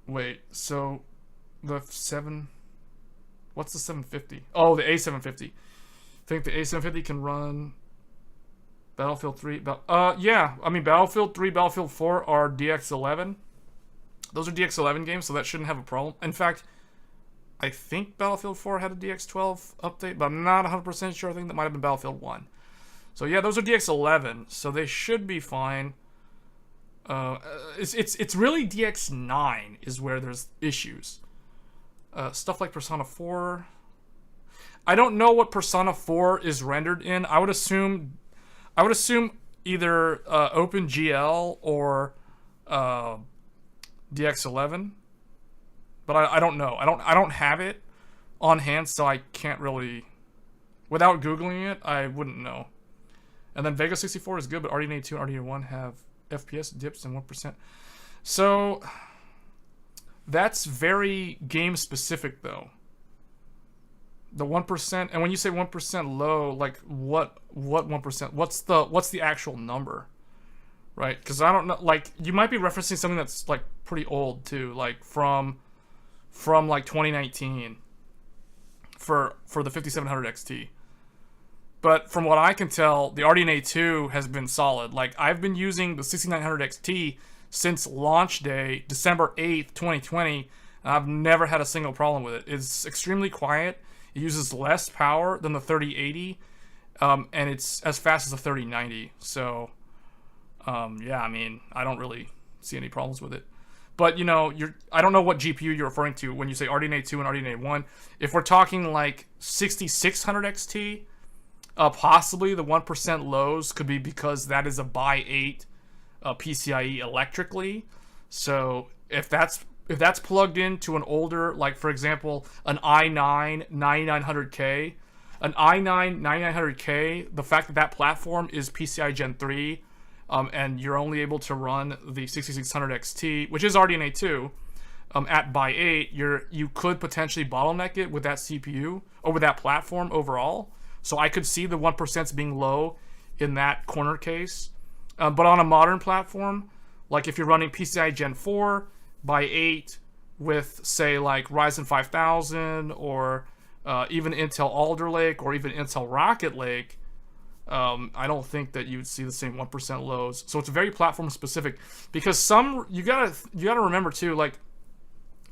wait, so the what's the 750? Oh, the A750. Think the A750 can run Battlefield 3? Yeah, I mean, Battlefield 3, Battlefield 4 are DX11. Those are DX11 games, so that shouldn't have a problem. In fact, I think Battlefield 4 had a DX12 update, but I'm not 100% sure. I think that might have been Battlefield 1. So yeah, those are DX11, so they should be fine. It's really DX9 is where there's issues. Stuff like Persona 4. I don't know what Persona 4 is rendered in. I would assume either OpenGL or DX11, but I don't know. I don't have it on hand, so I can't really. Without googling it, I wouldn't know. And then Vega 64 is good, but RDNA 2 and RDNA 1 have FPS dips and 1%. So that's very game specific, though. The 1%, and when you say 1% low, like what 1%? What's the actual number, right? Because I don't know. Like, you might be referencing something that's like pretty old too, like from like 2019 for the 5700 XT. But from what I can tell, the RDNA 2 has been solid. Like, I've been using the 6900 XT since launch day, December 8th, 2020. And I've never had a single problem with it. It's extremely quiet. It uses less power than the 3080, and it's as fast as the 3090. So, yeah, I mean, I don't really see any problems with it. But, you know, I don't know what GPU you're referring to when you say RDNA 2 and RDNA 1. If we're talking like 6600 XT, possibly the 1% lows could be because that is a by 8 PCIe electrically. So if that's plugged into an older, like for example, an i9 9900K, an i9 9900K, the fact that that platform is PCI Gen 3, and you're only able to run the 6600 XT, which is RDNA 2, at by 8, you could potentially bottleneck it with that CPU or with that platform overall. So I could see the 1% being low in that corner case. But on a modern platform, like if you're running PCI Gen 4 by 8 with, say, like Ryzen 5000 or even Intel Alder Lake or even Intel Rocket Lake, I don't think that you'd see the same 1% lows. So it's very platform specific, because you gotta remember too, like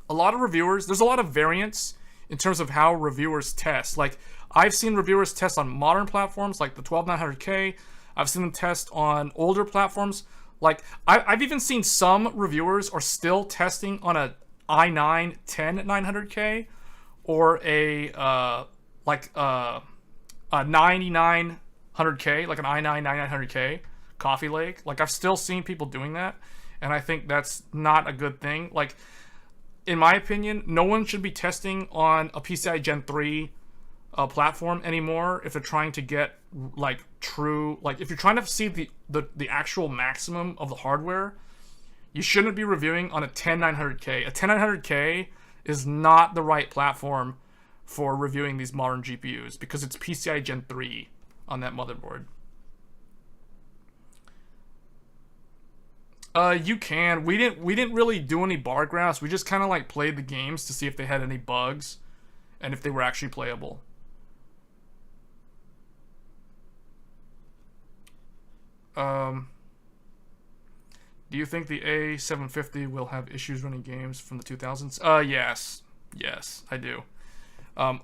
a lot of reviewers, there's a lot of variance in terms of how reviewers test. Like I've seen reviewers test on modern platforms like the 12900K. I've seen them test on older platforms. Like I've even seen some reviewers are still testing on a i9 10900K or a 9900K, like an i9 9900K Coffee Lake. Like I've still seen people doing that, and I think that's not a good thing. Like in my opinion, no one should be testing on a PCI Gen 3 platform anymore if they're trying to get like true, like if you're trying to see the actual maximum of the hardware, you shouldn't be reviewing on a 10900K. A 10900K is not the right platform for reviewing these modern GPUs because it's PCI Gen 3 on that motherboard. You can. We didn't really do any bar graphs. We just kind of like played the games to see if they had any bugs and if they were actually playable. Do you think the A750 will have issues running games from the 2000s? Yes, I do.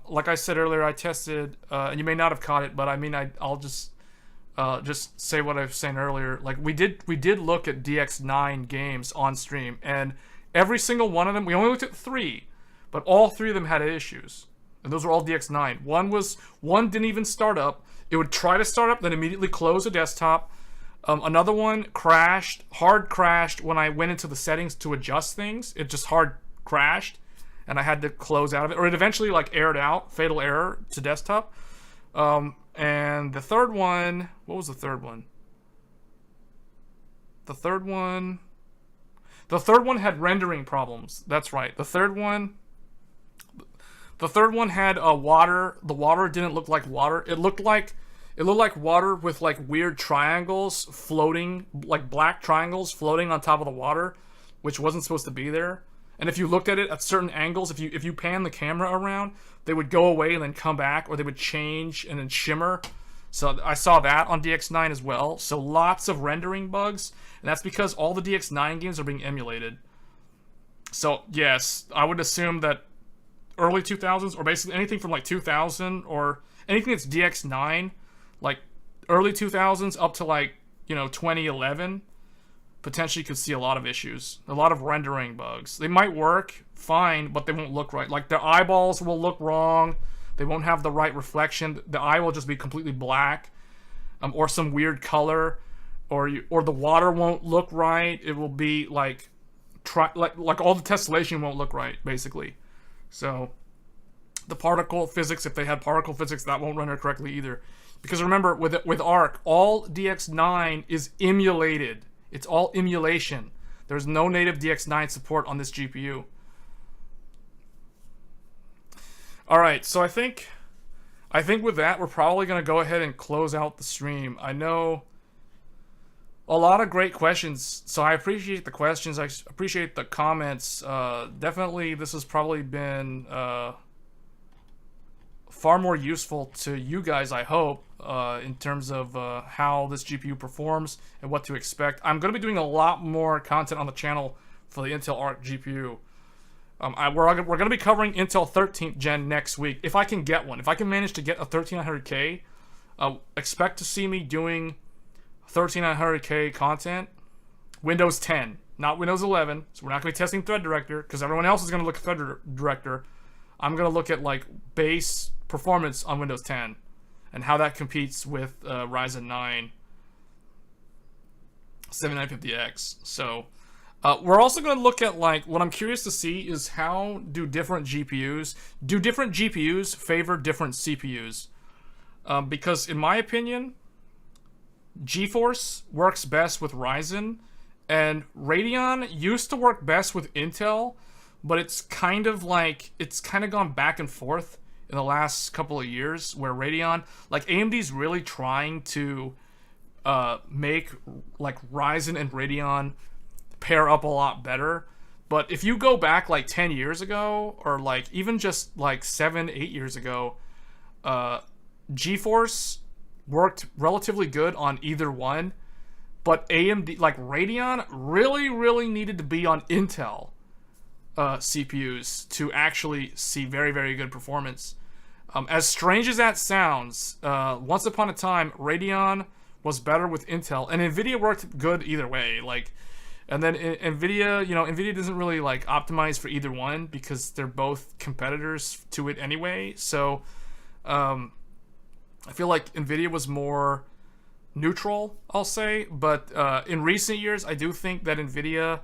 Like I said earlier, I tested, and you may not have caught it, but I mean, I'll just say what I was saying earlier. Like we did look at DX9 games on stream, and every single one of them, we only looked at 3, but all 3 of them had issues, and those were all DX9. One didn't even start up. It would try to start up, then immediately close the desktop. Another one hard crashed when I went into the settings to adjust things. It just hard crashed, and I had to close out of it, or it eventually like errored out, fatal error to desktop. And the third one, what was the third one? The third one had rendering problems. That's right. The third one had water. The water didn't look like water. It looked like water with like weird triangles floating, like black triangles floating on top of the water, which wasn't supposed to be there. And if you looked at it at certain angles, if you pan the camera around, they would go away and then come back, or they would change and then shimmer. So I saw that on DX9 as well. So lots of rendering bugs, and that's because all the DX9 games are being emulated. So yes, I would assume that early 2000s, or basically anything from like 2000 or anything that's DX9, like early 2000s up to like, 2011, potentially could see a lot of issues, a lot of rendering bugs. They might work fine, but they won't look right. Like their eyeballs will look wrong. They won't have the right reflection. The eye will just be completely black, or some weird color, or the water won't look right. It will be like all the tessellation won't look right, basically. So the particle physics, if they had particle physics, that won't render correctly either. Because remember, with ARC, all DX9 is emulated. It's all emulation. There's no native DX9 support on this GPU. Alright, so I think with that, we're probably going to go ahead and close out the stream. I know a lot of great questions, so I appreciate the questions. I appreciate the comments. Definitely, this has probably been far more useful to you guys, I hope, in terms of how this GPU performs and what to expect. I'm going to be doing a lot more content on the channel for the Intel ARC GPU. We're going to be covering Intel 13th gen next week. If I can get one. If I can manage to get a 13900K, expect to see me doing 13900K content. Windows 10, not Windows 11. So we're not going to be testing Thread Director because everyone else is going to look at Thread Director. I'm going to look at like base performance on Windows 10 and how that competes with Ryzen 9 7950X. So we're also going to look at, like, what I'm curious to see is how do different GPUs favor different CPUs? Because in my opinion, GeForce works best with Ryzen, and Radeon used to work best with Intel, but it's kind of gone back and forth in the last couple of years, where Radeon, like, AMD's really trying to make like Ryzen and Radeon pair up a lot better. But if you go back like 10 years ago, or like even just like 7-8 years ago, GeForce worked relatively good on either one, but AMD, like Radeon, really needed to be on Intel CPUs to actually see very, very good performance. As strange as that sounds, once upon a time, Radeon was better with Intel, and NVIDIA worked good either way. Like, and then NVIDIA, NVIDIA doesn't really like optimize for either one because they're both competitors to it anyway. So, I feel like NVIDIA was more neutral, I'll say. But in recent years, I do think that NVIDIA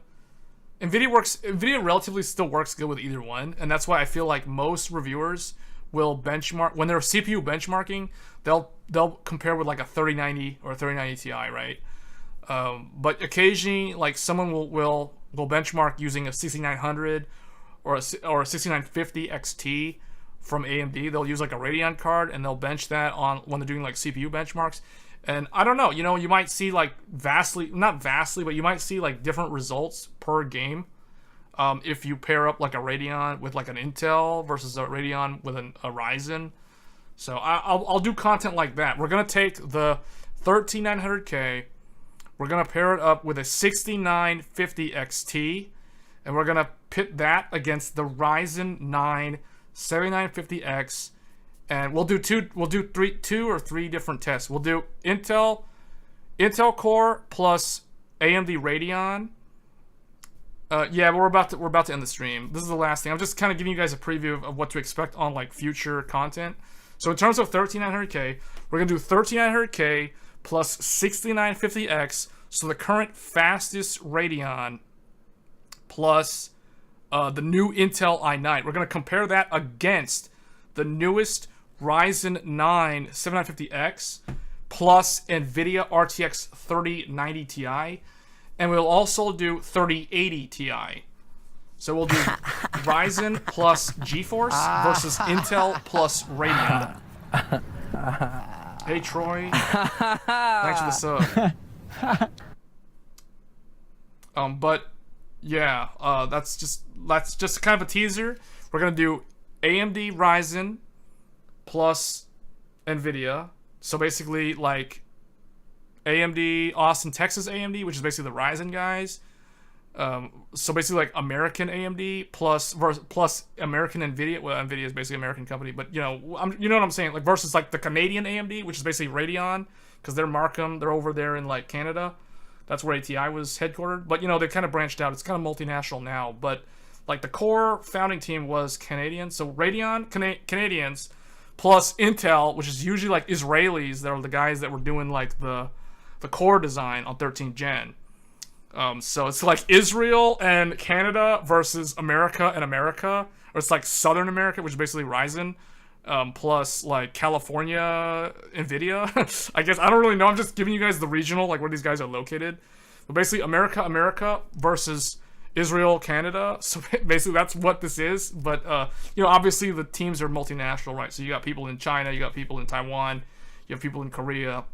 relatively still works good with either one, and that's why I feel like most reviewers will benchmark when they're CPU benchmarking. They'll compare with like a 3090 or a 3090 Ti, right? But occasionally, like, someone will benchmark using a 6900 or a 6950 XT from AMD. They'll use like a Radeon card and they'll bench that on when they're doing like CPU benchmarks. And I don't know, you might see like not vastly, but you might see like different results per game. If you pair up like a Radeon with like an Intel versus a Radeon with a Ryzen. So I'll do content like that. We're going to take the 13900K, we're going to pair it up with a 6950 XT, and we're going to pit that against the Ryzen 9 7950X, and we'll do two or three different tests. We'll do Intel Core plus AMD Radeon. Yeah, we're about to end the stream. This is the last thing. I'm just kind of giving you guys a preview of what to expect on like future content. So in terms of 13900K, we're gonna do 13900K plus 6950X. So the current fastest Radeon plus the new Intel i9. We're gonna compare that against the newest Ryzen 9 7950X plus NVIDIA RTX 3090 Ti. And we'll also do 3080 Ti. So we'll do Ryzen plus GeForce versus Intel plus Radeon. Hey Troy, thanks for the sub. But yeah, that's just kind of a teaser. We're gonna do AMD Ryzen plus NVIDIA. So basically, like, AMD, Austin, Texas AMD, which is basically the Ryzen guys. So basically like American AMD plus American NVIDIA. Well, NVIDIA is basically an American company, but you know what I'm saying. Like versus like the Canadian AMD, which is basically Radeon, because they're Markham. They're over there in like Canada. That's where ATI was headquartered. But they kind of branched out. It's kind of multinational now. But like the core founding team was Canadian. So Radeon, Canadians, plus Intel, which is usually like Israelis. That are the guys that were doing like the core design on 13th gen. So it's like Israel and Canada versus America and America, or it's like Southern America, which is basically Ryzen, plus like California NVIDIA. I guess I don't really know. I'm just giving you guys the regional, like where these guys are located. But basically America versus Israel, Canada. So basically that's what this is. But obviously the teams are multinational, right? So you got people in China, you got people in Taiwan, you have people in Korea,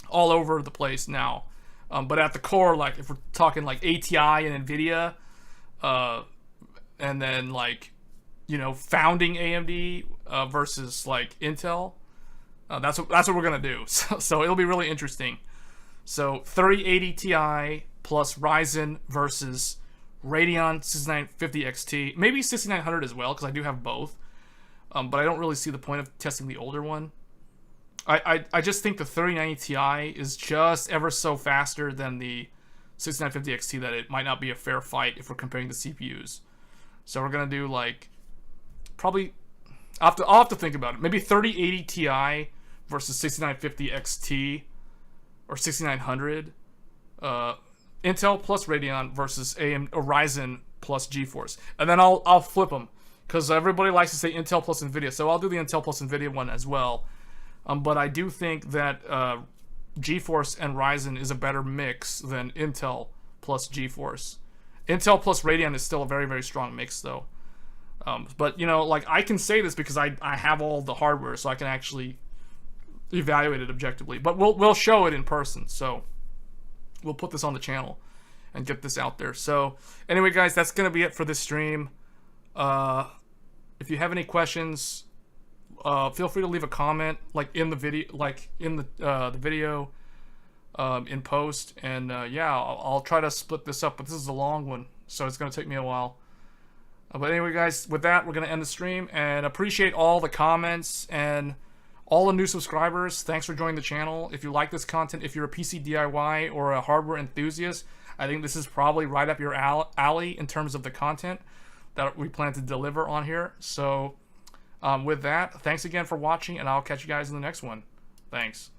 all over the place now. But at the core, like if we're talking like ATI and NVIDIA, and then like founding AMD versus like Intel, that's what we're gonna do. So it'll be really interesting. So 3080 Ti plus Ryzen versus Radeon 6950 XT, maybe 6900 as well, because I do have both. But I don't really see the point of testing the older one. I just think the 3090 Ti is just ever so faster than the 6950 XT that it might not be a fair fight if we're comparing the CPUs. So we're gonna do like probably I'll have to think about it. Maybe 3080 Ti versus 6950 XT or 6900. Intel plus Radeon versus AMD or Ryzen plus GeForce, and then I'll flip them because everybody likes to say Intel plus Nvidia, so I'll do the Intel plus Nvidia one as well. But I do think that GeForce and Ryzen is a better mix than Intel plus GeForce. Intel plus Radeon is still a very, very strong mix, though. But, you know, like, I can say this because I have all the hardware, so I can actually evaluate it objectively. But we'll show it in person, so we'll put this on the channel and get this out there. So, anyway, guys, that's going to be it for this stream. If you have any questions, feel free to leave a comment, like in the video, the video, in post, and yeah, I'll try to split this up. But this is a long one, so it's gonna take me a while. But anyway, guys, with that, we're gonna end the stream, and appreciate all the comments and all the new subscribers. Thanks for joining the channel. If you like this content, if you're a PC DIY or a hardware enthusiast, I think this is probably right up your alley in terms of the content that we plan to deliver on here. So with that, thanks again for watching, and I'll catch you guys in the next one. Thanks.